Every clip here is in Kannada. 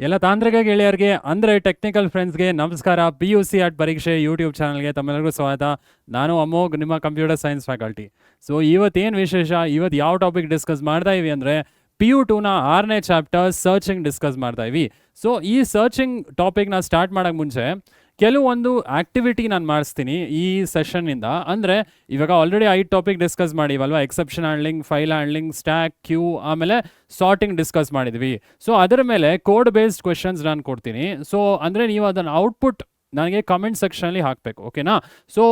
ಎಲ್ಲ ತಾಂತ್ರಿಕ ಗೆಳೆಯರಿಗೆ ಅಂದರೆ ಟೆಕ್ನಿಕಲ್ ಫ್ರೆಂಡ್ಸ್ಗೆ ನಮಸ್ಕಾರ. PUC ಪರೀಕ್ಷೆ ಯೂಟ್ಯೂಬ್ ಚಾನಲ್ಗೆ ತಮ್ಮೆಲ್ಲರಿಗೂ ಸ್ವಾಗತ. ನಾನು ಅಮೋಘ್, ನಿಮ್ಮ ಕಂಪ್ಯೂಟರ್ ಸೈನ್ಸ್ ಫ್ಯಾಕಲ್ಟಿ. ಸೊ ಇವತ್ತೇನು ವಿಶೇಷ, ಇವತ್ತು ಯಾವ ಟಾಪಿಕ್ ಡಿಸ್ಕಸ್ ಮಾಡ್ತಾ ಇವಿ ಅಂದರೆ PU2ನ 6ನೇ ಚಾಪ್ಟರ್ ಸರ್ಚಿಂಗ್ ಡಿಸ್ಕಸ್ ಮಾಡ್ತಾ ಇವಿ. ಸೊ ಈ ಸರ್ಚಿಂಗ್ ಟಾಪಿಕ್ನ ಸ್ಟಾರ್ಟ್ ಮಾಡೋಕ್ಕೆ ಮುಂಚೆ ಕೆಲವೊಂದು ಆಕ್ಟಿವಿಟಿ ನಾನು ಮಾಡಿಸ್ತೀನಿ ಈ ಸೆಷನ್ನಿಂದ. ಅಂದರೆ ಇವಾಗ ಆಲ್ರೆಡಿ 5 ಟಾಪಿಕ್ ಡಿಸ್ಕಸ್ ಮಾಡಿವಲ್ವ. Exception handling, file handling, stack, queue, ಆಮೇಲೆ ಸಾರ್ಟಿಂಗ್ ಡಿಸ್ಕಸ್ ಮಾಡಿದ್ವಿ. ಸೊ ಅದರ ಮೇಲೆ ಕೋಡ್ ಬೇಸ್ಡ್ ಕ್ವೆಶನ್ಸ್ ನಾನು ಕೊಡ್ತೀನಿ. ಸೊ ಅಂದರೆ ನೀವು ಅದನ್ನು ಔಟ್ಪುಟ್ ನನಗೆ ಕಮೆಂಟ್ ಸೆಕ್ಷನಲ್ಲಿ ಹಾಕಬೇಕು, ಓಕೆನಾ? ಸೊ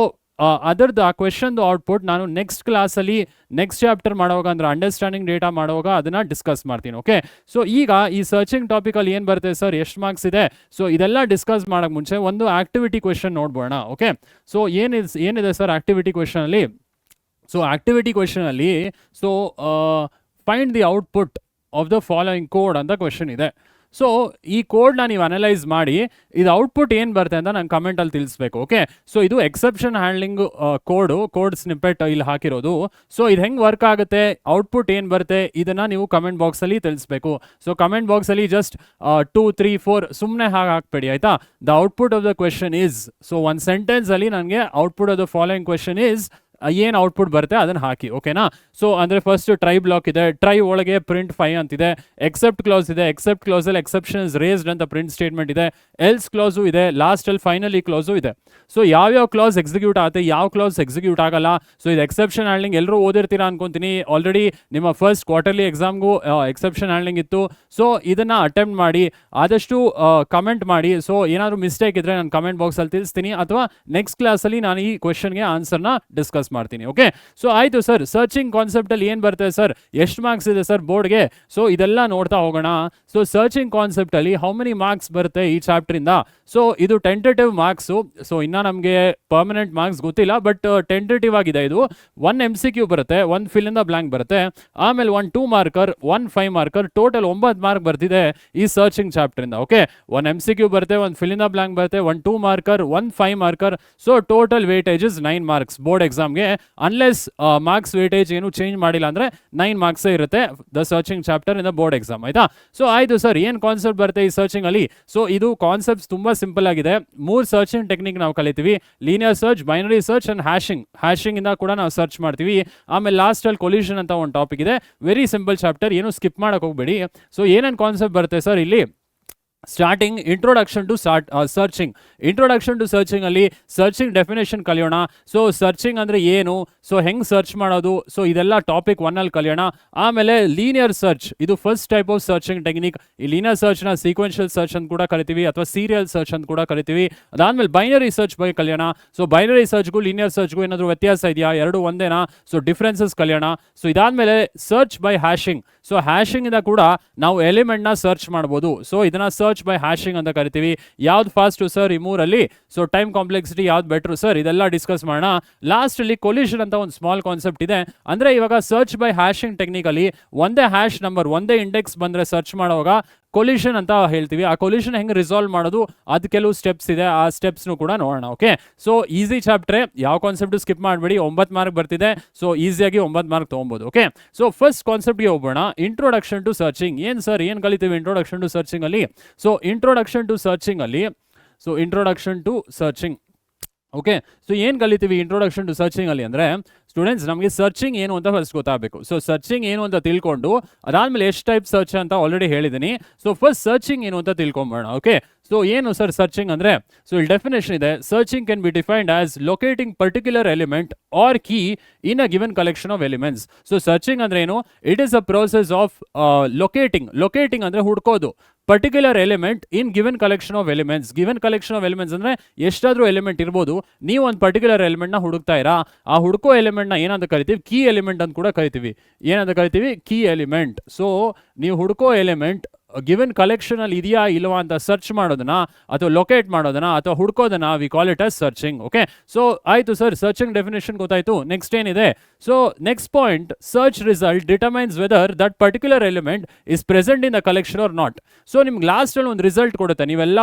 ಅದರದ್ದು ಆ ಕ್ವೆಶನ್ದು ಔಟ್ಪುಟ್ ನಾನು ನೆಕ್ಸ್ಟ್ ಕ್ಲಾಸಲ್ಲಿ ನೆಕ್ಸ್ಟ್ ಚಾಪ್ಟರ್ ಮಾಡುವಾಗ ಅಂದರೆ ಅಂಡರ್ಸ್ಟ್ಯಾಂಡಿಂಗ್ ಡೇಟಾ ಮಾಡುವಾಗ ಅದನ್ನು ಡಿಸ್ಕಸ್ ಮಾಡ್ತೀನಿ, ಓಕೆ? ಸೊ ಈಗ ಈ ಸರ್ಚಿಂಗ್ ಟಾಪಿಕಲ್ಲಿ ಏನು ಬರುತ್ತೆ ಸರ್, ಎಷ್ಟು ಮಾರ್ಕ್ಸ್ ಇದೆ, ಸೊ ಇದೆಲ್ಲ ಡಿಸ್ಕಸ್ ಮಾಡೋಕ್ಕೆ ಮುಂಚೆ ಒಂದು ಆಕ್ಟಿವಿಟಿ ಕ್ವೆಶನ್ ನೋಡ್ಬೋಣ, ಓಕೆ? ಸೊ ಏನಿದೆ ಸರ್ ಆಕ್ಟಿವಿಟಿ ಕ್ವೆಶನಲ್ಲಿ? ಸೊ ಆಕ್ಟಿವಿಟಿ ಕ್ವೆಶನಲ್ಲಿ find the output of the following code ಅಂತ ಕ್ವೆಶನ್ ಇದೆ. ಸೊ ಈ ಕೋಡ್ನ ನೀವು ಅನಲೈಸ್ ಮಾಡಿ ಇದು ಔಟ್ಪುಟ್ ಏನು ಬರುತ್ತೆ ಅಂತ ನಾನು ಕಮೆಂಟಲ್ಲಿ ತಿಳಿಸ್ಬೇಕು, ಓಕೆ? ಸೊ ಇದು ಎಕ್ಸೆಪ್ಷನ್ ಹ್ಯಾಂಡ್ಲಿಂಗ್ ಕೋಡ್ ಸ್ನಿಪ್ಪೆಟ್ ಇಲ್ಲಿ ಹಾಕಿರೋದು. ಸೊ ಇದು ಹೆಂಗೆ ವರ್ಕ್ ಆಗುತ್ತೆ, ಔಟ್ಪುಟ್ ಏನು ಬರುತ್ತೆ, ಇದನ್ನು ನೀವು ಕಮೆಂಟ್ ಬಾಕ್ಸಲ್ಲಿ ತಿಳಿಸ್ಬೇಕು. ಸೊ ಕಮೆಂಟ್ ಬಾಕ್ಸಲ್ಲಿ ಜಸ್ಟ್ 2, 3, 4 ಸುಮ್ಮನೆ ಹಾಕಬೇಡಿ, ಆಯಿತಾ? The output of the question is, so ಒಂದು ಸೆಂಟೆನ್ಸಲ್ಲಿ ನನಗೆ output of the following question is ಏನು ಔಟ್ಪುಟ್ ಬರುತ್ತೆ ಅದನ್ನು ಹಾಕಿ, ಓಕೆನಾ? ಸೊ ಅಂದರೆ ಫಸ್ಟ್ ಟ್ರೈ ಬ್ಲಾಕ್ ಇದೆ, ಟ್ರೈ ಒಳಗೆ ಪ್ರಿಂಟ್ 5 ಅಂತಿದೆ, ಎಕ್ಸೆಪ್ಟ್ ಕ್ಲಾಸ್ ಇದೆ, ಎಕ್ಸೆಪ್ಟ್ ಕ್ಲಾಸಲ್ಲಿ ಎಕ್ಸೆಪ್ಷನ್ ಇಸ್ ರೇಸ್ಡ್ ಅಂತ ಪ್ರಿಂಟ್ ಸ್ಟೇಟ್ಮೆಂಟ್ ಇದೆ, ಎಲ್ಸ್ ಕ್ಲಾಸು ಇದೆ, ಲಾಸ್ಟಲ್ಲಿ ಫೈನಲಿ ಕ್ಲಾಸು ಇದೆ. ಸೊ ಯಾವ್ಯಾವ ಕ್ಲಾಸ್ ಎಕ್ಸಿಕ್ಯೂಟ್ ಆಗುತ್ತೆ, ಯಾವ ಕ್ಲಾಸ್ ಎಕ್ಸಿಕ್ಯೂಟ್ ಆಗಲ್ಲ. ಸೊ ಇದು ಎಕ್ಸೆಪ್ಷನ್ ಹ್ಯಾಂಡ್ಲಿಂಗ್ ಎಲ್ಲರೂ ಓದಿರ್ತೀರಾ ಅನ್ಕೊಂತೀನಿ. ಆಲ್ರೆಡಿ ನಿಮ್ಮ ಫಸ್ಟ್ ಕ್ವಾರ್ಟರ್ಲಿ ಎಕ್ಸಾಮ್ಗೂ ಎಕ್ಸೆಪ್ಷನ್ ಹ್ಯಾಂಡ್ಲಿಂಗ್ ಇತ್ತು. ಸೊ ಇದನ್ನು ಅಟೆಂಪ್ಟ್ ಮಾಡಿ, ಆದಷ್ಟು ಕಮೆಂಟ್ ಮಾಡಿ. ಸೊ ಏನಾದರೂ ಮಿಸ್ಟೇಕ್ ಇದ್ದರೆ ನಾನು ಕಮೆಂಟ್ ಬಾಕ್ಸಲ್ಲಿ ತಿಳಿಸ್ತೀನಿ, ಅಥವಾ ನೆಕ್ಸ್ಟ್ ಕ್ಲಾಸಲ್ಲಿ ನಾನು ಈ ಕ್ವೆಶನ್ಗೆ ಆನ್ಸರ್ನ ಡಿಸ್ಕಸ್ ಮಾಡ್ತೀನಿ, ಓಕೆ? ಸೊ ಆಯಿತು ಸರ್, ಸರ್ಚಿಂಗ್ ಕಾನ್ಸೆಪ್ಟಲ್ಲಿ ಏನು ಬರ್ತದೆ ಸರ್, ಎಷ್ಟು ಮಾರ್ಕ್ಸ್ ಇದೆ ಸರ್ ಬೋರ್ಡ್ಗೆ, ಸೊ ಇದೆಲ್ಲ ನೋಡ್ತಾ ಹೋಗೋಣ. ಸೊ ಸರ್ಚಿಂಗ್ ಕಾನ್ಸೆಪ್ಟಲ್ಲಿ ಹೌ ಮೆನಿ ಮಾರ್ಕ್ಸ್ ಬರುತ್ತೆ ಈ ಚಾಪ್ಟ್ರಿಂದ? ಸೊ ಇದು ಟೆಂಟೇಟಿವ್ ಮಾರ್ಕ್ಸು. ಸೊ ಇನ್ನೂ ನಮಗೆ ಪರ್ಮನೆಂಟ್ ಮಾರ್ಕ್ಸ್ ಗೊತ್ತಿಲ್ಲ, ಬಟ್ ಟೆಂಟೇಟಿವ್ ಆಗಿದೆ. ಇದು 1 MCQ ಬರುತ್ತೆ, 1 ಫಿಲ್ ಇನ್ ದ ಬ್ಲಾಂಕ್ ಬರುತ್ತೆ, ಆಮೇಲೆ 1 2 ಮಾರ್ಕರ್, 1 5 ಮಾರ್ಕರ್, ಟೋಟಲ್ 9 ಮಾರ್ಕ್ ಬರ್ತಿದೆ ಈ ಸರ್ಚಿಂಗ್ ಚಾಪ್ಟ್ರಿಂದ, ಓಕೆ? 1 MCQ ಬರುತ್ತೆ, 1 ಫಿಲ್ ಇನ್ ದ ಬ್ಲಾಂಕ್ ಬರುತ್ತೆ, 1 2 marker, 1 5 marker. So total weightage is 9 marks board ಎಕ್ಸಾಮ್ಗೆ. ಅನ್ಲೆಸ್ ಮಾರ್ಕ್ಸ್ ವೇಟೇಜ್ ಏನು ಚೇಂಜ್ ಮಾಡಿಲ್ಲ ಅಂದರೆ 9 ಮಾರ್ಕ್ಸ್ ಇರುತ್ತೆ the searching chapter in the board exam, ಆಯ್ತಾ? ಸೊ ಆಯಿತು ಸರ್, ಏನು ಕಾನ್ಸೆಪ್ಟ್ ಬರುತ್ತೆ ಈ ಸರ್ಚಿಂಗ್ ಅಲ್ಲಿ? ಸೊ ಇದು ಕಾನ್ಸೆಪ್ಟ್ಸ್ ತುಂಬಾ ಸಿಂಪಲ್ ಆಗಿದೆ. 3 ಸರ್ಚಿಂಗ್ ಟೆಕ್ನಿಕ್ ನಾವು ಕಲಿತೀವಿ: linear search, binary search and hashing ಇಂದ ಕೂಡ ನಾವು ಸರ್ಚ್ ಮಾಡ್ತೀವಿ. ಆಮೇಲೆ ಲಾಸ್ಟ್ ಅಲ್ಲಿ ಕೊಲ್ಯೂಷನ್ ಅಂತ ಒಂದು ಟಾಪಿಕ್ ಇದೆ. ವೆರಿ ಸಿಂಪಲ್ ಚಾಪ್ಟರ್, ಏನು ಸ್ಕಿಪ್ ಮಾಡಕ್ಕೆ ಹೋಗಬೇಡಿ. ಸೊ ಏನೇನು ಕಾನ್ಸೆಪ್ಟ್ ಬರುತ್ತೆ ಸರ್ ಇಲ್ಲಿ? Starting introduction to searching. Introduction to searching ಅಲ್ಲಿ ಸರ್ಚಿಂಗ್ ಡೆಫಿನೇಷನ್ ಕಲಿಯೋಣ. ಸೊ ಸರ್ಚಿಂಗ್ ಅಂದರೆ ಏನು, ಸೊ ಹೆಂಗೆ ಸರ್ಚ್ ಮಾಡೋದು, ಸೊ ಇದೆಲ್ಲ ಟಾಪಿಕ್ 1 ಅಲ್ಲಿ ಕಲಿಯೋಣ. ಆಮೇಲೆ ಲೀನಿಯರ್ ಸರ್ಚ್, ಇದು first type of searching technique. ಈ ಲೀನಿಯರ್ ಸರ್ಚ್ನ ಸೀಕ್ವೆನ್ಷಿಯಲ್ ಸರ್ಚ್ ಅಂತ ಕೂಡ ಕರಿತೀವಿ, ಅಥವಾ ಸೀರಿಯಲ್ ಸರ್ಚ್ ಅಂತ ಕೂಡ ಕರಿತೀವಿ. ಅದಾದ್ಮೇಲೆ ಬೈನರಿ ಸರ್ಚ್ ಬಗ್ಗೆ ಕಲಿಯೋಣ. ಸೊ ಬೈನರಿ ಸರ್ಚ್ಗೂ ಲೀನಿಯರ್ ಸರ್ಚ್ಗೂ ಏನಾದರೂ ವ್ಯತ್ಯಾಸ ಇದೆಯಾ, ಎರಡು ಒಂದೇನಾ, ಸೊ ಡಿಫ್ರೆನ್ಸಸ್ ಕಲಿಯೋಣ. ಸೊ ಇದಾದ್ಮೇಲೆ search by hashing. So hashing ಇಂದ ಕೂಡ ನಾವು ಎಲಿಮೆಂಟ್ನ ಸರ್ಚ್ ಮಾಡ್ಬೋದು. ಸೊ ಇದನ್ನ ಸರ್ಚ್ ಬೈ ಹ್ಯಾಶಿಂಗ್ ಅಂತ ಕರಿತೀವಿ. ಯಾವ್ದು ಫಾಸ್ಟ್ ಸರ್ ಈ ಮೂರಲ್ಲಿ? ಸೊ ಟೈಮ್ ಕಾಂಪ್ಲೆಕ್ಸಿಟಿ ಯಾವ್ದು ಬೆಟ್ರು ಸರ್? ಇದೆಲ್ಲ ಡಿಸ್ಕಸ್ ಮಾಡೋಣ. ಲಾಸ್ಟ್ ಅಲ್ಲಿ ಕೊಲ್ಯೂಷನ್ ಅಂತ ಒಂದು ಸ್ಮಾಲ್ ಕಾನ್ಸೆಪ್ಟ್ ಇದೆ. ಅಂದ್ರೆ ಇವಾಗ ಸರ್ಚ್ ಬೈ ಹ್ಯಾಶಿಂಗ್ ಟೆಕ್ನಿಕಲಿ ಒಂದೇ ಹ್ಯಾಶ್ ನಂಬರ್, ಒಂದೇ ಇಂಡೆಕ್ಸ್ ಬಂದ್ರೆ ಸರ್ಚ್ ಮಾಡುವಾಗ ಕೊಲ್ಯೂಷನ್ ಅಂತ ಹೇಳ್ತೀವಿ. ಆ ಕೊಲ್ಯೂಷನ್ ಹೆಂಗೆ ರಿಸಾಲ್ವ್ ಮಾಡೋದು, ಅದು ಕೆಲವು ಸ್ಟೆಪ್ಸ್ ಇದೆ, ಆ ಸ್ಟೆಪ್ಸ್ನು ಕೂಡ ನೋಡೋಣ, ಓಕೆ? ಸೊ ಈಸಿ ಚಾಪ್ಟ್ರೆ, ಯಾವ ಕಾನ್ಸೆಪ್ಟ್ ಸ್ಕಿಪ್ ಮಾಡಬೇಡಿ. 9 ಮಾರ್ಕ್ ಬರ್ತಿದೆ, ಸೊ ಈಸಿಯಾಗಿ 9 ಮಾರ್ಕ್ ತೊಗೊಬೋದು, ಓಕೆ? ಸೊ ಫಸ್ಟ್ ಕಾನ್ಸೆಪ್ಟ್ಗೆ ಹೋಗೋಣ. Introduction to searching. ಏನು ಸರ್, ಏನು ಕಲಿತೀವಿ ಇಂಟ್ರೊಡಕ್ಷನ್ ಟು ಸರ್ಚಿಂಗ್ ಅಲ್ಲಿ? ಸೊ ಇಂಟ್ರೊಡಕ್ಷನ್ ಟು ಸರ್ಚಿಂಗ್ ಅಲ್ಲಿ, so introduction to searching, okay? So ಏನು ಕಲಿತೀವಿ ಇಂಟ್ರೊಡಕ್ಷನ್ ಟು ಸರ್ಚಿಂಗ್ ಅಲ್ಲಿ ಅಂದರೆ, ಸ್ಟೂಡೆಂಟ್ಸ್ ನಮಗೆ ಸರ್ಚಿಂಗ್ ಏನು ಅಂತ ಫಸ್ಟ್ ಗೊತ್ತಾಗಬೇಕು. ಸೊ ಸರ್ಚಿಂಗ್ ಏನು ಅಂತ ತಿಳ್ಕೊಂಡು ಅದಾದಮೇಲೆ ಎಷ್ಟು ಟೈಪ್ ಸರ್ಚ್ ಅಂತ ಆಲ್ರೆಡಿ ಹೇಳಿದ್ದೀನಿ. ಸೊ ಫಸ್ಟ್ ಸರ್ಚಿಂಗ್ ಏನು ಅಂತ ತಿಳ್ಕೊಂಬೋಣ, ಓಕೆ? ಸೊ ಏನು ಸರ್ ಸರ್ಚಿಂಗ್ ಅಂದರೆ? ಸೊ ಇಲ್ಲಿ ಡೆಫಿನೇಷನ್ ಇದೆ: searching can be defined as locating particular element or key in a given collection of elements. So searching ಅಂದ್ರೆ ಏನು? It is a process of locating ಅಂದರೆ ಹುಡ್ಕೋದು particular element in given collection of elements. Given collection of elements ಅಂದರೆ ಎಷ್ಟಾದರೂ ಎಲಿಮೆಂಟ್ ಇರ್ಬೋದು. ನೀವು ಒಂದು ಪರ್ಟಿಕ್ಯುಲರ್ ಎಲಿಮೆಂಟ್ನ ಹುಡುಕ್ತಾ ಇರಾ, ಆ ಹುಡುಕೋ ಎಲಿಮೆಂಟ್ನ ಏನಂತ ಕರಿತೀವಿ? ಕೀ ಎಲಿಮೆಂಟ್ ಅಂತ ಕೂಡ ಕರಿತೀವಿ. ಏನಂತ ಕರಿತೀವಿ? Key element. ಸೊ ನೀವು ಹುಡುಕೋ ಎಲಿಮೆಂಟ್ ಗಿವನ್ ಕಲೆಕ್ಷನ್ ಅಲ್ಲಿ ಇದೆಯಾ ಇಲ್ವಾ ಅಂತ ಸರ್ಚ್ ಮಾಡೋದನ್ನ, ಅಥವಾ ಲೊಕೇಟ್ ಮಾಡೋದನ್ನ, ಅಥವಾ ಹುಡ್ಕೋದನ್ನ we call it as searching, okay? So ಆಯಿತು ಸರ್, ಸರ್ಚಿಂಗ್ ಡೆಫಿನೇಷನ್ ಗೊತ್ತಾಯಿತು. ನೆಕ್ಸ್ಟ್ ಏನಿದೆ? So next point, search result determines whether that particular element is present in the collection or not. So ನಿಮ್ಗೆ ಲಾಸ್ಟಲ್ಲಿ ಒಂದು ರಿಸಲ್ಟ್ ಕೊಡುತ್ತೆ. ನೀವೆಲ್ಲ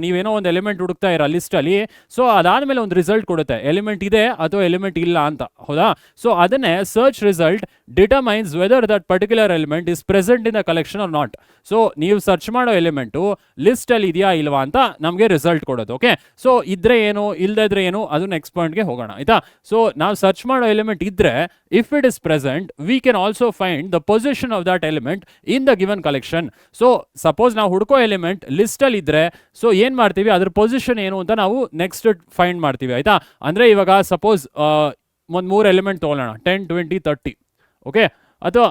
ನೀವೇನೋ ಒಂದು ಎಲಿಮೆಂಟ್ ಹುಡುಕ್ತಾ ಇರೋ ಲಿಸ್ಟಲ್ಲಿ. ಸೊ ಅದಾದಮೇಲೆ ಒಂದು ರಿಸಲ್ಟ್ ಕೊಡುತ್ತೆ, ಎಲಿಮೆಂಟ್ ಇದೆ ಅಥವಾ ಎಲಿಮೆಂಟ್ ಇಲ್ಲ ಅಂತ, ಹೌದಾ? ಸೊ ಅದನ್ನೇ search result determines whether that particular element is present in the collection or not. So ನೀವು ಸರ್ಚ್ ಮಾಡೋ ಎಲಿಮೆಂಟು ಲಿಸ್ಟಲ್ಲಿ ಇದೆಯಾ ಇಲ್ವಾ ಅಂತ ನಮಗೆ ರಿಸಲ್ಟ್ ಕೊಡೋದು. ಓಕೆ, ಸೊ ಇದ್ರೆ ಏನು ಇಲ್ಲದೇ ಇದ್ರೆ ಏನು ಅದು ನೆಕ್ಸ್ಟ್ ಪಾಯಿಂಟ್ಗೆ ಹೋಗೋಣ ಆಯ್ತಾ. ಸೊ ನಾವು ಸರ್ಚ್ ಮಾಡೋ ಎಲಿಮೆಂಟ್ ಇದ್ರೆ if it is present we can also find the position of that element in the given collection. So suppose ನಾವು ಹುಡ್ಕೋ ಎಲಿಮೆಂಟ್ ಲಿಸ್ಟಲ್ಲಿ ಇದ್ರೆ ಸೊ ಏನು ಮಾಡ್ತೀವಿ, ಅದ್ರ ಪೊಸಿಷನ್ ಏನು ಅಂತ ನಾವು ನೆಕ್ಸ್ಟ್ ಫೈಂಡ್ ಮಾಡ್ತೀವಿ ಆಯ್ತಾ. ಅಂದರೆ ಇವಾಗ ಸಪೋಸ್ ಒಂದು 3 ಎಲಿಮೆಂಟ್ ತೊಗೊಳ್ಳೋಣ, 10, 20, 30. ಓಕೆ, ಅಥವಾ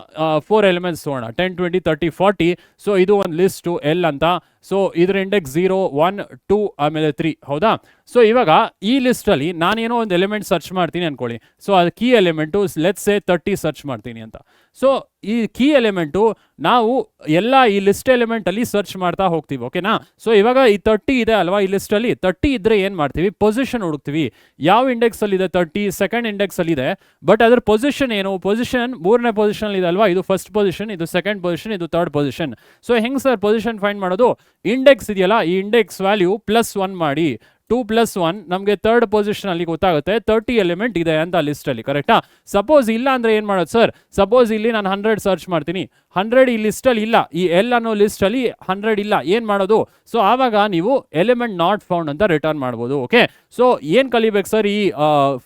4 ಎಲಿಮೆಂಟ್ಸ್ ತೊಗೊಳ್ಳೋಣ, 10, 20, 30, 40. ಸೊ ಇದು ಒಂದು ಲಿಸ್ಟು ಎಲ್ ಅಂತ. ಸೊ ಇದರ ಇಂಡೆಕ್ಸ್ 0, 1, 2 ಆಮೇಲೆ 3 ಹೌದಾ. ಸೊ ಇವಾಗ ಈ ಲಿಸ್ಟಲ್ಲಿ ನಾನೇನೋ ಒಂದು ಎಲಿಮೆಂಟ್ ಸರ್ಚ್ ಮಾಡ್ತೀನಿ ಅನ್ಕೊಳ್ಳಿ. ಸೊ ಅದು key element let's say 30 search ಮಾಡ್ತೀನಿ ಅಂತ. ಸೊ ಈ ಕೀ ಎಲಿಮೆಂಟು ನಾವು ಎಲ್ಲ ಈ ಲಿಸ್ಟ್ ಎಲಿಮೆಂಟಲ್ಲಿ ಸರ್ಚ್ ಮಾಡ್ತಾ ಹೋಗ್ತೀವಿ. ಓಕೆನಾ. ಸೊ ಇವಾಗ ಈ 30 ಇದೆ ಅಲ್ವಾ, ಈ ಲಿಸ್ಟಲ್ಲಿ 30 ಇದ್ದರೆ ಏನು ಮಾಡ್ತೀವಿ, ಪೊಸಿಷನ್ ಹುಡುಕ್ತೀವಿ. ಯಾವ ಇಂಡೆಕ್ಸಲ್ಲಿದೆ 30, ಸೆಕೆಂಡ್ ಇಂಡೆಕ್ಸಲ್ಲಿದೆ. ಬಟ್ ಅದ್ರ ಪೊಸಿಷನ್ ಏನು, ಪೊಸಿಷನ್ 3ನೇ ಪೊಸಿಷನ್ ಇದೆ ಅಲ್ವಾ, ಇದು ಫಸ್ಟ್ ಪೊಸಿಷನ್, ಇದು ಸೆಕೆಂಡ್ ಪೊಸಿಷನ್, ಇದು ಥರ್ಡ್ ಪೊಸಿಷನ್. ಸೊ ಹೆಂಗೆ ಸರ್ ಪೊಸಿಷನ್ ಫೈಂಡ್ ಮಾಡೋದು, ಇಂಡೆಕ್ಸ್ ಇದೆಯಲ್ಲ ಈ ಇಂಡೆಕ್ಸ್ ವ್ಯಾಲ್ಯೂ +1 ಮಾಡಿ, 2 + 1 ನಮಗೆ ಥರ್ಡ್ ಪೊಸಿಷನ್ ಅಲ್ಲಿ ಗೊತ್ತಾಗುತ್ತೆ 30 ಎಲಿಮೆಂಟ್ ಇದೆ ಅಂತ ಲಿಸ್ಟಲ್ಲಿ. ಕರೆಕ್ಟಾ. ಸಪೋಸ್ ಇಲ್ಲ ಅಂದರೆ ಏನು ಮಾಡೋದು ಸರ್, ಸಪೋಸ್ ಇಲ್ಲಿ ನಾನು 100 ಸರ್ಚ್ ಮಾಡ್ತೀನಿ, 100 ಈ ಲಿಸ್ಟಲ್ಲಿ ಇಲ್ಲ, ಈ ಎಲ್ ಅನ್ನೋ ಲಿಸ್ಟಲ್ಲಿ 100 ಇಲ್ಲ, ಏನು ಮಾಡೋದು. ಸೊ ಆವಾಗ ನೀವು ಎಲಿಮೆಂಟ್ ನಾಟ್ ಫೌಂಡ್ ಅಂತ ರಿಟರ್ನ್ ಮಾಡ್ಬೋದು. ಓಕೆ, ಸೊ ಏನು ಕಲಿಬೇಕು ಸರ್ ಈ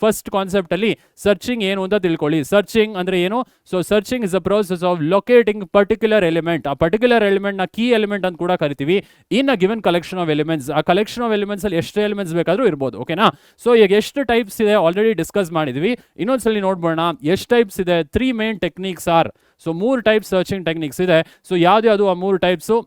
ಫಸ್ಟ್ ಕಾನ್ಸೆಪ್ಟಲ್ಲಿ, ಸರ್ಚಿಂಗ್ ಏನು ಅಂತ ತಿಳ್ಕೊಳ್ಳಿ. ಸರ್ಚಿಂಗ್ ಅಂದರೆ ಏನು, so searching is a process of locating particular element. ಆ ಪರ್ಟಿಕ್ಯುಲರ್ ಎಲಿಮೆಂಟ್ನ ಕೀ ಎಲಿಮೆಂಟ್ ಅಂತ ಕೂಡ ಕರಿತೀವಿ. In a given collection of elements. ಆ ಕಲೆಕ್ಷನ್ ಆಫ್ ಎಲಿಮೆಂಟ್ಸ್ ಅಲ್ಲಿ ಎಷ್ಟು ಎಲಿಮೆಂಟ್ಸ್ ಬೇಕಾದರೂ ಇರ್ಬೋದು. ಓಕೆನಾ. ಸೊ ಈಗ ಎಷ್ಟು ಟೈಪ್ಸ್ ಇದೆ ಆಲ್ರೆಡಿ ಡಿಸ್ಕಸ್ ಮಾಡಿದ್ವಿ, ಇನ್ನೊಂದ್ಸಲಿ ನೋಡ್ಬೋಣ ಎಷ್ಟು ಟೈಪ್ಸ್ ಇದೆ. 3 main techniques are, so 3 type searching techniques ಇದೆ. ಸೊ ಯಾವ್ದು ಆ 3 types.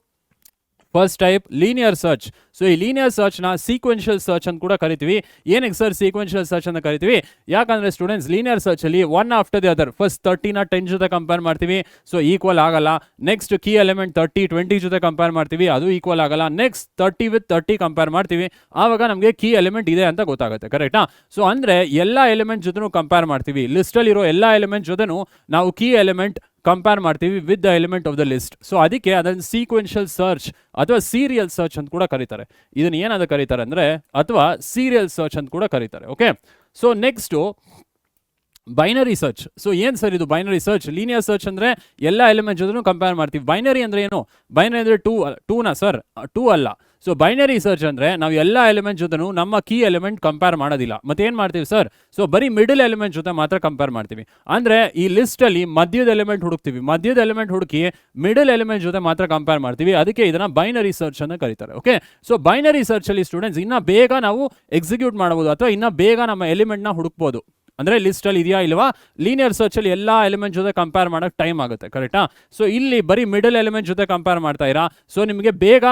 First type linear search. So ಈ ಲೀನಿಯರ್ ಸರ್ಚ್ನ ಸೀಕ್ವೆನ್ಷಿಯಲ್ ಸರ್ಚ್ ಅಂತ ಕೂಡ ಕರಿತೀವಿ. ಏನಕ್ಕೆ ಸರ್ ಸೀಕ್ವೆನ್ಷಿಯಲ್ ಸರ್ಚ್ ಅಂತ ಕರಿತೀವಿ, ಯಾಕಂದರೆ ಸ್ಟೂಡೆಂಟ್ಸ್ ಲೀನಿಯರ್ ಸರ್ಚಲ್ಲಿ one after the other, first 30ನ 10 ಜೊತೆ ಕಂಪೇರ್ ಮಾಡ್ತೀವಿ, ಸೊ ಈಕ್ವಲ್ ಆಗಲ್ಲ. ನೆಕ್ಸ್ಟ್ ಕೀ ಎಲಿಮೆಂಟ್ 30, 20 ಜೊತೆ ಕಂಪೇರ್ ಮಾಡ್ತೀವಿ, ಅದು ಈಕ್ವಲ್ ಆಗಲ್ಲ. ನೆಕ್ಸ್ಟ್ 30 with 30 ಕಂಪೇರ್ ಮಾಡ್ತೀವಿ, ಆವಾಗ ನಮಗೆ ಕೀ ಎಲಿಮೆಂಟ್ ಇದೆ ಅಂತ ಗೊತ್ತಾಗುತ್ತೆ. ಕರೆಕ್ಟಾ. ಸೊ ಅಂದರೆ ಎಲ್ಲ ಎಲಿಮೆಂಟ್ ಜೊತೆನೂ ಕಂಪೇರ್ ಮಾಡ್ತೀವಿ, ಲಿಸ್ಟಲ್ಲಿರೋ ಎಲ್ಲ ಎಲಿಮೆಂಟ್ ಜೊತೆನೂ ನಾವು ಕೀ ಎಲಿಮೆಂಟ್ ಕಂಪೇರ್ ಮಾಡ್ತೀವಿ with the element of the list. So ಅದಕ್ಕೆ ಅದನ್ನು ಸೀಕ್ವೆನ್ಷಿಯಲ್ ಸರ್ಚ್ ಅಥವಾ ಸೀರಿಯಲ್ ಸರ್ಚ್ ಅಂತ ಕೂಡ ಕರೀತಾರೆ. ಇದನ್ನು ಏನಾದ ಕರೀತಾರೆ ಅಂದರೆ, ಅಥವಾ ಸೀರಿಯಲ್ ಸರ್ಚ್ ಅಂತ ಕೂಡ ಕರೀತಾರೆ. Okay, so next binary search. So ಏನು ಸರ್ ಇದು ಬೈನರಿ ಸರ್ಚ್. ಲೀನಿಯರ್ ಸರ್ಚ್ ಅಂದರೆ ಎಲ್ಲ ಎಲಿಮೆಂಟ್ ಜೊತೆನೂ ಕಂಪೇರ್ ಮಾಡ್ತೀವಿ. ಬೈನರಿ ಅಂದರೆ ಏನು, ಬೈನರಿ ಅಂದರೆ 2ನಾ ಸರ್, 2 ಅಲ್ಲ. ಸೊ ಬೈನರಿ ಸರ್ಚ್ ಅಂದರೆ ನಾವು ಎಲ್ಲ ಎಲಿಮೆಂಟ್ ಜೊತೆನೂ ನಮ್ಮ ಕೀ ಎಲಿಮೆಂಟ್ ಕಂಪೇರ್ ಮಾಡೋದಿಲ್ಲ. ಮತ್ತೇನು ಮಾಡ್ತೀವಿ ಸರ್, ಸೊ ಬರೀ ಮಿಡಲ್ ಎಲಿಮೆಂಟ್ ಜೊತೆ ಮಾತ್ರ ಕಂಪೇರ್ ಮಾಡ್ತೀವಿ. ಅಂದರೆ ಈ ಲಿಸ್ಟಲ್ಲಿ ಮಧ್ಯದ ಎಲಿಮೆಂಟ್ ಹುಡುಕ್ತೀವಿ, ಮಧ್ಯದ ಎಲಿಮೆಂಟ್ ಹುಡುಕಿ ಮಿಡಲ್ ಎಲಿಮೆಂಟ್ ಜೊತೆ ಮಾತ್ರ ಕಂಪೇರ್ ಮಾಡ್ತೀವಿ. ಅದಕ್ಕೆ ಇದನ್ನು ಬೈನರಿ ಸರ್ಚ್ ಅಂತ ಕರೀತಾರೆ. ಓಕೆ, ಸೊ ಬೈನರಿ ಸರ್ಚಲ್ಲಿ ಸ್ಟೂಡೆಂಟ್ಸ್ ಇನ್ನೂ ಬೇಗ ನಾವು ಎಕ್ಸಿಕ್ಯೂಟ್ ಮಾಡ್ಬೋದು, ಅಥವಾ ಇನ್ನೂ ಬೇಗ ನಮ್ಮ ಎಲಿಮೆಂಟ್ನ ಹುಡುಕ್ಬೋದು. ಅಂದರೆ ಲಿಸ್ಟಲ್ಲಿ ಇದೆಯಾ ಇಲ್ವಾ. ಲೀನಿಯರ್ ಸರ್ಚಲ್ಲಿ ಎಲ್ಲ ಎಲಿಮೆಂಟ್ ಜೊತೆ ಕಂಪೇರ್ ಮಾಡೋಕ್ಕೆ ಟೈಮ್ ಆಗುತ್ತೆ. ಕರೆಕ್ಟಾ. ಸೊ ಇಲ್ಲಿ ಬರೀ ಮಿಡಲ್ ಎಲಿಮೆಂಟ್ ಜೊತೆ ಕಂಪೇರ್ ಮಾಡ್ತಾ ಇರಾ, ಸೊ ನಿಮಗೆ ಬೇಗ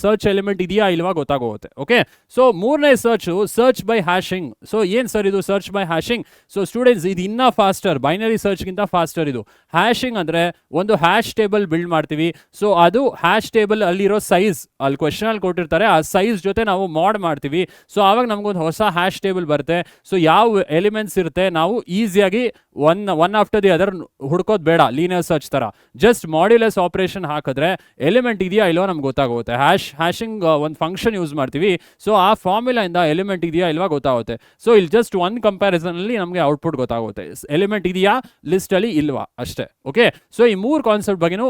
ಸರ್ಚ್ ಎಲಿಮೆಂಟ್ ಇದೆಯಾ ಇಲ್ವಾ ಗೊತ್ತಾಗೋಗುತ್ತೆ. ಓಕೆ, ಸೊ 3ನೇ search search by hashing. So ಏನು ಸರ್ ಇದು search by hashing. So students ಇದು ಇನ್ನೂ ಫಾಸ್ಟರ್, ಬೈನರಿ ಸರ್ಚ್ಗಿಂತ ಫಾಸ್ಟರ್ ಇದು. ಹ್ಯಾಶಿಂಗ್ ಅಂದರೆ ಒಂದು ಹ್ಯಾಶ್ ಟೇಬಲ್ ಬಿಲ್ಡ್ ಮಾಡ್ತೀವಿ. ಸೊ ಅದು ಹ್ಯಾಶ್ ಟೇಬಲ್ ಅಲ್ಲಿರೋ ಸೈಜ್, ಅಲ್ಲಿ ಕ್ವೆಶ್ಚನ್ ಅಲ್ಲಿ ಕೊಟ್ಟಿರ್ತಾರೆ, ಆ ಸೈಜ್ ಜೊತೆ ನಾವು ಮಾಡ್ ಮಾಡ್ತೀವಿ. ಸೊ ಆವಾಗ ನಮಗೊಂದು ಹೊಸ ಹ್ಯಾಶ್ ಟೇಬಲ್ ಬರುತ್ತೆ. ಸೊ ಯಾವ ಎಲಿಮೆಂಟ್ಸ್ ಇರುತ್ತೆ ನಾವು ಈಸಿಯಾಗಿ ಒನ್ ಆಫ್ಟರ್ ದಿ ಅದರ್ ಹುಡ್ಕೋದು ಬೇಡ. ಲೀನಿಯರ್ ಸರ್ಚ್ ತರ ಜಸ್ಟ್ ಮಾಡ್ಯುಲಸ್ ಆಪರೇಷನ್ ಹಾಕಿದ್ರೆ ಎಲಿಮೆಂಟ್ ಇದೆಯಾ ಇಲ್ವಾ ನಮ್ಗೆ ಗೊತ್ತಾಗುತ್ತೆ. ಹ್ಯಾಶಿಂಗ್ ಒಂದು ಫಂಕ್ಷನ್ ಯೂಸ್ ಮಾಡ್ತೀವಿ. ಸೊ ಆ ಫಾರ್ಮುಲಾ ಇಂದ ಎಲಿಮೆಂಟ್ ಇದೆಯಾ ಇಲ್ವಾ ಗೊತ್ತಾಗುತ್ತೆ. ಸೊ ಇಲ್ಲಿ ಜಸ್ಟ್ ಒಂದು ಕಂಪ್ಯಾರಿಸನ್ ಅಲ್ಲಿ ನಮಗೆ ಔಟ್ಪುಟ್ ಗೊತ್ತಾಗುತ್ತೆ, ಎಲಿಮೆಂಟ್ ಇದೆಯಾ ಲಿಸ್ಟ್ ಅಲ್ಲಿ ಇಲ್ವಾ ಅಷ್ಟೇ. ಓಕೆ, ಸೊ ಈ 3 ಕಾನ್ಸೆಪ್ಟ್ ಬಗ್ಗೆನೂ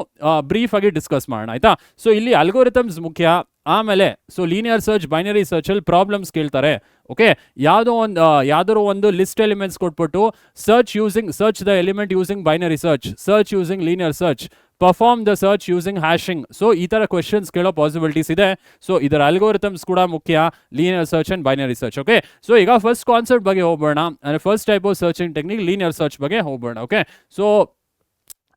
ಬ್ರೀಫ್ ಆಗಿ ಡಿಸ್ಕಸ್ ಮಾಡೋಣ ಆಯ್ತಾ. ಸೊ ಇಲ್ಲಿ ಅಲ್ಗೋರಿಥಮ್ಸ್ ಮುಖ್ಯ. ಆಮೇಲೆ ಸೊ ಲೀನಿಯರ್ ಸರ್ಚ್ ಬೈನರಿ ಸರ್ಚಲ್ಲಿ ಪ್ರಾಬ್ಲಮ್ಸ್ ಕೇಳ್ತಾರೆ. ಓಕೆ, ಯಾವ್ದಾದ್ರು ಒಂದು ಲಿಸ್ಟ್ ಎಲಿಮೆಂಟ್ಸ್ ಕೊಟ್ಬಿಟ್ಟು search the element using binary search using linear search, perform the search using hashing. So ಈ ಥರ ಕ್ವೆಶನ್ಸ್ ಕೇಳೋ ಪಾಸಿಬಿಲಿಟೀಸ್ ಇದೆ. ಸೊ ಇದರ ಅಲ್ಗೋರಿಥಮ್ಸ್ ಕೂಡ ಮುಖ್ಯ, linear search and binary search. Okay, so ಈಗ ಫಸ್ಟ್ ಕಾನ್ಸೆಪ್ಟ್ ಬಗ್ಗೆ ಹೋಗ್ಬೋಣ. ಅಂದರೆ first type of searching technique linear search ಬಗ್ಗೆ ಹೋಗ್ಬೋಣ. Okay, so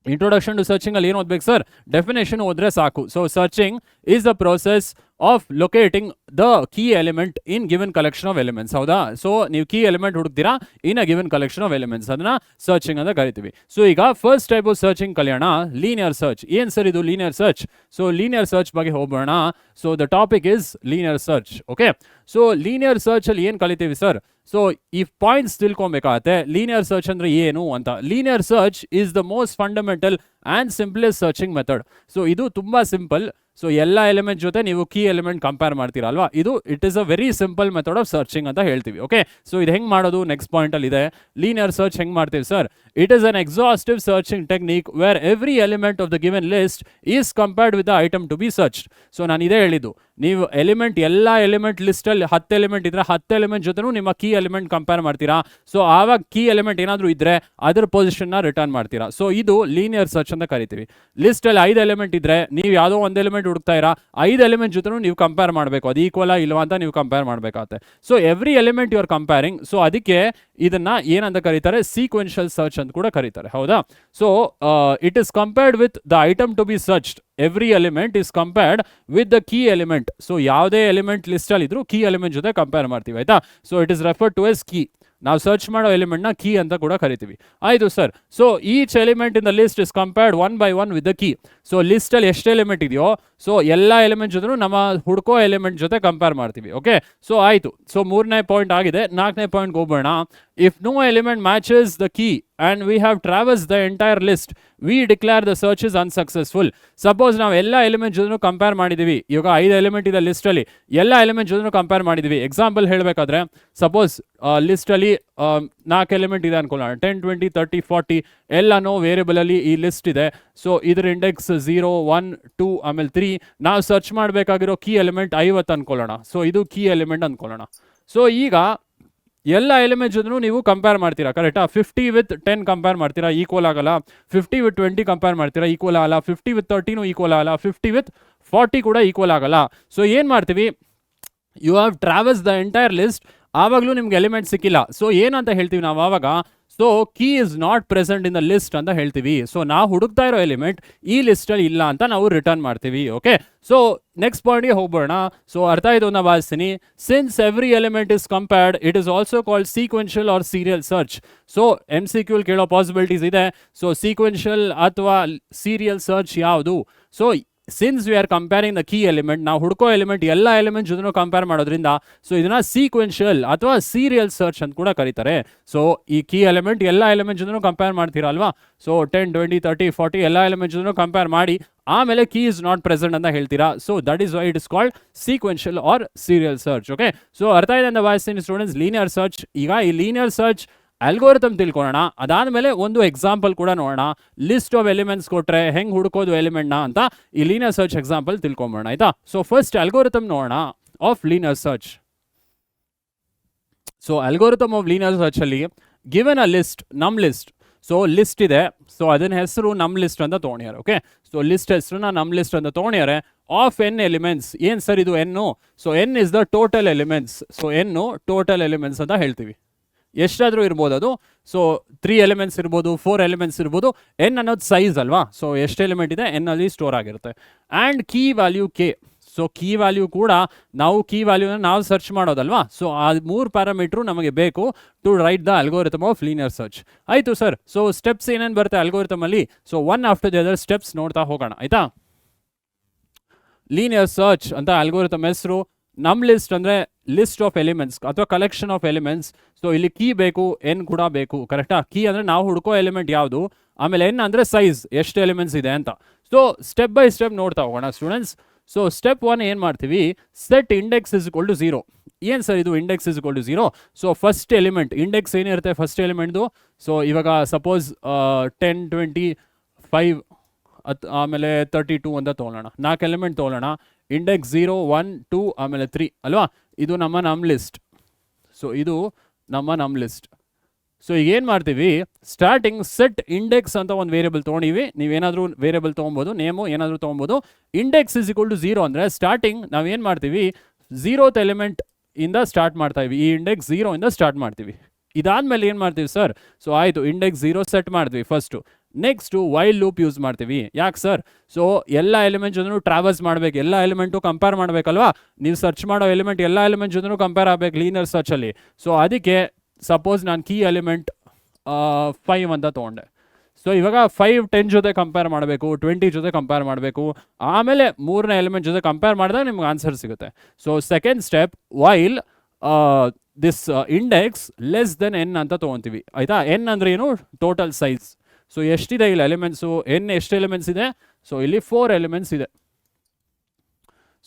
introduction to searching ಅಲ್ಲಿ ಏನು ಓದ್ಬೇಕು ಸರ್, ಡೆಫಿನೇಷನ್ ಓದ್ರೆ ಸಾಕು. So searching is the process of locating the key element in given collection of elements. ಹೌದಾ. ಸೊ ನೀವು ಕೀ ಎಲಿಮೆಂಟ್ ಹುಡುಕ್ತೀರಾ in a given collection of elements, ಅದನ್ನ ಸರ್ಚಿಂಗ್ ಅಂತ ಕರಿತೀವಿ. ಸೊ ಈಗ ಫಸ್ಟ್ ಟೈಪ್ ಆಫ್ ಸರ್ಚಿಂಗ್ ಕಲಿಯೋಣ, ಲೀನಿಯರ್ ಸರ್ಚ್. ಏನು ಸರ್ ಇದು linear search. So linear search ಬಗ್ಗೆ ಹೋಗೋಣ. So the topic is linear search. Okay, so linear search ಅಲ್ಲಿ ಏನು ಕಲಿತೀವಿ ಸರ್. ಸೊ ಈ ಪಾಯಿಂಟ್ಸ್ ತಿಳ್ಕೊಬೇಕಾಗತ್ತೆ ಲೀನಿಯರ್ ಸರ್ಚ್ ಅಂದ್ರೆ ಏನು ಅಂತ. Linear search is the most fundamental and simplest searching method. So ಇದು ತುಂಬ ಸಿಂಪಲ್. ಸೊ ಎಲ್ಲ ಎಲಿಮೆಂಟ್ ಜೊತೆ ನೀವು ಕೀ ಎಲಿಮೆಂಟ್ ಕಂಪೇರ್ ಮಾಡ್ತೀರಾ ಅಲ್ವಾ, ಇದು it is a very simple method of searching ಅಂತ ಹೇಳ್ತೀವಿ. ಓಕೆ, ಸೊ ಇದು ಹೆಂಗೆ ಮಾಡೋದು ನೆಕ್ಸ್ಟ್ ಪಾಯಿಂಟಲ್ಲಿ ಇದೆ. ಲೀನಿಯರ್ ಸರ್ಚ್ ಹೆಂಗೆ ಮಾಡ್ತೀವಿ sir? It is an exhaustive searching technique where every element of the given list is compared with the item to be search. So ನಾನು ಇದೇ ಹೇಳಿದ್ದು, ನೀವು ಎಲಿಮೆಂಟ್ ಎಲ್ಲ ಎಲಿಮೆಂಟ್ ಲಿಸ್ಟಲ್ಲಿ 10 ಎಲಿಮೆಂಟ್ ಇದ್ರೆ 10 ಎಲಿಮೆಂಟ್ ಜೊತೆನೂ ನಿಮ್ಮ ಕೀ ಎಲಿಮೆಂಟ್ ಕಂಪೇರ್ ಮಾಡ್ತೀರಾ. ಸೊ ಆವಾಗ ಕೀ ಎಲಿಮೆಂಟ್ ಏನಾದರೂ ಇದ್ರೆ ಅದರ ಪೊಸಿಷನ್ನ ರಿಟರ್ನ್ ಮಾಡ್ತೀರಾ. ಸೊ ಇದು ಲೀನಿಯರ್ ಸರ್ಚ್ ಅಂತ ಕರಿತೀವಿ. ಲಿಸ್ಟಲ್ಲಿ 5 ಎಲಿಮೆಂಟ್ ಇದ್ರೆ ನೀವು ಯಾವುದೋ ಒಂದು ಎಲಿಮೆಂಟ್ ಹುಡುಕ್ತಾ ಇರಾ, 5 ಎಲಿಮೆಂಟ್ ಜೊತೆನೂ ನೀವು ಕಂಪೇರ್ ಮಾಡಬೇಕು, ಅದು ಈಕ್ವಲ್ ಇಲ್ವಾ ಅಂತ ನೀವು ಕಂಪೇರ್ ಮಾಡಬೇಕಾಗುತ್ತೆ. So every element you are comparing. So ಅದಕ್ಕೆ ಇದನ್ನ ಏನಂತ ಕರೀತಾರೆ? ಸೀಕ್ವೆನ್ಷಿಯಲ್ ಸರ್ಚ್ ಅಂತ ಕೂಡ ಕರೀತಾರೆ, ಹೌದಾ? So it is compared with the item to be searched. Every element is compared with the key element. So ಯಾವುದೇ ಎಲಿಮೆಂಟ್ ಲಿಸ್ಟಲ್ಲಿ ಇದ್ರೂ ಕೀ ಎಲಿಮೆಂಟ್ ಜೊತೆ ಕಂಪೇರ್ ಮಾಡ್ತೀವಿ, ಆಯ್ತಾ? So it is referred to as key. ನಾವು ಸರ್ಚ್ ಮಾಡೋ ಎಲಿಮೆಂಟ್ನ ಕೀ ಅಂತ ಕೂಡ ಕರಿತೀವಿ. ಆಯಿತು sir. So each element in the list is compared one by one with the key. So ಲಿಸ್ಟಲ್ಲಿ ಎಷ್ಟು ಎಲಿಮೆಂಟ್ ಇದೆಯೋ ಸೊ ಎಲ್ಲ ಎಲಿಮೆಂಟ್ ಜೊತೆ ನಮ್ಮ ಹುಡ್ಕೋ ಎಲಿಮೆಂಟ್ ಜೊತೆ ಕಂಪೇರ್ ಮಾಡ್ತೀವಿ. ಓಕೆ, ಸೊ ಆಯಿತು. ಸೊ 3ನೇ ಪಾಯಿಂಟ್ ಆಗಿದೆ. 4ನೇ ಪಾಯಿಂಟ್ಗೆ ಹೋಗೋಣ. If no element matches the key and we have traversed the entire list, we declare the search is unsuccessful. Suppose ನಾವು ಎಲ್ಲ ಎಲಿಮೆಂಟ್ ಜೊತೆ ಕಂಪೇರ್ ಮಾಡಿದ್ದೀವಿ. ಇವಾಗ 5 ಎಲಿಮೆಂಟ್ ಇದೆ ಲಿಸ್ಟಲ್ಲಿ, ಎಲ್ಲ ಎಲಿಮೆಂಟ್ ಜೊತೆ ಕಂಪೇರ್ ಮಾಡಿದ್ದೀವಿ. ಎಕ್ಸಾಂಪಲ್ ಹೇಳಬೇಕಾದ್ರೆ ಸಪೋಸ್ ಲಿಸ್ಟಲ್ಲಿ 4 ಎಲಿಮೆಂಟ್ ಇದೆ ಅನ್ಕೊಳ್ಳೋಣ, 10, 20, 30, 40 ಎಲ್ಲನೂ ವೇರಿಯಬಲಲ್ಲಿ ಈ ಲಿಸ್ಟ್ ಇದೆ. ಸೊ ಇದರ ಇಂಡೆಕ್ಸ್ 0, 1, 2 ಆಮೇಲೆ 3. ನಾವು ಸರ್ಚ್ ಮಾಡಬೇಕಾಗಿರೋ ಕೀ ಎಲಿಮೆಂಟ್ 50 ಅನ್ಕೊಳ್ಳೋಣ. ಸೊ ಇದು ಕೀ ಎಲಿಮೆಂಟ್ ಅನ್ಕೊಳ್ಳೋಣ. ಸೊ ಈಗ ಎಲ್ಲ ಎಲಿಮೆಂಟ್ ಜೊತೆ ನೀವು ಕಂಪೇರ್ ಮಾಡ್ತೀರಾ, ಕರೆಕ್ಟಾ? 50 ವಿತ್ 10 ಕಂಪೇರ್ ಮಾಡ್ತೀರಾ, ಈಕ್ವಲ್ ಆಗಲ್ಲ. 50 ವಿತ್ 20 ಕಂಪೇರ್ ಮಾಡ್ತೀರಾ, ಈಕ್ವಲ್ ಆಗಲ್ಲ. 50 ವಿತ್ 30 ಈಕ್ವಲ್ ಆಗಲ್ಲ. 50 ವಿತ್ 40 ಕೂಡ ಈಕ್ವಲ್ ಆಗಲ್ಲ. ಸೊ ಏನು ಮಾಡ್ತೀವಿ? You have travels the entire list. ಆವಾಗಲೂ ನಿಮ್ಗೆ ಎಲಿಮೆಂಟ್ ಸಿಕ್ಕಿಲ್ಲ. ಸೊ ಏನಂತ ಹೇಳ್ತೀವಿ ನಾವು ಆವಾಗ? So key is not present in the list ಅಂತ ಹೇಳ್ತೀವಿ. ಸೊ ನಾವು ಹುಡುಕ್ತಾ ಇರೋ ಎಲಿಮೆಂಟ್ ಈ ಲಿಸ್ಟಲ್ಲಿ ಇಲ್ಲ ಅಂತ ನಾವು ರಿಟರ್ನ್ ಮಾಡ್ತೀವಿ. ಓಕೆ, ಸೊ ನೆಕ್ಸ್ಟ್ ಪಾಯಿಂಟ್ಗೆ ಹೋಗ್ಬೋಣ. ಸೊ ಅರ್ಥ ಆಯಿತು ಅಂತ ಭಾವಿಸ್ತೀನಿ. Since every element is compared, it is also called sequential or serial search. So MCQ ಕೇಳೋ ಪಾಸಿಬಿಲಿಟೀಸ್ ಇದೆ. ಸೊ ಸೀಕ್ವೆನ್ಷಿಯಲ್ ಅಥವಾ ಸೀರಿಯಲ್ ಸರ್ಚ್ ಯಾವುದು? So since we are comparing the key element, ನಾವು ಹುಡ್ಕೋ ಎಲಿಮೆಂಟ್ ಎಲ್ಲ ಎಲಿಮೆಂಟ್ ಜೊತೆ ಕಂಪೇರ್ ಮಾಡೋದ್ರಿಂದ ಸೊ ಇದನ್ನ ಸೀಕ್ವೆನ್ಷಿಯಲ್ ಅಥವಾ ಸೀರಿಯಲ್ ಸರ್ಚ್ ಅಂತ ಕೂಡ ಕರೀತಾರೆ. ಸೊ ಈ ಕೀ ಎಲಿಮೆಂಟ್ ಎಲ್ಲ ಎಲಿಮೆಂಟ್ ಜೊತೆ ಕಂಪೇರ್ ಮಾಡ್ತೀರಾ ಅಲ್ವಾ? ಸೊ 10, 20, 30, 40 ಎಲ್ಲ ಎಲಿಮೆಂಟ್ ಜೊತೆ ಕಂಪೇರ್ ಮಾಡಿ ಆಮೇಲೆ ಕೀ ಇಸ್ ನಾಟ್ ಪ್ರೆಸೆಂಟ್ ಅಂತ ಹೇಳ್ತೀರಾ. So that is why it is called sequential or serial search. Okay, so ಅರ್ಥ ಇದೆ ಅಂತ ಭಾವಿಸ್ತೀನಿ ಸ್ಟೂಡೆಂಟ್ಸ್. Linear search. ಈಗ ಈ ಲೀನಿಯರ್ ಸರ್ಚ್ ಅಲ್ಗೋರಿಥಮ್ ತಿಳ್ಕೊಳ್ಳೋಣ. ಅದಾದಮೇಲೆ ಒಂದು ಎಕ್ಸಾಂಪಲ್ ಕೂಡ ನೋಡೋಣ. ಲಿಸ್ಟ್ ಆಫ್ ಎಲಿಮೆಂಟ್ಸ್ ಕೊಟ್ಟರೆ ಹೆಂಗೆ ಹುಡುಕೋದು ಎಲಿಮೆಂಟ್ನ ಅಂತ ಈ ಲೀನಿಯರ್ ಸರ್ಚ್ ಎಕ್ಸಾಂಪಲ್ ತಿಳ್ಕೊಂಬೋಣ, ಆಯಿತಾ? ಸೊ ಫಸ್ಟ್ ಅಲ್ಗೋರಿಥಮ್ ನೋಡೋಣ of linear search. So algorithm of linear ಸರ್ಚಲ್ಲಿ ಗಿವನ್ ಅ ಲಿಸ್ಟ್, ನಮ್ಮ ಲಿಸ್ಟ್. ಸೊ ಲಿಸ್ಟ್ ಇದೆ. ಸೊ ಅದನ್ನ ಹೆಸರು ನಮ್ಮ ಲಿಸ್ಟ್ ಅಂತ ತೊಗೊಂಡ್ಯಾರೆ. ಓಕೆ, ಸೊ ಲಿಸ್ಟ್ ಹೆಸರನ್ನ ನಮ್ಮ ಲಿಸ್ಟ್ ಅಂತ ತೊಗೊಂಡ್ಯಾರೆ. Of n elements. ಏನು ಸರ್ ಇದು n? So n is the total elements. So n total elements ಅಂತ ಹೇಳ್ತೀವಿ. ಎಷ್ಟಾದರೂ ಇರ್ಬೋದು ಅದು. ಸೊ 3 ಎಲಿಮೆಂಟ್ಸ್ ಇರ್ಬೋದು, 4 ಎಲಿಮೆಂಟ್ಸ್ ಇರ್ಬೋದು. n ಅನ್ನೋದು ಸೈಜ್ ಅಲ್ವಾ? ಸೊ ಎಷ್ಟು ಎಲಿಮೆಂಟ್ ಇದೆ n ಅಲ್ಲಿ ಸ್ಟೋರ್ ಆಗಿರುತ್ತೆ. And key value k. So key value ಕೂಡ ನಾವು ಕೀ ವ್ಯಾಲ್ಯೂನ ನಾವು ಸರ್ಚ್ ಮಾಡೋದಲ್ವಾ? ಸೊ ಆ 3 ಪ್ಯಾರಾಮೀಟ್ರು ನಮಗೆ ಬೇಕು to write the algorithm of linear search. ಆಯಿತು ಸರ್. ಸೊ ಸ್ಟೆಪ್ಸ್ ಏನೇನು ಬರುತ್ತೆ ಅಲ್ಗೋರಿಥಮಲ್ಲಿ? So one after the other steps ನೋಡ್ತಾ ಹೋಗೋಣ, ಆಯಿತಾ? ಲೀನಿಯರ್ ಸರ್ಚ್ ಅಂತ ಅಲ್ಗೋರಿಥಮ್ ಹೆಸರು. ನಮ್ಮ ಲಿಸ್ಟ್ ಅಂದರೆ ಲಿಸ್ಟ್ ಆಫ್ ಎಲಿಮೆಂಟ್ಸ್ ಅಥವಾ ಕಲೆಕ್ಷನ್ ಆಫ್ ಎಲಿಮೆಂಟ್ಸ್. ಸೊ ಇಲ್ಲಿ ಕೀ ಬೇಕು, n ಕೂಡ ಬೇಕು, ಕರೆಕ್ಟಾ? ಕೀ ಅಂದರೆ ನಾವು ಹುಡುಕೋ ಎಲಿಮೆಂಟ್ ಯಾವುದು, ಆಮೇಲೆ n ಅಂದರೆ ಸೈಜ್, ಎಷ್ಟು ಎಲಿಮೆಂಟ್ಸ್ ಇದೆ ಅಂತ. ಸೊ ಸ್ಟೆಪ್ ಬೈ ಸ್ಟೆಪ್ ನೋಡ್ತಾ ಹೋಗೋಣ ಸ್ಟೂಡೆಂಟ್ಸ್. ಸೊ ಸ್ಟೆಪ್ 1 ಏನು ಮಾಡ್ತೀವಿ? Set index is equal to 0. ಏನು ಸರ್ ಇದು index is equal to 0? So first element index ಏನಿರುತ್ತೆ ಫಸ್ಟ್ ಎಲಿಮೆಂಟ್ದು. ಸೊ ಇವಾಗ ಸಪೋಸ್ 10, 20, 5 ಆಮೇಲೆ 32 ಅಂತ ತೊಗೊಳ್ಳೋಣ. 4 ಎಲಿಮೆಂಟ್ ತೊಗೊಳ್ಳೋಣ. ಇಂಡೆಕ್ಸ್ 0, 1, 2 ಆಮೇಲೆ 3 ಅಲ್ವಾ? ಇದು ನಮ್ಮ ಲಿಸ್ಟ್. ಸೊ ಇದು ನಮ್ಮ ಲಿಸ್ಟ್. ಸೊ ಈಗ ಏನು ಮಾಡ್ತೀವಿ? ಸ್ಟಾರ್ಟಿಂಗ್ ಸೆಟ್ ಇಂಡೆಕ್ಸ್ ಅಂತ ಒಂದು ವೇರಿಯಬಲ್ ತೊಗೊಂಡಿವಿ. ನೀವೇನಾದರೂ ವೇರಿಯಬಲ್ ತೊಗೊಬೋದು, ನೇಮು ಏನಾದರೂ ತೊಗೊಬೋದು. ಇಂಡೆಕ್ಸ್ ಇಸ್ ಈಕ್ವಲ್ ಟು 0 ಅಂದರೆ ಸ್ಟಾರ್ಟಿಂಗ್ ನಾವೇನು ಮಾಡ್ತೀವಿ? 0th ಎಲಿಮೆಂಟ್ ಇಂದ ಸ್ಟಾರ್ಟ್ ಮಾಡ್ತಾ ಇವಿ. ಈ ಇಂಡೆಕ್ಸ್ 0 ಇಂದ ಸ್ಟಾರ್ಟ್ ಮಾಡ್ತೀವಿ. ಇದಾದ್ಮೇಲೆ ಏನು ಮಾಡ್ತೀವಿ ಸರ್? ಸೊ ಆಯಿತು, ಇಂಡೆಕ್ಸ್ 0 ಸೆಟ್ ಮಾಡ್ತೀವಿ first. Next while loop use ಮಾಡ್ತೀವಿ. ಯಾಕೆ ಸರ್? ಸೊ ಎಲ್ಲ ಎಲಿಮೆಂಟ್ ಜೊತೆನೂ ಟ್ರಾವಲ್ಸ್ ಮಾಡಬೇಕು, ಎಲ್ಲ ಎಲಿಮೆಂಟು ಕಂಪೇರ್ ಮಾಡಬೇಕಲ್ವಾ? ನೀವು ಸರ್ಚ್ ಮಾಡೋ ಎಲಿಮೆಂಟ್ ಎಲ್ಲ ಎಲಿಮೆಂಟ್ ಜೊತೆನೂ ಕಂಪೇರ್ ಆಗಬೇಕು ಲೀನಿಯರ್ ಸರ್ಚಲ್ಲಿ. ಸೊ ಅದಕ್ಕೆ ಸಪೋಸ್ ನಾನು ಕೀ ಎಲಿಮೆಂಟ್ 5 ಅಂತ ತೊಗೊಂಡೆ. ಸೊ ಇವಾಗ 5, 10 ಜೊತೆ ಕಂಪೇರ್ ಮಾಡಬೇಕು, 20 ಜೊತೆ ಕಂಪೇರ್ ಮಾಡಬೇಕು. ಆಮೇಲೆ 3ನೇ ಎಲಿಮೆಂಟ್ ಜೊತೆ ಕಂಪೇರ್ ಮಾಡಿದಾಗ ನಿಮ್ಗೆ ಆನ್ಸರ್ ಸಿಗುತ್ತೆ. So second step while this index less than n ಅಂತ ತೊಗೊತೀವಿ, ಆಯಿತಾ? n ಅಂದರೆ ಏನು? Total size. ಸೊ ಎಷ್ಟಿದೆ ಇಲ್ಲಿ ಎಲಿಮೆಂಟ್ಸು? n ಎಷ್ಟು ಎಲಿಮೆಂಟ್ಸ್ ಇದೆ? ಸೊ ಇಲ್ಲಿ 4 ಎಲಿಮೆಂಟ್ಸ್ ಇದೆ.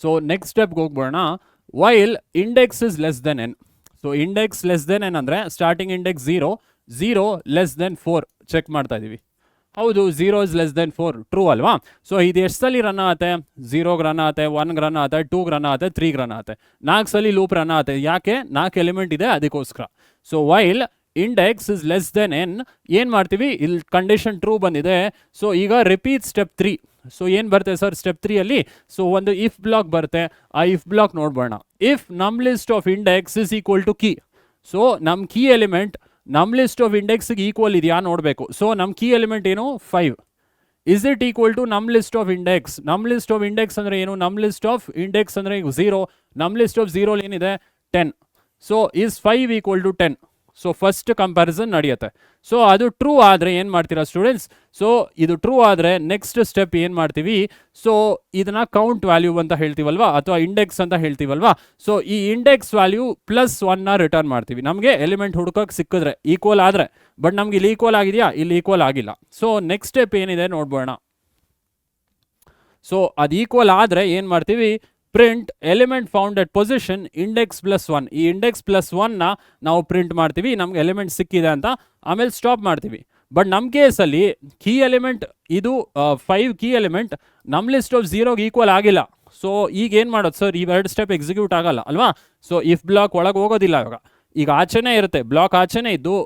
ಸೊ ನೆಕ್ಸ್ಟ್ ಸ್ಟೆಪ್ಗೆ ಹೋಗ್ಬೋಣ. While index is less than n. So index less than n ಅಂದರೆ starting index 0 less than 4 check ಮಾಡ್ತಾ ಇದ್ದೀವಿ. ಹೌದು, 0 ಇಸ್ ಲೆಸ್ ದೆನ್ 4 ಟ್ರೂ ಅಲ್ವಾ. ಸೊ ಇದು ಎಷ್ಟು ಸಲ ರನ್ ಆಗುತ್ತೆ? 0ಗೆ ರನ್ ಆಗುತ್ತೆ, 1ಗೆ ರನ್ ಆಗುತ್ತೆ, 2ಗೆ ರನ್ ಆಗುತ್ತೆ, 3ಗೆ ರನ್ ಆಗುತ್ತೆ. 4 ಸಲ ಲೂಪ್ ರನ್ ಆಗುತ್ತೆ. ಯಾಕೆ? 4 ಎಲಿಮೆಂಟ್ ಇದೆ ಅದಕ್ಕೋಸ್ಕರ. So while index is less than N ಏನು ಮಾಡ್ತೀವಿ? ಇಲ್ಲಿ ಕಂಡೀಷನ್ ಟ್ರೂ ಬಂದಿದೆ. ಸೊ ಈಗ ರಿಪೀಟ್ ಸ್ಟೆಪ್ 3. ಸೊ ಏನು ಬರುತ್ತೆ ಸರ್ ಸ್ಟೆಪ್ 3ಅಲ್ಲಿ? ಸೊ ಒಂದು ಇಫ್ ಬ್ಲಾಕ್ ಬರುತ್ತೆ. ಆ ಇಫ್ ಬ್ಲಾಕ್ ನೋಡ್ಬೋಣ. ಇಫ್ ನಮ್ list of index is equal to key. So ನಮ್ಮ ಕೀ ಎಲಿಮೆಂಟ್ ನಮ್ ಲಿಸ್ಟ್ ಆಫ್ ಇಂಡೆಕ್ಸ್ಗೆ ಈಕ್ವಲ್ ಇದೆಯಾ ನೋಡಬೇಕು. ಸೊ ನಮ್ಮ ಕೀ ಎಲಿಮೆಂಟ್ ಏನು? 5. ಇಸ್ ಇಟ್ ಈಕ್ವಲ್ ಟು ನಮ್ ಲಿಸ್ಟ್ ಆಫ್ ಇಂಡೆಕ್ಸ್? ನಮ್ ಲಿಸ್ಟ್ ಆಫ್ ಇಂಡೆಕ್ಸ್ ಅಂದರೆ ಏನು? ನಮ್ ಲಿಸ್ಟ್ ಆಫ್ ಇಂಡೆಕ್ಸ್ ಅಂದರೆ 0. ನಮ್ ಲಿಸ್ಟ್ ಆಫ್ 0 ಏನಿದೆ? 10. So is 5 equal to 10. So first comparison ನಡೆಯುತ್ತೆ. ಸೊ ಅದು ಟ್ರೂ ಆದರೆ ಏನು ಮಾಡ್ತೀರಾ ಸ್ಟೂಡೆಂಟ್ಸ್? ಸೊ ಇದು ಟ್ರೂ ಆದರೆ ನೆಕ್ಸ್ಟ್ ಸ್ಟೆಪ್ ಏನು ಮಾಡ್ತೀವಿ? ಸೊ ಇದನ್ನ ಕೌಂಟ್ ವ್ಯಾಲ್ಯೂ ಅಂತ ಹೇಳ್ತೀವಲ್ವಾ, ಅಥವಾ ಇಂಡೆಕ್ಸ್ ಅಂತ ಹೇಳ್ತೀವಲ್ವಾ. ಸೊ ಈ ಇಂಡೆಕ್ಸ್ ವ್ಯಾಲ್ಯೂ +1ನ ರಿಟರ್ನ್ ಮಾಡ್ತೀವಿ. ನಮಗೆ ಎಲಿಮೆಂಟ್ ಹುಡುಕಕ್ಕೆ ಸಿಕ್ಕಿದ್ರೆ ಈಕ್ವಲ್ ಆದರೆ. ಬಟ್ ನಮ್ಗೆ ಇಲ್ಲಿ ಈಕ್ವಲ್ ಆಗಿದೆಯಾ? ಇಲ್ಲಿ ಈಕ್ವಲ್ ಆಗಿಲ್ಲ. ಸೊ ನೆಕ್ಸ್ಟ್ ಸ್ಟೆಪ್ ಏನಿದೆ ನೋಡ್ಬೋಣ. ಸೊ ಅದು ಈಕ್ವಲ್ ಆದರೆ ಏನು ಮಾಡ್ತೀವಿ? Print element found at position index +1. ಈ ಇಂಡೆಕ್ಸ್ +1ನ ನಾವು ಪ್ರಿಂಟ್ ಮಾಡ್ತೀವಿ, ನಮ್ಗೆ ಎಲಿಮೆಂಟ್ ಸಿಕ್ಕಿದೆ ಅಂತ. ಆಮೇಲೆ ಸ್ಟಾಪ್ ಮಾಡ್ತೀವಿ. ಬಟ್ ನಮ್ಮ ಕೇಸಲ್ಲಿ ಕೀ ಎಲಿಮೆಂಟ್ ಇದು 5 ಕೀ ಎಲಿಮೆಂಟ್ ನಮ್ಮ ಲಿಸ್ಟ್ ಆಫ್ 0ಗೆ ಈಕ್ವಲ್ ಆಗಿಲ್ಲ. ಸೊ ಈಗ ಏನು ಮಾಡೋದು ಸರ್? ಇವೆರಡು ಸ್ಟೆಪ್ ಎಕ್ಸಿಕ್ಯೂಟ್ ಆಗಲ್ಲ ಅಲ್ವಾ. ಸೊ ಇಫ್ ಬ್ಲಾಕ್ ಒಳಗೆ ಹೋಗೋದಿಲ್ಲ ಇವಾಗ. ಈಗ ಆಚೆನೇ ಇರುತ್ತೆ, ಬ್ಲಾಕ್ ಆಚೆನೇ ಇದ್ದು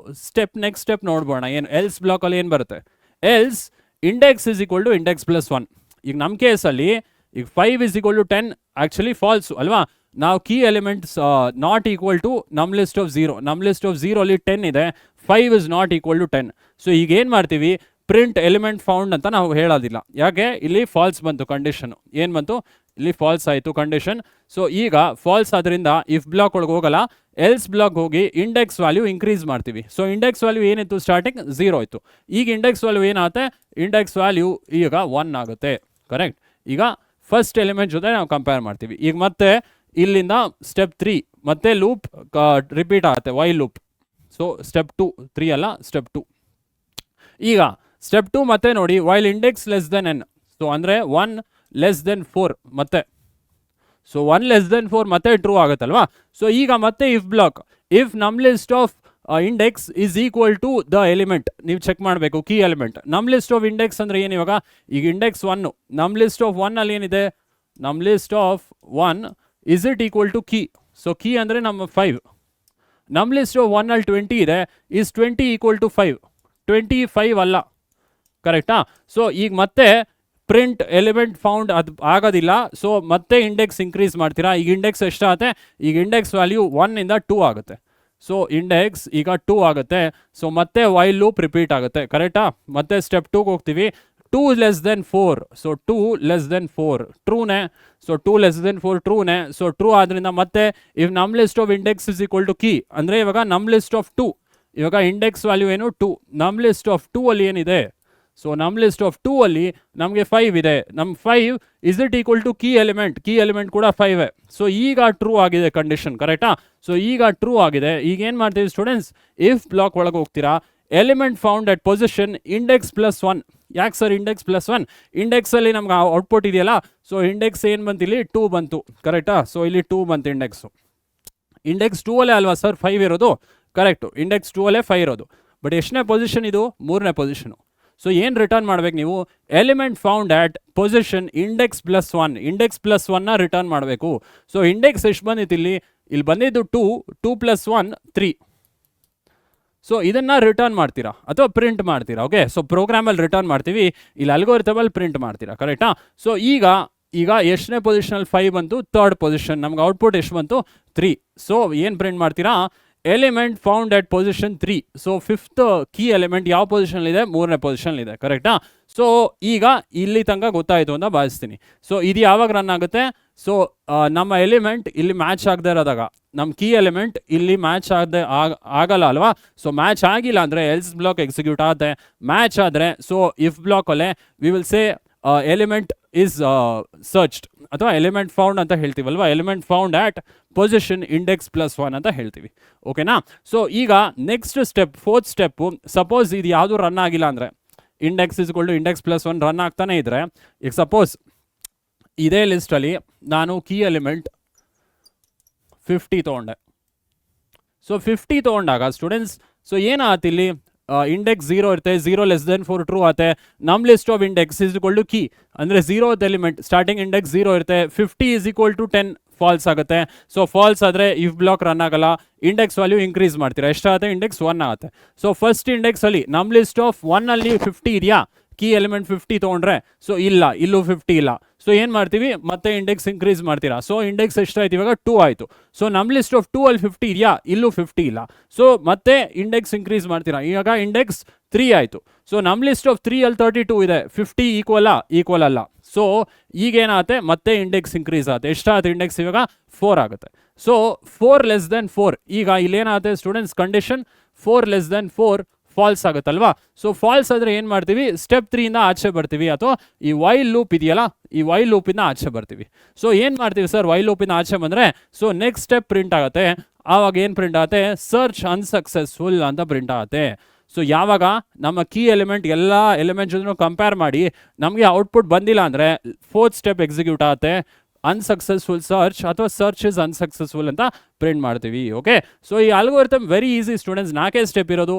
ನೆಕ್ಸ್ಟ್ ಸ್ಟೆಪ್ ನೋಡ್ಬೋಣ. ಏನು ಎಲ್ಸ್ ಬ್ಲಾಕಲ್ಲಿ ಏನು ಬರುತ್ತೆ? Else index is equal to index +1. ಈಗ ನಮ್ಮ ಕೇಸಲ್ಲಿ ಈಗ 5 is equal to 10 actually false ಅಲ್ವಾ. ನಾವು key elements not equal to ನಮ್ ಲಿಸ್ಟ್ ಆಫ್ 0. ನಮ್ ಲಿಸ್ಟ್ ಆಫ್ 0 ಅಲ್ಲಿ 10 ಇದೆ, 5 is not equal to 10. So ಈಗ ಏನು ಮಾಡ್ತೀವಿ? ಪ್ರಿಂಟ್ ಎಲಿಮೆಂಟ್ ಫೌಂಡ್ ಅಂತ ನಾವು ಹೇಳೋದಿಲ್ಲ. ಯಾಕೆ? ಇಲ್ಲಿ ಫಾಲ್ಸ್ ಬಂತು ಕಂಡೀಷನ್. ಏನು ಬಂತು? ಇಲ್ಲಿ ಫಾಲ್ಸ್ ಆಯಿತು ಕಂಡೀಷನ್. ಸೊ ಈಗ ಫಾಲ್ಸ್ ಆದ್ದರಿಂದ ಇಫ್ ಬ್ಲಾಕ್ ಒಳಗೆ ಹೋಗಲ್ಲ, ಎಲ್ಸ್ ಬ್ಲಾಕ್ ಹೋಗಿ ಇಂಡೆಕ್ಸ್ ವ್ಯಾಲ್ಯೂ ಇನ್ಕ್ರೀಸ್ ಮಾಡ್ತೀವಿ. ಸೊ ಇಂಡೆಕ್ಸ್ ವ್ಯಾಲ್ಯೂ ಏನಿತ್ತು? ಸ್ಟಾರ್ಟಿಂಗ್ 0 ಇತ್ತು. ಈಗ ಇಂಡೆಕ್ಸ್ ವ್ಯಾಲ್ಯೂ ಏನಾಗುತ್ತೆ? ಇಂಡೆಕ್ಸ್ ವ್ಯಾಲ್ಯೂ ಈಗ 1 ಆಗುತ್ತೆ. ಕರೆಕ್ಟ್. ಈಗ ಫಸ್ಟ್ ಎಲಿಮೆಂಟ್ ಜೊತೆ ನಾವು ಕಂಪೇರ್ ಮಾಡ್ತೀವಿ. ಈಗ ಮತ್ತೆ ಇಲ್ಲಿಂದ ಸ್ಟೆಪ್ 3 ಮತ್ತೆ ಲೂಪ್ ರಿಪೀಟ್ ಆಗುತ್ತೆ, ವೈಲ್ ಲೂಪ್. ಸೊ ಸ್ಟೆಪ್ 2, 3 ಅಲ್ಲ, ಸ್ಟೆಪ್ 2. ಈಗ ಸ್ಟೆಪ್ 2 ಮತ್ತೆ ನೋಡಿ, while index less than n. So ಅಂದರೆ 1 ಲೆಸ್ ದೆನ್ 4 ಮತ್ತೆ. ಸೊ 1 ಲೆಸ್ ದೆನ್ 4 ಮತ್ತೆ ಟ್ರೂ ಆಗುತ್ತಲ್ವಾ. ಸೊ ಈಗ ಮತ್ತೆ ಇಫ್ ಬ್ಲಾಕ್. ಇಫ್ ನಮ್ list of index is equal to the element. ನೀವು ಚೆಕ್ ಮಾಡಬೇಕು ಕೀ ಎಲಿಮೆಂಟ್. ನಮ್ ಲಿಸ್ಟ್ ಆಫ್ ಇಂಡೆಕ್ಸ್ ಅಂದರೆ ಏನು ಇವಾಗ? ಈಗ ಇಂಡೆಕ್ಸ್ 1, ನಮ್ ಲಿಸ್ಟ್ ಆಫ್ 1 ಅಲ್ಲಿ ಏನಿದೆ? ನಮ್ list of 1 is it equal to key. So key ಅಂದರೆ ನಮ್ಮ 5. ನಮ್ ಲಿಸ್ಟ್ ಆಫ್ 1 ಅಲ್ಲಿ 20 ಇದೆ. Is 20 equal to 5? 25 ಅಲ್ಲ. ಕರೆಕ್ಟಾ? ಸೊ ಈಗ ಮತ್ತೆ ಪ್ರಿಂಟ್ ಎಲಿಮೆಂಟ್ ಫೌಂಡ್ ಅದು ಆಗೋದಿಲ್ಲ. ಸೊ ಮತ್ತೆ ಇಂಡೆಕ್ಸ್ ಇನ್ಕ್ರೀಸ್ ಮಾಡ್ತೀರಾ. ಈಗ ಇಂಡೆಕ್ಸ್ ಎಷ್ಟಾಗುತ್ತೆ? ಈಗ ಇಂಡೆಕ್ಸ್ ವ್ಯಾಲ್ಯೂ 1 ಇಂದ 2 ಆಗುತ್ತೆ. ಸೊ ಇಂಡೆಕ್ಸ್ ಈಗ 2 ಆಗುತ್ತೆ. ಸೊ ಮತ್ತೆ ವೈಲ್ ಲೂಪ್ ರಿಪೀಟ್ ಆಗುತ್ತೆ. ಕರೆಕ್ಟಾ? ಮತ್ತೆ ಸ್ಟೆಪ್ 2ಗೆ ಹೋಗ್ತೀವಿ. 2 less than 4. So 2 less than 4 ಟ್ರೂನೇ. ಸೊ 2 ಲೆಸ್ ದೆನ್ 4 ಟ್ರೂನೇ. ಸೊ ಟ್ರೂ ಆದ್ದರಿಂದ ಮತ್ತೆ ಇಫ್ ನಮ್ list of index is equal to key ಅಂದರೆ ಇವಾಗ ನಮ್ ಲಿಸ್ಟ್ ಆಫ್ 2. ಇವಾಗ ಇಂಡೆಕ್ಸ್ ವ್ಯಾಲ್ಯೂ ಏನು? 2. ನಮ್ ಲಿಸ್ಟ್ ಆಫ್ 2 ಅಲ್ಲಿ ಏನಿದೆ? ಸೊ ನಮ್ ಲಿಸ್ಟ್ ಆಫ್ 2 ಅಲ್ಲಿ ನಮಗೆ 5 ಇದೆ. ನಮ್ಮ 5 is it equal to key element? Key element ಕೂಡ 5. ಸೊ ಈಗ ಟ್ರೂ ಆಗಿದೆ ಕಂಡೀಷನ್. ಕರೆಕ್ಟಾ? ಸೊ ಈಗ ಟ್ರೂ ಆಗಿದೆ. ಈಗ ಏನು ಮಾಡ್ತೀವಿ ಸ್ಟೂಡೆಂಟ್ಸ್? ಇಫ್ ಬ್ಲಾಕ್ ಒಳಗೆ ಹೋಗ್ತೀರಾ. Element found at position index +1. ಯಾಕೆ ಸರ್ ಇಂಡೆಕ್ಸ್ +1? ಇಂಡೆಕ್ಸಲ್ಲಿ ನಮ್ಗೆ ಔಟ್ಪುಟ್ ಇದೆಯಲ್ಲ. ಸೊ ಇಂಡೆಕ್ಸ್ ಏನು ಬಂತು? ಇಲ್ಲಿ 2 ಬಂತು. ಕರೆಕ್ಟಾ? ಸೊ ಇಲ್ಲಿ 2 ಬಂತು ಇಂಡೆಕ್ಸು. ಇಂಡೆಕ್ಸ್ 2 ಅಲ್ಲೇ ಅಲ್ವಾ ಸರ್ 5 ಇರೋದು? ಕರೆಕ್ಟು. ಇಂಡೆಕ್ಸ್ 2 ಅಲ್ಲೇ 5 ಇರೋದು. ಬಟ್ ಎಷ್ಟನೇ ಪೊಸಿಷನ್ ಇದು? 3ನೇ ಪೊಸಿಷನು. ಸೊ ಏನು ರಿಟರ್ನ್ ಮಾಡ್ಬೇಕು ನೀವು? Element found at position index +1. Index +1ನ return ಮಾಡಬೇಕು. ಸೊ ಇಂಡೆಕ್ಸ್ ಎಷ್ಟು ಬಂದಿತ್ತು ಇಲ್ಲಿ? ಇಲ್ಲಿ ಬಂದಿದ್ದು 2 + 1 3. ಸೊ ಇದನ್ನು ರಿಟರ್ನ್ ಮಾಡ್ತೀರಾ ಅಥವಾ ಪ್ರಿಂಟ್ ಮಾಡ್ತೀರಾ? ಓಕೆ. ಸೊ ಪ್ರೋಗ್ರಾಮಲ್ಲಿ ರಿಟರ್ನ್ ಮಾಡ್ತೀವಿ, ಇಲ್ಲಿ ಅಲ್ಗೋರಿಥಮಲ್ಲಿ ಪ್ರಿಂಟ್ ಮಾಡ್ತೀರಾ. ಕರೆಕ್ಟಾ? ಸೊ ಈಗ ಎಷ್ಟನೇ ಪೊಸಿಷನಲ್ಲಿ 5 ಬಂತು? Third position. ನಮ್ಗೆ ಔಟ್ಪುಟ್ ಎಷ್ಟು ಬಂತು? 3. ಸೊ ಏನು ಪ್ರಿಂಟ್ ಮಾಡ್ತೀರಾ? Element found at position 3. So 5th key element ಯಾವ ಪೊಸಿಷನ್ಲಿದೆ? 3ನೇ ಪೊಸಿಷನ್ಲಿದೆ. ಕರೆಕ್ಟಾ? ಸೊ ಈಗ ಇಲ್ಲಿ ತನಕ ಗೊತ್ತಾಯಿತು ಅಂತ ಭಾವಿಸ್ತೀನಿ. ಸೊ ಇದು ಯಾವಾಗ ರನ್ ಆಗುತ್ತೆ? ಸೊ ನಮ್ಮ ಎಲಿಮೆಂಟ್ ಇಲ್ಲಿ ಮ್ಯಾಚ್ ಆಗದೆ ಇರೋದಾಗ, ನಮ್ಮ ಕೀ ಎಲಿಮೆಂಟ್ ಇಲ್ಲಿ ಮ್ಯಾಚ್ ಆಗಲ್ಲ ಅಲ್ವಾ. ಸೊ ಮ್ಯಾಚ್ ಆಗಿಲ್ಲ ಅಂದರೆ ಎಲ್ಸ್ ಬ್ಲಾಕ್ ಎಕ್ಸಿಕ್ಯೂಟ್ ಆಗುತ್ತೆ. ಮ್ಯಾಚ್ ಆದರೆ ಸೊ ಇಫ್ ಬ್ಲಾಕಲ್ಲೇ we will say element is searched ಅಥವಾ ಎಲಿಮೆಂಟ್ ಫೌಂಡ್ ಅಂತ ಹೇಳ್ತೀವಲ್ವಾ. Element found at position index +1 ಅಂತ ಹೇಳ್ತೀವಿ. ಓಕೆನಾ? ಸೊ ಈಗ next step, 4th step. Suppose ಇದು ಯಾವುದು ರನ್ ಆಗಿಲ್ಲ ಅಂದರೆ, index is equal to index +1 run ಆಗ್ತಾನೆ ಇದ್ರೆ, ಈಗ ಸಪೋಸ್ ಇದೇ ಲಿಸ್ಟಲ್ಲಿ ನಾನು ಕೀ ಎಲಿಮೆಂಟ್ 50 ತೊಗೊಂಡೆ. ಸೊ 50 ತೊಗೊಂಡಾಗ ಸ್ಟೂಡೆಂಟ್ಸ್ ಸೊ ಏನಾಗುತ್ತೆ ಇಲ್ಲಿ ಇಂಡೆಕ್ಸ್ 0 ಇರುತ್ತೆ, 0 ಲೆಸ್ ದೆನ್ 4 ಟ್ರೂ ಆಗುತ್ತೆ. ನಮ್ಮ list of index is equal to key ಅಂದರೆ 0th ಎಲಿಮೆಂಟ್ ಸ್ಟಾರ್ಟಿಂಗ್ ಇಂಡೆಕ್ಸ್ 0 ಇರುತ್ತೆ, 50 ಇಸ್ ಈಕ್ವಲ್ ಟು 10 ಫಾಲ್ಸ್ ಆಗುತ್ತೆ. ಸೊ ಫಾಲ್ಸ್ ಆದರೆ ಇಫ್ ಬ್ಲಾಕ್ ರನ್ ಆಗಲ್ಲ, ಇಂಡೆಕ್ಸ್ ವ್ಯಾಲ್ಯೂ ಇನ್ಕ್ರೀಸ್ ಮಾಡ್ತೀರಾ, ಎಷ್ಟಾಗುತ್ತೆ ಇಂಡೆಕ್ಸ್ 1 ಆಗುತ್ತೆ. ಸೊ ಫಸ್ಟ್ ಇಂಡೆಕ್ಸಲ್ಲಿ ನಮ್ಮ ಲಿಸ್ಟ್ ಆಫ್ 1ಅಲ್ಲಿ 50 ಇದೆಯಾ, ಕೀ ಎಲಿಮೆಂಟ್ 50 ತೊಗೊಂಡ್ರೆ ಸೊ ಇಲ್ಲ, ಇಲ್ಲೂ 50 ಇಲ್ಲ. ಸೊ ಏನು ಮಾಡ್ತೀವಿ ಮತ್ತೆ ಇಂಡೆಕ್ಸ್ ಇನ್ಕ್ರೀಸ್ ಮಾಡ್ತೀರಾ. ಸೊ ಇಂಡೆಕ್ಸ್ ಎಷ್ಟಾಯ್ತು ಇವಾಗ 2 ಆಯಿತು. ಸೊ ನಮ್ಮ ಲಿಸ್ಟ್ ಆಫ್ 2 ಅಲ್ಲಿ 50 ಇದೆಯಾ, ಇಲ್ಲೂ 50 ಇಲ್ಲ. ಸೊ ಮತ್ತೆ ಇಂಡೆಕ್ಸ್ ಇನ್ಕ್ರೀಸ್ ಮಾಡ್ತೀರಾ, ಇವಾಗ ಇಂಡೆಕ್ಸ್ 3 ಆಯಿತು. ಸೊ ನಮ್ಮ ಲಿಸ್ಟ್ ಆಫ್ 3 ಅಲ್ಲಿ 32 ಇದೆ, 50 ಈಕ್ವಲ್ ಅಲ್ಲ. ಸೊ ಈಗೇನಾಗುತ್ತೆ ಮತ್ತೆ ಇಂಡೆಕ್ಸ್ ಇನ್ಕ್ರೀಸ್ ಆಗುತ್ತೆ, ಎಷ್ಟಾಗುತ್ತೆ ಇಂಡೆಕ್ಸ್ ಇವಾಗ 4 ಆಗುತ್ತೆ. ಸೊ 4 ಲೆಸ್ ದೆನ್ 4, ಈಗ ಇಲ್ಲೇನಾಗುತ್ತೆ students condition 4 less than 4 false ಆಗುತ್ತಲ್ವಾ. ಸೊ ಫಾಲ್ಸ್ ಆದರೆ ಏನು ಮಾಡ್ತೀವಿ, ಸ್ಟೆಪ್ 3ಇಂದ ಆಚೆ ಬರ್ತೀವಿ, ಅಥವಾ ಈ ವೈಲ್ ಲೂಪ್ ಇದೆಯಲ್ಲ ಈ ವೈಲ್ ಲೂಪಿಂದ ಆಚೆ ಬರ್ತೀವಿ. ಸೊ ಏನು ಮಾಡ್ತೀವಿ ಸರ್, ವೈಲ್ ಲೂಪಿಂದ ಆಚೆ ಬಂದರೆ ಸೊ ನೆಕ್ಸ್ಟ್ ಸ್ಟೆಪ್ ಪ್ರಿಂಟ್ ಆಗುತ್ತೆ. ಆವಾಗ ಏನು ಪ್ರಿಂಟ್ ಆಗುತ್ತೆ, ಸರ್ಚ್ ಅನ್ಸಕ್ಸಸ್ಫುಲ್ ಅಂತ ಪ್ರಿಂಟ್ ಆಗುತ್ತೆ. ಸೊ ಯಾವಾಗ ನಮ್ಮ ಕೀ ಎಲಿಮೆಂಟ್ ಎಲ್ಲ ಎಲಿಮೆಂಟ್ಸ್ ಜೊತೆ ಕಂಪೇರ್ ಮಾಡಿ ನಮಗೆ ಔಟ್ಪುಟ್ ಬಂದಿಲ್ಲ ಅಂದರೆ 4th ಸ್ಟೆಪ್ ಎಕ್ಸಿಕ್ಯೂಟ್ ಆಗುತ್ತೆ, ಅನ್ಸಕ್ಸಸ್ಫುಲ್ ಸರ್ಚ್ ಅಥವಾ ಸರ್ಚ್ ಇಸ್ ಅನ್ಸಕ್ಸಸ್ಫುಲ್ ಅಂತ ಪ್ರಿಂಟ್ ಮಾಡ್ತೀವಿ. ಓಕೆ, ಸೊ ಈ algorithm very easy students, 4 step ಇರೋದು.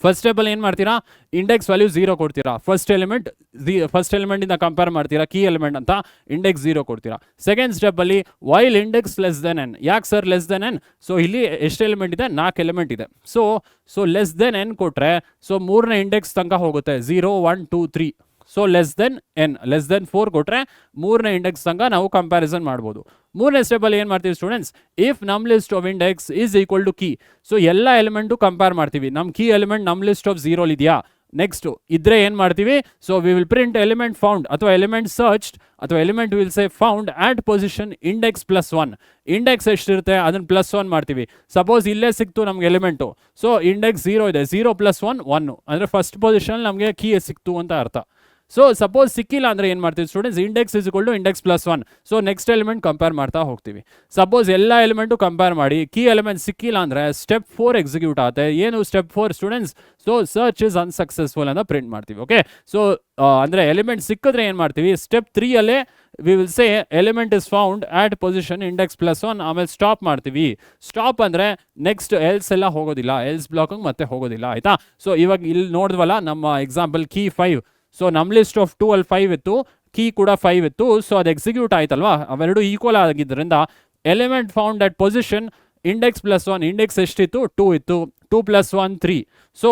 ಫಸ್ಟ್ ಸ್ಟೆಪಲ್ಲಿ ಏನು ಮಾಡ್ತೀರಾ, ಇಂಡೆಕ್ಸ್ ವ್ಯಾಲ್ಯೂ 0 ಕೊಡ್ತೀರಾ, ಫಸ್ಟ್ ಎಲಿಮೆಂಟಿಂದ ಕಂಪೇರ್ ಮಾಡ್ತೀರಾ ಕೀ ಎಲಿಮೆಂಟ್ ಅಂತ, ಇಂಡೆಕ್ಸ್ 0 ಕೊಡ್ತೀರಾ. ಸೆಕೆಂಡ್ ಸ್ಟೆಪ್ಪಲ್ಲಿ while index less than N, ಯಾಕೆ sir less than n, so ಇಲ್ಲಿ ಎಷ್ಟು ಎಲಿಮೆಂಟ್ ಇದೆ, 4 ಎಲಿಮೆಂಟ್ ಇದೆ. ಸೊ ಲೆಸ್ ದೆನ್ ಎನ್ ಕೊಟ್ಟರೆ ಸೊ 3ನೇ ಇಂಡೆಕ್ಸ್ ತನಕ ಹೋಗುತ್ತೆ, 0 1 2 3. So less than N, less than 4 ಕೊಟ್ಟರೆ 3ನೇ ಇಂಡೆಕ್ಸ್ ತನಕ ನಾವು ಕಂಪ್ಯಾರಿಸನ್ ಮಾಡ್ಬೋದು. 3ನೇ ಸ್ಟೆಪ್ಪಲ್ಲಿ ಏನು ಮಾಡ್ತೀವಿ ಸ್ಟೂಡೆಂಟ್ಸ್, ಇಫ್ ನಮ್ಮ list of index is equal to key, so ಎಲ್ಲ ಎಲಿಮೆಂಟು ಕಂಪೇರ್ ಮಾಡ್ತೀವಿ. ನಮ್ಮ ಕೀ ಎಲಿಮೆಂಟ್ ನಮ್ಮ ಲಿಸ್ಟ್ ಆಫ್ 0 ಇದೆಯಾ, ನೆಕ್ಸ್ಟ್ ಇದ್ರೆ ಏನು ಮಾಡ್ತೀವಿ, so we will print element found ಅಥವಾ ಎಲಿಮೆಂಟ್ ಸರ್ಚ್ಡ್ ಅಥವಾ element will say found at position index +1. Index ಎಷ್ಟಿರುತ್ತೆ ಅದನ್ನು +1 ಮಾಡ್ತೀವಿ. ಸಪೋಸ್ ಇಲ್ಲೇ ಸಿಕ್ತು ನಮ್ಗೆ ಎಲಿಮೆಂಟು, ಸೊ ಇಂಡೆಕ್ಸ್ 0 ಇದೆ, 0 + 1 1 ಅಂದರೆ ಫಸ್ಟ್ ಪೊಸಿಷನ್ ನಮಗೆ ಕೀ ಸಿಕ್ತು ಅಂತ ಅರ್ಥ. ಸೊ ಸಪೋಸ್ ಸಿಕ್ಕಿಲ್ಲ ಅಂದರೆ ಏನು ಮಾಡ್ತೀವಿ students, index is equal to index +1. So next element compare ಮಾಡ್ತಾ ಹೋಗ್ತೀವಿ. ಸಪೋಸ್ ಎಲ್ಲ ಎಲಿಮೆಂಟು ಕಂಪೇರ್ ಮಾಡಿ ಕೀ ಎಲಿಮೆಂಟ್ ಸಿಕ್ಕಿಲ್ಲ ಅಂದರೆ ಸ್ಟೆಪ್ 4 ಎಕ್ಸಿಕ್ಯೂಟ್ ಆಗುತ್ತೆ. ಏನು step 4 students, so search is unsuccessful ಅಂತ ಪ್ರಿಂಟ್ ಮಾಡ್ತೀವಿ. ಓಕೆ, ಸೊ ಅಂದರೆ ಎಲಿಮೆಂಟ್ ಸಿಕ್ಕಿದ್ರೆ ಏನು ಮಾಡ್ತೀವಿ, ಸ್ಟೆಪ್ 3ಅಲ್ಲೇ we will say element is found at position index +1, ಆಮೇಲೆ ಸ್ಟಾಪ್ ಮಾಡ್ತೀವಿ. ಸ್ಟಾಪ್ ಅಂದರೆ ನೆಕ್ಸ್ಟ್ ಎಲ್ಸ್ ಎಲ್ಲ ಹೋಗೋದಿಲ್ಲ, ಎಲ್ಸ್ ಬ್ಲಾಕಿಂಗ್ ಮತ್ತೆ ಹೋಗೋದಿಲ್ಲ, ಆಯಿತಾ. ಸೊ ಇವಾಗ ಇಲ್ಲಿ ನೋಡಿದ್ವಲ್ಲ ನಮ್ಮ ಎಕ್ಸಾಂಪಲ್ ಕೀ 5, ಸೊ ನಮ್ಮ ಲಿಸ್ಟ್ ಆಫ್ 2 ಅಲ್ಲಿ 5 ಇತ್ತು, ಕೀ ಕೂಡ 5 ಇತ್ತು. ಸೊ ಅದು ಎಕ್ಸಿಕ್ಯೂಟ್ ಆಯ್ತಲ್ವಾ, ಅವೆರಡು ಈಕ್ವಲ್ ಆಗಿದ್ದರಿಂದ element found at position index +1, index ಎಷ್ಟಿತ್ತು 2 ಇತ್ತು, 2 + 1 3. So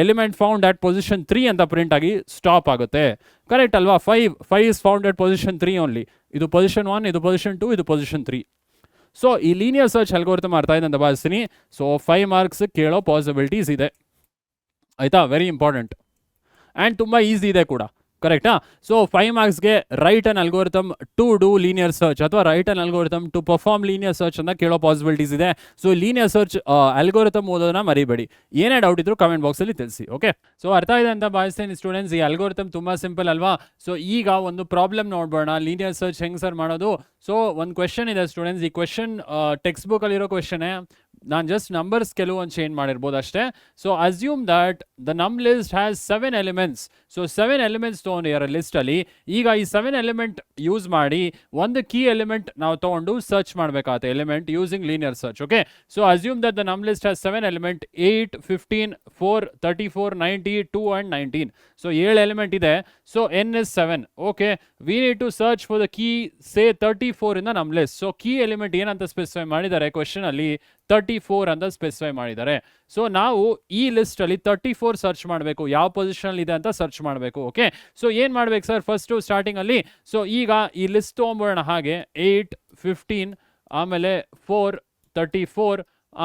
element found at position 3 ಅಂತ ಪ್ರಿಂಟ್ ಆಗಿ ಸ್ಟಾಪ್ ಆಗುತ್ತೆ. ಕರೆಕ್ಟ್ ಅಲ್ವಾ, 5 is found at position 3 only. ಇದು ಪೊಸಿಷನ್ 1, ಇದು ಪೊಸಿಷನ್ 2, ಇದು ಪೊಸಿಷನ್ 3. ಸೊ ಈ ಲೀನಿಯರ್ ಸರ್ಚ್ ಅಲ್ಗೋರಿಥಮ್ ಅರ್ಥ ಇದೆ ಅಂತ ಭಾವಿಸ್ತೀನಿ. ಸೊ 5 ಮಾರ್ಕ್ಸ್ ಕೇಳೋ ಪಾಸಿಬಿಲಿಟೀಸ್ ಇದೆ, ಆಯಿತಾ, ವೆರಿ ಇಂಪಾರ್ಟೆಂಟ್ ಆ್ಯಂಡ್ ತುಂಬ ಈಸಿ ಇದೆ ಕೂಡ, ಕರೆಕ್ಟಾ. ಸೊ 5 ಮಾರ್ಕ್ಸ್ಗೆ write an algorithm to do linear search ಅಥವಾ write an algorithm to perform linear search ಅಂತ ಕೇಳೋ ಪಾಸಿಬಿಲಿಟೀಸ್ ಇದೆ. ಸೊ ಲೀನಿಯರ್ ಸರ್ಚ್ ಅಲ್ಗೋರಿಥಮ್ ಓದೋದನ್ನ ಮರಿಬೇಡಿ. ಏನೇ ಡೌಟ್ ಇದ್ರು ಕಮೆಂಟ್ ಬಾಕ್ಸಲ್ಲಿ ತಿಳಿಸಿ. ಓಕೆ, ಸೊ ಅರ್ಥ ಇದೆ ಅಂತ ಭಾವಿಸ್ತೀನಿ ಸ್ಟೂಡೆಂಟ್ಸ್. ಈ ಅಲ್ಗೋರಿಥಮ್ ತುಂಬ ಸಿಂಪಲ್ ಅಲ್ವಾ. ಸೊ ಈಗ ಒಂದು ಪ್ರಾಬ್ಲಮ್ ನೋಡ್ಬೋಣ, ಲೀನಿಯರ್ ಸರ್ಚ್ ಹೆಂಗೆ ಸರ್ ಮಾಡೋದು. ಸೊ ಒಂದು ಕ್ವೆಶನ್ ಇದೆ ಸ್ಟೂಡೆಂಟ್ಸ್, ಈ ಕ್ವೆಶನ್ ಟೆಕ್ಸ್ಟ್ ಬುಕ್ಕಲ್ಲಿರೋ ಕ್ವೆಶನೇ, ನಾನು ಜಸ್ಟ್ ನಂಬರ್ಸ್ ಕೆಲವೊಂದು ಚೇಂಜ್ ಮಾಡಿರ್ಬೋದು ಅಷ್ಟೇ. So assume that the num list has 7 elements. So 7 elements ತೊಗೊಂಡಿರೋ ಲಿಸ್ಟಲ್ಲಿ ಈಗ ಈ 7 ಎಲಿಮೆಂಟ್ ಯೂಸ್ ಮಾಡಿ ಒಂದು ಕೀ ಎಲಿಮೆಂಟ್ ನಾವು ತೊಗೊಂಡು ಸರ್ಚ್ ಮಾಡಬೇಕಾಗುತ್ತೆ, element using linear search. Okay, so assume that the num list has 7 element 8 15 4 34 90 2 and 19. So 7 element ಇದೆ. So n is 7. Okay, we need to search for the key say 34 ಇಂದ num list. So key element ಏನಂತ ಸ್ಪೆಸಿಫೈ ಮಾಡಿದ್ದಾರೆ ಕ್ವೆಶನ್ ಅಲ್ಲಿ, 34 ಅಂತ ಸ್ಪೆಸಿಫೈ ಮಾಡಿದ್ದಾರೆ. ಸೊ ನಾವು ಈ ಲಿಸ್ಟ್ ಅಲ್ಲಿ 34 ಸರ್ಚ್ ಮಾಡಬೇಕು, ಯಾವ ಪೊಸಿಷನ್ ಇದೆ ಅಂತ ಸರ್ಚ್ ಮಾಡಬೇಕು. ಓಕೆ, ಸೊ ಏನ್ ಮಾಡ್ಬೇಕು ಸರ್, ಫಸ್ಟ್ ಸ್ಟಾರ್ಟಿಂಗ್ ಅಲ್ಲಿ ಸೊ ಈಗ ಈ ಲಿಸ್ಟ್ ತೊಗೊಂಬೋಣ ಹಾಗೆ, 8 15 ಆಮೇಲೆ 4 34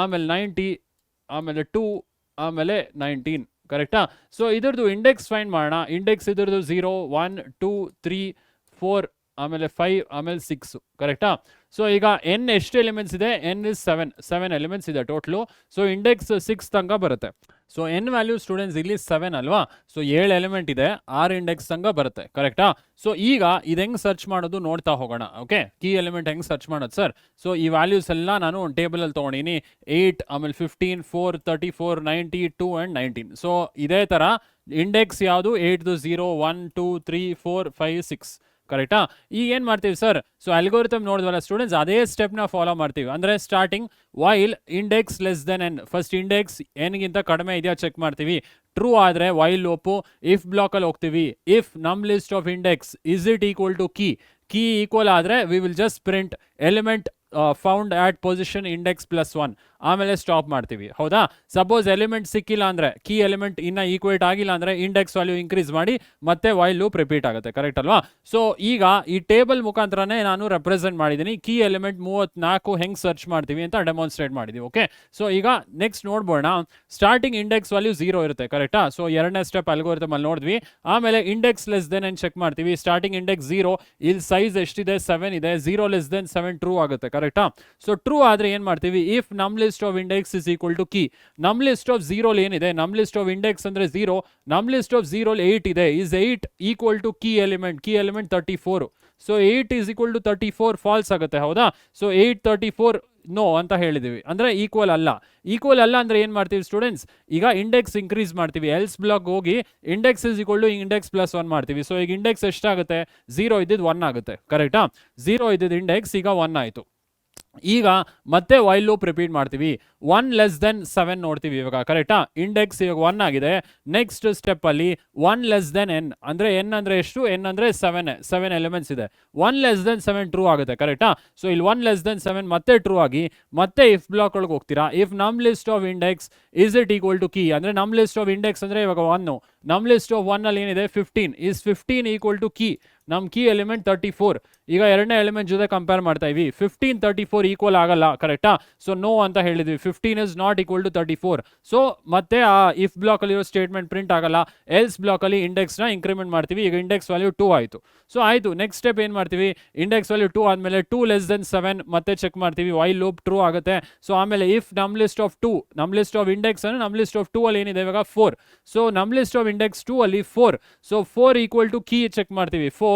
ಆಮೇಲೆ 90 ಆಮೇಲೆ 2 ಆಮೇಲೆ 19, ಕರೆಕ್ಟಾ. ಸೊ ಇದ್ರದ್ದು ಇಂಡೆಕ್ಸ್ ಫೈಂಡ್ ಮಾಡೋಣ. ಇಂಡೆಕ್ಸ್ ಇದ್ರದ್ದು 0 1 2 3 4 ಆಮೇಲೆ 5 ಆಮೇಲೆ 6, ಕರೆಕ್ಟಾ. ಸೊ ಈಗ ಎನ್ ಎಷ್ಟು ಎಲಿಮೆಂಟ್ಸ್ ಇದೆ, ಎನ್ ಇಸ್ 7 ಎಲಿಮೆಂಟ್ಸ್ ಇದೆ ಟೋಟ್ಲು. ಸೊ ಇಂಡೆಕ್ಸ್ 6 ತನಕ ಬರುತ್ತೆ. ಸೊ ಎನ್ ವ್ಯಾಲ್ಯೂ ಸ್ಟೂಡೆಂಟ್ಸ್ ಇಲ್ಲಿ 7 ಅಲ್ವಾ. ಸೊ 7 ಎಲಿಮೆಂಟ್ ಇದೆ, 6 ಇಂಡೆಕ್ಸ್ ತನಕ ಬರುತ್ತೆ, ಕರೆಕ್ಟಾ. ಸೊ ಈಗ ಇದು ಹೆಂಗೆ ಸರ್ಚ್ ಮಾಡೋದು ನೋಡ್ತಾ ಹೋಗೋಣ. ಓಕೆ, ಕೀ ಎಲಿಮೆಂಟ್ ಹೆಂಗೆ ಸರ್ಚ್ ಮಾಡೋದು ಸರ್. ಸೊ ಈ ವ್ಯಾಲ್ಯೂಸ್ ಎಲ್ಲ ನಾನು ಒಂದು ಟೇಬಲಲ್ಲಿ ತೊಗೊಂಡಿನಿ, 8 ಆಮೇಲೆ 15 4 34 90 2 and 19. ಸೊ ಇದೇ ಥರ ಇಂಡೆಕ್ಸ್ ಯಾವುದು 8 0 1 2 3 4 5 6, ಕರೆಕ್ಟಾ? ಈಗ ಏನು ಮಾಡ್ತೀವಿ ಸರ್, ಸೊ ಅಲ್ಗೋರಿಥಮ್ ನೋಡಿದ್ವಲ್ಲ ಸ್ಟೂಡೆಂಟ್ಸ್, ಅದೇ ಸ್ಟೆಪ್ನ ಫಾಲೋ ಮಾಡ್ತೀವಿ. ಅಂದರೆ starting while index less than n, first index ಎನ್ಗಿಂತ ಕಡಿಮೆ ಇದೆಯಾ ಚೆಕ್ ಮಾಡ್ತೀವಿ. ಟ್ರೂ ಆದರೆ ವೈಲ್ ಲೂಪು ಇಫ್ ಬ್ಲಾಕಲ್ಲಿ ಹೋಗ್ತೀವಿ. ಇಫ್ ನಮ್ list of index is it equal to key equal ಆದರೆ we will just print element found at position index +1, ಆಮೇಲೆ ಸ್ಟಾಪ್ ಮಾಡ್ತೀವಿ. ಹೌದಾ? ಸಪೋಸ್ ಎಲಿಮೆಂಟ್ ಸಿಕ್ಕಿಲ್ಲ ಅಂದರೆ, ಕೀ ಎಲಿಮೆಂಟ್ ಇನ್ನ ಈಕ್ವೇಟ್ ಆಗಿಲ್ಲ ಅಂದರೆ ಇಂಡೆಕ್ಸ್ ವ್ಯಾಲ್ಯೂ ಇನ್ಕ್ರೀಸ್ ಮಾಡಿ ಮತ್ತೆ ವೈಲ್ ಲೂಪ್ ರಿಪೀಟ್ ಆಗುತ್ತೆ. ಕರೆಕ್ಟ್ ಅಲ್ವಾ? ಸೊ ಈಗ ಈ ಟೇಬಲ್ ಮುಖಾಂತರನೇ ನಾನು ರೆಪ್ರೆಸೆಂಟ್ ಮಾಡಿದ್ದೀನಿ ಕೀ ಎಲಿಮೆಂಟ್ 34 ಹೆಂಗೆ ಸರ್ಚ್ ಮಾಡ್ತೀವಿ ಅಂತ ಡೆಮಾನ್ಸ್ಟ್ರೇಟ್ ಮಾಡಿದ್ದೀವಿ. ಓಕೆ, ಸೊ ಈಗ ನೆಕ್ಸ್ಟ್ ನೋಡ್ಬೋಣ. ಸ್ಟಾರ್ಟಿಂಗ್ ಇಂಡೆಕ್ಸ್ ವ್ಯಾಲ್ಯೂ 0 ಇರುತ್ತೆ. ಕರೆಕ್ಟಾ? ಸೊ ಎರಡನೇ ಸ್ಟೆಪ್ ಅಲ್ಗೋರಿಥಮ್ ಅಲ್ಲಿ ನೋಡಿದ್ವಿ. ಆಮೇಲೆ ಇಂಡೆಕ್ಸ್ ಲೆಸ್ ದೆನ್ ಏನು ಚೆಕ್ ಮಾಡ್ತೀವಿ. ಸ್ಟಾರ್ಟಿಂಗ್ ಇಂಡೆಕ್ಸ್ 0, ಇಲ್ಲಿ ಸೈಜ್ ಎಷ್ಟಿದೆ 7 ಇದೆ. 0 ಲೆಸ್ ದೆನ್ 7 ಟ್ರೂ ಆಗುತ್ತೆ. ಕರೆಕ್ಟಾ? ಸೊ ಟ್ರೂ ಆದ್ರೆ ಏನು ಮಾಡ್ತೀವಿ, ಇಫ್ ನಮ್ list of index is equal to key. ನಮ್ ಲಿಸ್ಟ್ ಆಫ್ 0 ಏನಿದೆ, ನಮ್ ಲಿಸ್ಟ್ ಆಫ್ ಇಂಡೆಕ್ಸ್ ಅಂದ್ರೆ 0, ನಮ್ ಲಿಸ್ಟ್ ಆಫ್ 0 8 ಇದೆ. Is 8 equal to key element 34. So 8 is equal to 34 false ಆಗುತ್ತೆ. ಹೌದಾ? ಸೊ 8 34 ನೋ ಅಂತ ಹೇಳಿದೀವಿ, ಅಂದ್ರೆ ಈಕ್ವಲ್ ಅಲ್ಲ. ಈಕ್ವಲ್ ಅಲ್ಲ ಅಂದ್ರೆ ಏನ್ ಮಾಡ್ತೀವಿ ಸ್ಟೂಡೆಂಟ್ಸ್, ಈಗ ಇಂಡೆಕ್ಸ್ ಇನ್ಕ್ರೀಸ್ ಮಾಡ್ತೀವಿ. ಎಲ್ಸ್ ಬ್ಲಾಕ್ ಹೋಗಿ index is equal to index +1 ಮಾಡ್ತೀವಿ. ಸೊ ಈಗ ಇಂಡೆಕ್ಸ್ ಎಷ್ಟಾಗುತ್ತೆ, 0 ಇದ್ದಿದ್ದು 1 ಆಗುತ್ತೆ. ಕರೆಕ್ಟಾ? 0 ಇದ್ದಿದ್ದು ಇಂಡೆಕ್ಸ್ ಈಗ 1 ಆಯಿತು. ಈಗ ಮತ್ತೆ ವೈಲ್ ಲೂಪ್ ರಿಪೀಟ್ ಮಾಡ್ತೀವಿ. 1 ಲೆಸ್ ದೆನ್ 7 ನೋಡ್ತೀವಿ ಇವಾಗ. ಕರೆಕ್ಟಾ? ಇಂಡೆಕ್ಸ್ ಇವಾಗ 1 ಆಗಿದೆ. ನೆಕ್ಸ್ಟ್ ಸ್ಟೆಪ್ ಅಲ್ಲಿ 1 ಲೆಸ್ ದೆನ್ ಎನ್, ಅಂದ್ರೆ ಎನ್ ಅಂದ್ರೆ ಎಷ್ಟು, ಎನ್ ಅಂದ್ರೆ 7 ಎಲಿಮೆಂಟ್ಸ್ ಇದೆ. 1 ಲೆಸ್ ದೆನ್ 7 ಟ್ರೂ ಆಗುತ್ತೆ. ಕರೆಕ್ಟಾ? ಸೊ ಇಲ್ಲಿ 1 ಲೆಸ್ ದೆನ್ 7 ಮತ್ತೆ ಟ್ರೂ ಆಗಿ ಮತ್ತೆ ಇಫ್ ಬ್ಲಾಕ್ ಒಳಗೆ ಹೋಗ್ತೀರಾ. ಇಫ್ ನಮ್ list of index is it equal to key, ಅಂದ್ರೆ ನಮ್ ಲಿಸ್ಟ್ ಆಫ್ ಇಂಡೆಕ್ಸ್ ಅಂದ್ರೆ ಇವಾಗ 1, ನಮ್ ಲಿಸ್ಟ್ ಆಫ್ 1 ಅಲ್ಲಿ ಏನಿದೆ 15, ಇಸ್ 15 ಈಕ್ವಲ್ ಟು ಕೀ, ನಮ್ ಕೀ ಎಲಿಮೆಂಟ್ 34. ಈಗ ಎರಡನೇ ಎಲಿಮೆಂಟ್ ಜೊತೆ ಕಂಪೇರ್ ಮಾಡ್ತಾ ಇವಿ. 15 34 ಈಕ್ವಲ್ ಆಗಲ್ಲ. ಕರೆಕ್ಟಾ? ಸೊ ನೋ ಅಂತ ಹೇಳಿದ್ವಿ. 15 is not equal to 34. So ಮತ್ತೆ ಆ ಇಫ್ ಬ್ಲಾಕ್ ಅಲ್ಲಿ ಇರೋ ಸ್ಟೇಟ್ಮೆಂಟ್ ಪ್ರಿಂಟ್ ಆಗಲ್ಲ. ಎಲ್ಸ್ ಬ್ಲಾಕ್ ಅಲ್ಲಿ ಇಂಡೆಕ್ಸ್ ನ ಇಂಕ್ರಿಮೆಂಟ್ ಮಾಡ್ತೀವಿ. ಈಗ ಇಂಡೆಕ್ಸ್ ವ್ಯಾಲ್ಯೂ 2 ಆಯಿತು. ಸೊ ಆಯಿತು. ನೆಕ್ಸ್ಟ್ ಸ್ಟೆಪ್ ಏನ್ ಮಾಡ್ತೀವಿ, ಇಂಡೆಕ್ಸ್ ವ್ಯಾಲ್ಯೂ 2 ಆದ್ಮೇಲೆ 2 ಲೆಸ್ ದೆನ್ 7 ಮತ್ತೆ ಚೆಕ್ ಮಾಡ್ತೀವಿ. ವೈಲ್ ಲೂಪ್ ಟ್ರೂ ಆಗುತ್ತೆ. ಸೊ ಆಮೇಲೆ ಇಫ್ ನಮ್ ಲಿಸ್ಟ್ ಆಫ್ 2, ನಮ್ ಲಿಸ್ಟ್ ಆಫ್ ಇಂಡೆಕ್ಸ್ ಅಂದ್ರೆ ನಮ್ ಲಿಸ್ಟ್ ಆಫ್ 2 ಅಲ್ಲಿ ಏನಿದೆ ಇವಾಗ 4. ಸೊ ನಮ್ ಲಿಸ್ಟ್ ಆಫ್ ಇಂಡೆಕ್ಸ್ 2 ಅಲ್ಲಿ 4. So 4 equal to key check ಮಾಡ್ತೀವಿ. 4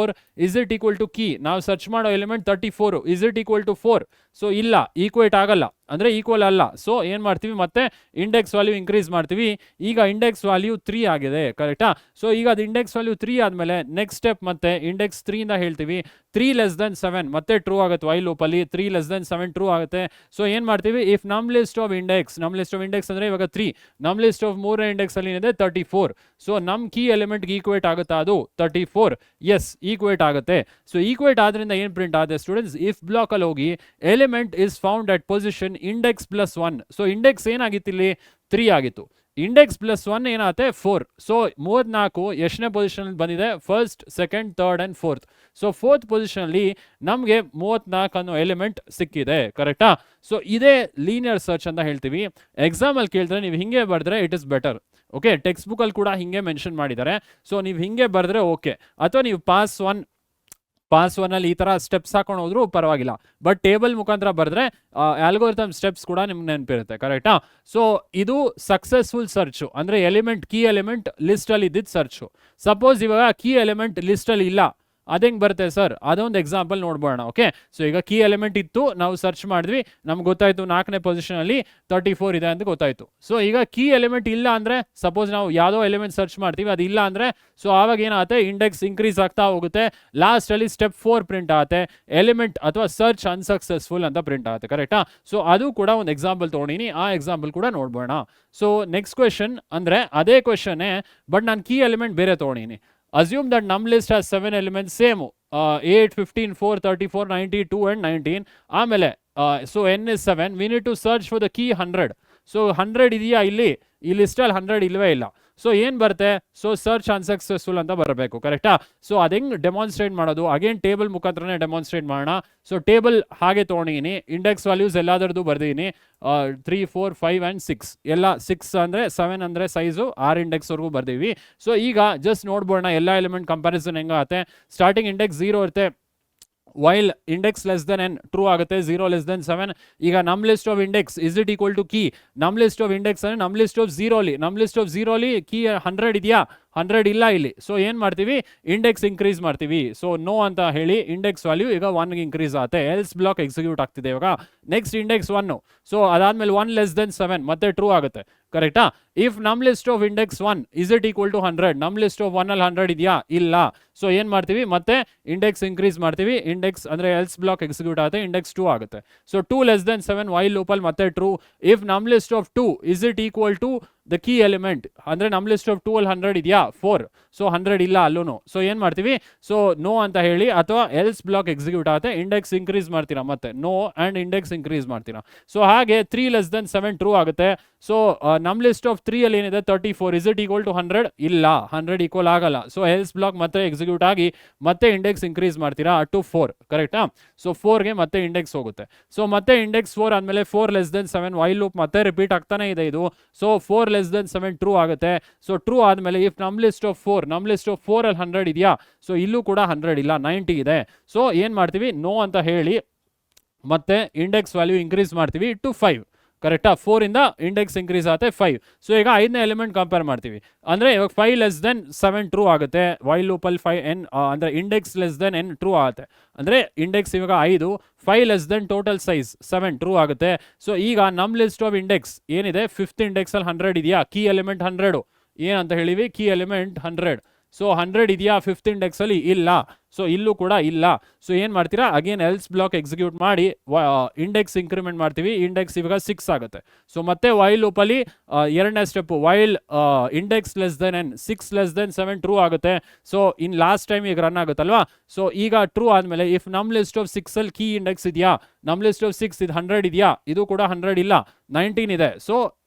is it equal to key, ನಾವು ಸರ್ಚ್ ಮಾಡೋ element 34, is it equal to 4. So ಇಲ್ಲ, ಈಕ್ವೇಟ್ ಆಗಲ್ಲ, ಅಂದ್ರೆ ಈಕ್ವಲ್ ಅಲ್ಲ. ಸೊ ಏನ್ ಮಾಡ್ತೀವಿ, ಮತ್ತೆ ಇಂಡೆಕ್ಸ್ ವ್ಯಾಲ್ಯೂ ಇನ್ಕ್ರೀಸ್ ಮಾಡ್ತೀವಿ. ಈಗ ಇಂಡೆಕ್ಸ್ ವ್ಯಾಲ್ಯೂ 3 ಆಗಿದೆ. ಕರೆಕ್ಟಾ? ಸೊ ಈಗ ಅದು ಇಂಡೆಕ್ಸ್ ವ್ಯಾಲ್ಯೂ 3 ಆದ್ಮೇಲೆ ನೆಕ್ಸ್ಟ್ ಸ್ಟೆಪ್ ಮತ್ತೆ ಇಂಡೆಕ್ಸ್ 3 ಇಂದ ಹೇಳ್ತೀವಿ. 3 ಲೆಸ್ ದೆನ್ 7 ಮತ್ತೆ ಟ್ರೂ ಆಗುತ್ತೆ. ವೈಲ್ ಲೂಪ್ ಅಲ್ಲಿ 3 ಲೆಸ್ ದೆನ್ 7 ಟ್ರೂ ಆಗುತ್ತೆ. ಸೊ ಏನ್ ಮಾಡ್ತೀವಿ, ಇಫ್ ನಮ್ ಲಿಸ್ಟ್ ಆಫ್ ಇಂಡೆಕ್ಸ್, ನಮ್ ಲಿಸ್ಟ್ ಆಫ್ ಇಂಡೆಕ್ಸ್ ಅಂದ್ರೆ ಇವಾಗ 3, ನಮ್ ಲಿಸ್ಟ್ ಆಫ್ 3ನೇ ಇಂಡೆಕ್ಸ್ ಅಲ್ಲಿ ಏನಿದೆ 34. ಸೊ ನಮ್ ಕೀ ಎಲಿಮೆಂಟ್ ಈಕ್ವೇಟ್ ಆಗುತ್ತಾ ಅದು 34? ಎಸ್, ಈಕ್ವೇಟ್ ಆಗುತ್ತೆ. ಸೊ ಈಕ್ವೇಟ್ ಆದ್ರಿಂದ ಏನ್ ಪ್ರಿಂಟ್ ಆಗುತ್ತೆ ಸ್ಟೂಡೆಂಟ್ಸ್, ಇಫ್ ಬ್ಲಾಕ್ ಅಲ್ಲಿ ಹೋಗಿ element is found at position index +1. So index ಏನಾಗಿತ್ತು ಇಲ್ಲಿ 3 ಆಗಿತ್ತು. ಇಂಡೆಕ್ಸ್ +1 ಏನಾಗುತ್ತೆ 4. ಸೊ 34 ಎಷ್ಟನೇ ಪೊಸಿಷನ್ ಬಂದಿದೆ, first, second, third and fourth. So fourth position ಅಲ್ಲಿ ನಮಗೆ 34 ಅನ್ನೋ ಎಲಿಮೆಂಟ್ ಸಿಕ್ಕಿದೆ. ಕರೆಕ್ಟಾ? ಸೊ ಇದೇ ಲೀನಿಯರ್ ಸರ್ಚ್ ಅಂತ ಹೇಳ್ತೀವಿ. ಎಕ್ಸಾಮ್ ಅಲ್ಲಿ ಕೇಳಿದ್ರೆ ನೀವು ಹಿಂಗೆ ಬರೆದ್ರೆ it is better. Okay, text book ಅಲ್ಲಿ ಕೂಡ ಹಿಂಗೆ ಮೆನ್ಷನ್ ಮಾಡಿದ್ದಾರೆ. ಸೊ ನೀವು ಹಿಂಗೆ ಬರೆದ್ರೆ ಓಕೆ, ಅಥವಾ ನೀವು ಪಾಸ್ ಒನ್ ಅಲ್ಲಿ ಈ ತರ ಸ್ಟೆಪ್ಸ್ ಹಾಕೊಂಡು ಹೋದ್ರು ಪರವಾಗಿಲ್ಲ. ಬಟ್ ಟೇಬಲ್ ಮುಖಾಂತರ ಬರೆದ್ರೆ ಆಲ್ಗೋರಿಥಮ್ ಸ್ಟೆಪ್ಸ್ ಕೂಡ ನಿಮ್ಗೆ ನೆನಪಿರುತ್ತೆ. ಕರೆಕ್ಟಾ? ಸೊ ಇದು ಸಕ್ಸಸ್ಫುಲ್ ಸರ್ಚ್, ಅಂದ್ರೆ ಎಲಿಮೆಂಟ್, ಕೀ ಎಲಿಮೆಂಟ್ ಲಿಸ್ಟ್ ಅಲ್ಲಿ ಇದ್ದಿದ್ದು ಸರ್ಚ್. ಸಪೋಸ್ ಇವಾಗ ಕೀ ಎಲಿಮೆಂಟ್ ಲಿಸ್ಟ್ ಅಲ್ಲಿ ಇಲ್ಲ, ಅದೇಂಗೆ ಬರುತ್ತೆ ಸರ್, ಅದೊಂದು ಎಕ್ಸಾಂಪಲ್ ನೋಡ್ಬೋಣ. ಓಕೆ, ಸೊ ಈಗ ಕೀ ಎಲಿಮೆಂಟ್ ಇತ್ತು, ನಾವು ಸರ್ಚ್ ಮಾಡಿದ್ವಿ, ನಮ್ಗೆ ಗೊತ್ತಾಯ್ತು 4ನೇ ಪೊಸಿಷನ್ ಅಲ್ಲಿ 34 ಇದೆ ಅಂತ ಗೊತ್ತಾಯ್ತು. ಸೊ ಈಗ ಕೀ ಎಲಿಮೆಂಟ್ ಇಲ್ಲ ಅಂದ್ರೆ, ಸಪೋಸ್ ನಾವು ಯಾವುದೋ ಎಲಿಮೆಂಟ್ ಸರ್ಚ್ ಮಾಡ್ತೀವಿ, ಅದು ಇಲ್ಲ ಅಂದ್ರೆ, ಸೊ ಆವಾಗ ಏನಾಗುತ್ತೆ, ಇಂಡೆಕ್ಸ್ ಇನ್ಕ್ರೀಸ್ ಆಗ್ತಾ ಹೋಗುತ್ತೆ. ಲಾಸ್ಟ್ ಅಲ್ಲಿ ಸ್ಟೆಪ್ 4 ಪ್ರಿಂಟ್ ಆಗುತ್ತೆ, ಎಲಿಮೆಂಟ್ ಅಥವಾ ಸರ್ಚ್ ಅನ್ಸಕ್ಸಸ್ಫುಲ್ ಅಂತ ಪ್ರಿಂಟ್ ಆಗುತ್ತೆ. ಕರೆಕ್ಟಾ? ಸೊ ಅದು ಕೂಡ ಒಂದು ಎಕ್ಸಾಂಪಲ್ ತೊಗೊಂಡಿನಿ, ಆ ಎಕ್ಸಾಂಪಲ್ ಕೂಡ ನೋಡ್ಬೋಣ. ಸೊ ನೆಕ್ಸ್ಟ್ ಕ್ವೆಶನ್ ಅಂದ್ರೆ ಅದೇ ಕ್ವೆಶನ್ನೇ, ಬಟ್ ನಾನು ಕೀ ಎಲಿಮೆಂಟ್ ಬೇರೆ ತೊಗೊಂಡಿನಿ. Assume that num list has 7 elements, same 8, 15, 4, 34, 90, 2 and 19. ಆಮೇಲೆ so n is 7. We need to search for the key 100. So 100 ಇದೆಯಾ ಇಲ್ಲಿ, ಈ ಲಿಸ್ಟಲ್ಲಿ 100 ಇಲ್ವೇ ಇಲ್ಲ. ಸೊ ಏನು ಬರುತ್ತೆ, ಸೊ ಸರ್ಚ್ ಅನ್ಸಕ್ಸಸ್ಫುಲ್ ಅಂತ ಬರಬೇಕು. ಕರೆಕ್ಟಾ? ಸೊ ಅದು ಹೆಂಗೆ ಡೆಮಾನ್ಸ್ಟ್ರೇಟ್ ಮಾಡೋದು, ಅಗೇನ್ ಟೇಬಲ್ ಮುಖಾಂತರನೇ ಡೆಮಾನ್ಸ್ಟ್ರೇಟ್ ಮಾಡೋಣ. ಸೊ ಟೇಬಲ್ ಹಾಗೆ ತೊಗೊಂಡಿದ್ದೀನಿ, ಇಂಡೆಕ್ಸ್ ವ್ಯಾಲ್ಯೂಸ್ ಎಲ್ಲಾದ್ರದ್ದು ಬರ್ದಿದ್ದೀನಿ. 3, 4, 5 ಆ್ಯಂಡ್ 6 ಎಲ್ಲ 6 ಅಂದರೆ 7 ಅಂದರೆ ಸೈಜು 6 ಇಂಡೆಕ್ಸ್ವರೆಗೂ ಬರ್ದೀವಿ. ಸೊ ಈಗ ಜಸ್ಟ್ ನೋಡ್ಬೋಣ ಎಲ್ಲ ಎಲಿಮೆಂಟ್ ಕಂಪ್ಯಾರಿಸನ್ ಹೆಂಗಾಗುತ್ತೆ. ಸ್ಟಾರ್ಟಿಂಗ್ ಇಂಡೆಕ್ಸ್ 0 ಇರುತ್ತೆ, while index less than N true ಆಗುತ್ತೆ. 0 ಲೆಸ್ ದೆನ್ 7. ಈಗ ನಮ್ list of index is it equal to key, ನಮ್ ಲಿಸ್ಟ್ ಆಫ್ ಇಂಡೆಕ್ಸ್ ಅಂದರೆ ನಮ್ ಲಿಸ್ಟ್ ಆಫ್ 0 ಅಲ್ಲಿ ಕೀ 100 ಇದೆಯಾ, 100 ಇಲ್ಲ ಇಲ್ಲಿ. ಸೊ ಏನು ಮಾಡ್ತೀವಿ, ಇಂಡೆಕ್ಸ್ ಇಂಕ್ರೀಸ್ ಮಾಡ್ತೀವಿ. ಸೊ ನೋ ಅಂತ ಹೇಳಿ ಇಂಡೆಕ್ಸ್ ವ್ಯಾಲ್ಯೂ ಈಗ 1ಗೆ ಇಂಕ್ರೀಸ್ ಆಗುತ್ತೆ, ಎಲ್ಸ್ ಬ್ಲಾಕ್ ಎಕ್ಸಿಕ್ಯೂಟ್ ಆಗ್ತಿದೆ ಇವಾಗ. Next index 1. ಸೊ ಅದಾದ್ಮೇಲೆ 1 ಲೆಸ್ ದೆನ್ 7 ಮತ್ತೆ ಟ್ರೂ ಆಗುತ್ತೆ, ಕರೆಕ್ಟಾ? ಇಫ್ ನಮ್ list of index 1 is it equal to 100, ನಮ್ ಲಿಸ್ಟ್ ಆಫ್ 1 ಅಲ್ಲಿ 100 ಇದೆಯಾ? ಇಲ್ಲ. ಸೊ ಏನ್ ಮಾಡ್ತೀವಿ, ಮತ್ತೆ ಇಂಡೆಕ್ಸ್ ಇಂಕ್ರೀಸ್ ಮಾಡ್ತೀವಿ, ಇಂಡೆಕ್ಸ್ ಅಂದ್ರೆ ಎಲ್ಸ್ ಬ್ಲಾಕ್ ಎಕ್ಸಿಕ್ಯೂಟ್ ಆಗುತ್ತೆ, ಇಂಡೆಕ್ಸ್ 2 ಆಗುತ್ತೆ. ಸೊ 2 ಲೆಸ್ ದೆನ್ 7 ವೈಲ್ ಲೂಪಲ್ಲಿ ಮತ್ತೆ ಟ್ರೂ. ಇಫ್ ನಮ್ list of 2 is it equal to the key element, ಅಂದ್ರೆ ನಮ್ ಲಿಸ್ಟ್ ಆಫ್ 2 ಅಲ್ಲಿ 100 ಇದೆಯಾ? 4. ಸೊ 100 ಇಲ್ಲ ಅಲ್ಲೂ. ಸೊ ಏನ್ ಮಾಡ್ತೀವಿ, ಸೊ ನೋ ಅಂತ ಹೇಳಿ ಅಥವಾ ಎಲ್ಸ್ ಬ್ಲಾಕ್ ಎಕ್ಸಿಕ್ಯೂಟ್ ಆಗುತ್ತೆ, ಇಂಡೆಕ್ಸ್ ಇಂಕ್ರೀಸ್ ಮಾಡ್ತೀರಾ, ಮತ್ತೆ ನೋ ಅಂಡ್ ಇಂಡೆಕ್ಸ್ ಇಂಕ್ರೀಸ್ ಮಾಡ್ತೀರಾ. ಸೊ ಹಾಗೆ 3 ಲೆಸ್ ದೆನ್ 7 ಟ್ರೂ ಆಗುತ್ತೆ. ಸೊ ನಮ್ ಲಿಸ್ಟ್ ಆಫ್ 3 ಅಲ್ಲಿ ಏನಿದೆ 34, ಇಸ್ ಇಟ್ ಈಕ್ವಲ್ ಟು 100? ಇಲ್ಲ, 100 ಈಕ್ವಲ್ ಆಗಲ್ಲ. ಸೊ ಎಲ್ಸ್ ಬ್ಲಾಕ್ ಮತ್ತೆ ಎಕ್ಸಿಕ್ಯೂಟ್ ಆಗಿ ಮತ್ತೆ ಇಂಡೆಕ್ಸ್ ಇಂಕ್ರೀಸ್ ಮಾಡ್ತೀರಾ ಟು 4, ಕರೆಕ್ಟಾ? ಸೊ 4ಗೆ ಮತ್ತೆ ಇಂಡೆಕ್ಸ್ ಹೋಗುತ್ತೆ. ಸೊ ಮತ್ತೆ ಇಂಡೆಕ್ಸ್ 4 ಆದ್ಮೇಲೆ 4 ಲೆಸ್ ದೆನ್ 7 ವೈಲ್ ಲೂಪ್ ಮತ್ತೆ ರಿಪೀಟ್ ಆಗ್ತಾನೆ ಇದೆ ಇದು. ಸೊ 4 ಲೆಸ್ ದೆನ್ 7 ಟ್ರೂ ಆಗುತ್ತೆ. ಸೊ ಟ್ರೂ ಆದ್ಮೇಲೆ ಇಫ್ ನಮ್ ಲಿಸ್ಟ್ ಆಫ್ 4 ಅಲ್ಲಿ 100 ಇದೆಯಾ? ಸೊ ಇಲ್ಲೂ ಕೂಡ 100 ಇಲ್ಲ, 90 ಇದೆ. ಸೊ ಏನ್ ಮಾಡ್ತೀವಿ, ನೋ ಅಂತ ಹೇಳಿ ಮತ್ತೆ ಇಂಡೆಕ್ಸ್ ವ್ಯಾಲ್ಯೂ ಇಂಕ್ರೀಸ್ ಮಾಡ್ತೀವಿ ಟು 5, ಕರೆಕ್ಟಾ? 4 ಇಂದ ಇಂಡೆಕ್ಸ್ ಇಂಕ್ರೀಸ್ ಆಗುತ್ತೆ 5. ಸೊ ಈಗ 5ನೇ ಎಲಿಮೆಂಟ್ ಕಂಪೇರ್ ಮಾಡ್ತೀವಿ, ಅಂದ್ರೆ ಇವಾಗ 5 ಲೆಸ್ ದೆನ್ 7 ಟ್ರೂ ಆಗುತ್ತೆ, ವೈಲ್ ಲೂಪಲ್ಲಿ 5n ಅಂದ್ರೆ index less than n true ಆಗುತ್ತೆ. ಅಂದ್ರೆ ಇಂಡೆಕ್ಸ್ ಇವಾಗ 5 less than total size 7 true ಆಗುತ್ತೆ. ಸೊ ಈಗ ನಮ್ ಲಿಸ್ಟ್ ಆಫ್ ಇಂಡೆಕ್ಸ್ ಏನಿದೆ 5th ಇಂಡೆಕ್ಸ್ ಅಲ್ಲಿ 100 ಇದೆಯಾ? ಕೀ ಎಲಿಮೆಂಟ್ 100 ಏನಂತ ಹೇಳಿವಿ, ಕೀ ಎಲಿಮೆಂಟ್ 100. ಸೊ 100 ಇದೆಯಾ 5th ಇಂಡೆಕ್ಸ್ ಅಲ್ಲಿ? ಇಲ್ಲ. ಸೊ ಇಲ್ಲೂ ಕೂಡ ಇಲ್ಲ. ಸೊ ಏನ್ ಮಾಡ್ತೀರಾ, ಅಗೇನ್ ಎಲ್ಸ್ ಬ್ಲಾಕ್ ಎಕ್ಸಿಕ್ಯೂಟ್ ಮಾಡಿ ಇಂಡೆಕ್ಸ್ ಇಂಕ್ರಿಮೆಂಟ್ ಮಾಡ್ತೀವಿ, ಇಂಡೆಕ್ಸ್ ಇವಾಗ 6 ಆಗುತ್ತೆ. ಸೊ ಮತ್ತೆ ವೈಲ್ ಲೂಪಲ್ಲಿ ಎರಡನೇ step, while index less than n 6 less than 7 true ಆಗುತ್ತೆ. ಸೊ ಇನ್ ಲಾಸ್ಟ್ ಟೈಮ್ ಈಗ ರನ್ ಆಗುತ್ತಲ್ವಾ? ಸೊ ಈಗ ಟ್ರೂ ಆದ್ಮೇಲೆ ಇಫ್ ನಮ್ ಲಿಸ್ಟ್ ಆಫ್ 6 ಅಲ್ಲಿ ಕೀ ಇಂಡೆಕ್ಸ್ ಇದೆಯಾ? ನಮ್ ಲಿಸ್ಟ್ ಆಫ್ 6 ಇದು 100 ಇದೆಯಾ? ಇದು ಕೂಡ 100 ಇಲ್ಲ, 19 ಇದೆ. ಸೊ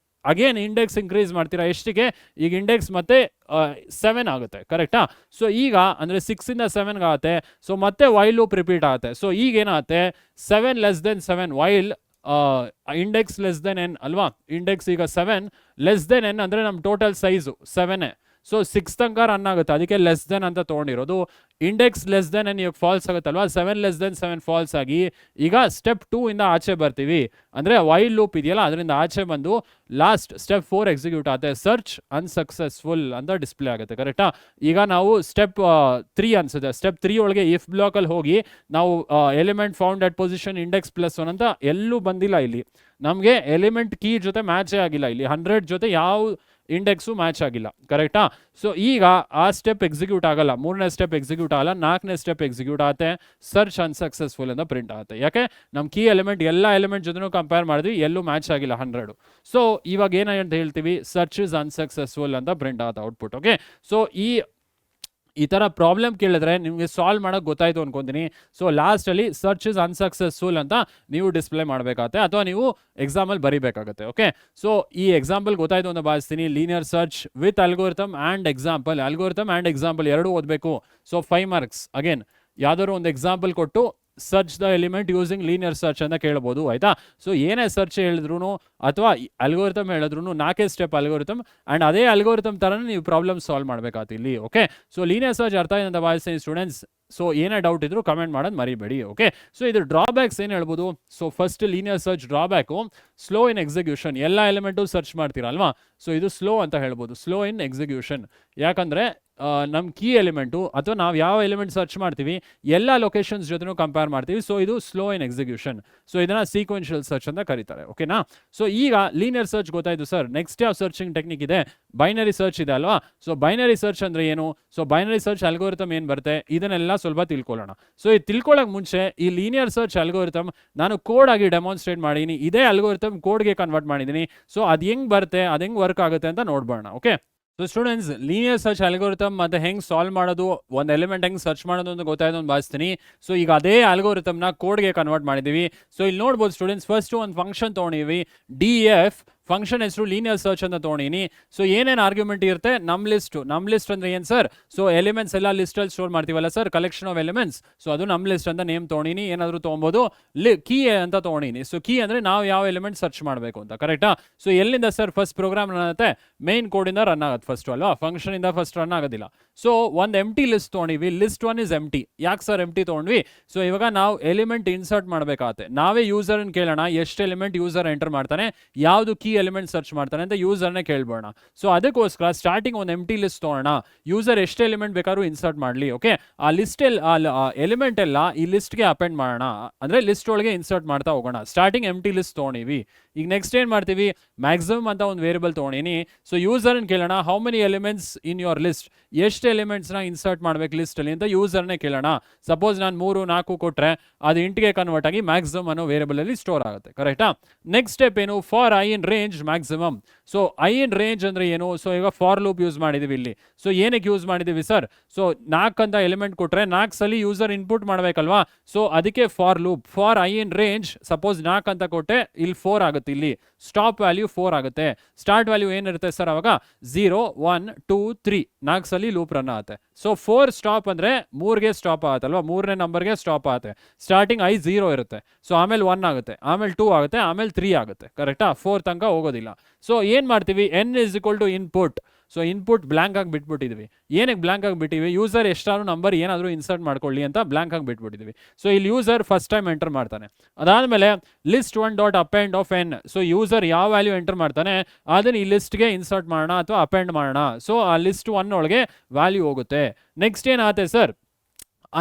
ಅಗೇನ್ ಇಂಡೆಕ್ಸ್ ಇಂಕ್ರೀಸ್ ಮಾಡ್ತೀರಾ, ಎಷ್ಟಿಗೆ? ಈಗ ಇಂಡೆಕ್ಸ್ ಮತ್ತೆ 7 ಆಗುತ್ತೆ, ಕರೆಕ್ಟಾ? ಸೊ ಈಗ ಅಂದ್ರೆ 6 ಇಂದ 7 ಆಗುತ್ತೆ. ಸೊ ಮತ್ತೆ ವೈಲ್ ಲೂಪ್ ರಿಪೀಟ್ ಆಗುತ್ತೆ. ಸೊ ಈಗ ಏನಾಗುತ್ತೆ, 7 less than 7 while index less than n ಅಲ್ವಾ? ಇಂಡೆಕ್ಸ್ ಈಗ 7 ಲೆಸ್ ದೆನ್ n ಅಂದ್ರೆ ನಮ್ ಟೋಟಲ್ ಸೈಜು 7. ಸೊ 6 ತನಕ ರನ್ ಆಗುತ್ತೆ, ಅದಕ್ಕೆ ಲೆಸ್ ದೆನ್ ಅಂತ ತೊಗೊಂಡಿರೋದು. ಇಂಡೆಕ್ಸ್ ಲೆಸ್ ದೆನ್ n ಇವಾಗ ಫಾಲ್ಸ್ ಆಗುತ್ತಲ್ವಾ? 7 ಲೆಸ್ ದೆನ್ 7 ಫಾಲ್ಸ್ ಆಗಿ ಈಗ ಸ್ಟೆಪ್ 2 ಇಂದ ಆಚೆ ಬರ್ತೀವಿ, ಅಂದ್ರೆ ವೈಲ್ ಲೂಪ್ ಇದೆಯಲ್ಲ ಅದರಿಂದ ಆಚೆ ಬಂದು ಲಾಸ್ಟ್ ಸ್ಟೆಪ್ 4 ಎಕ್ಸಿಕ್ಯೂಟ್ ಆಗುತ್ತೆ, ಸರ್ಚ್ ಅನ್ಸಕ್ಸಸ್ಫುಲ್ ಅಂತ ಡಿಸ್ಪ್ಲೇ ಆಗುತ್ತೆ, ಕರೆಕ್ಟಾ? ಈಗ ನಾವು ಸ್ಟೆಪ್ 3 ಅನ್ಸುತ್ತೆ, ಸ್ಟೆಪ್ 3 ಒಳಗೆ ಇಫ್ ಬ್ಲಾಕ್ ಅಲ್ಲಿ ಹೋಗಿ ನಾವು element found at position index +1 ಅಂತ ಎಲ್ಲೂ ಬಂದಿಲ್ಲ. ಇಲ್ಲಿ ನಮಗೆ ಎಲಿಮೆಂಟ್ ಕೀ ಜೊತೆ ಮ್ಯಾಚೇ ಆಗಿಲ್ಲ, ಇಲ್ಲಿ 100 ಜೊತೆ ಯಾವ ಇಂಡೆಕ್ಸು ಮ್ಯಾಚ್ ಆಗಿಲ್ಲ, ಕರೆಕ್ಟಾ? ಸೊ ಈಗ ಆ ಸ್ಟೆಪ್ ಎಕ್ಸಿಕ್ಯೂಟ್ ಆಗಲ್ಲ, 3ನೇ ಸ್ಟೆಪ್ ಎಕ್ಸಿಕ್ಯೂಟ್ ಆಗಲ್ಲ, 4ನೇ ಸ್ಟೆಪ್ ಎಕ್ಸಿಕ್ಯೂಟ್ ಆಗುತ್ತೆ, ಸರ್ಚ್ ಅನ್ಸಕ್ಸಸ್ಫುಲ್ ಅಂತ ಪ್ರಿಂಟ್ ಆಗುತ್ತೆ. ಯಾಕೆ? ನಮ್ಮ ಕೀ ಎಲಿಮೆಂಟ್ ಎಲ್ಲ ಎಲಿಮೆಂಟ್ ಜೊತೆನೂ ಕಂಪೇರ್ ಮಾಡಿದ್ವಿ, ಎಲ್ಲೂ ಮ್ಯಾಚ್ ಆಗಿಲ್ಲ 100. ಸೊ ಇವಾಗ ಏನಂತ ಹೇಳ್ತೀವಿ, ಸರ್ಚ್ ಇಸ್ ಅನ್ಸಕ್ಸಸ್ಫುಲ್ ಅಂತ ಪ್ರಿಂಟ್ ಆಗುತ್ತೆ ಔಟ್ಪುಟ್. ಓಕೆ, ಸೊ ಈ ಥರ ಪ್ರಾಬ್ಲಮ್ ಕೇಳಿದ್ರೆ ನಿಮಗೆ ಸಾಲ್ವ್ ಮಾಡೋಕೆ ಗೊತ್ತಾಯಿತು ಅನ್ಕೊಂತೀನಿ. ಸೊ ಲಾಸ್ಟಲ್ಲಿ ಸರ್ಚ್ ಇಸ್ ಅನ್ಸಕ್ಸಸ್ಫುಲ್ ಅಂತ ನೀವು ಡಿಸ್ಪ್ಲೇ ಮಾಡಬೇಕಾಗತ್ತೆ ಅಥವಾ ನೀವು ಎಕ್ಸಾಮಲ್ಲಿ ಬರೀಬೇಕಾಗತ್ತೆ. ಓಕೆ, ಸೊ ಈ ಎಕ್ಸಾಂಪಲ್ ಗೊತ್ತಾಯಿತು ಅಂತ ಭಾವಿಸ್ತೀನಿ. Linear search with algorithm and example, algorithm and example ಎರಡೂ ಓದಬೇಕು. So 5 marks. ಅಗೇನ್ ಯಾವ್ದಾದ್ರು ಒಂದು ಎಕ್ಸಾಂಪಲ್ ಕೊಟ್ಟು search the element using linear search ಅಂತ ಕೇಳ್ಬೋದು, ಆಯ್ತಾ? ಸೊ ಏನೇ ಸರ್ಚ್ ಹೇಳಿದ್ರು ಅಥವಾ ಅಲ್ಗೋರಿಥಮ್ ಹೇಳಿದ್ರು 4 ಸ್ಟೆಪ್ ಅಲ್ಗೋರಿಥಮ್ ಆ್ಯಂಡ್ ಅದೇ ಅಲ್ಗೋರಿಥಮ್ ಥರನೇ ನೀವು ಪ್ರಾಬ್ಲಮ್ ಸಾಲ್ವ್ ಮಾಡಬೇಕಾಗ್ತಿ ಇಲ್ಲಿ. ಓಕೆ, ಸೊ ಲೀನಿಯರ್ ಸರ್ಚ್ ಅರ್ಥ ಆಯ್ತು ಅಂತ ಭಾವಿಸ್ತೀನಿ ಸ್ಟೂಡೆಂಟ್ಸ್. ಸೊ ಏನೇ ಡೌಟ್ ಇದ್ರು ಕಮೆಂಟ್ ಮಾಡೋದು ಮರಿಬೇಡಿ. ಓಕೆ, ಸೊ ಇದು ಡ್ರಾಬ್ಯಾಕ್ಸ್ ಏನು ಹೇಳ್ಬೋದು. So first linear search drawback slow in execution, ಎಲ್ಲ ಎಲಿಮೆಂಟು ಸರ್ಚ್ ಮಾಡ್ತೀರಾ ಅಲ್ವಾ? ಸೊ ಇದು ಸ್ಲೋ ಅಂತ ಹೇಳ್ಬೋದು, ಸ್ಲೋ ಇನ್ ಎಕ್ಸಿಕ್ಯೂಷನ್. ಯಾಕಂದರೆ ನಮ್ಮ ಕೀ ಎಲಿಮೆಂಟು ಅಥವಾ ನಾವು ಯಾವ ಎಲಿಮೆಂಟ್ ಸರ್ಚ್ ಮಾಡ್ತೀವಿ ಎಲ್ಲ ಲೊಕೇಶನ್ಸ್ ಜೊತೆನೂ ಕಂಪೇರ್ ಮಾಡ್ತೀವಿ. ಸೊ ಇದು ಸ್ಲೋ ಇನ್ ಎಕ್ಸಿಕ್ಯೂಷನ್. ಸೊ ಇದನ್ನು ಸೀಕ್ವೆನ್ಷಿಯಲ್ ಸರ್ಚ್ ಅಂತ ಕರೀತಾರೆ. ಓಕೆನಾ? ಸೊ ಈಗ ಲೀನಿಯರ್ ಸರ್ಚ್ ಗೊತ್ತಾಯಿತು ಸರ್. ನೆಕ್ಸ್ಟ್ ಯಾವ ಸರ್ಚಿಂಗ್ ಟೆಕ್ನಿಕ್ ಇದೆ? ಬೈನರಿ ಸರ್ಚ್ ಇದೆ ಅಲ್ವಾ? ಸೊ ಬೈನರಿ ಸರ್ಚ್ ಅಂದರೆ ಏನು? ಸೊ ಬೈನರಿ ಸರ್ಚ್ ಅಲ್ಗೋರಿಥಮ್ ಏನು ಬರುತ್ತೆ ಇದನ್ನೆಲ್ಲ ಸ್ವಲ್ಪ ತಿಳ್ಕೊಳ್ಳೋಣ. ಸೊ ಇದು ತಿಳ್ಕೊಳ್ಳೋಕೆ ಮುಂಚೆ ಈ ಲೀನಿಯರ್ ಸರ್ಚ್ ಅಲ್ಗೋರಿಥಮ್ ನಾನು ಕೋಡ್ ಆಗಿ ಡೆಮಾನ್ಸ್ಟ್ರೇಟ್ ಮಾಡಿದ್ದೀನಿ. ಇದೇ ಅಲ್ಗೋರಿಥಮ್ ಕೋಡ್ಗೆ ಕನ್ವರ್ಟ್ ಮಾಡಿದ್ದೀನಿ. ಸೊ ಅದು ಹೆಂಗೆ ಬರುತ್ತೆ, ಅದು ಹೆಂಗೆ ವರ್ಕ್ ಆಗುತ್ತೆ ಅಂತ ನೋಡ್ಬೋಣ. Okay, so students, linear search algorithm ಮತ್ತೆ ಹೆಂಗೆ ಸಾಲ್ವ್ ಮಾಡೋದು, ಒಂದು ಎಲಿಮೆಂಟ್ ಹೆಂಗೆ ಸರ್ಚ್ ಮಾಡೋದು ಅಂತ ಗೊತ್ತಾಯ್ತು ಅಂತ ಭಾವಿಸ್ತೀನಿ. ಸೊ ಈಗ ಅದೇ ಅಲ್ಗೋರಿಥಮ್ನ ಕೋಡ್ಗೆ ಕನ್ವರ್ಟ್ ಮಾಡಿದ್ದೀವಿ. ಸೊ ಇಲ್ಲಿ ನೋಡ್ಬೋದು ಸ್ಟೂಡೆಂಟ್ಸ್, ಫಸ್ಟ್ ಒಂದು ಫಂಕ್ಷನ್ ತೊಗೊಂಡಿವಿ, DF ಫಂಕ್ಷನ್ ಹೆಸರು ಲೀನಿಯರ್ ಸರ್ಚ್ ಅಂತ ತೊಗೊಂಡಿನಿ. ಸೊ ಏನೇನು ಆರ್ಗ್ಯುಮೆಂಟ್ ಇರುತ್ತೆ, ನಮ್ಮ ಲಿಸ್ಟ್ ಅಂದರೆ ಏನು ಸರ್? ಸೊ ಎಲಿಮೆಂಟ್ಸ್ ಎಲ್ಲ ಲಿಸ್ಟಲ್ಲಿ ಸ್ಟೋರ್ ಮಾಡ್ತೀವಲ್ಲ sir, collection of elements. So ಅದು ನಮ್ಮ ಲಿಸ್ಟ್ ಅಂತ ನೇಮ್ ತೊಗೊಂಡಿನಿ. ಏನಾದರೂ ತೊಗೊಬೋದು, ಕೀ ಅಂತ ತೊಗೊಂಡಿನಿ. ಸೊ ಕೀ ಅಂದರೆ ನಾವು ಯಾವ ಎಲಿಮೆಂಟ್ ಸರ್ಚ್ ಮಾಡಬೇಕು ಅಂತ, ಕರೆಕ್ಟಾ? ಸೊ ಎಲ್ಲಿಂದ ಸರ್ ಫಸ್ಟ್ ಪ್ರೋಗ್ರಾಮ್ ರನ್ ಆಗುತ್ತೆ? ಮೇನ್ ಕೋಡಿಂದ ರನ್ ಆಗುತ್ತೆ ಫಸ್ಟ್ ಅಲ್ವಾ? ಫಂಕ್ಷನಿಂದ ಫಸ್ಟ್ ರನ್ ಆಗೋದಿಲ್ಲ. ಸೊ ಒಂದು ಎಂಟಿ ಲಿಸ್ಟ್ ತೊಗೊಂಡಿವಿ, ಲಿಸ್ಟ್ 1 ಇಸ್ ಎಂಟಿ. ಯಾಕೆ ಸರ್ ಎಂಟಿ ತೊಗೊಂಡ್ವಿ? ಸೊ ಇವಾಗ ನಾವು ಎಲಿಮೆಂಟ್ ಇನ್ಸರ್ಟ್ ಮಾಡಬೇಕಾಗತ್ತೆ. ನಾವೇ ಯೂಸರ್ನ ಕೇಳೋಣ ಎಷ್ಟು ಎಲಿಮೆಂಟ್ ಯೂಸರ್ ಎಂಟರ್ ಮಾಡ್ತಾನೆ, ಯಾವುದು ಕೀ ಎಲಿಮೆಂಟ್ ಸರ್ಚ್ ಮಾಡ್ತಾನೆ ಅಂತ ಯೂಸರ್ನೇ ಕೇಳ್ಬೋಣ. ಸೊ ಅದಕ್ಕೋಸ್ಕರ ಸ್ಟಾರ್ಟಿಂಗ್ ಒಂದು ಎಂಟಿ ಲಿಸ್ಟ್ ತೊಗೊಳ್ಳೋಣ. ಯೂಸರ್ ಎಷ್ಟು ಎಲಿಮೆಂಟ್ ಬೇಕಾದ್ರೂ ಇನ್ಸರ್ಟ್ ಮಾಡಲಿ. ಓಕೆ, ಆ ಲಿಸ್ಟ್ ಎಲಿಮೆಂಟ್ ಎಲ್ಲ ಈ ಲಿಸ್ಟ್ಗೆ ಅಪೆಂಡ್ ಮಾಡೋಣ, ಅಂದರೆ ಲಿಸ್ಟ್ ಒಳಗೆ ಇನ್ಸರ್ಟ್ ಮಾಡ್ತಾ ಹೋಗೋಣ. ಸ್ಟಾರ್ಟಿಂಗ್ ಎಂಟಿ ಲಿಸ್ಟ್ ತೊಗೊಂಡಿವಿ. ಈಗ ನೆಕ್ಸ್ಟ್ ಏನು ಮಾಡ್ತೀವಿ, ಮ್ಯಾಕ್ಸಿಮಮ್ ಅಂತ ಒಂದು ವೇರಿಯಬಲ್ ತೊಗೊಂಡಿನಿ. ಸೊ ಯೂಸರ್ನ ಕೇಳೋಣ, how many elements in your list, ಎಷ್ಟು ಎಲಿಮೆಂಟ್ಸ್ನ ಇನ್ಸರ್ಟ್ ಮಾಡ್ಬೇಕು ಲಿಸ್ಟಲ್ಲಿ ಅಂತ ಯೂಸರ್ನೇ ಕೇಳೋಣ. ಸಪೋಸ್ ನಾನು 3, 4 ಕೊಟ್ಟರೆ ಅದು ಇಂಟ್ಗೆ ಕನ್ವರ್ಟ್ ಆಗಿ ಮ್ಯಾಕ್ಸಿಮಮ್ ಅನ್ನೋ ವೇರಿಯಬಲಲ್ಲಿ ಸ್ಟೋರ್ ಆಗುತ್ತೆ. ಕರೆಕ್ಟಾ? ನೆಕ್ಸ್ಟ್ ಸ್ಟೆಪ್ ಏನು, for I in range maximum. So I in range ಅಂದರೆ ಏನು, ಸೊ ಈಗ ಫಾರ್ ಲೂಪ್ ಯೂಸ್ ಮಾಡಿದ್ದೀವಿ ಇಲ್ಲಿ. ಸೊ ಏನಕ್ಕೆ ಯೂಸ್ ಮಾಡಿದ್ದೀವಿ ಸರ್, ಸೊ 4 ಅಂತ ಎಲಿಮೆಂಟ್ ಕೊಟ್ಟರೆ 4 ಸಲ ಯೂಸರ್ ಇನ್ಪುಟ್ ಮಾಡಬೇಕಲ್ವಾ. ಸೊ ಅದಕ್ಕೆ for loop. For I in range suppose 4 ಅಂತ ಕೊಟ್ಟೆ, ಇಲ್ಲಿ 4 ಆಗುತ್ತೆ. ಇಲ್ಲಿ ಸ್ಟಾಪ್ ವ್ಯಾಲ್ಯೂ 4 ಆಗುತ್ತೆ. ಸ್ಟಾರ್ಟ್ ವ್ಯಾಲ್ಯೂ ಏನಿರುತ್ತೆ ಸರ್ ಅವಾಗ 0, 1, 2, 3 4 ಸಲ ಲೂಪ್ ರನ್ ಆಗುತ್ತೆ. ಸೊ 4 ಸ್ಟಾಪ್ ಅಂದರೆ 3ಗೆ ಸ್ಟಾಪ್ ಆಗುತ್ತಲ್ವಾ, 3ನೇ ನಂಬರ್ಗೆ ಸ್ಟಾಪ್ ಆಗುತ್ತೆ. ಸ್ಟಾರ್ಟಿಂಗ್ ಐ 0 ಇರುತ್ತೆ. ಸೊ ಆಮೇಲೆ 1 ಆಗುತ್ತೆ, ಆಮೇಲೆ 2 ಆಗುತ್ತೆ, ಆಮೇಲೆ 3 ಆಗುತ್ತೆ. ಕರೆಕ್ಟಾ? 4 ತನಕ ಹೋಗೋದಿಲ್ಲ. ಸೊ ಏನು ಮಾಡ್ತೀವಿ, n is equal to input. So input blank ಆಗಿ ಬಿಟ್ಬಿಟ್ಟಿದ್ವಿ. ಏನಕ್ಕೆ ಬ್ಲ್ಯಾಂಕ್ ಆಗಿ ಬಿಟ್ಟಿವಿ, ಯೂಸರ್ ಎಷ್ಟಾದ್ರೂ ನಂಬರ್ ಏನಾದರೂ ಇನ್ಸರ್ಟ್ ಮಾಡ್ಕೊಳ್ಳಿ ಅಂತ ಬ್ಲ್ಯಾಂಕ್ ಆಗಿ ಬಿಟ್ಬಿಟ್ಟಿದ್ವಿ. ಸೊ ಇಲ್ಲಿ ಯೂಸರ್ ಫಸ್ಟ್ ಟೈಮ್ ಎಂಟರ್ ಮಾಡ್ತಾನೆ. ಅದಾದಮೇಲೆ list 1 dot append of n. So user ಯಾವ ವ್ಯಾಲ್ಯೂ ಎಂಟರ್ ಮಾಡ್ತಾನೆ ಅದನ್ನು ಈ ಲಿಸ್ಟ್ಗೆ ಇನ್ಸರ್ಟ್ ಮಾಡೋಣ ಅಥವಾ ಅಪೆಂಡ್ ಮಾಡೋಣ. ಸೊ ಆ ಲಿಸ್ಟ್ 1 ಒಳಗೆ ವ್ಯಾಲ್ಯೂ ಹೋಗುತ್ತೆ. ನೆಕ್ಸ್ಟ್ ಏನಾಗುತ್ತೆ ಸರ್,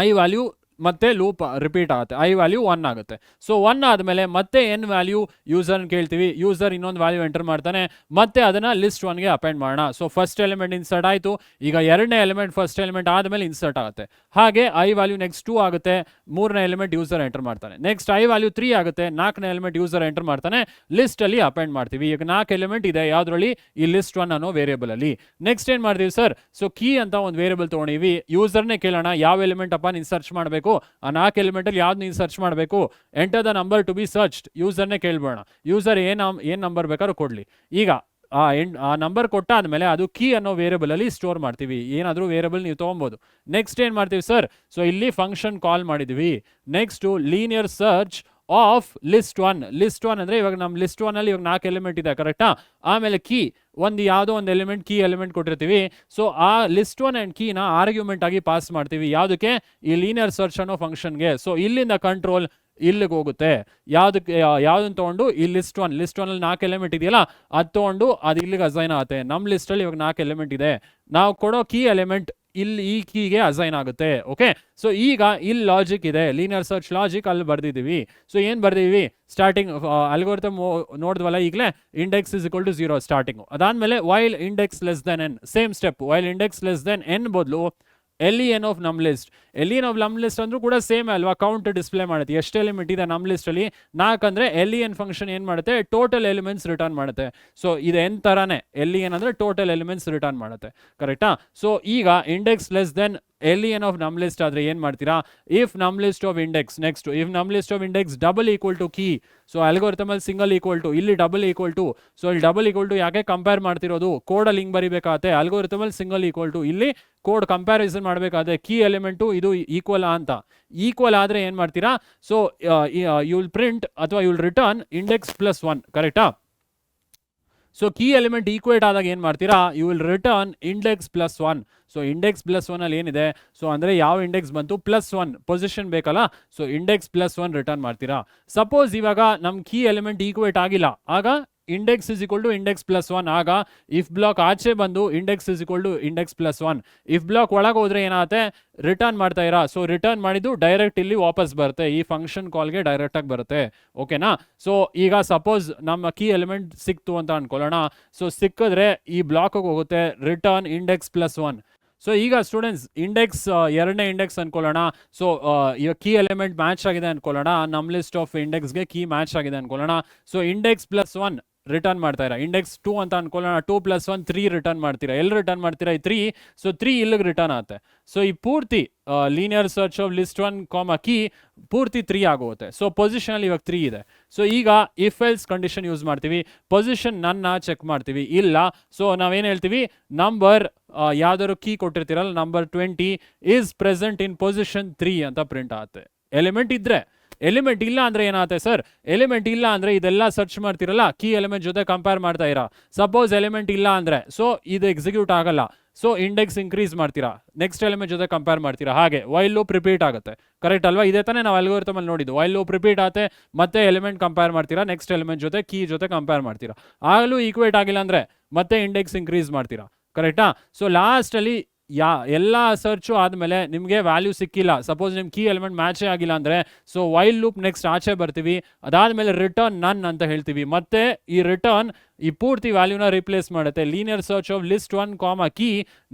ಐ ವ್ಯಾಲ್ಯೂ ಮತ್ತೆ ಲೂಪ್ ರಿಪೀಟ್ ಆಗುತ್ತೆ, ಐ ವ್ಯಾಲ್ಯೂ 1 ಆಗುತ್ತೆ. ಸೊ 1 ಆದಮೇಲೆ ಮತ್ತೆ n ವ್ಯಾಲ್ಯೂ ಯೂಸರ್ನ ಕೇಳ್ತೀವಿ. ಯೂಸರ್ ಇನ್ನೊಂದು ವ್ಯಾಲ್ಯೂ ಎಂಟರ್ ಮಾಡ್ತಾನೆ, ಮತ್ತೆ ಅದನ್ನು ಲಿಸ್ಟ್ 1ಗೆ ಅಪೆಂಡ್ ಮಾಡೋಣ. ಸೊ ಫಸ್ಟ್ ಎಲಿಮೆಂಟ್ ಇನ್ಸರ್ಟ್ ಆಯಿತು. ಈಗ ಎರಡನೇ ಎಲಿಮೆಂಟ್ ಫಸ್ಟ್ ಎಲಿಮೆಂಟ್ ಆದಮೇಲೆ ಇನ್ಸರ್ಟ್ ಆಗುತ್ತೆ. ಹಾಗೆ ಐ ವ್ಯಾಲ್ಯೂ ನೆಕ್ಸ್ಟ್ 2 ಆಗುತ್ತೆ. 3ನೇ ಎಲಿಮೆಂಟ್ ಯೂಸರ್ ಎಂಟರ್ ಮಾಡ್ತಾನೆ. ನೆಕ್ಸ್ಟ್ ಐ ವ್ಯಾಲ್ಯೂ 3 ಆಗುತ್ತೆ. 4ನೇ ಎಲಿಮೆಂಟ್ ಯೂಸರ್ ಎಂಟರ್ ಮಾಡ್ತಾನೆ. ಲಿಸ್ಟಲ್ಲಿ ಅಪೆಂಡ್ ಮಾಡ್ತೀವಿ. ಈಗ 4 ಎಲಿಮೆಂಟ್ ಇದೆ ಯಾವುದರಲ್ಲಿ, ಈ ಲಿಸ್ಟ್ 1 ಅನ್ನೋ ವೇರಿಯಬಲಲ್ಲಿ. ನೆಕ್ಸ್ಟ್ ಏನು ಮಾಡ್ತೀವಿ ಸರ್, ಸೊ ಕೀ ಅಂತ ಒಂದು ವೇರಿಯಬಲ್ ತೊಗೊಂಡಿವಿ. ಯೂಸರ್ನೇ ಕೇಳೋಣ, ಯಾವ ಎಲಿಮೆಂಟ್ ಅಪ್ಪ ನೀನು ಸರ್ಚ್ ಮಾಡಬೇಕು, ಆ 4 ಎಲಿಮೆಂಟಲ್ಲಿ ಯಾವ್ದು ನೀನು ಸರ್ಚ್ ಮಾಡಬೇಕು, enter the number to be searched. ಯೂಸರ್ನೇ ಕೇಳ್ಬೋಣ. ಯೂಸರ್ ಏನು ನಂಬರ್ ಬೇಕಾದ್ರೂ ಕೊಡಲಿ. ಈಗ ಆ ನಂಬರ್ ಕೊಟ್ಟಾದ್ಮೇಲೆ ಅದು ಕೀ ಅನ್ನೋ ವೇರಿಯಬಲಲ್ಲಿ ಸ್ಟೋರ್ ಮಾಡ್ತೀವಿ. ಏನಾದರೂ ವೇರಿಯಬಲ್ ನೀವು ತೊಗೊಬೋದು. ನೆಕ್ಸ್ಟ್ ಏನು ಮಾಡ್ತೀವಿ ಸರ್, ಸೊ ಇಲ್ಲಿ ಫಂಕ್ಷನ್ ಕಾಲ್ ಮಾಡಿದ್ದೀವಿ. Next linear search of list 1. List 1 ಅಂದರೆ ಇವಾಗ ನಮ್ಮ ಲಿಸ್ಟ್ 1 ಅಲ್ಲಿ ಇವಾಗ 4 ಎಲಿಮೆಂಟ್ ಇದೆ. ಕರೆಕ್ಟಾ? ಆಮೇಲೆ ಕೀ ಯಾವುದೋ ಒಂದು ಎಲಿಮೆಂಟ್, ಕೀ ಎಲಿಮೆಂಟ್ ಕೊಟ್ಟಿರ್ತೀವಿ. ಸೊ ಆ ಲಿಸ್ಟ್ 1 ಆ್ಯಂಡ್ ಕೀನ ಆರ್ಗ್ಯುಮೆಂಟ್ ಆಗಿ ಪಾಸ್ ಮಾಡ್ತೀವಿ. ಯಾವುದಕ್ಕೆ, ಈ ಲೀನಿಯರ್ ಸರ್ಚ್ ಅನ್ನೋ ಫಂಕ್ಷನ್ಗೆ. ಸೊ ಇಲ್ಲಿಂದ ಕಂಟ್ರೋಲ್ ಇಲ್ಲಿಗೆ ಹೋಗುತ್ತೆ. ಯಾವುದನ್ನು ತೊಗೊಂಡು ಈ ಲಿಸ್ಟ್ 1 ಅಲ್ಲಿ 4 ಎಲಿಮೆಂಟ್ ಇದೆಯಲ್ಲ ಅದು ತೊಗೊಂಡು ಅದು ಇಲ್ಲಿಗೆ ಅಸೈನ್ ಆಗುತ್ತೆ. ನಮ್ಮ ಲಿಸ್ಟಲ್ಲಿ ಇವಾಗ 4 ಎಲಿಮೆಂಟ್ ಇದೆ. ನಾವು ಕೊಡೋ ಕೀ ಎಲಿಮೆಂಟ್ ಇಲ್ಲಿ ಈ ಕೀಗೆ ಅಸೈನ್ ಆಗುತ್ತೆ. ಓಕೆ, ಸೊ ಈಗ ಇಲ್ಲಿ ಲಾಜಿಕ್ ಇದೆ, ಲೀನಿಯರ್ ಸರ್ಚ್ ಲಾಜಿಕ್ ಅಲ್ಲಿ ಬರ್ದಿದ್ದೀವಿ. ಸೊ ಏನು ಬರ್ದಿದ್ದೀವಿ, ಸ್ಟಾರ್ಟಿಂಗ್ ಅಲ್ಗೋರಿಥಮ್ ನೋಡಿದ್ವಲ್ಲ ಈಗಲೇ, index is equal to 0 starting. ಅದಾದಮೇಲೆ while index less than n, same step. While index less than n ಬದಲು LEN of num list. LEN of num list ಅಂದ್ರೂ ಕೂಡ ಸೇಮ್ ಅಲ್ವಾ, ಕೌಂಟ್ ಡಿಸ್ಪ್ಲೇ ಮಾಡುತ್ತೆ. ಎಷ್ಟು ಎಲಿಮೆಂಟ್ ಇದೆ ನಮ್ಮ ಲಿಸ್ಟಲ್ಲಿ 4 ಅಂದರೆ LEN ಫಂಕ್ಷನ್ ಏನು ಮಾಡುತ್ತೆ, ಟೋಟಲ್ ಎಲಿಮೆಂಟ್ಸ್ ರಿಟರ್ನ್ ಮಾಡುತ್ತೆ. ಸೊ ಇದು n ಥರನೇ, LEN ಅಂದರೆ ಟೋಟಲ್ ಎಲಿಮೆಂಟ್ಸ್ ರಿಟರ್ನ್ ಮಾಡುತ್ತೆ. ಕರೆಕ್ಟಾ? ಸೊ ಈಗ index less than LEN of num list ಆದರೆ ಏನು ಮಾಡ್ತೀರಾ, ಇಫ್ ನಮ್ list of index. Next if ನಮ್ list of index double equal to key. So ಅಲ್ಗೋರಿಥಮಲ್ಲಿ ಸಿಂಗಲ್ ಈಕ್ವಲ್ ಟು, ಇಲ್ಲಿ ಡಬಲ್ ಈಕ್ವಲ್ ಟು. ಸೊ ಇಲ್ಲಿ ಡಬಲ್ ಈಕ್ವಲ್ ಟು ಯಾಕೆ ಕಂಪೇರ್ ಮಾಡ್ತಿರೋದು, ಕೋಡಲ್ಲಿ ಹಿಂಗೆ ಬರಿಬೇಕಾಗತ್ತೆ. ಅಲ್ಗೋರಿಥಮಲ್ಲಿ ಸಿಂಗಲ್ ಈಕ್ವಲ್ ಟು, ಇಲ್ಲಿ ಕೋಡ್ ಕಂಪ್ಯಾರಿಸನ್ ಮಾಡಬೇಕಾದ್ರೆ ಕೀ ಎಲಿಮೆಂಟು ಇದು ಈಕ್ವಲ್ ಅಂತ. ಈಕ್ವಲ್ ಆದರೆ ಏನು ಮಾಡ್ತೀರಾ, ಸೊ ಯು ವಿಲ್ ಪ್ರಿಂಟ್ ಅಥವಾ you will return index plus 1. ಕರೆಕ್ಟಾ? ಸೊ ಕೀ ಎಲಿಮೆಂಟ್ ಈಕ್ವೇಟ್ ಆದಾಗ ಏನು ಮಾಡ್ತೀರಾ, you will return index plus 1. So index plus 1 ಅಲ್ಲಿ ಏನಿದೆ, ಸೊ ಅಂದರೆ ಯಾವ ಇಂಡೆಕ್ಸ್ ಬಂತು, +1 ಪೊಸಿಷನ್ ಬೇಕಲ್ಲ. ಸೊ ಇಂಡೆಕ್ಸ್ ಪ್ಲಸ್ 1 ರಿಟರ್ನ್ ಮಾಡ್ತೀರಾ. ಸಪೋಸ್ ಇವಾಗ ನಮ್ಮ ಕೀ ಎಲಿಮೆಂಟ್ ಈಕ್ವೇಟ್ ಆಗಿಲ್ಲ, ಆಗ index is equal to index plus 1. ಆಗ ಇಫ್ ಬ್ಲಾಕ್ ಆಚೆ ಬಂದು index is equal to index plus 1. If block ಒಳಗೆ ಹೋದ್ರೆ ಏನಾಗುತ್ತೆ, ರಿಟರ್ನ್ ಮಾಡ್ತಾ ಇರಾ. ಸೊ ರಿಟರ್ನ್ ಮಾಡಿದ್ದು ಡೈರೆಕ್ಟ್ ಇಲ್ಲಿ ವಾಪಸ್ ಬರುತ್ತೆ, ಈ ಫಂಕ್ಷನ್ ಕಾಲ್ಗೆ ಡೈರೆಕ್ಟಾಗಿ ಬರುತ್ತೆ. ಓಕೆನಾ? ಸೊ ಈಗ ಸಪೋಸ್ ನಮ್ಮ ಕೀ ಎಲಿಮೆಂಟ್ ಸಿಕ್ತು ಅಂತ ಅನ್ಕೊಳ್ಳೋಣ. ಸೊ ಸಿಕ್ಕಿದ್ರೆ ಈ ಬ್ಲಾಕ್ಗೆ ಹೋಗುತ್ತೆ ರಿಟರ್ನ್ ಇಂಡೆಕ್ಸ್ ಪ್ಲಸ್ 1. ಸೊ ಈಗ ಸ್ಟೂಡೆಂಟ್ಸ್ ಇಂಡೆಕ್ಸ್ ಎರಡನೇ ಇಂಡೆಕ್ಸ್ ಅನ್ಕೊಳ್ಳೋಣ. ಸೊ ಈಗ ಕೀ ಎಲಿಮೆಂಟ್ ಮ್ಯಾಚ್ ಆಗಿದೆ ಅನ್ಕೊಳ್ಳೋಣ, ನಮ್ಮ ಲಿಸ್ಟ್ ಆಫ್ ಇಂಡೆಕ್ಸ್ಗೆ ಕೀ ಮ್ಯಾಚ್ ಆಗಿದೆ ಅನ್ಕೊಳ್ಳೋಣ. ಸೊ ಇಂಡೆಕ್ಸ್ ಪ್ಲಸ್ 1 ರಿಟರ್ನ್ ಮಾಡ್ತಾ ಇರಾ. ಇಂಡೆಕ್ಸ್ 2 ಅಂತ ಅನ್ಕೊಳ್ಳೋಣ, 2 + 1 3 ರಿಟರ್ನ್ ಮಾಡ್ತೀರಾ. ಎಲ್ಲಿ ರಿಟರ್ನ್ ಮಾಡ್ತೀರಾ, ಈ 3. ಸೊ 3 ಇಲ್ಲಿಗೆ ರಿಟರ್ನ್ ಆಗುತ್ತೆ. ಸೊ ಈ ಪೂರ್ತಿ linear search of list 1, key ಪೂರ್ತಿ 3 ಆಗುತ್ತೆ. ಸೊ ಪೊಸಿಷನಲ್ಲಿ ಇವಾಗ 3 ಇದೆ. ಸೊ ಈಗ ಇಫ್ ಎಲ್ಸ್ ಕಂಡೀಷನ್ ಯೂಸ್ ಮಾಡ್ತೀವಿ. ಪೊಸಿಷನ್ ನನ್ನ ಚೆಕ್ ಮಾಡ್ತೀವಿ, ಇಲ್ಲ. ಸೊ ನಾವೇನು ಹೇಳ್ತೀವಿ, ನಂಬರ್ ಯಾವ್ದಾದ್ರು ಕೀ ಕೊಟ್ಟಿರ್ತೀರಲ್ಲ, number 20 is present in position 3 ಅಂತ ಪ್ರಿಂಟ್ ಆಗುತ್ತೆ. ಎಲಿಮೆಂಟ್ ಇದ್ರೆ ಎಲಿಮೆಂಟ್ ಇಲ್ಲ ಅಂದರೆ ಏನಾಗುತ್ತೆ ಸರ್, ಎಲಿಮೆಂಟ್ ಇಲ್ಲ ಅಂದರೆ ಇದೆಲ್ಲ ಸರ್ಚ್ ಮಾಡ್ತಿರಲ್ಲ, ಕೀ ಎಲಿಮೆಂಟ್ ಜೊತೆ ಕಂಪೇರ್ ಮಾಡ್ತಾ ಇರಾ. ಸಪೋಸ್ ಎಲಿಮೆಂಟ್ ಇಲ್ಲ ಅಂದರೆ ಸೊ ಇದು ಎಕ್ಸಿಕ್ಯೂಟ್ ಆಗಲ್ಲ, ಸೊ ಇಂಡೆಕ್ಸ್ ಇನ್ಕ್ರೀಸ್ ಮಾಡ್ತೀರಾ, ನೆಕ್ಸ್ಟ್ ಎಲಿಮೆಂಟ್ ಜೊತೆ ಕಂಪೇರ್ ಮಾಡ್ತೀರಾ, ಹಾಗೆ ವೈಲ್ ಲೂಪ್ ರಿಪೀಟ್ ಆಗುತ್ತೆ. ಕರೆಕ್ಟ್ ಅಲ್ವಾ? ಇದೇ ತಾನೇ ನಾವು ಅಲ್ಗೋರಿಥಮ್ ಅಲ್ಲಿ ನೋಡಿದ್ದು. ವೈಲ್ ಲೂಪ್ ರಿಪೀಟ್ ಆಗುತ್ತೆ, ಮತ್ತೆ ಎಲಿಮೆಂಟ್ ಕಂಪೇರ್ ಮಾಡ್ತೀರಾ, ನೆಕ್ಸ್ಟ್ ಎಲಿಮೆಂಟ್ ಜೊತೆ ಕೀ ಜೊತೆ ಕಂಪೇರ್ ಮಾಡ್ತೀರಾ, ಆಗಲೂ ಈಕ್ವೇಟ್ ಆಗಿಲ್ಲ ಅಂದರೆ ಮತ್ತೆ ಇಂಡೆಕ್ಸ್ ಇನ್ಕ್ರೀಸ್ ಮಾಡ್ತೀರಾ. ಕರೆಕ್ಟಾ? ಸೊ ಲಾಸ್ಟಲ್ಲಿ ಎಲ್ಲ ಸರ್ಚು ಆದಮೇಲೆ ನಿಮಗೆ ವ್ಯಾಲ್ಯೂ ಸಿಕ್ಕಿಲ್ಲ, ಸಪೋಸ್ ನಿಮ್ಮ ಕೀ ಎಲಿಮೆಂಟ್ ಮ್ಯಾಚೇ ಆಗಿಲ್ಲ ಅಂದರೆ ಸೊ ವೈಲ್ ಲೂಪ್ ನೆಕ್ಸ್ಟ್ ಆಚೆ ಬರ್ತೀವಿ, ಅದಾದಮೇಲೆ ರಿಟರ್ನ್ ನನ್ ಅಂತ ಹೇಳ್ತೀವಿ. ಮತ್ತೆ ಈ ರಿಟರ್ನ್ ಈ ಪೂರ್ತಿ ವ್ಯಾಲ್ಯೂನ ರಿಪ್ಲೇಸ್ ಮಾಡುತ್ತೆ. Linear search of list 1, key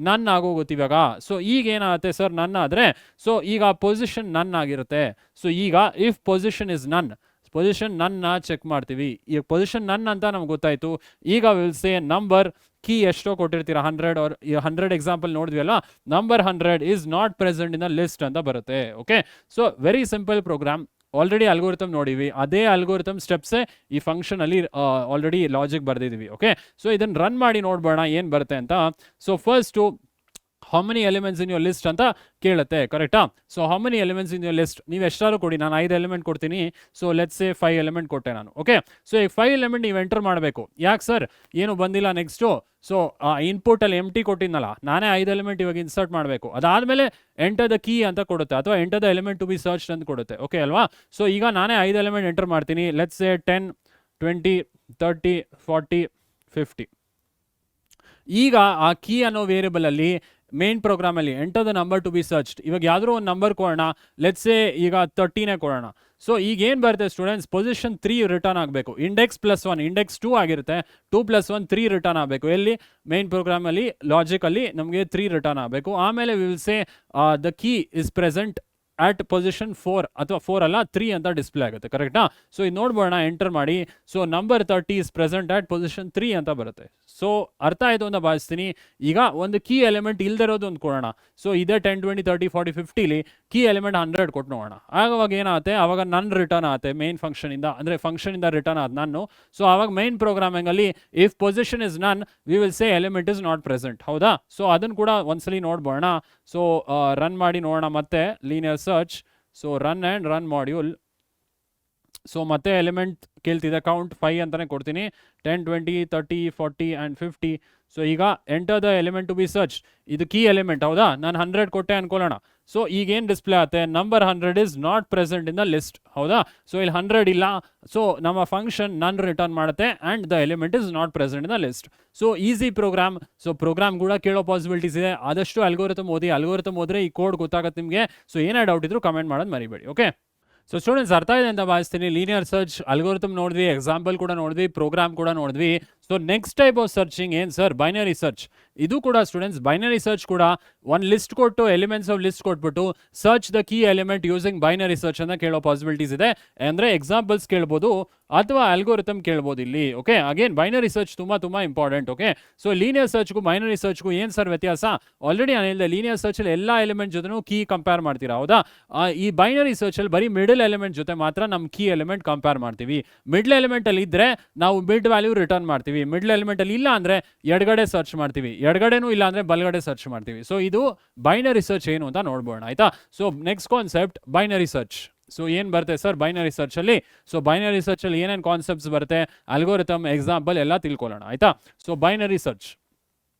ನನ್ ಆಗೋಗುತ್ತೆ ಇವಾಗ. ಸೊ ಈಗ ಏನಾಗುತ್ತೆ ಸರ್, ನನ್ ಆದರೆ ಸೊ ಈಗ ಪೊಸಿಷನ್ ನನ್ ಆಗಿರುತ್ತೆ. ಸೊ ಈಗ ಇಫ್ ಪೊಸಿಷನ್ ಇಸ್ ನನ್, ಪೊಸಿಷನ್ ನನ್ನ ಚೆಕ್ ಮಾಡ್ತೀವಿ. ಈಗ ಪೊಸಿಷನ್ ನನ್ ಅಂತ ನಮ್ಗೆ ಗೊತ್ತಾಯ್ತು. ಈಗ ವಿಲ್ ಸೇ ನಂಬರ್ ಕೀ ಎಷ್ಟೋ ಕೊಟ್ಟಿರ್ತೀರಾ 100 or 100 ಎಕ್ಸಾಂಪಲ್ ನೋಡಿದ್ವಿ ಅಲ್ಲ, number 100 is not present in the list ಅಂತ ಬರುತ್ತೆ. Okay, so very simple program. Already algorithm ನೋಡಿವಿ, ಅದೇ ಅಲ್ಗೋರಿಥಮ್ ಸ್ಟೆಪ್ಸೇ ಈ ಫಂಕ್ಷನ್ ಅಲ್ಲಿ ಆಲ್ರೆಡಿ ಲಾಜಿಕ್ ಬರ್ದಿದ್ದೀವಿ. ಓಕೆ, ಸೊ ಇದನ್ನ ರನ್ ಮಾಡಿ ನೋಡ್ಬೋಣ ಏನು ಬರುತ್ತೆ ಅಂತ. So first how many elements in your list ಅಂತ ಕೇಳುತ್ತೆ. ಕರೆಕ್ಟಾ? So how many elements in your list, ನೀವು ಎಷ್ಟಾದ್ರು ಕೊಡಿ, ನಾನು 5 ಎಲಿಮೆಂಟ್ ಕೊಡ್ತೀನಿ. ಸೊ ಲೆಟ್ಸ್ ಸೇ 5 ಎಲಿಮೆಂಟ್ ಕೊಟ್ಟೆ ನಾನು. ಓಕೆ, ಸೊ ಈಗ 5 ಎಲಿಮೆಂಟ್ ನೀವು ಎಂಟರ್ ಮಾಡಬೇಕು. ಯಾಕೆ ಸರ್ ಏನು ಬಂದಿಲ್ಲ ನೆಕ್ಸ್ಟು? ಸೊ ಇನ್ಪುಟಲ್ಲಿ ಎಂಟಿ ಕೊಟ್ಟಿದ್ನಲ್ಲ, ನಾನೇ 5 ಎಲಿಮೆಂಟ್ ಇವಾಗ ಇನ್ಸರ್ಟ್ ಮಾಡಬೇಕು. ಅದಾದಮೇಲೆ ಎಂಟರ್ ದ ಕೀ ಅಂತ ಕೊಡುತ್ತೆ, ಅಥವಾ enter the element to be search ಅಂತ ಕೊಡುತ್ತೆ. ಓಕೆ ಅಲ್ವಾ? ಸೊ ಈಗ ನಾನೇ 5 ಎಲಿಮೆಂಟ್ ಎಂಟರ್ ಮಾಡ್ತೀನಿ. Let's say 10, 20, 30, 40, 50. ಈಗ ಆ ಕೀ ಅನ್ನೋ ವೇರಿಯಬಲ್ ಅಲ್ಲಿ ಮೇನ್ ಪ್ರೋಗ್ರಾಮಲ್ಲಿ enter the number to be searched, ಇವಾಗ ಯಾವ್ದಾದ್ರು ಒಂದು ನಂಬರ್ ಕೊಡೋಣ, ಲೆಟ್ಸ್ ಸೇ ಈಗ 30ನೇ ಕೊಡೋಣ. ಸೊ ಈಗ ಏನು ಬರುತ್ತೆ ಸ್ಟೂಡೆಂಟ್ಸ್, ಪೊಸಿಷನ್ 3 ರಿಟರ್ನ್ ಆಗಬೇಕು. ಇಂಡೆಕ್ಸ್ +1 ಇಂಡೆಕ್ಸ್ 2 ಆಗಿರುತ್ತೆ, 2 + 1 3 ರಿಟರ್ನ್ ಆಗಬೇಕು. ಎಲ್ಲಿ ಮೇನ್ ಪ್ರೋಗ್ರಾಮಲ್ಲಿ ಲಾಜಿಕಲ್ಲಿ ನಮಗೆ 3 ರಿಟರ್ನ್ ಆಗಬೇಕು. ಆಮೇಲೆ will say the key is present at position 4 ಅಥವಾ 4 ಅಲ್ಲ 3 ಅಂತ ಡಿಸ್ಪ್ಲೇ ಆಗುತ್ತೆ. ಕರೆಕ್ಟಾ? ಸೊ ಇದು ನೋಡ್ಬೋಣ, ಎಂಟರ್ ಮಾಡಿ. So number 30 is present at position 3 ಅಂತ ಬರುತ್ತೆ. ಸೊ ಅರ್ಥ ಆಯಿತು ಅಂತ ಭಾವಿಸ್ತೀನಿ. ಈಗ ಒಂದು ಕೀ ಎಲಿಮೆಂಟ್ ಇಲ್ದಿರೋದು ಒಂದು ಕೊಡೋಣ. ಸೊ ಇದೇ 10, 20, 30, 40, 50ಲಿ ಕೀ ಎಲಿಮೆಂಟ್ 100 ಕೊಟ್ಟು ನೋಡೋಣ. ಆವಾಗ ಏನಾಗುತ್ತೆ, ಅವಾಗ ನನ್ ರಿಟರ್ನ್ ಆಗುತ್ತೆ ಮೇನ್ ಫಂಕ್ಷನಿಂದ, ಅಂದರೆ ಫಂಕ್ಷನಿಂದ ರಿಟರ್ನ್ ಆದ ನಾನು. ಸೊ ಅವಾಗ ಮೈನ್ ಪ್ರೋಗ್ರಾಮಿಂಗಲ್ಲಿ if position is none we will say element is not present. ಹೌದಾ? ಸೊ ಅದನ್ನು ಕೂಡ ಒಂದ್ಸಲಿ ನೋಡ್ಬೋಣ. ಸೊ ರನ್ ಮಾಡಿ ನೋಡೋಣ ಮತ್ತೆ linear search. So run and run module. So ಮತ್ತೆ ಎಲಿಮೆಂಟ್ ಕೇಳ್ತಿದೆ, ಕೌಂಟ್ 5 ಅಂತಲೇ ಕೊಡ್ತೀನಿ. 10, 20, 30, 40 ಆ್ಯಂಡ್ 50. ಸೊ ಈಗ enter the element to be search, ಇದು ಕೀ ಎಲಿಮೆಂಟ್ ಹೌದಾ? ನಾನು 100 ಕೊಟ್ಟೆ ಅನ್ಕೊಳ್ಳೋಣ. ಸೊ ಈಗೇನು ಡಿಸ್ಪ್ಲೇ ಆಗುತ್ತೆ, number 100 is not present in the list. ಹೌದಾ? ಸೊ ಇಲ್ಲಿ 100 ಇಲ್ಲ. ಸೊ ನಮ್ಮ ಫಂಕ್ಷನ್ ನನ್ ರಿಟರ್ನ್ ಮಾಡುತ್ತೆ and the element is not present in the list. So easy program. So program ಕೂಡ ಕೇಳೋ ಪಾಸಿಬಿಲಿಟೀಸ್ ಇದೆ. ಆದಷ್ಟು ಅಲ್ಗೋರಿಥಮ್ ಓದಿ, ಅಲ್ಗೋರಿಥಮ್ ಓದ್ರೆ ಈ ಕೋಡ್ ಗೊತ್ತಾಗುತ್ತೆ ನಿಮಗೆ. ಸೊ ಏನೇ ಡೌಟ್ ಇದ್ರು ಕಮೆಂಟ್ ಮಾಡೋದು ಮರಿಬೇಡಿ. ಓಕೆ, ಸೊ ಸ್ಟೂಡೆಂಟ್ಸ್ ಅರ್ಥ ಇದೆ ಅಂತ ಭಾವಿಸ್ತೀನಿ. ಲೀನಿಯರ್ ಸರ್ಚ್ ಅಲ್ಗೋರಿಥಮ್ ನೋಡಿದ್ವಿ, ಎಕ್ಸಾಂಪಲ್ ಕೂಡ ನೋಡಿದ್ವಿ, ಪ್ರೋಗ್ರಾಮ್ ಕೂಡ ನೋಡಿದ್ವಿ. So next type of searching ಏನು ಸರ್, ಬೈನರಿ ಸರ್ಚ್. ಇದು ಕೂಡ ಸ್ಟೂಡೆಂಟ್ಸ್ ಬೈನರಿ ಸರ್ಚ್ ಕೂಡ ಒಂದು ಲಿಸ್ಟ್ ಕೊಟ್ಟು ಎಲಿಮೆಂಟ್ಸ್ ಆಫ್ ಲಿಸ್ಟ್ ಕೊಟ್ಬಿಟ್ಟು search the key element using binary search ಅಂತ ಕೇಳೋ ಪಾಸಿಬಿಲಿಟೀಸ್ ಇದೆ. ಅಂದರೆ ಎಕ್ಸಾಂಪಲ್ಸ್ ಕೇಳ್ಬೋದು ಅಥವಾ ಅಲ್ಗೋರಿಥಮ್ ಕೇಳ್ಬೋದು ಇಲ್ಲಿ. ಓಕೆ, ಅಗೇನ್ ಬೈನರಿ ಸರ್ಚ್ ತುಂಬ ಇಂಪಾರ್ಟೆಂಟ್. ಓಕೆ, ಸೊ ಲೀನಿಯರ್ ಸರ್ಚ್ಗೂ ಬೈನರಿ ಸರ್ಚ್ಗೂ ಏನು ಸರ್ ವ್ಯತ್ಯಾಸ? ಆಲ್ರೆಡಿ ನಾನು ಹೇಳಿದೆ, ಲೀನಿಯರ್ ಸರ್ಚಲ್ಲಿ ಎಲ್ಲ ಎಲಿಮೆಂಟ್ ಜೊತೆನೂ ಕೀ ಕಂಪೇರ್ ಮಾಡ್ತೀರಾ. ಹೌದಾ? ಈ ಬೈನರಿ ಸರ್ಚಲ್ಲಿ ಬರೀ ಮಿಡಲ್ ಎಲಿಮೆಂಟ್ ಜೊತೆ ಮಾತ್ರ ನಮ್ಮ ಕೀ ಎಲಿಮೆಂಟ್ ಕಂಪೇರ್ ಮಾಡ್ತೀವಿ. ಮಿಡ್ಲ್ ಎಲಿಮೆಂಟಲ್ಲಿ ಇದ್ದರೆ ನಾವು ಮಿಡ್ ವ್ಯಾಲ್ಯೂ ರಿಟರ್ನ್ ಮಾಡ್ತೀವಿ. ಮಿಡ್ಲ್ ಎಲಿಮೆಂಟಲ್ಲಿ ಇಲ್ಲ ಅಂದರೆ ಎಡಗಡೆ ಸರ್ಚ್ ಮಾಡ್ತೀವಿ, ಎಡಗಡೆನೂ ಇಲ್ಲ ಅಂದರೆ ಬಲಗಡೆ ಸರ್ಚ್ ಮಾಡ್ತೀವಿ. ಸೊ ಇದು ಬೈನರಿ ಸರ್ಚ್ ಏನು ಅಂತ ನೋಡ್ಬೋಣ. ಆಯ್ತಾ? So next concept binary search. So ಏನು ಬರುತ್ತೆ ಸರ್ ಬೈನರಿ ಸರ್ಚಲ್ಲಿ? ಸೊ ಬೈನರಿ ಸರ್ಚಲ್ಲಿ ಏನೇನು ಕಾನ್ಸೆಪ್ಟ್ಸ್ ಬರುತ್ತೆ, ಅಲ್ಗೋರಿಥಮ್, ಎಕ್ಸಾಂಪಲ್ ಎಲ್ಲ ತಿಳ್ಕೊಳ್ಳೋಣ. ಆಯ್ತಾ? So binary search.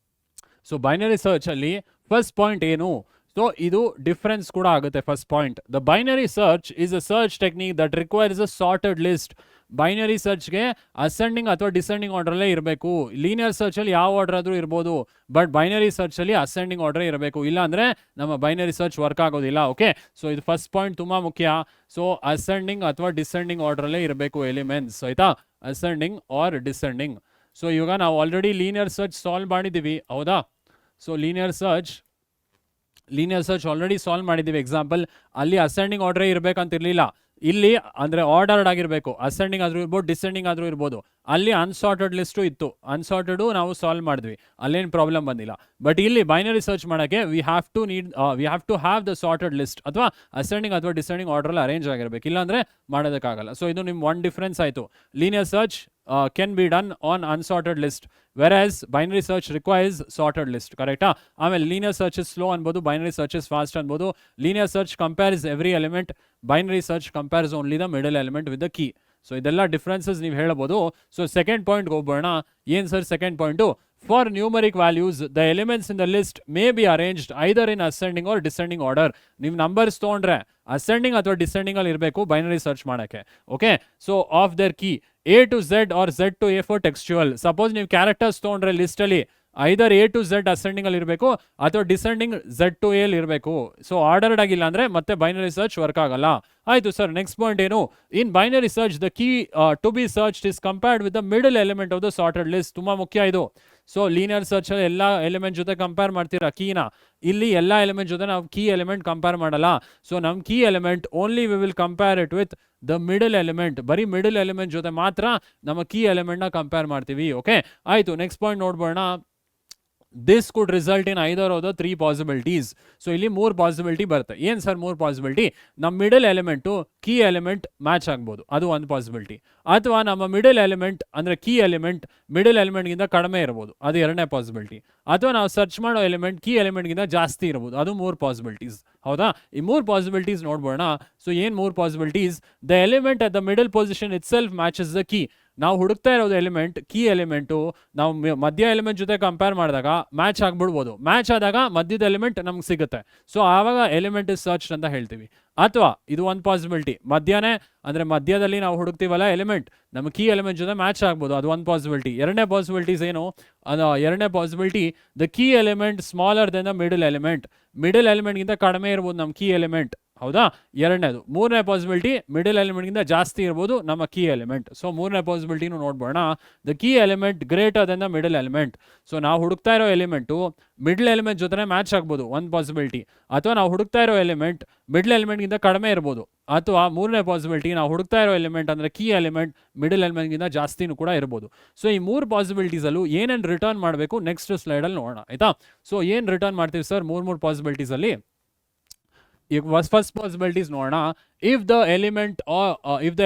So binary ಸರ್ಚಲ್ಲಿ ಫಸ್ಟ್ ಪಾಯಿಂಟ್ ಏನು? ಸೊ ಇದು ಡಿಫರೆನ್ಸ್ ಕೂಡ ಆಗುತ್ತೆ. First point, the binary search is a search technique that requires a sorted list. Binary ಸರ್ಚ್ಗೆ ಅಸೆಂಡಿಂಗ್ ಅಥವಾ ಡಿಸೆಂಡಿಂಗ್ ಆರ್ಡ್ರಲ್ಲೇ ಇರಬೇಕು. ಲೀನಿಯರ್ ಸರ್ಚಲ್ಲಿ ಯಾವ ಆರ್ಡರ್ ಆದರೂ ಇರ್ಬೋದು, ಬಟ್ ಬೈನರಿ ಸರ್ಚಲ್ಲಿ ಅಸೆಂಡಿಂಗ್ ಆರ್ಡ್ರೇ ಇರಬೇಕು. ಇಲ್ಲಾಂದರೆ ನಮ್ಮ ಬೈನರಿ ಸರ್ಚ್ ವರ್ಕ್ ಆಗೋದಿಲ್ಲ. ಓಕೆ, ಸೊ ಇದು ಫಸ್ಟ್ ಪಾಯಿಂಟ್ ತುಂಬ ಮುಖ್ಯ. ಸೊ ಅಸೆಂಡಿಂಗ್ ಅಥವಾ ಡಿಸೆಂಡಿಂಗ್ ಆರ್ಡ್ರಲ್ಲೇ ಇರಬೇಕು ಎಲಿಮೆಂಟ್ಸ್. ಆಯಿತಾ? Ascending R descending. ಸೊ ಇವಾಗ ನಾವು ಆಲ್ರೆಡಿ ಲೀನಿಯರ್ ಸರ್ಚ್ ಸಾಲ್ವ್ ಮಾಡಿದ್ದೀವಿ. ಹೌದಾ? So linear search already solve ಮಾಡಿದ್ದೀವಿ. ಎಕ್ಸಾಂಪಲ್ ಅಲ್ಲಿ ಅಸೆಂಡಿಂಗ್ ಆರ್ಡ್ರೇ ಇರಬೇಕಂತಿರಲಿಲ್ಲ. ಇಲ್ಲಿ ಅಂದರೆ ಆರ್ಡರ್ಡ್ ಆಗಿರಬೇಕು. ಅಸೆಂಡಿಂಗ್ ಆದರೂ ಇರ್ಬೋದು, ಡಿಸೆಂಡಿಂಗ್ ಆದರೂ ಇರ್ಬೋದು. ಅಲ್ಲಿ ಅನ್ಸಾರ್ಟೆಡ್ ಲಿಸ್ಟು ಇತ್ತು, ಅನ್ಸಾರ್ಟೆಡು ನಾವು ಸಾಲ್ವ್ ಮಾಡಿದ್ವಿ, ಅಲ್ಲೇನು ಪ್ರಾಬ್ಲಮ್ ಬಂದಿಲ್ಲ. ಬಟ್ ಇಲ್ಲಿ ಬೈನರಿ ಸರ್ಚ್ ಮಾಡೋಕ್ಕೆ we have to have the sorted list, ಅಥವಾ ಅಸೆಂಡಿಂಗ್ ಅಥವಾ ಡಿಸೆಂಡಿಂಗ್ ಆರ್ಡ್ರಲ್ಲಿ ಅರೇಂಜ್ ಆಗಿರಬೇಕು, ಇಲ್ಲಾಂದರೆ ಮಾಡೋದಕ್ಕಾಗಲ್ಲ. ಸೊ ಇದು ನಿಮ್ಮ ಒನ್ ಡಿಫ್ರೆನ್ಸ್ ಆಯಿತು. Linear search can be done on unsorted list, whereas binary search requires sorted list. ಕರೆಕ್ಟಾ? ಆಮೇಲೆ linear search is slow ಅನ್ಬೋದು, binary search is fast ಅನ್ಬೋದು. linear search compares every element, binary search compares only the middle element with the key. So ಇದೆಲ್ಲ ಡಿಫ್ರೆನ್ಸಸ್ ನೀವು ಹೇಳ್ಬೋದು. ಸೊ ಸೆಕೆಂಡ್ ಪಾಯಿಂಟ್ಗೆ ಹೋಗ್ಬೋಣ. ಏನು sir second point? For numeric values, the elements in the list may be arranged either in ascending or descending order. ನೀವು ನಂಬರ್ಸ್ ತೊಗೊಂಡ್ರೆ ಅಸೆಂಡಿಂಗ್ ಅಥವಾ ಡಿಸೆಂಡಿಂಗ್ ಅಲ್ಲಿ ಇರಬೇಕು ಬೈನರಿ ಸರ್ಚ್ ಮಾಡೋಕ್ಕೆ. Okay, so of there key A to Z or Z to A for textual. Suppose ನೀವು ಕ್ಯಾರೆಕ್ಟರ್ಸ್ ತೊಗೊಂಡ್ರೆ ಲಿಸ್ಟಲ್ಲಿ ಐದರ್ A to Z ಅಸೆಂಡಿಂಗ್ ಅಲ್ಲಿ ಇರಬೇಕು ಅಥವಾ ಡಿಸೆಂಡಿಂಗ್ Z to A ಅಲ್ಲಿ ಇರಬೇಕು. ಸೊ ಆರ್ಡರ್ಡ್ ಆಗಿಲ್ಲ ಅಂದರೆ ಮತ್ತೆ ಬೈನರಿ ಸರ್ಚ್ ವರ್ಕ್ ಆಗಲ್ಲ. ಆಯಿತು ಸರ್, ನೆಕ್ಸ್ಟ್ ಪಾಯಿಂಟ್ ಏನು? In binary search the key to be search is compared with the middle element of the sorted list. ತುಂಬ ಮುಖ್ಯ ಇದು. ಸೊ ಲೀನಿಯರ್ ಸರ್ಚಲ್ಲಿ ಎಲ್ಲ ಎಲಿಮೆಂಟ್ ಜೊತೆ ಕಂಪೇರ್ ಮಾಡ್ತೀರಾ ಕೀನ, ಇಲ್ಲಿ ಎಲ್ಲ ಎಲಿಮೆಂಟ್ ಜೊತೆ ನಾವು ಕೀ ಎಲಿಮೆಂಟ್ ಕಂಪೇರ್ ಮಾಡಲ್ಲ. ಸೊ ನಮ್ಮ key element only we will compare it with the middle element. ಬರೀ ಮಿಡಲ್ ಎಲಿಮೆಂಟ್ ಜೊತೆ ಮಾತ್ರ ನಮ್ಮ ಕೀ ಎಲಿಮೆಂಟ್ನ ಕಂಪೇರ್ ಮಾಡ್ತೀವಿ. ಓಕೆ, ಆಯಿತು. ನೆಕ್ಸ್ಟ್ ಪಾಯಿಂಟ್ ನೋಡ್ಬೋಣ. This could result in either of the three possibilities. So ಇಲ್ಲಿ 3 ಪಾಸಿಬಿಲಿಟಿ ಬರುತ್ತೆ. ಏನು ಸರ್ 3 ಪಾಸಿಬಿಲಿಟಿ? ನಮ್ಮ middle element key element match ಆಗ್ಬೋದು, ಅದು ಒಂದು ಪಾಸಿಬಿಲಿಟಿ. ಅಥವಾ ನಮ್ಮ ಮಿಡಲ್ ಎಲಿಮೆಂಟ್ ಅಂದರೆ ಕೀ ಎಲಿಮೆಂಟ್ ಮಿಡಲ್ ಎಲಿಮೆಂಟ್ಗಿಂತ ಕಡಿಮೆ ಇರ್ಬೋದು, ಅದು ಎರಡನೇ ಪಾಸಿಬಿಲಿಟಿ. ಅಥವಾ ನಾವು ಸರ್ಚ್ ಮಾಡೋ ಎಲಿಮೆಂಟ್ ಕೀ ಎಲಿಮೆಂಟ್ಗಿಂತ ಜಾಸ್ತಿ ಇರ್ಬೋದು, ಅದು 3 ಪಾಸಿಬಿಲಿಟೀಸ್. ಹೌದಾ? ಈ 3 ಪಾಸಿಬಿಲಿಟೀಸ್ ನೋಡ್ಬೋಣ. ಸೊ ಏನು 3 possibilities? The element at the middle position it self matches the key. ನಾವು ಹುಡುಕ್ತಾ ಇರೋದು ಎಲಿಮೆಂಟ್ ಕೀ ಎಲಿಮೆಂಟು ನಾವು ಮಧ್ಯ ಎಲಿಮೆಂಟ್ ಜೊತೆ ಕಂಪೇರ್ ಮಾಡಿದಾಗ ಮ್ಯಾಚ್ ಆಗಿಬಿಡ್ಬೋದು. ಮ್ಯಾಚ್ ಆದಾಗ ಮಧ್ಯದ ಎಲಿಮೆಂಟ್ ನಮ್ಗೆ ಸಿಗುತ್ತೆ. ಸೊ ಆವಾಗ ಎಲಿಮೆಂಟ್ ಇಸ್ ಸರ್ಚ್ ಅಂತ ಹೇಳ್ತೀವಿ. ಅಥವಾ ಇದು ಒಂದು ಪಾಸಿಬಿಲಿಟಿ, ಮಧ್ಯನೇ ಅಂದರೆ ಮಧ್ಯದಲ್ಲಿ ನಾವು ಹುಡುಕ್ತೀವಲ್ಲ ಎಲಿಮೆಂಟ್, ನಮ್ಮ ಕೀ ಎಲಿಮೆಂಟ್ ಜೊತೆ ಮ್ಯಾಚ್ ಆಗ್ಬೋದು, ಅದು ಒಂದು ಪಾಸಿಬಿಲಿಟಿ. ಎರಡನೇ ಪಾಸಿಬಿಲಿಟೀಸ್ ಏನು? ಎರಡನೇ possibility the key element smaller than the middle element. Middle ಎಲಿಮೆಂಟ್ಗಿಂತ ಕಡಿಮೆ ಇರ್ಬೋದು ನಮ್ಮ ಕೀ ಎಲಿಮೆಂಟ್. ಹೌದಾ? ಎರಡನೇದು. ಮೂರನೇ ಪಾಸಿಬಿಲಿಟಿ ಮಿಡಲ್ ಎಲಿಮೆಂಟ್ಗಿಂತ ಜಾಸ್ತಿ ಇರ್ಬೋದು ನಮ್ಮ ಕೀ ಎಲಿಮೆಂಟ್. ಸೊ ಮೂರನೇ ಪಾಸಿಬಿಲಿಟಿನೂ ನೋಡ್ಬೋಣ. The key element greater than the middle element. So ನಾವು ಹುಡುಕ್ತಾ ಇರೋ ಎಲಿಮೆಂಟು ಮಿಡಲ್ ಎಲಿಮೆಂಟ್ ಜೊತೆ ಮ್ಯಾಚ್ ಆಗ್ಬೋದು, ಒಂದು ಪಾಸಿಬಿಲಿಟಿ. ಅಥವಾ ನಾವು ಹುಡುಕ್ತಾ ಇರೋ ಎಲಿಮೆಂಟ್ ಮಿಡಲ್ ಎಲಿಮೆಂಟ್ಗಿಂತ ಕಡಿಮೆ ಇರ್ಬೋದು. ಅಥವಾ ಮೂರನೇ ಪಾಸಿಬಿಲಿಟಿ ನಾವು ಹುಡುಕ್ತಾ ಇರೋ ಎಲಿಮೆಂಟ್ ಅಂದರೆ ಕೀ ಎಲಿಮೆಂಟ್ ಮಿಡಲ್ ಎಲಿಮೆಂಟ್ಗಿಂತ ಜಾಸ್ತಿನೂ ಕೂಡ ಇರ್ಬೋದು. ಸೊ ಈ 3 ಪಾಸಿಬಿಲಿಟೀಸಲ್ಲೂ ಏನೇನು ರಿಟರ್ನ್ ಮಾಡಬೇಕು ನೆಕ್ಸ್ಟ್ ಸ್ಲೈಡಲ್ಲಿ ನೋಡೋಣ, ಆಯಿತಾ? ಸೊ ಏನು ರಿಟರ್ನ್ ಮಾಡ್ತೀವಿ ಸರ್ 3 ಪಾಸಿಬಿಲಿಟೀಸಲ್ಲಿ? ಫಸ್ಟ್ ಪಾಸಿಬಿಲಿಟೀಸ್ ನೋಡೋಣ. if the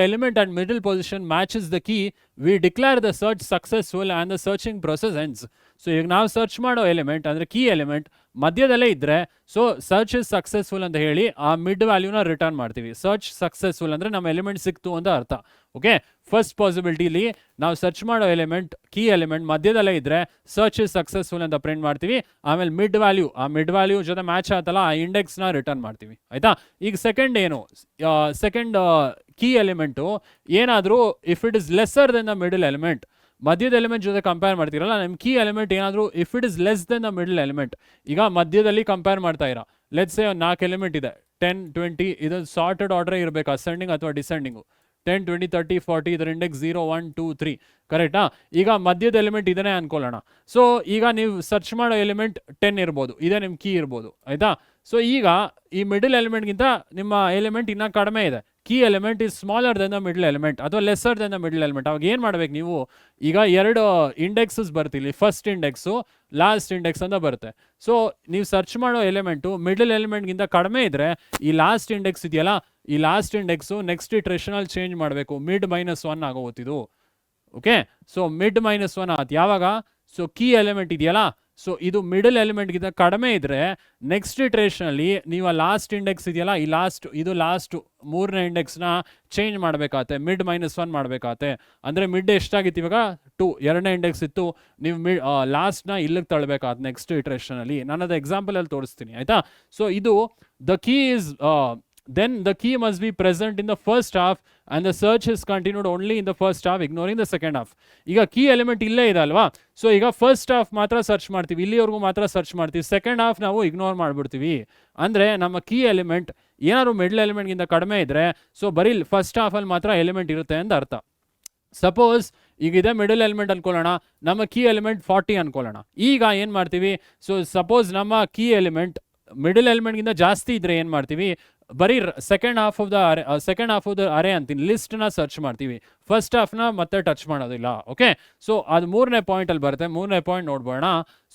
element at middle position matches the key, we declare the search successful and the searching process ends. So ಈಗ ನಾವು ಸರ್ಚ್ ಮಾಡೋ ಎಲಿಮೆಂಟ್ ಅಂದರೆ ಕೀ ಎಲಿಮೆಂಟ್ ಮಧ್ಯದಲ್ಲೇ ಇದ್ದರೆ ಸೊ ಸರ್ಚ್ ಇಸ್ ಸಕ್ಸಸ್ಫುಲ್ ಅಂತ ಹೇಳಿ ಆ ಮಿಡ್ ವ್ಯಾಲ್ಯೂನ ರಿಟರ್ನ್ ಮಾಡ್ತೀವಿ. ಸರ್ಚ್ ಸಕ್ಸಸ್ಫುಲ್ ಅಂದರೆ ನಮ್ಮ ಎಲಿಮೆಂಟ್ ಸಿಕ್ತು ಅಂತ ಅರ್ಥ. ಓಕೆ, ಫಸ್ಟ್ ಪಾಸಿಬಿಲಿಟಿಲಿ ನಾವು ಸರ್ಚ್ ಮಾಡೋ ಎಲಿಮೆಂಟ್ ಕೀ ಎಲಿಮೆಂಟ್ ಮಧ್ಯದಲ್ಲೇ ಇದ್ದರೆ ಸರ್ಚ್ ಇಸ್ ಸಕ್ಸಸ್ಫುಲ್ ಅಂತ ಪ್ರಿಂಟ್ ಮಾಡ್ತೀವಿ. ಆಮೇಲೆ ಮಿಡ್ ವ್ಯಾಲ್ಯೂ, ಆ ಮಿಡ್ ವ್ಯಾಲ್ಯೂ ಜೊತೆ ಮ್ಯಾಚ್ ಆಯ್ತಲ್ಲ ಆ ಇಂಡೆಕ್ಸ್ನ ರಿಟರ್ನ್ ಮಾಡ್ತೀವಿ, ಆಯಿತಾ? ಈಗ ಸೆಕೆಂಡ್ ಏನು? ಸೆಕೆಂಡ್ ಕೀ ಎಲಿಮೆಂಟು ಏನಾದರೂ if it is lesser than the middle element, ಮಧ್ಯದ ಎಲಿಮೆಂಟ್ ಜೊತೆ ಕಂಪೇರ್ ಮಾಡ್ತೀರಲ್ಲ, ನಿಮ್ಮ ಕೀ ಎಲಿಮೆಂಟ್ ಏನಾದರೂ if it is less than the middle element, ಈಗ ಮಧ್ಯದಲ್ಲಿ ಕಂಪೇರ್ ಮಾಡ್ತಾ ಇರೋ ಲೆಟ್ಸ್ ಸೇ 4 ಎಲಿಮೆಂಟ್ ಇದೆ 10, 20, ಇದು ಸಾರ್ಟೆಡ್ ಆರ್ಡ್ರೇ ಇರಬೇಕು, ಅಸೆಂಡಿಂಗ್ ಅಥವಾ ಡಿಸೆಂಡಿಂಗು. 10, 20, 30, 40 ಇದರ ಇಂಡೆಕ್ಸ್ 0, 1, 2, 3 ಕರೆಕ್ಟಾ? ಈಗ ಮಧ್ಯದ ಎಲಿಮೆಂಟ್ ಇದನ್ನೇ ಅನ್ಕೊಳ್ಳೋಣ. ಸೊ ಈಗ ನೀವು ಸರ್ಚ್ ಮಾಡೋ ಎಲಿಮೆಂಟ್ 10 ಇರ್ಬೋದು, ಇದೇ ನಿಮ್ಮ ಕೀ ಇರ್ಬೋದು, ಆಯಿತಾ? ಸೊ ಈಗ ಈ ಮಿಡಲ್ ಎಲಿಮೆಂಟ್ಗಿಂತ ನಿಮ್ಮ ಎಲಿಮೆಂಟ್ ಇನ್ನೂ ಕಡಿಮೆ ಇದೆ. Key element is smaller than the middle element ಅಥವಾ lesser than the middle element. ಅವಾಗ ಏನು ಮಾಡ್ಬೇಕು ನೀವು? ಈಗ 2 ಇಂಡೆಕ್ಸಸ್ ಬರ್ತಿಲ್ಲಿ, ಫಸ್ಟ್ ಇಂಡೆಕ್ಸು ಲಾಸ್ಟ್ ಇಂಡೆಕ್ಸ್ ಅಂತ ಬರುತ್ತೆ. ಸೊ ನೀವು ಸರ್ಚ್ ಮಾಡೋ ಎಲಿಮೆಂಟು ಮಿಡಲ್ ಎಲಿಮೆಂಟ್ಗಿಂತ ಕಡಿಮೆ ಇದ್ದರೆ ಈ ಲಾಸ್ಟ್ ಇಂಡೆಕ್ಸ್ ಇದೆಯಲ್ಲ, ಈ ಲಾಸ್ಟ್ ಇಂಡೆಕ್ಸು ನೆಕ್ಸ್ಟ್ ಇಟ್ರೇಷನಲ್ಲಿ ಚೇಂಜ್ ಮಾಡಬೇಕು, ಮಿಡ್ -1 ಆಗೋತಿದು. ಓಕೆ, ಸೊ ಮಿಡ್ -1 ಆಯ್ತು ಯಾವಾಗ? ಸೊ ಕೀ ಎಲಿಮೆಂಟ್ ಇದೆಯಲ್ಲ, ಸೊ ಇದು ಮಿಡಲ್ ಎಲಿಮೆಂಟ್ಗಿಂತ ಕಡಿಮೆ ಇದ್ದರೆ ನೆಕ್ಸ್ಟ್ ಇಟ್ರೇಷನಲ್ಲಿ ನೀವು ಆ ಲಾಸ್ಟ್ ಇಂಡೆಕ್ಸ್ ಇದೆಯಲ್ಲ, ಇದು ಲಾಸ್ಟ್ 3ನೇ ಇಂಡೆಕ್ಸ್ನ ಚೇಂಜ್ ಮಾಡಬೇಕಾಗತ್ತೆ, ಮಿಡ್ -1 ಮಾಡಬೇಕಾಗತ್ತೆ. ಅಂದರೆ ಮಿಡ್ ಎಷ್ಟಾಗಿತ್ತು ಇವಾಗ 2, 2ನೇ ಇಂಡೆಕ್ಸ್ ಇತ್ತು, ನೀವು ಲಾಸ್ಟ್ನ ಇಲ್ಲಿಗೆ ತಳ್ಳಬೇಕಾಗತ್ತೆ ನೆಕ್ಸ್ಟ್ ಇಟ್ರೇಷನಲ್ಲಿ. ನಾನು ಅದು ಎಕ್ಸಾಂಪಲಲ್ಲಿ ತೋರಿಸ್ತೀನಿ, ಆಯಿತಾ? ಸೊ ಇದು the key is then the key must be present in the first half and the search is continued only in the first half ignoring the second half. ಈಗ ಕೀ ಎಲಿಮೆಂಟ್ ಇಲ್ಲೇ ಇದೆ ಅಲ್ವಾ? ಸೊ ಈಗ ಫಸ್ಟ್ ಹಾಫ್ ಮಾತ್ರ ಸರ್ಚ್ ಮಾಡ್ತೀವಿ, ಇಲ್ಲಿವರೆಗೂ ಮಾತ್ರ ಸರ್ಚ್ ಮಾಡ್ತೀವಿ, ಸೆಕೆಂಡ್ ಹಾಫ್ ನಾವು ಇಗ್ನೋರ್ ಮಾಡಿಬಿಡ್ತೀವಿ. ಅಂದರೆ ನಮ್ಮ ಕೀ ಎಲಿಮೆಂಟ್ ಏನಾದ್ರು ಮಿಡ್ಲ್ ಎಲಿಮೆಂಟ್ಗಿಂತ ಕಡಿಮೆ ಇದ್ದರೆ ಸೊ ಬರೀ ಫಸ್ಟ್ ಹಾಫಲ್ಲಿ ಮಾತ್ರ ಎಲಿಮೆಂಟ್ ಇರುತ್ತೆ ಅಂತ ಅರ್ಥ. ಸಪೋಸ್ ಈಗ ಇದೆ ಮಿಡಲ್ ಎಲಿಮೆಂಟ್ ಅನ್ಕೊಳ್ಳೋಣ, ನಮ್ಮ ಕೀ ಎಲಿಮೆಂಟ್ 40 ಅನ್ಕೊಳ್ಳೋಣ. ಈಗ ಏನು ಮಾಡ್ತೀವಿ? ಸೊ ಸಪೋಸ್ ನಮ್ಮ ಕೀ ಎಲಿಮೆಂಟ್ ಮಿಡಲ್ ಎಲಿಮೆಂಟ್ಗಿಂತ ಜಾಸ್ತಿ ಇದ್ದರೆ ಏನು ಮಾಡ್ತೀವಿ? ಬರೀ ಸೆಕೆಂಡ್ ಹಾಫ್ ಆಫ್ ದ ಅರೆ ಅಂತೀನಿ, ಲಿಸ್ಟ್ನ ಸರ್ಚ್ ಮಾಡ್ತೀವಿ, ಫಸ್ಟ್ ಹಾಫ್ನ ಮತ್ತೆ ಟಚ್ ಮಾಡೋದಿಲ್ಲ. ಓಕೆ, ಸೊ ಅದು ಮೂರನೇ ಪಾಯಿಂಟಲ್ಲಿ ಬರುತ್ತೆ. ಮೂರನೇ ಪಾಯಿಂಟ್ ನೋಡ್ಬೋಣ.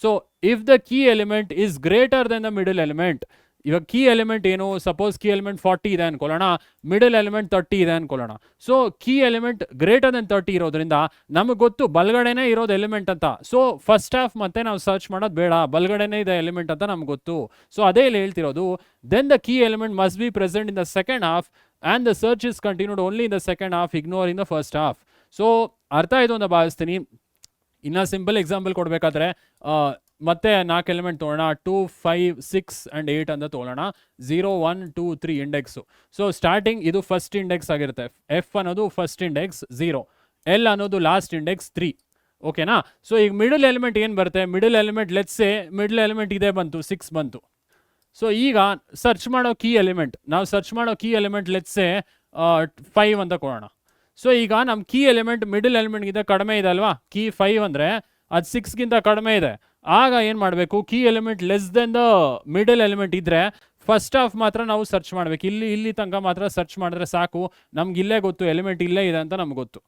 So if the key element is greater than the middle element, ಇವಾಗ ಕೀ ಎಲಿಮೆಂಟ್ ಏನು, ಸಪೋಸ್ ಕೀ ಎಲಿಮೆಂಟ್ 40 ಇದೆ ಅನ್ಕೊಳ್ಳೋಣ, ಮಿಡಲ್ ಎಲಿಮೆಂಟ್ 30 ಇದೆ ಅನ್ಕೊಳ್ಳೋಣ. So key element greater than 30 ಇರೋದ್ರಿಂದ ನಮಗೆ ಗೊತ್ತು ಬಲ್ಗಡೆನೇ ಇರೋದು ಎಲಿಮೆಂಟ್ ಅಂತ. ಸೊ ಫಸ್ಟ್ ಹಾಫ್ ಮತ್ತೆ ನಾವು ಸರ್ಚ್ ಮಾಡೋದು ಬೇಡ, ಬಲ್ಗಡೆನೇ ಇದೆ ಎಲಿಮೆಂಟ್ ಅಂತ ನಮ್ಗೆ ಗೊತ್ತು. ಸೊ ಅದೇ ಇಲ್ಲಿ ಹೇಳ್ತಿರೋದು, then the key element must be present in the second half and the search is continued only in the second half, ignoring the first half. So ಅರ್ಥ ಆಯಿತು ಅಂತ ಭಾವಿಸ್ತೀನಿ. ಇನ್ನು ಸಿಂಪಲ್ ಎಕ್ಸಾಂಪಲ್ ಕೊಡಬೇಕಾದ್ರೆ ಮತ್ತೆ 4 ಎಲಿಮೆಂಟ್ ತೊಗೊಳ್ಳೋಣ, 2, 5, 6 ಆ್ಯಂಡ್ 8 ಅಂತ ತೊಗೊಳ್ಳೋಣ. 0, 1, 2, 3 ಇಂಡೆಕ್ಸು. ಸೊ ಸ್ಟಾರ್ಟಿಂಗ್ ಇದು ಫಸ್ಟ್ ಇಂಡೆಕ್ಸ್ ಆಗಿರುತ್ತೆ, ಎಫ್ ಅನ್ನೋದು ಫಸ್ಟ್ ಇಂಡೆಕ್ಸ್ 0, ಎಲ್ ಅನ್ನೋದು ಲಾಸ್ಟ್ ಇಂಡೆಕ್ಸ್ 3. ಓಕೆನಾ? ಸೊ ಈಗ ಮಿಡಲ್ ಎಲಿಮೆಂಟ್ ಏನು ಬರುತ್ತೆ, middle element let's say middle element ಇದೇ ಬಂತು, 6 ಬಂತು. ಸೊ ಈಗ ಸರ್ಚ್ ಮಾಡೋ ಕೀ ಎಲಿಮೆಂಟ್ ಲೆಟ್ಸೆ 5 ಅಂತ ಕೊಡೋಣ. ಸೊ ಈಗ ನಮ್ಮ ಕೀ ಎಲಿಮೆಂಟ್ ಮಿಡಲ್ ಎಲಿಮೆಂಟ್ಗಿಂತ ಕಡಿಮೆ ಇದೆ ಅಲ್ವಾ, ಕೀ 5 ಅಂದರೆ ಅದು 6ಗಿಂತ ಕಡಿಮೆ ಇದೆ. ಆಗ ಏನು ಮಾಡಬೇಕು, key element less than the middle element ಇದ್ದರೆ ಫಸ್ಟ್ ಹಾಫ್ ಮಾತ್ರ ನಾವು ಸರ್ಚ್ ಮಾಡಬೇಕು. ಇಲ್ಲಿ ತನಕ ಮಾತ್ರ ಸರ್ಚ್ ಮಾಡಿದ್ರೆ ಸಾಕು, ನಮ್ಗೆ ಇಲ್ಲೇ ಗೊತ್ತು ಎಲಿಮೆಂಟ್ ಇಲ್ಲೇ ಇದೆ ಅಂತ ನಮ್ಗೆ ಗೊತ್ತು.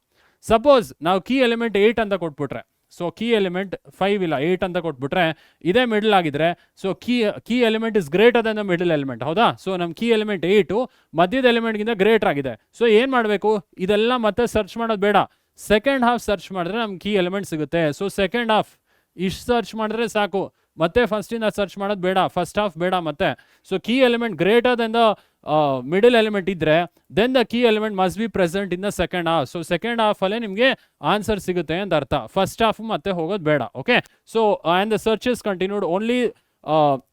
ಸಪೋಸ್ ನಾವು ಕೀ ಎಲಿಮೆಂಟ್ 8 ಅಂತ ಕೊಟ್ಬಿಟ್ರೆ, ಸೊ ಕೀ ಎಲಿಮೆಂಟ್ 5 ಇಲ್ಲ 8 ಅಂತ ಕೊಟ್ಬಿಟ್ರೆ ಇದೇ ಮಿಡಲ್ ಆಗಿದ್ರೆ, so key element is greater than the middle element, ಹೌದಾ? ಸೊ ನಮ್ಮ ಕೀ ಎಲಿಮೆಂಟ್ 8 ಮಧ್ಯದ ಎಲಿಮೆಂಟ್ಗಿಂತ ಗ್ರೇಟರ್ ಆಗಿದೆ. ಸೊ ಏನು ಮಾಡಬೇಕು, ಇದೆಲ್ಲ ಮತ್ತೆ ಸರ್ಚ್ ಮಾಡೋದು ಬೇಡ, ಸೆಕೆಂಡ್ ಹಾಫ್ ಸರ್ಚ್ ಮಾಡಿದ್ರೆ ನಮ್ಗೆ ಕೀ ಎಲಿಮೆಂಟ್ ಸಿಗುತ್ತೆ. ಸೊ ಸೆಕೆಂಡ್ ಹಾಫ್ ಇಷ್ಟು ಸರ್ಚ್ ಮಾಡಿದ್ರೆ ಸಾಕು, ಮತ್ತೆ ಫಸ್ಟಿಂದ ಸರ್ಚ್ ಮಾಡೋದು ಬೇಡ, ಫಸ್ಟ್ ಹಾಫ್ ಬೇಡ ಮತ್ತೆ. So key element greater than the middle element ಇದ್ದರೆ then the key element must be present in the second half. So second ಹಾಫಲ್ಲೇ ನಿಮಗೆ ಆನ್ಸರ್ ಸಿಗುತ್ತೆ ಅಂತ ಅರ್ಥ, ಫಸ್ಟ್ ಹಾಫ್ ಮತ್ತೆ ಹೋಗೋದು ಬೇಡ. Okay, so and the search is continued only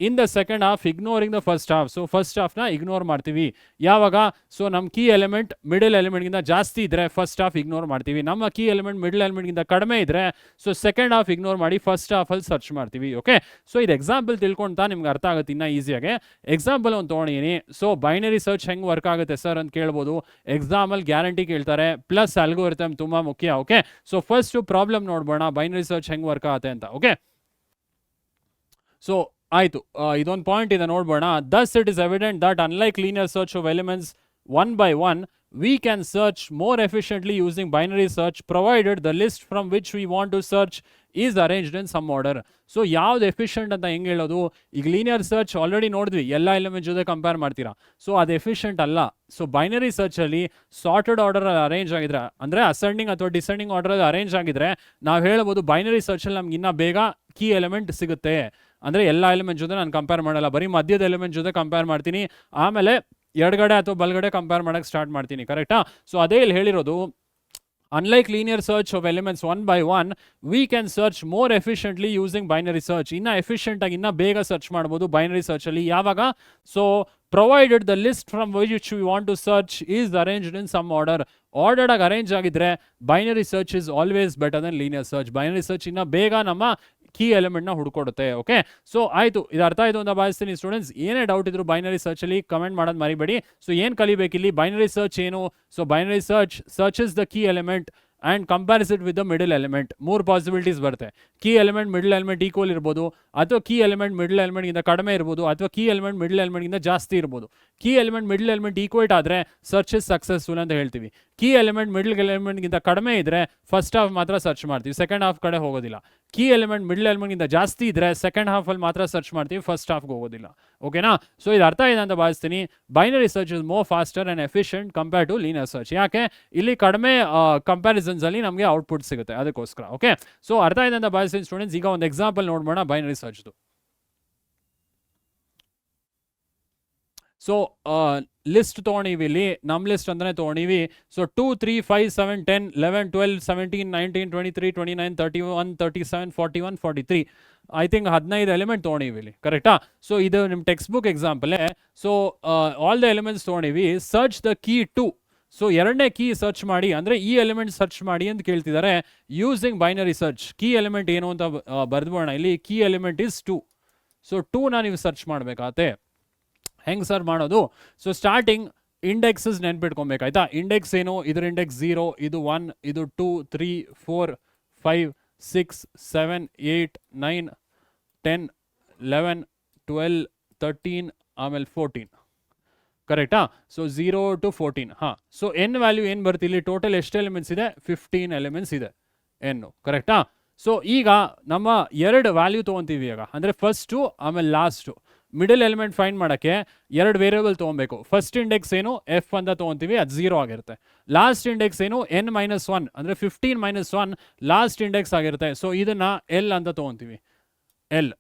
in the second half ignoring the first half. So first ಹಾಫ್ನ ಇಗ್ನೋರ್ ಮಾಡ್ತೀವಿ ಯಾವಾಗ, ಸೊ ನಮ್ಮ ಕೀ ಎಲಿಮೆಂಟ್ ಮಿಡಲ್ ಎಲಿಮೆಂಟ್ಗಿಂತ ಜಾಸ್ತಿ ಇದ್ದರೆ ಫಸ್ಟ್ ಹಾಫ್ ಇಗ್ನೋರ್ ಮಾಡ್ತೀವಿ. ನಮ್ಮ ಕೀ ಎಲಿಮೆಂಟ್ ಮಿಡಲ್ ಎಲಿಮೆಂಟ್ಗಿಂತ ಕಡಿಮೆ ಇದ್ದರೆ ಸೊ ಸೆಕೆಂಡ್ ಹಾಫ್ ಇಗ್ನೋರ್ ಮಾಡಿ ಫಸ್ಟ್ ಹಾಫಲ್ಲಿ ಸರ್ಚ್ ಮಾಡ್ತೀವಿ. ಓಕೆ, ಸೊ ಇದು ಎಕ್ಸಾಂಪಲ್ ತಿಳ್ಕೊಳ್ತಾ ನಿಮ್ಗೆ ಅರ್ಥ ಆಗುತ್ತೆ ಇನ್ನೂ ಈಸಿಯಾಗೆ. ಎಕ್ಸಾಂಪಲ್ ಒಂದು ತೊಗೊಂಡಿದ್ದೀನಿ. ಸೊ ಬೈನರಿ ಸರ್ಚ್ ಹೆಂಗೆ ವರ್ಕ್ ಆಗುತ್ತೆ ಸರ್ ಅಂತ ಕೇಳ್ಬೋದು, ಎಕ್ಸಾಮಲ್ಲಿ ಗ್ಯಾರಂಟಿ ಕೇಳ್ತಾರೆ, ಪ್ಲಸ್ ಅಲ್ಗೋರಿಥಮ್ ತುಂಬ ಮುಖ್ಯ. ಓಕೆ, ಸೊ ಫಸ್ಟು ಪ್ರಾಬ್ಲಮ್ ನೋಡ್ಬೋಣ, ಬೈನರಿ ಸರ್ಚ್ ಹೆಂಗೆ ವರ್ಕ್ ಆಗುತ್ತೆ ಅಂತ. ಓಕೆ, ಸೊ ಆಯಿತು, ಇದೊಂದು ಪಾಯಿಂಟ್ ಇದೆ ನೋಡ್ಬೋಣ. Thus it is evident that unlike linear search of elements one by one, we can search more efficiently using binary search provided the list from which we want to search is arranged in some order. So ಯಾವ್ದು ಎಫಿಷಿಯಂಟ್ ಅಂತ ಹೆಂಗೆ ಹೇಳೋದು, ಈಗ ಲೀನಿಯರ್ ಸರ್ಚ್ ಆಲ್ರೆಡಿ ನೋಡಿದ್ವಿ, ಎಲ್ಲ ಎಲಿಮೆಂಟ್ ಜೊತೆ ಕಂಪೇರ್ ಮಾಡ್ತೀರಾ, ಸೊ ಅದು ಎಫಿಷಿಯಂಟ್ ಅಲ್ಲ. ಸೊ ಬೈನರಿ ಸರ್ಚಲ್ಲಿ ಸಾರ್ಟೆಡ್ ಆರ್ಡರ್ ಅರೇಂಜ್ ಆಗಿದ್ರೆ, ಅಂದರೆ ಅಸೆಂಡಿಂಗ್ ಅಥವಾ ಡಿಸೆಂಡಿಂಗ್ ಆರ್ಡರ್ ಅರೇಂಜ್ ಆಗಿದ್ರೆ ನಾವು ಹೇಳ್ಬೋದು ಬೈನರಿ ಸರ್ಚಲ್ಲಿ ನಮ್ಗೆ ಇನ್ನೂ ಬೇಗ ಕೀ ಎಲಿಮೆಂಟ್ ಸಿಗುತ್ತೆ. ಅಂದರೆ ಎಲ್ಲ ಎಲಿಮೆಂಟ್ ಜೊತೆ ನಾನು ಕಂಪೇರ್ ಮಾಡಲ್ಲ, ಬರೀ ಮಧ್ಯದ ಎಲಿಮೆಂಟ್ ಜೊತೆ ಕಂಪೇರ್ ಮಾಡ್ತೀನಿ, ಆಮೇಲೆ ಎಡಗಡೆ ಅಥವಾ ಬಲಗಡೆ ಕಂಪೇರ್ ಮಾಡೋಕ್ಕೆ ಸ್ಟಾರ್ಟ್ ಮಾಡ್ತೀನಿ. ಕರೆಕ್ಟಾ? ಸೊ ಅದೇ ಇಲ್ಲಿ ಹೇಳಿರೋದು, unlike linear search of elements one by one, we can search more efficiently using binary search. ಇನ್ನೂ ಎಫಿಷಿಯೆಂಟಾಗಿ ಇನ್ನೂ ಬೇಗ ಸರ್ಚ್ ಮಾಡ್ಬೋದು ಬೈನರಿ ಸರ್ಚಲ್ಲಿ. ಯಾವಾಗ? So provided the list from which we want to search is arranged in some order. Ordered ಆಗಿ ಅರೇಂಜ್ ಆಗಿದ್ರೆ binary search is always better than linear search. Binary search ಇನ್ನೂ ಬೇಗ ನಮ್ಮ ಕೀ ಎಲಿಮೆಂಟ್ನ ಹುಡ್ಕೊಡುತ್ತೆ. ಓಕೆ, ಸೊ ಆಯಿತು, ಇದು ಅರ್ಥ ಆಯಿತು ಅಂತ ಭಾವಿಸ್ತೀನಿ ಸ್ಟೂಡೆಂಟ್ಸ್. ಏನೇ ಡೌಟ್ ಇದ್ರು ಬೈನರಿ ಸರ್ಚಲ್ಲಿ ಕಮೆಂಟ್ ಮಾಡೋದು ಮರಿಬೇಡಿ. ಸೊ ಏನು ಕಲಿಬೇಕಿಲ್ಲಿ, ಬೈನರಿ ಸರ್ಚ್ ಏನು? So binary search is the key element and compares it with the middle element. 3 possibilities ಬರುತ್ತೆ. Key element middle element equal ಇರ್ಬೋದು, ಅಥವಾ ಕೀ ಎಲಿಮೆಂಟ್ ಮಿಡಲ್ ಎಲಿಮೆಂಟ್ಗಿಂತ ಕಡಿಮೆ ಇರ್ಬೋದು, ಅಥವಾ ಕೀ ಎಲಿಮೆಂಟ್ ಮಿಡಲ್ ಎಲಿಮೆಂಟ್ಗಿಂತ ಜಾಸ್ತಿ ಇರ್ಬೋದು. Key element middle element equate ಆದರೆ ಸರ್ಚ್ ಇಸ್ ಸಕ್ಸಸ್ಫುಲ್ ಅಂತ ಹೇಳ್ತೀವಿ. ಕೀ ಎಲಿಮೆಂಟ್ ಮಿಡಲ್ ಎಲಿಮೆಂಟ್ಗಿಂತ ಕಡಿಮೆ ಇದ್ದರೆ ಫಸ್ಟ್ ಹಾಫ್ ಮಾತ್ರ ಸರ್ಚ್ ಮಾಡ್ತೀವಿ, ಸೆಕೆಂಡ್ ಹಾಫ್ ಕಡೆ ಹೋಗೋದಿಲ್ಲ. ಕೀ ಎಲಿಮೆಂಟ್ ಮಿಡಲ್ ಎಲಿಮೆಂಟ್ಗಿಂತ ಜಾಸ್ತಿ ಇದ್ದರೆ ಸೆಕೆಂಡ್ ಹಾಫಲ್ಲಿ ಮಾತ್ರ ಸರ್ಚ್ ಮಾಡ್ತೀವಿ, ಫಸ್ಟ್ ಹಾಫ್ಗೆ ಹೋಗೋದಿಲ್ಲ. ಓಕೆನಾ? ಸೊ ಇದು ಅರ್ಥ ಇದೆ ಅಂತ ಭಾವಿಸ್ತೀನಿ. Binary search is more faster and efficient compare to linear search. ಯಾಕೆ? ಇಲ್ಲಿ ಕಡಿಮೆ ಕಂಪ್ಯಾರಿಸನ್ಸಲ್ಲಿ ನಮಗೆ ಔಟ್ಪುಟ್ ಸಿಗುತ್ತೆ, ಅದಕ್ಕೋಸ್ಕರ. ಓಕೆ, ಸೊ ಅರ್ಥ ಇದೆ ಅಂತ ಭಾವಿಸ್ತೀನಿ ಸ್ಟೂಡೆಂಟ್ಸ್. ಈಗ ಒಂದು ಎಕ್ಸಾಂಪಲ್ ನೋಡ್ಬೋಣ ಬೈನರಿ ಸರ್ಚ್ದು. ಸೊ ಲಿಸ್ಟ್ ತೊಗೊಂಡಿವಿ, ಇಲ್ಲಿ ನಮ್ಮ ಲಿಸ್ಟ್ ಅಂತಲೇ ತೊಗೊಂಡಿವಿ. ಸೊ 2, 3, 5, 7, 10, 11, 12, 17, 19, 23, 29, 31, 37, 41, 43, ಐ ಥಿಂಕ್ 15 ಎಲಿಮೆಂಟ್ ತೊಗೊಂಡಿವಿ ಇಲ್ಲಿ. ಕರೆಕ್ಟಾ? ಸೊ ಇದು ನಿಮ್ಮ ಟೆಕ್ಸ್ಟ್ ಬುಕ್ ಎಕ್ಸಾಂಪಲೇ. ಸೊ ಆಲ್ ದ ಎಲಿಮೆಂಟ್ಸ್ ತೊಗೊಂಡಿವಿ. Search the key 2. ಸೊ ಎರಡನೇ ಕೀ ಸರ್ಚ್ ಮಾಡಿ, ಅಂದರೆ ಈ ಎಲಿಮೆಂಟ್ ಸರ್ಚ್ ಮಾಡಿ ಅಂತ ಕೇಳ್ತಿದ್ದಾರೆ using binary search. Key element ಏನು ಅಂತ ಬರೆದ್ಬೋಣ ಇಲ್ಲಿ. Key element is 2. ಸೊ 2ನ ನೀವು ಸರ್ಚ್ ಮಾಡಬೇಕಾಗತ್ತೆ. ಹೆಂಗೆ ಸರ್ ಮಾಡೋದು? ಸೊ ಸ್ಟಾರ್ಟಿಂಗ್ ಇಂಡೆಕ್ಸಸ್ ನೆನ್ಪಿಟ್ಕೊಬೇಕಾಯ್ತಾ. ಇಂಡೆಕ್ಸ್ ಏನು? ಇದ್ರ ಇಂಡೆಕ್ಸ್ 0, ಇದು 1, ಇದು 2, 3, 4, 5, 6, 7, 8, 9, 10, 11, 12, 13, ಆಮೇಲೆ 14. ಕರೆಕ್ಟಾ? So 0 to 14. ಹಾಂ, ಸೊ ಎನ್ ವ್ಯಾಲ್ಯೂ ಏನು ಬರುತ್ತೆ ಇಲ್ಲಿ? ಟೋಟಲ್ ಎಷ್ಟು ಎಲಿಮೆಂಟ್ಸ್ ಇದೆ? 15 ಎಲಿಮೆಂಟ್ಸ್ ಇದೆ ಎನ್ನು, ಕರೆಕ್ಟಾ? ಸೊ ಈಗ ನಮ್ಮ ಎರಡು ವ್ಯಾಲ್ಯೂ ತೊಗೊತೀವಿ ಈಗ, ಅಂದರೆ ಫಸ್ಟು ಆಮೇಲೆ ಲಾಸ್ಟು. ಮಿಡಲ್ ಎಲಿಮೆಂಟ್ ಫೈಂಡ್ ಮಾಡೋಕ್ಕೆ ಎರಡು ವೇರಿಯಬಲ್ ತೊಗೊಬೇಕು. ಫಸ್ಟ್ ಇಂಡೆಕ್ಸ್ ಏನು? ಎಫ್ ಅಂತ ತೊಗೊತೀವಿ, ಅದು 0 ಆಗಿರುತ್ತೆ. ಲಾಸ್ಟ್ ಇಂಡೆಕ್ಸ್ ಏನು? n-1, ಅಂದರೆ 15 - 1 ಲಾಸ್ಟ್ ಇಂಡೆಕ್ಸ್ ಆಗಿರುತ್ತೆ. ಸೊ ಇದನ್ನು ಎಲ್ ಅಂತ ತೊಗೊತೀವಿ, L.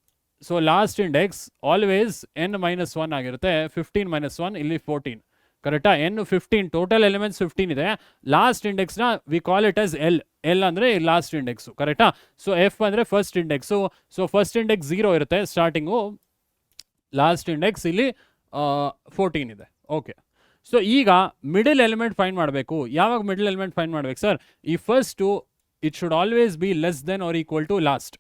So last index always n-1 ಆಗಿರುತ್ತೆ. 15 - 1 ಇಲ್ಲಿ 14, ಕರೆಕ್ಟಾ? n 15, ಟೋಟಲ್ ಎಲಿಮೆಂಟ್ಸ್ 15 ಇದೆ. ಲಾಸ್ಟ್ ಇಂಡೆಕ್ಸ್ನ we call it as L. L ಅಂದರೆ ಲಾಸ್ಟ್ ಇಂಡೆಕ್ಸು, ಕರೆಕ್ಟಾ? ಸೊ ಎಫ್ ಅಂದರೆ first index. So first index 0 ಇರುತ್ತೆ ಸ್ಟಾರ್ಟಿಂಗು, ಲಾಸ್ಟ್ ಇಂಡೆಕ್ಸ್ ಇಲ್ಲಿ 14 ಇದೆ. ಓಕೆ, ಸೊ ಈಗ ಮಿಡಲ್ ಎಲಿಮೆಂಟ್ ಫೈಂಡ್ ಮಾಡಬೇಕು. ಯಾವಾಗ ಮಿಡಲ್ ಎಲಿಮೆಂಟ್ ಫೈಂಡ್ ಮಾಡಬೇಕು ಸರ್? ಈ first it should always be less then or equal to last.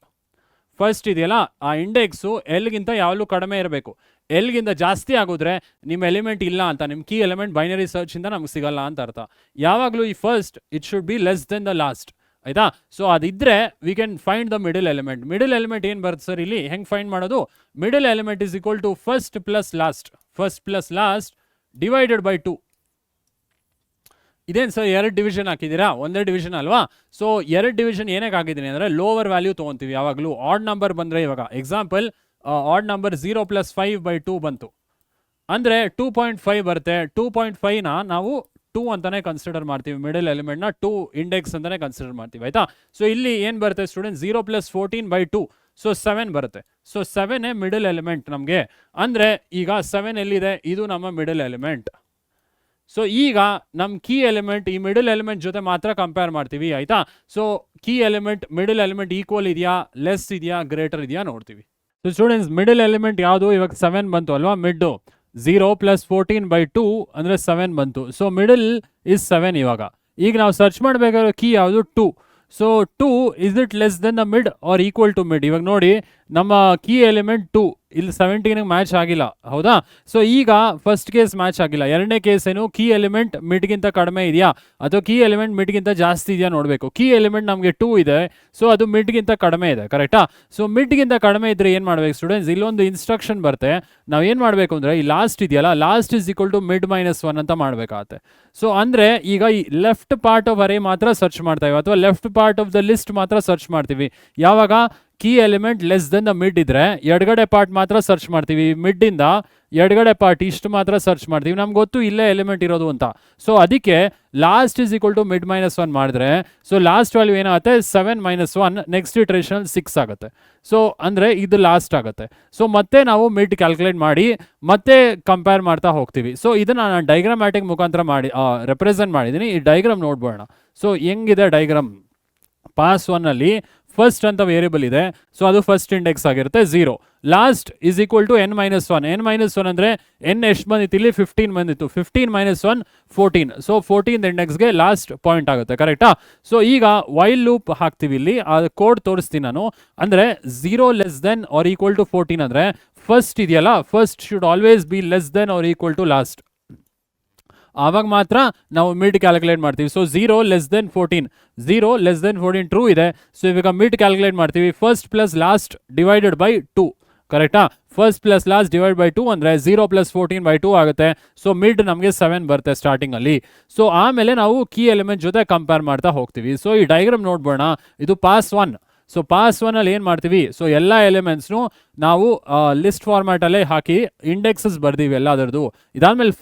First ಇದೆಯಲ್ಲ, ಆ ಇಂಡೆಕ್ಸು ಎಲ್ಗಿಂತ ಯಾವಾಗಲೂ ಕಡಿಮೆ ಇರಬೇಕು. ಎಲ್ಗಿಂತ ಜಾಸ್ತಿ ಆಗಿದ್ರೆ ನಿಮ್ಮ ಎಲಿಮೆಂಟ್ ಇಲ್ಲ ಅಂತ, ನಿಮ್ಮ ಕೀ ಎಲಿಮೆಂಟ್ ಬೈನರಿ ಸರ್ಚಿಂದ ನಮ್ಗೆ ಸಿಗಲ್ಲ ಅಂತ ಅರ್ಥ. ಯಾವಾಗಲೂ ಈ first it should be less than the last, ಆಯಿತಾ? ಸೊ ಅದಿದ್ದರೆ we can find the middle element. Middle element ಏನು ಬರುತ್ತೆ ಸರ್ ಇಲ್ಲಿ? ಹೆಂಗೆ ಫೈಂಡ್ ಮಾಡೋದು? Middle element is equal to first plus last, first plus last divided by 2. ಇದೇನು ಸರ್ ಎರಡು ಡಿವಿಷನ್ ಹಾಕಿದ್ದೀರಾ? ಒಂದೇ ಡಿವಿಷನ್ ಅಲ್ವಾ? ಸೊ ಎರಡು ಡಿವಿಷನ್ ಏನಕ್ಕೆ ಹಾಕಿದ್ದೀನಿ ಅಂದರೆ ಲೋವರ್ ವ್ಯಾಲ್ಯೂ ತೊಗೊತೀವಿ ಯಾವಾಗಲೂ. ಆಡ್ ನಂಬರ್ ಬಂದರೆ, ಇವಾಗ ಎಕ್ಸಾಂಪಲ್ ಆಡ್ ನಂಬರ್ 0 + 5/2 ಬಂತು ಅಂದರೆ 2.5 ಬರುತ್ತೆ. 2.5ನ ನಾವು 2 ಅಂತಲೇ ಕನ್ಸಿಡರ್ ಮಾಡ್ತೀವಿ. ಮಿಡಲ್ ಎಲಿಮೆಂಟ್ನ 2 ಇಂಡೆಕ್ಸ್ ಅಂತಲೇ ಕನ್ಸಿಡರ್ ಮಾಡ್ತೀವಿ, ಆಯಿತಾ? ಸೊ ಇಲ್ಲಿ ಏನು ಬರುತ್ತೆ ಸ್ಟೂಡೆಂಟ್? 0 + 14/2, ಸೊ 7 ಬರುತ್ತೆ. ಸೊ 7 ಮಿಡಲ್ ಎಲಿಮೆಂಟ್ ನಮಗೆ. ಅಂದರೆ ಈಗ 7 ಎಲ್ಲಿದೆ? ಇದು ನಮ್ಮ ಮಿಡಲ್ ಎಲಿಮೆಂಟ್. ಸೊ ಈಗ ನಮ್ಮ ಕೀ ಎಲಿಮೆಂಟ್ ಈ ಮಿಡಲ್ ಎಲಿಮೆಂಟ್ ಜೊತೆ ಮಾತ್ರ ಕಂಪೇರ್ ಮಾಡ್ತೀವಿ, ಆಯಿತಾ? So key element middle element equal ಇದೆಯಾ, ಲೆಸ್ ಇದೆಯಾ, ಗ್ರೇಟರ್ ಇದೆಯಾ ನೋಡ್ತೀವಿ. ಸೊ ಸ್ಟೂಡೆಂಟ್ಸ್, ಮಿಡಲ್ ಎಲಿಮೆಂಟ್ ಯಾವುದು? ಇವಾಗ 7 ಬಂತು ಅಲ್ವಾ? ಮಿಡ್ಡು 0 + 14/2 ಅಂದರೆ 7 ಬಂತು. So middle is 7. ಇವಾಗ ಈಗ ನಾವು ಸರ್ಚ್ ಮಾಡಬೇಕಾದ್ರೆ ಕೀ ಯಾವುದು? 2. So 2 is it less than the mid or equal to mid? ಇವಾಗ ನೋಡಿ, ನಮ್ಮ ಕೀ ಎಲಿಮೆಂಟ್ 2 ಇಲ್ಲಿ 17ಗೆ ಮ್ಯಾಚ್ ಆಗಿಲ್ಲ, ಹೌದಾ? ಸೊ ಈಗ ಫಸ್ಟ್ ಕೇಸ್ ಮ್ಯಾಚ್ ಆಗಿಲ್ಲ. ಎರಡನೇ ಕೇಸ್ ಏನು? ಕೀ ಎಲಿಮೆಂಟ್ ಮಿಡ್ಗಿಂತ ಕಡಿಮೆ ಇದೆಯಾ ಅಥವಾ ಕೀ ಎಲಿಮೆಂಟ್ ಮಿಡ್ಗಿಂತ ಜಾಸ್ತಿ ಇದೆಯಾ ನೋಡಬೇಕು. ಕೀ ಎಲಿಮೆಂಟ್ ನಮಗೆ 2 ಇದೆ, ಸೊ ಅದು ಮಿಡ್ಗಿಂತ ಕಡಿಮೆ ಇದೆ, ಕರೆಕ್ಟಾ? ಸೊ ಮಿಡ್ಗಿಂತ ಕಡಿಮೆ ಇದ್ದರೆ ಏನು ಮಾಡಬೇಕು ಸ್ಟೂಡೆಂಟ್ಸ್? ಇಲ್ಲೊಂದು ಇನ್ಸ್ಟ್ರಕ್ಷನ್ ಬರುತ್ತೆ. ನಾವು ಏನು ಮಾಡಬೇಕು ಅಂದರೆ ಈ ಲಾಸ್ಟ್ ಇದೆಯಲ್ಲ, last is equal to mid -1 ಅಂತ ಮಾಡಬೇಕಾಗತ್ತೆ. ಸೊ ಅಂದರೆ ಈಗ ಈ ಲೆಫ್ಟ್ ಪಾರ್ಟ್ ಆಫ್ ಅರೇ ಮಾತ್ರ ಸರ್ಚ್ ಮಾಡ್ತೇವೆ ಅಥವಾ left part of the list ಮಾತ್ರ ಸರ್ಚ್ ಮಾಡ್ತೀವಿ. ಯಾವಾಗ key element less than the mid ಇದ್ರೆ ಎಡಗಡೆ ಪಾರ್ಟ್ ಮಾತ್ರ ಸರ್ಚ್ ಮಾಡ್ತೀವಿ. ಮಿಡ್ಡಿಂದ ಎಡಗಡೆ ಪಾರ್ಟ್ ಇಷ್ಟು ಮಾತ್ರ ಸರ್ಚ್ ಮಾಡ್ತೀವಿ. ನಮ್ಗೆ ಗೊತ್ತು ಇಲ್ಲೇ ಎಲಿಮೆಂಟ್ ಇರೋದು ಅಂತ. ಸೊ ಅದಕ್ಕೆ last is equal to mid -1 ಮಾಡಿದ್ರೆ ಸೊ ಲಾಸ್ಟ್ ವ್ಯಾಲ್ಯೂ ಏನಾಗುತ್ತೆ? 7 - 1, ನೆಕ್ಸ್ಟ್ ಇಟ್ರೇಷನ್ 6 ಆಗುತ್ತೆ. ಸೊ ಅಂದರೆ ಇದು ಲಾಸ್ಟ್ ಆಗುತ್ತೆ. ಸೊ ಮತ್ತೆ ನಾವು ಮಿಡ್ ಕ್ಯಾಲ್ಕುಲೇಟ್ ಮಾಡಿ ಮತ್ತೆ ಕಂಪೇರ್ ಮಾಡ್ತಾ ಹೋಗ್ತೀವಿ. ಸೊ ಇದನ್ನು ನಾನು ಡೈಗ್ರಾಮ್ಯಾಟಿಕ್ ಮುಖಾಂತರ ಮಾಡಿ ರೆಪ್ರೆಸೆಂಟ್ ಮಾಡಿದ್ದೀನಿ. ಈ ಡೈಗ್ರಾಮ್ ನೋಡ್ಬೋಣ. ಸೊ ಹೆಂಗಿದೆ ಡೈಗ್ರಾಮ್? ಪಾಸ್ 1ಅಲ್ಲಿ ಫಸ್ಟ್ ಅಂತ ವೇರಿಯಬಲ್ ಇದೆ, ಸೊ ಅದು ಫಸ್ಟ್ ಇಂಡೆಕ್ಸ್ ಆಗಿರುತ್ತೆ 0. Last is equal to n-1. n-1 ಅಂದರೆ n ಎಷ್ಟು ಬಂದಿತ್ತು ಇಲ್ಲಿ? 15 ಬಂದಿತ್ತು. 15 - 1 14. ಸೊ 14th ಇಂಡೆಕ್ಸ್ಗೆ ಲಾಸ್ಟ್ ಪಾಯಿಂಟ್ ಆಗುತ್ತೆ, ಕರೆಕ್ಟಾ? ಸೊ ಈಗ ವೈಲ್ ಲೂಪ್ ಹಾಕ್ತೀವಿ ಇಲ್ಲಿ. ಆ ಕೋಡ್ ತೋರಿಸ್ತೀನಿ ನಾನು. ಅಂದರೆ 0 less then or equal to 14 ಅಂದರೆ ಫಸ್ಟ್ ಇದೆಯಲ್ಲ, first should always be less then or equal to last. ಆವಾಗ ಮಾತ್ರ ನಾವು ಮಿಡ್ ಕ್ಯಾಲ್ಕುಲೇಟ್ ಮಾಡ್ತೀವಿ. ಸೊ 0 ಲೆಸ್ ದೆನ್ 14 ಟ್ರೂ ಇದೆ. ಸೊ ಇವಾಗ ಮಿಡ್ ಕ್ಯಾಲ್ಕುಲೇಟ್ ಮಾಡ್ತೀವಿ. First plus last divided by 2, ಕರೆಕ್ಟಾ? First plus last divide by 2 ಅಂದರೆ 0 + 14/2 ಆಗುತ್ತೆ. ಸೊ ಮಿಡ್ ನಮಗೆ 7 ಬರುತ್ತೆ ಸ್ಟಾರ್ಟಿಂಗಲ್ಲಿ. ಸೊ ಆಮೇಲೆ ನಾವು ಕೀ ಎಲಿಮೆಂಟ್ ಜೊತೆ ಕಂಪೇರ್ ಮಾಡ್ತಾ ಹೋಗ್ತೀವಿ. ಸೊ ಈ ಡೈಗ್ರಾಮ್ ನೋಡ್ಬೋಣ. ಇದು ಪಾಸ್ 1. ಸೊ ಪಾಸ್ 1ಅಲ್ಲಿ ಏನು ಮಾಡ್ತೀವಿ? ಸೊ ಎಲ್ಲ ಎಲಿಮೆಂಟ್ಸ್ನು ನಾವು ಲಿಸ್ಟ್ ಫಾರ್ಮ್ಯಾಟಲ್ಲೇ ಹಾಕಿ ಇಂಡೆಕ್ಸಸ್ ಬರ್ದೀವಿ ಎಲ್ಲದರದ್ದು. ಇದಾದಮೇಲೆ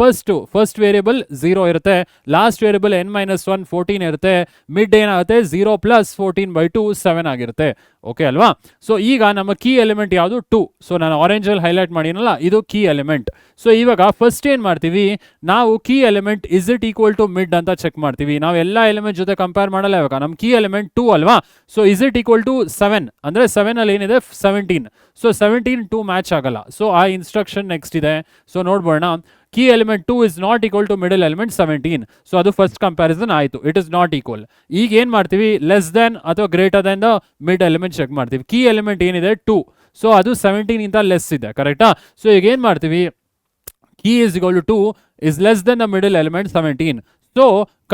ಫಸ್ಟ್ ವೇರಿಯಬಲ್ 0 ಇರುತ್ತೆ, ಲಾಸ್ಟ್ ವೇರಿಯಬಲ್ n-1 14 ಇರುತ್ತೆ, ಮಿಡ್ ಏನಾಗುತ್ತೆ? 0 + 14/2 7 ಆಗಿರುತ್ತೆ. ಓಕೆ ಅಲ್ವಾ? ಸೊ ಈಗ ನಮ್ಮ ಕೀ ಎಲಿಮೆಂಟ್ ಯಾವುದು? 2. ಸೊ ನಾನು ಆರೆಂಜಲ್ಲಿ ಹೈಲೈಟ್ ಮಾಡಿನಲ್ಲ, ಇದು ಕೀ ಎಲಿಮೆಂಟ್. ಸೊ ಇವಾಗ ಫಸ್ಟ್ ಏನು ಮಾಡ್ತೀವಿ? ನಾವು key element is it equal to mid ಅಂತ ಚೆಕ್ ಮಾಡ್ತೀವಿ. ನಾವು ಎಲ್ಲ ಎಲಿಮೆಂಟ್ ಜೊತೆ ಕಂಪೇರ್ ಮಾಡಲ್ಲ. ಇವಾಗ ನಮ್ಮ ಕೀ ಎಲಿಮೆಂಟ್ 2 ಅಲ್ವಾ? So is it equal to 7 ಅಂದರೆ 7ಅಲ್ಲಿ ಏನಿದೆ? 17. ಸೊ 17 2 ಮ್ಯಾಚ್ ಆಗಲ್ಲ. ಸೊ ಆ ಇನ್ಸ್ಟ್ರಕ್ಷನ್ ನೆಕ್ಸ್ಟ್ ಇದೆ. ಸೊ ನೋಡ್ಬೋಣ. Key element 2 is not equal to middle element 17. So ಅದು ಫಸ್ಟ್ ಕಂಪ್ಯಾರಿಸನ್ ಆಯಿತು. It is not equal. ಈಗ ಏನು ಮಾಡ್ತೀವಿ? ಲೆಸ್ ದೆನ್ ಅಥವಾ greater than the mid element check ಮಾಡ್ತೀವಿ. ಕೀ ಎಲಿಮೆಂಟ್ ಏನಿದೆ? 2. ಸೊ ಅದು 17ಗಿಂತ ಲೆಸ್ ಇದೆ, ಕರೆಕ್ಟಾ? ಸೊ ಈಗ ಏನು ಮಾಡ್ತೀವಿ? Key is equal to 2 is less than the middle element 17. So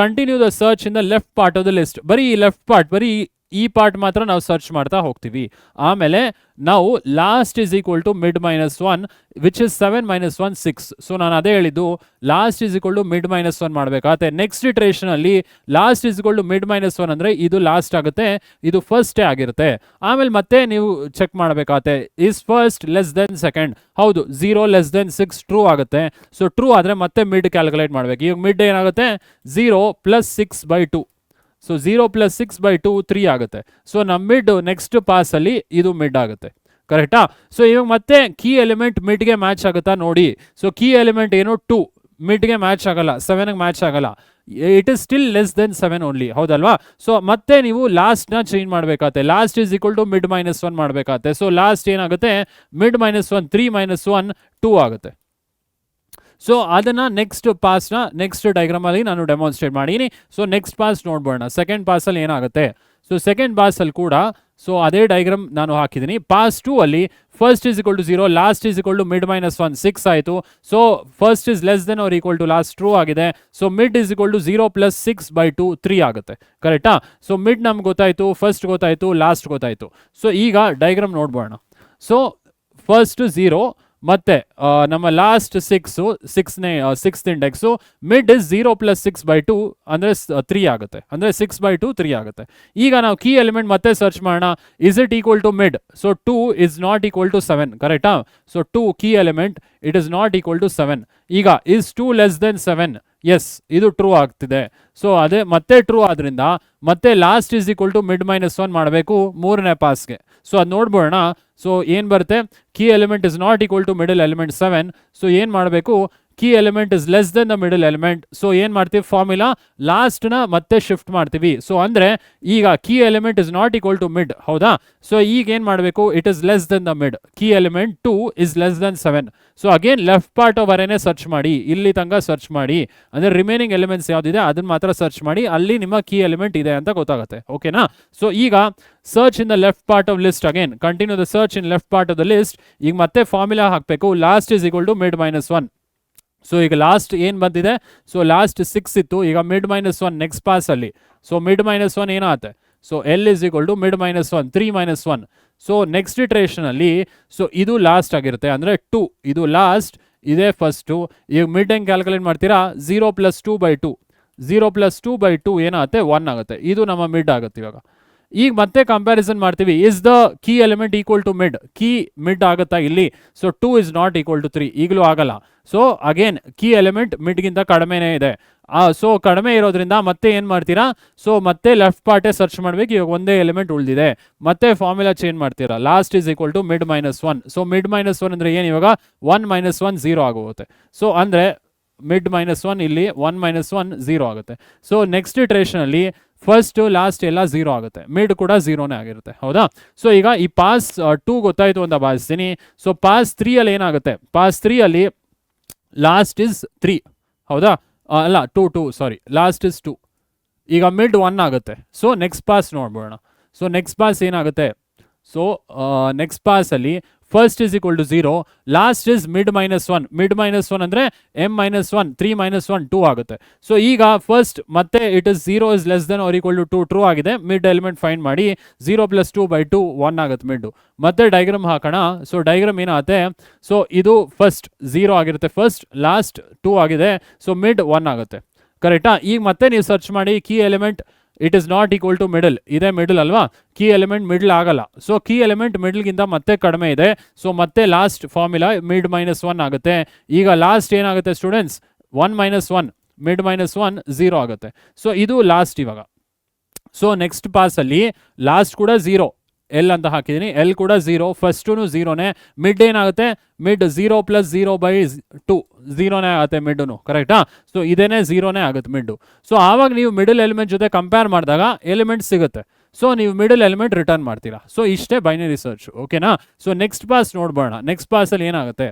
continue the search in the left part of the list. ಬರೀ ಲೆಫ್ಟ್ ಪಾರ್ಟ್, ಬರೀ ಈ ಪಾರ್ಟ್ ಮಾತ್ರ ನಾವು ಸರ್ಚ್ ಮಾಡ್ತಾ ಹೋಗ್ತೀವಿ. ಆಮೇಲೆ ನಾವು last is equal to mid minus one which is 7 minus 1 6. So ನಾನು ಅದೇ ಹೇಳಿದ್ದು last is equal to mid minus 1 ಮಾಡಬೇಕಾಗುತ್ತೆ. ನೆಕ್ಸ್ಟ್ ಇಟ್ರೇಷನ್ ಅಲ್ಲಿ last is equal to mid minus 1 ಅಂದರೆ ಇದು ಲಾಸ್ಟ್ ಆಗುತ್ತೆ, ಇದು ಫಸ್ಟೇ ಆಗಿರುತ್ತೆ. ಆಮೇಲೆ ಮತ್ತೆ ನೀವು ಚೆಕ್ ಮಾಡಬೇಕಾಗುತ್ತೆ is first less then second. ಹೌದು, 0 ಲೆಸ್ ದೆನ್ 6 ಟ್ರೂ ಆಗುತ್ತೆ. ಸೊ ಟ್ರೂ ಆದರೆ ಮತ್ತೆ ಮಿಡ್ ಕ್ಯಾಲ್ಕುಲೇಟ್ ಮಾಡಬೇಕು. ಈಗ ಮಿಡ್ ಏನಾಗುತ್ತೆ 0 ಪ್ಲಸ್ 6/2. ಸೊ 0 ಪ್ಲಸ್ 6/2 3 ಆಗುತ್ತೆ. ಸೊ ನಮ್ಮ ಮಿಡ್ ನೆಕ್ಸ್ಟ್ ಪಾಸಲ್ಲಿ ಇದು ಮಿಡ್ ಆಗುತ್ತೆ. ಕರೆಕ್ಟಾ? ಸೊ ಇವಾಗ ಮತ್ತೆ ಕೀ ಎಲಿಮೆಂಟ್ ಮಿಡ್ಗೆ ಮ್ಯಾಚ್ ಆಗುತ್ತಾ ನೋಡಿ. ಸೊ ಕೀ ಎಲಿಮೆಂಟ್ ಏನು 2 ಮಿಡ್ಗೆ ಮ್ಯಾಚ್ ಆಗಲ್ಲ, 7ಗೆ ಮ್ಯಾಚ್ ಆಗಲ್ಲ. It is still less than 7 only, ಹೌದಲ್ವಾ? ಸೊ ಮತ್ತೆ ನೀವು ಲಾಸ್ಟ್ನ ಚೇಂಜ್ ಮಾಡಬೇಕಾಗುತ್ತೆ. Last is equal to mid minus 1 ಮಾಡಬೇಕಾಗುತ್ತೆ. ಸೊ ಲಾಸ್ಟ್ ಏನಾಗುತ್ತೆ ಮಿಡ್ ಮೈನಸ್ 1 3 ಮೈನಸ್ 1 2 ಆಗುತ್ತೆ. ಸೊ ಅದನ್ನು ನೆಕ್ಸ್ಟ್ ಪಾಸ್ನ ನೆಕ್ಸ್ಟ್ ಡೈಗ್ರಾಮಲ್ಲಿ ನಾನು ಡೆಮಾನ್ಸ್ಟ್ರೇಟ್ ಮಾಡೀನಿ. ಸೊ ನೆಕ್ಸ್ಟ್ ಪಾಸ್ ನೋಡ್ಬೋಣ. ಸೆಕೆಂಡ್ ಪಾಸಲ್ಲಿ ಏನಾಗುತ್ತೆ. ಸೊ ಸೆಕೆಂಡ್ ಪಾಸಲ್ಲಿ ಕೂಡ ಸೊ ಅದೇ ಡೈಗ್ರಾಮ್ ನಾನು ಹಾಕಿದ್ದೀನಿ. ಪಾಸ್ 2 ಅಲ್ಲಿ first is equal to 0, last is equal to mid minus 1 6 ಆಯಿತು. So first is less then or equal to last true ಆಗಿದೆ. So mid is equal to 0 plus 6/2 3 ಆಗುತ್ತೆ. ಕರೆಕ್ಟಾ? ಸೊ ಮಿಡ್ ನಮ್ಗೆ ಗೊತ್ತಾಯಿತು, ಫಸ್ಟ್ ಗೊತ್ತಾಯಿತು, ಲಾಸ್ಟ್ ಗೊತ್ತಾಯಿತು. ಸೊ ಈಗ ಡೈಗ್ರಾಮ್ ನೋಡ್ಬೋಣ. ಸೊ ಫಸ್ಟ್ 0 ಮತ್ತೆ ನಮ್ಮ last 6th index. Mid is 0 plus 6/2 ಅಂದರೆ 3 ಆಗುತ್ತೆ, ಅಂದರೆ 6/2 3 ಆಗುತ್ತೆ. ಈಗ ನಾವು ಕೀ ಎಲಿಮೆಂಟ್ ಮತ್ತೆ ಸರ್ಚ್ ಮಾಡೋಣ. Is it equal to mid? So 2 is not equal to 7. ಕರೆಕ್ಟಾ? So 2 key element it is not equal to 7. ಈಗ ಇಸ್ 2 ಲೆಸ್ ದೆನ್ 7? ಎಸ್, ಇದು ಟ್ರೂ ಆಗ್ತಿದೆ. ಸೊ ಅದೇ ಮತ್ತೆ ಟ್ರೂ ಆದ್ರಿಂದ ಮತ್ತೆ last is equal to mid minus 1 ಮಾಡಬೇಕು ಮೂರನೇ ಪಾಸ್ಗೆ. ಸೊ ಅದು ನೋಡ್ಬೋಣ. ಸೊ ಏನು ಬರುತ್ತೆ, key element is not equal to middle element 7. So ಏನು ಮಾಡಬೇಕು, key element is less than the middle element. So ಏನು ಮಾಡ್ತೀವಿ, ಫಾರ್ಮುಲಾ ಲಾಸ್ಟ್ನ ಮತ್ತೆ ಶಿಫ್ಟ್ ಮಾಡ್ತೀವಿ. ಸೊ ಅಂದರೆ ಈಗ key element is not equal to mid, ಹೌದಾ? ಸೊ ಈಗ ಏನು ಮಾಡಬೇಕು, it is less than the mid. Key element 2 is less than 7. So again left part ಅವರೇನೆ ಸರ್ಚ್ ಮಾಡಿ, ಇಲ್ಲಿ ತನಕ ಸರ್ಚ್ ಮಾಡಿ, ಅಂದರೆ ರಿಮೈನಿಂಗ್ ಎಲಿಮೆಂಟ್ಸ್ ಯಾವುದಿದೆ ಅದನ್ನ ಮಾತ್ರ ಸರ್ಚ್ ಮಾಡಿ, ಅಲ್ಲಿ ನಿಮ್ಮ ಕೀ ಎಲಿಮೆಂಟ್ ಇದೆ ಅಂತ ಗೊತ್ತಾಗುತ್ತೆ. ಓಕೆನಾ? ಸೊ ಈಗ search in the left part of list, again continue the search in left part of the list. ಈಗ ಮತ್ತೆ ಫಾರ್ಮುಲಾ ಹಾಕಬೇಕು, last is equal to mid minus 1. So ಈಗ ಲಾಸ್ಟ್ ಏನು ಬಂದಿದೆ, ಸೊ ಲಾಸ್ಟ್ 6 ಇತ್ತು, ಈಗ ಮಿಡ್ ಮೈನಸ್ 1 ನೆಕ್ಸ್ಟ್ ಪಾಸಲ್ಲಿ. ಸೊ ಮಿಡ್ ಮೈನಸ್ 1 ಏನಾಗುತ್ತೆ, so L is equal to mid minus 1 3 minus 1. So next ಇಟ್ರೇಷನಲ್ಲಿ ಸೊ ಇದು ಲಾಸ್ಟ್ ಆಗಿರುತ್ತೆ, ಅಂದರೆ 2 ಇದು ಲಾಸ್ಟ್, ಇದೇ ಫಸ್ಟು. ಈಗ ಮಿಡ್ ಹೆಂಗೆ ಕ್ಯಾಲ್ಕುಲೇಟ್ ಮಾಡ್ತೀರಾ, 0 ಪ್ಲಸ್ 2/2. 0 ಪ್ಲಸ್ 2/2 ಏನಾಗುತ್ತೆ 1 ಆಗುತ್ತೆ. ಇದು ನಮ್ಮ ಮಿಡ್ ಆಗುತ್ತೆ. ಇವಾಗ ಈಗ ಮತ್ತೆ ಕಂಪ್ಯಾರಿಸನ್ ಮಾಡ್ತೀವಿ. Is the key element equal to mid? Key mid ಆಗುತ್ತಾ ಇಲ್ಲಿ? So 2 is not equal to 3, ಈಗಲೂ ಆಗಲ್ಲ. ಸೊ ಅಗೇನ್ ಕೀ ಎಲಿಮೆಂಟ್ ಮಿಡ್ಗಿಂತ ಕಡಿಮೆನೇ ಇದೆ. ಸೊ ಕಡಿಮೆ ಇರೋದ್ರಿಂದ ಮತ್ತೆ ಏನು ಮಾಡ್ತೀರಾ, ಸೊ ಮತ್ತೆ ಲೆಫ್ಟ್ ಪಾರ್ಟೇ ಸರ್ಚ್ ಮಾಡಬೇಕು. ಇವಾಗ ಒಂದೇ ಎಲಿಮೆಂಟ್ ಉಳಿದಿದೆ, ಮತ್ತೆ ಫಾರ್ಮುಲಾ ಚೇಂಜ್ ಮಾಡ್ತೀರಾ. Last is equal to mid minus 1. So mid minus 1 ಅಂದರೆ ಏನು, ಇವಾಗ 1 ಮೈನಸ್ 1 0 ಆಗೋಗುತ್ತೆ. ಸೊ ಅಂದರೆ ಮಿಡ್ ಮೈನಸ್ 1 ಇಲ್ಲಿ 1 ಮೈನಸ್ 1 0 ಆಗುತ್ತೆ. ಸೊ ನೆಕ್ಸ್ಟ್ ಇಟ್ರೇಷನಲ್ಲಿ ಫಸ್ಟ್ ಲಾಸ್ಟ್ ಎಲ್ಲ 0 ಆಗುತ್ತೆ, ಮಿಡ್ ಕೂಡ 0ನೇ ಆಗಿರುತ್ತೆ, ಹೌದಾ? ಸೊ ಈಗ ಈ ಪಾಸ್ 2 ಗೊತ್ತಾಯಿತು ಅಂತ ಭಾವಿಸ್ತೀನಿ. ಸೊ ಪಾಸ್ 3 ಅಲ್ಲಿ ಏನಾಗುತ್ತೆ, ಪಾಸ್ 3 ಅಲ್ಲಿ ಲಾಸ್ಟ್ ಇಸ್ 3, ಹೌದಾ? ಅಲ್ಲ 2 ಸಾರಿ, ಲಾಸ್ಟ್ ಇಸ್ 2. ಈಗ ಮಿಡ್ 1 ಆಗುತ್ತೆ. ಸೊ ನೆಕ್ಸ್ಟ್ ಪಾಸ್ ನೋಡ್ಬೋಣ. ಸೊ ನೆಕ್ಸ್ಟ್ ಪಾಸ್ ಏನಾಗುತ್ತೆ, ಸೊ ನೆಕ್ಸ್ಟ್ ಪಾಸಲ್ಲಿ first is equal to 0, last is mid minus 1. Mid minus 1 ಅಂದರೆ ಎಮ್ ಮೈನಸ್ 1 3 ಮೈನಸ್ 1 2 ಆಗುತ್ತೆ. ಸೊ ಈಗ ಫಸ್ಟ್ ಮತ್ತೆ it is 0 is less then or equal to 2 true ಆಗಿದೆ. ಮಿಡ್ ಎಲಿಮೆಂಟ್ ಫೈಂಡ್ ಮಾಡಿ, 0 ಪ್ಲಸ್ 2/2 1 ಆಗುತ್ತೆ ಮಿಡ್. ಮತ್ತೆ ಡೈಗ್ರಾಮ್ ಹಾಕೋಣ. ಸೊ ಡೈಗ್ರಾಮ್ ಏನಾಗುತ್ತೆ, ಸೊ ಇದು ಫಸ್ಟ್ 0 ಆಗಿರುತ್ತೆ, ಫಸ್ಟ್ ಲಾಸ್ಟ್ 2 ಆಗಿದೆ. ಸೊ ಮಿಡ್ 1 ಆಗುತ್ತೆ. ಕರೆಕ್ಟಾ? ಈಗ ಮತ್ತೆ ನೀವು ಸರ್ಚ್ ಮಾಡಿ, key element it is not equal to middle. ಇದೇ ಮಿಡಲ್ ಅಲ್ವಾ, ಕೀ ಎಲಿಮೆಂಟ್ ಮಿಡಲ್ ಆಗಲ್ಲ. ಸೊ ಕೀ ಎಲಿಮೆಂಟ್ ಮಿಡಲ್ಗಿಂತ ಮತ್ತೆ ಕಡಿಮೆ ಇದೆ. ಸೊ ಮತ್ತೆ ಲಾಸ್ಟ್ ಫಾರ್ಮುಲಾ ಮಿಡ್ ಮೈನಸ್ 1 ಆಗುತ್ತೆ. ಈಗ ಲಾಸ್ಟ್ ಏನಾಗುತ್ತೆ ಸ್ಟೂಡೆಂಟ್ಸ್, 1 ಮೈನಸ್ 1, ಮಿಡ್ ಮೈನಸ್ 1 0 ಆಗುತ್ತೆ. ಸೊ ಇದು ಲಾಸ್ಟ್ ಇವಾಗ. ಸೊ ನೆಕ್ಸ್ಟ್ ಪಾಸಲ್ಲಿ ಲಾಸ್ಟ್ ಕೂಡ 0, ಎಲ್ ಅಂತ ಹಾಕಿದ್ದೀನಿ, ಎಲ್ ಕೂಡ 0, ಫಸ್ಟೂ 0ನೇ. ಮಿಡ್ ಏನಾಗುತ್ತೆ, ಮಿಡ್ 0 ಪ್ಲಸ್ 0/2 0ನೇ ಆಗುತ್ತೆ ಮಿಡ್ನು. ಕರೆಕ್ಟಾ? ಸೊ ಇದೇನೇ 0ನೇ ಆಗುತ್ತೆ ಮಿಡ್ಡು. ಸೊ ಆವಾಗ ನೀವು ಮಿಡಲ್ ಎಲಿಮೆಂಟ್ ಜೊತೆ ಕಂಪೇರ್ ಮಾಡಿದಾಗ ಎಲಿಮೆಂಟ್ ಸಿಗುತ್ತೆ. ಸೊ ನೀವು ಮಿಡಲ್ ಎಲಿಮೆಂಟ್ ರಿಟರ್ನ್ ಮಾಡ್ತೀರಾ. ಸೊ ಇಷ್ಟೇ ಬೈನರಿ ಸರ್ಚ್. ಓಕೆನಾ? ಸೊ ನೆಕ್ಸ್ಟ್ ಪಾಸ್ ನೋಡ್ಬೋಣ. ನೆಕ್ಸ್ಟ್ ಪಾಸಲ್ಲಿ ಏನಾಗುತ್ತೆ,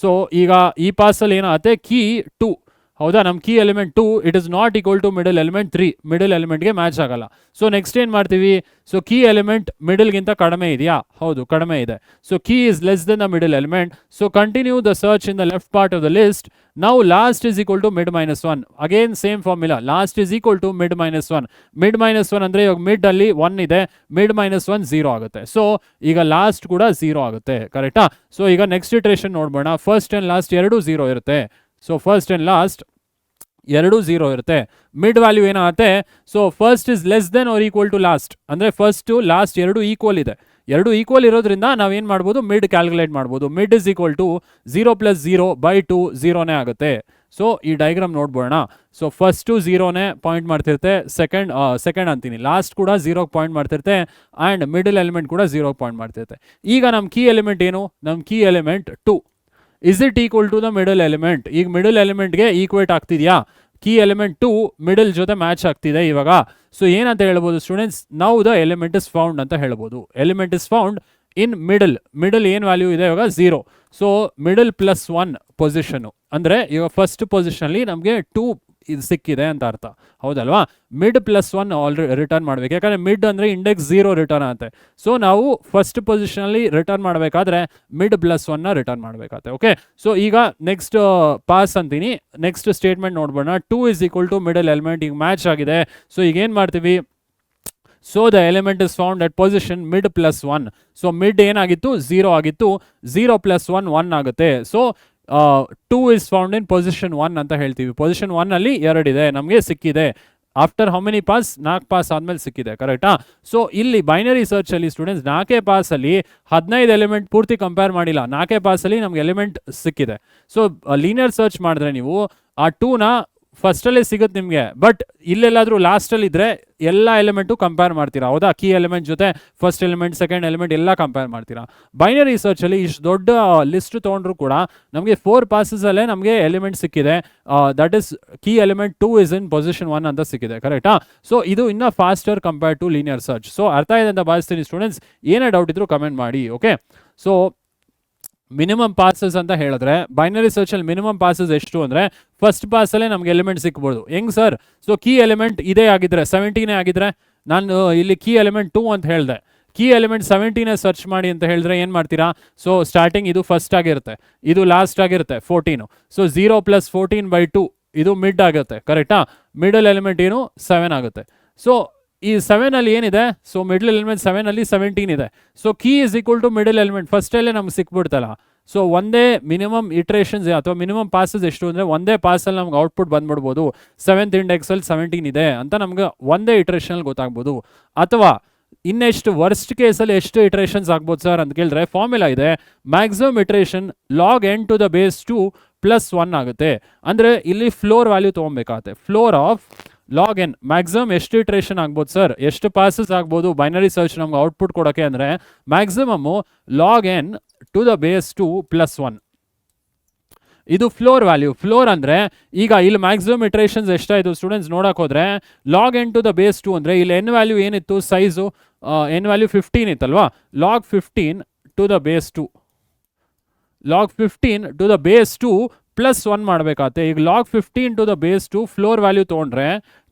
ಸೊ ಈಗ ಈ ಪಾಸಲ್ಲಿ ಏನಾಗುತ್ತೆ, ಕೀ 2, ಹೌದಾ, ನಮ್ಮ key element 2 it is not equal to middle element 3, middle ಎಲಿಮೆಂಟ್ಗೆ ಮ್ಯಾಚ್ ಆಗಲ್ಲ. ಸೊ ನೆಕ್ಸ್ಟ್ ಏನು ಮಾಡ್ತೀವಿ, ಸೊ ಕೀ ಎಲಿಮೆಂಟ್ ಮಿಡಲ್ಗಿಂತ ಕಡಿಮೆ ಇದೆಯಾ, ಹೌದು ಕಡಿಮೆ ಇದೆ. So key is less than the middle element. So continue the search in the left part of the list. ನಾವು last is equal to mid minus 1. Again same formula, last is equal to mid minus 1. Mid minus 1 ಅಂದರೆ ಇವಾಗ ಮಿಡ್ ಅಲ್ಲಿ 1 ಇದೆ, ಮಿಡ್ ಮೈನಸ್ 1 0 ಆಗುತ್ತೆ. ಸೊ ಈಗ ಲಾಸ್ಟ್ ಕೂಡ 0 ಆಗುತ್ತೆ, ಕರೆಕ್ಟಾ. ಸೊ ಈಗ next iteration ನೋಡ್ಬೋಣ. First and last ಎರಡೂ 0 ಇರುತ್ತೆ. ಸೊ ಫಸ್ಟ್ ಆ್ಯಂಡ್ ಲಾಸ್ಟ್ ಎರಡು 0 ಇರುತ್ತೆ. ಮಿಡ್ ವ್ಯಾಲ್ಯೂ ಏನಾಗುತ್ತೆ, so first is less then or equal to last, ಅಂದರೆ ಫಸ್ಟು ಲಾಸ್ಟ್ ಎರಡು ಈಕ್ವಲ್ ಇದೆ. ಎರಡು ಈಕ್ವಲ್ ಇರೋದ್ರಿಂದ ನಾವೇನು ಮಾಡ್ಬೋದು, ಮಿಡ್ ಕ್ಯಾಲ್ಕುಲೇಟ್ ಮಾಡ್ಬೋದು. ಮಿಡ್ ಇಸ್ ಈಕ್ವಲ್ ಟು 0 + 0/2 0ನೇ ಆಗುತ್ತೆ. ಸೊ ಈ ಡೈಗ್ರಾಮ್ ನೋಡ್ಬೋಣ. ಸೊ ಫಸ್ಟು 0ನೇ ಪಾಯಿಂಟ್ ಮಾಡ್ತಿರುತ್ತೆ, ಸೆಕೆಂಡ್ ಅಂತೀನಿ, ಲಾಸ್ಟ್ ಕೂಡ 0ಗೆ ಪಾಯಿಂಟ್ ಮಾಡ್ತಿರುತ್ತೆ, ಆ್ಯಂಡ್ ಮಿಡಲ್ ಎಲಿಮೆಂಟ್ ಕೂಡ 0ಗೆ ಪಾಯಿಂಟ್ ಮಾಡ್ತಿರುತ್ತೆ. ಈಗ ನಮ್ಮ ಕೀ ಎಲಿಮೆಂಟ್ ಏನು, ನಮ್ಮ key element 2 is it equal to the middle element. ಈಗ ಮಿಡಲ್ ಎಲಿಮೆಂಟ್ಗೆ ಈಕ್ವೇಟ್ ಆಗ್ತಿದೆಯಾ, ಕೀ ಎಲಿಮೆಂಟ್ 2 ಮಿಡಲ್ ಜೊತೆ ಮ್ಯಾಚ್ ಆಗ್ತಿದೆ ಇವಾಗ. ಸೊ ಏನಂತ ಹೇಳ್ಬೋದು students, now the element is found ಅಂತ ಹೇಳ್ಬೋದು. Element is found in middle. Middle ಏನು ವ್ಯಾಲ್ಯೂ ಇದೆ ಇವಾಗ 0. ಸೊ ಮಿಡಲ್ +1 ಪೊಸಿಷನು, ಅಂದರೆ ಇವಾಗ ಫಸ್ಟ್ ಪೊಸಿಷನಲ್ಲಿ ನಮಗೆ 2 ಇದು ಸಿಕ್ಕಿದೆ ಅಂತ ಅರ್ಥ, ಹೌದಲ್ವಾ. ಮಿಡ್ +1 ಆಲ್ರೆಡಿ ರಿಟರ್ನ್ ಮಾಡಬೇಕು, ಯಾಕಂದರೆ ಮಿಡ್ ಅಂದರೆ ಇಂಡೆಕ್ಸ್ 0 ರಿಟರ್ನ್ ಆಗುತ್ತೆ. ಸೊ ನಾವು ಫಸ್ಟ್ ಪೊಸಿಷನಲ್ಲಿ ರಿಟರ್ನ್ ಮಾಡಬೇಕಾದ್ರೆ ಮಿಡ್ +1ನ ರಿಟರ್ನ್ ಮಾಡಬೇಕಾಗುತ್ತೆ. ಓಕೆ, ಸೊ ಈಗ ನೆಕ್ಸ್ಟ್ ಪಾಸ್ ಅಂತೀನಿ, ನೆಕ್ಸ್ಟ್ ಸ್ಟೇಟ್ಮೆಂಟ್ ನೋಡ್ಬೋಣ. 2 is equal to middle element, ಈಗ ಮ್ಯಾಚ್ ಆಗಿದೆ. ಸೊ ಈಗ ಏನು ಮಾಡ್ತೀವಿ, so the element is found at position mid +1. So mid ಏನಾಗಿತ್ತು 0 ಆಗಿತ್ತು, 0 + 1 1 ಆಗುತ್ತೆ. So 2 is found in position 1 ಅಂತ ಹೇಳ್ತೀವಿ. ಪೊಸಿಷನ್ 1 ಅಲ್ಲಿ 2 ಇದೆ, ನಮಗೆ ಸಿಕ್ಕಿದೆ. After how many pass, 4 pass ಆದಮೇಲೆ ಸಿಕ್ಕಿದೆ, ಕರೆಕ್ಟಾ. ಸೊ ಇಲ್ಲಿ ಬೈನರಿ ಸರ್ಚಲ್ಲಿ ಸ್ಟೂಡೆಂಟ್ಸ್ 4 ಪಾಸಲ್ಲಿ 15 ಎಲಿಮೆಂಟ್ ಪೂರ್ತಿ ಕಂಪೇರ್ ಮಾಡಿಲ್ಲ, 4 ಪಾಸಲ್ಲಿ ನಮ್ಗೆ ಎಲಿಮೆಂಟ್ ಸಿಕ್ಕಿದೆ. ಸೊ ಲೀನಿಯರ್ ಸರ್ಚ್ ಮಾಡಿದ್ರೆ ನೀವು ಆ 2ನ ಫಸ್ಟಲ್ಲೇ ಸಿಗುತ್ತೆ ನಿಮಗೆ, ಬಟ್ ಇಲ್ಲೆಲ್ಲಾದರೂ ಲಾಸ್ಟಲ್ಲಿ ಇದ್ದರೆ ಎಲ್ಲ ಎಲಿಮೆಂಟು ಕಂಪೇರ್ ಮಾಡ್ತೀರಾ, ಹೌದಾ. ಕೀ ಎಲಿಮೆಂಟ್ ಜೊತೆ ಫಸ್ಟ್ ಎಲಿಮೆಂಟ್, ಸೆಕೆಂಡ್ ಎಲಿಮೆಂಟ್ ಎಲ್ಲ ಕಂಪೇರ್ ಮಾಡ್ತೀರಾ. ಬೈನರಿ ಸರ್ಚಲ್ಲಿ ಇಷ್ಟು ದೊಡ್ಡ ಲಿಸ್ಟ್ ತೊಗೊಂಡ್ರು ಕೂಡ ನಮಗೆ 4 ಪಾಸಸಲ್ಲೇ ನಮಗೆ ಎಲಿಮೆಂಟ್ ಸಿಕ್ಕಿದೆ. That is key element 2 is in position 1 ಅಂತ ಸಿಕ್ಕಿದೆ, ಕರೆಕ್ಟಾ. ಸೊ ಇದು ಇನ್ನೂ faster compare to linear search. So ಅರ್ಥ ಇದೆ ಅಂತ ಭಾವಿಸ್ತೀನಿ ಸ್ಟೂಡೆಂಟ್ಸ್. ಏನೇ ಡೌಟ್ ಇದ್ರು ಕಮೆಂಟ್ ಮಾಡಿ. ಓಕೆ, ಸೊ ಮಿನಿಮಮ್ ಪಾಸಸ್ ಅಂತ ಹೇಳಿದ್ರೆ ಬೈನರಿ ಸರ್ಚಲ್ಲಿ ಮಿನಿಮಮ್ ಪಾಸಸ್ ಎಷ್ಟು ಅಂದರೆ ಫಸ್ಟ್ ಪಾಸಲ್ಲೇ ನಮಗೆ ಎಲಿಮೆಂಟ್ ಸಿಕ್ಬೋದು. ಹೆಂಗೆ ಸರ್, ಸೊ ಕೀ ಎಲಿಮೆಂಟ್ ಇದೇ ಆಗಿದ್ರೆ 17 ಆಗಿದ್ರೆ, ನಾನು ಇಲ್ಲಿ ಕೀ ಎಲಿಮೆಂಟ್ 2 ಅಂತ ಹೇಳಿದೆ, ಕೀ ಎಲಿಮೆಂಟ್ 17 ಸರ್ಚ್ ಮಾಡಿ ಅಂತ ಹೇಳಿದ್ರೆ ಏನು ಮಾಡ್ತೀರಾ, ಸೊ ಸ್ಟಾರ್ಟಿಂಗ್ ಇದು ಫಸ್ಟ್ ಆಗಿರುತ್ತೆ, ಇದು ಲಾಸ್ಟ್ ಆಗಿರುತ್ತೆ 14. ಸೊ 0 + 14/2 ಇದು ಮಿಡ್ ಆಗುತ್ತೆ, ಕರೆಕ್ಟಾ. ಮಿಡಲ್ ಎಲಿಮೆಂಟ್ ಏನು 7 ಆಗುತ್ತೆ. ಸೊ ಈ 7 ಅಲ್ಲಿ ಏನಿದೆ, ಸೊ ಮಿಡಲ್ ಎಲಿಮೆಂಟ್ 7 ಅಲ್ಲಿ 17 ಇದೆ. So key is equal to middle element, ಫಸ್ಟಲ್ಲೇ ನಮ್ಗೆ ಸಿಕ್ಬಿಡ್ತಲ್ಲ. ಸೊ ಒಂದೇ ಮಿನಿಮಮ್ ಇಟ್ರೇಷನ್ಸ್ ಅಥವಾ ಮಿನಿಮಮ್ ಪಾಸಸ್ ಎಷ್ಟು ಅಂದರೆ ಒಂದೇ ಪಾಸಲ್ಲಿ ನಮ್ಗೆ ಔಟ್ಪುಟ್ ಬಂದ್ಬಿಡ್ಬೋದು. 7th ಇಂಡೆಕ್ಸಲ್ಲಿ 17 ಇದೆ ಅಂತ ನಮ್ಗೆ ಒಂದೇ ಇಟ್ರೇಷನಲ್ಲಿ ಗೊತ್ತಾಗ್ಬೋದು. ಅಥವಾ ಇನ್ನೆಷ್ಟು ವರ್ಸ್ಟ್ ಕೇಸಲ್ಲಿ ಎಷ್ಟು ಇಟ್ರೇಷನ್ಸ್ ಆಗ್ಬೋದು ಸರ್ ಅಂತ ಕೇಳಿದ್ರೆ ಫಾರ್ಮುಲಾ ಇದೆ, maximum iteration log n to the base 2 + 1 ಆಗುತ್ತೆ. ಅಂದರೆ ಇಲ್ಲಿ ಫ್ಲೋರ್ ವ್ಯಾಲ್ಯೂ ತೊಗೊಬೇಕಾಗುತ್ತೆ. Floor of log n, maximum ಎಷ್ಟು ಇಟ್ರೇಷನ್ ಆಗ್ಬೋದು ಸರ್, ಎಷ್ಟು ಪಾಸಸ್ ಆಗ್ಬೋದು ಬೈನರಿ ಸರ್ಚ್ ನಮ್ಗೆ ಔಟ್ಪುಟ್ ಕೊಡೋಕ್ಕೆ ಅಂದರೆ maximum log n to the base 2 + 1. ಇದು ಫ್ಲೋರ್ ವ್ಯಾಲ್ಯೂ. ಫ್ಲೋರ್ ಅಂದರೆ ಈಗ ಇಲ್ಲಿ ಮ್ಯಾಕ್ಸಿಮಮ್ ಇಟ್ರೇಷನ್ಸ್ ಎಷ್ಟಾಯಿತು ಸ್ಟೂಡೆಂಟ್ಸ್ ನೋಡೋಕೆ ಹೋದರೆ log n to the base 2 ಅಂದರೆ ಇಲ್ಲಿ n ವ್ಯಾಲ್ಯೂ ಏನಿತ್ತು, size n value 15 ಇತ್ತಲ್ವಾ, log 15 to the base 2, log 15 to the base 2 + 1 ಮಾಡಬೇಕಾಗುತ್ತೆ. ಈಗ log 15 to the base 2 floor value ತೊಗೊಂಡ್ರೆ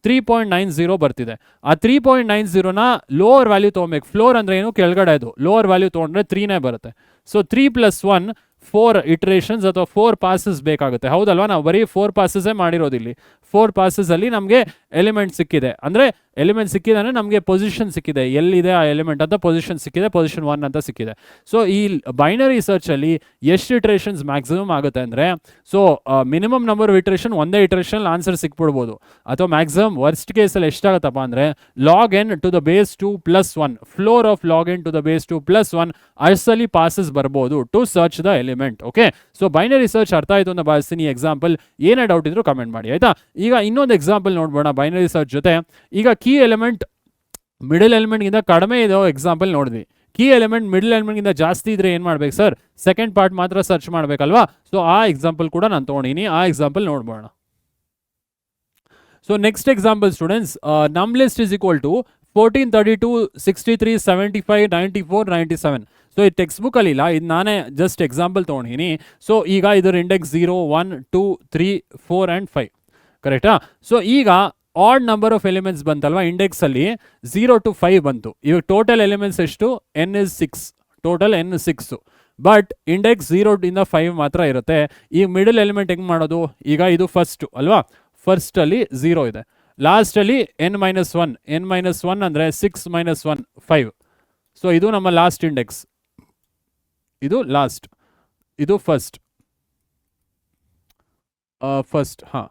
3.90 ಬರ್ತಿದೆ. ಆ 3.90ನ ಲೋವರ್ ವ್ಯಾಲ್ಯೂ ತೊಗೊಬೇಕು. ಫ್ಲೋರ್ ಅಂದರೆ ಏನು, ಕೆಳಗಡೆ ಇದು. ಲೋವರ್ ವ್ಯಾಲ್ಯೂ ತೊಗೊಂಡ್ರೆ 3ನೇ ಬರುತ್ತೆ. ಸೊ 3 + 1 4 ಇಟ್ರೇಷನ್ಸ್ ಅಥವಾ 4 ಪಾಸಸ್ ಬೇಕಾಗುತ್ತೆ, ಹೌದಲ್ವಾ. ನಾವು ಬರೀ 4 ಪಾಸಸ್ಸೇ ಮಾಡಿರೋದಿಲ್ಲಿ. 4 ಪಾಸಸಲ್ಲಿ ನಮಗೆ ಎಲಿಮೆಂಟ್ ಸಿಕ್ಕಿದೆ, ಅಂದರೆ ಎಲಿಮೆಂಟ್ ಸಿಕ್ಕಿದೆ ಅಂದರೆ ನಮಗೆ ಪೊಸಿಷನ್ ಸಿಕ್ಕಿದೆ, ಎಲ್ಲಿದೆ ಆ ಎಲಿಮೆಂಟ್ ಅಂತ ಪೊಸಿಷನ್ ಸಿಕ್ಕಿದೆ, ಪೊಸಿಷನ್ 1 ಅಂತ ಸಿಕ್ಕಿದೆ. ಸೊ ಈ ಬೈನರಿ ಸರ್ಚಲ್ಲಿ ಎಷ್ಟು ಇಟ್ರೇಷನ್ಸ್ ಮ್ಯಾಕ್ಸಿಮಮ್ ಆಗುತ್ತೆ ಅಂದರೆ, so minimum number of iteration ಒಂದೇ ಇಟ್ರೇಷನ್ ಆನ್ಸರ್ ಸಿಕ್ಬಿಡ್ಬೋದು. ಅಥವಾ ಮ್ಯಾಕ್ಸಿಮಮ್ ವರ್ಸ್ಟ್ ಕೇಸಲ್ಲಿ ಎಷ್ಟಾಗುತ್ತಪ್ಪ ಅಂದರೆ log n to the base 2 + 1, floor of log n to the base 2 + 1 ಅಷ್ಟಲ್ಲಿ ಪಾಸಸ್ ಬರ್ಬೋದು to search the element. Okay, so binary search ಅರ್ಥ ಆಯಿತು ಅಂತ ಭಾವಿಸ್ತೀನಿ. ಎಕ್ಸಾಂಪಲ್ ಏನೇ ಡೌಟ್ ಇದ್ರು ಕಮೆಂಟ್ ಮಾಡಿ, ಆಯಿತಾ. ಈಗ ಇನ್ನೊಂದು ಎಕ್ಸಾಂಪಲ್ ನೋಡ್ಬೋಣ ಬೈನರಿ ಸರ್ಚ್ ಜೊತೆ. ಈಗ ಕೀ ಎಲಿಮೆಂಟ್ ಮಿಡಲ್ ಎಲಿಮೆಂಟ್ಗಿಂತ ಕಡಿಮೆ ಇದೋ ಎಕ್ಸಾಂಪಲ್ ನೋಡಿದ್ವಿ. ಕೀ ಎಲಿಮೆಂಟ್ ಮಿಡಲ್ ಎಲಿಮೆಂಟ್ಗಿಂತ ಜಾಸ್ತಿ ಇದ್ರೆ ಏನು ಮಾಡ್ಬೇಕು ಸರ್, ಸೆಕೆಂಡ್ ಪಾರ್ಟ್ ಮಾತ್ರ ಸರ್ಚ್ ಮಾಡಬೇಕಲ್ವಾ. ಸೊ ಆ ಎಕ್ಸಾಂಪಲ್ ಕೂಡ ನಾನು ತೊಗೊಂಡಿನಿ, ಆ ಎಕ್ಸಾಂಪಲ್ ನೋಡ್ಬೋಣ. ಸೊ ನೆಕ್ಸ್ಟ್ ಎಕ್ಸಾಂಪಲ್ ಸ್ಟೂಡೆಂಟ್ಸ್, ನಮ್ list is equal to 14, 32, 63, 75, 94, 97. So ಈ ಟೆಕ್ಸ್ಟ್ ಬುಕ್ಕಲ್ಲಿ ಇಲ್ಲ, ಇದು ನಾನೇ ಜಸ್ಟ್ ಎಕ್ಸಾಂಪಲ್ ತೊಗೊಂಡಿನಿ. ಸೊ ಈಗ ಇದರ ಇಂಡೆಕ್ಸ್ 0, 1, 2, 3, 4 ಆ್ಯಂಡ್ 5. ಕರೆಕ್ಟಾ? ಸೊ ಈಗ ಆಡ್ ನಂಬರ್ ಆಫ್ ಎಲಿಮೆಂಟ್ಸ್ ಬಂತಲ್ವಾ ಇಂಡೆಕ್ಸಲ್ಲಿ 0 to 5 ಬಂತು. ಇವಾಗ ಟೋಟಲ್ ಎಲಿಮೆಂಟ್ಸ್ ಎಷ್ಟು? n is 6, total n 6. But index 0 ಇಂದ 5 ಮಾತ್ರ ಇರುತ್ತೆ. ಈ ಮಿಡಲ್ ಎಲಿಮೆಂಟ್ ಹೆಂಗೆ ಮಾಡೋದು? ಈಗ ಇದು ಫಸ್ಟ್ ಅಲ್ವಾ, ಫಸ್ಟಲ್ಲಿ 0 ಇದೆ, ಲಾಸ್ಟಲ್ಲಿ n-1, n-1 ಅಂದರೆ 6 - 1 5. ಸೊ ಇದು ನಮ್ಮ ಲಾಸ್ಟ್ ಇಂಡೆಕ್ಸ್, ಇದು ಲಾಸ್ಟ್, ಇದು ಫಸ್ಟ್ ಹಾಂ.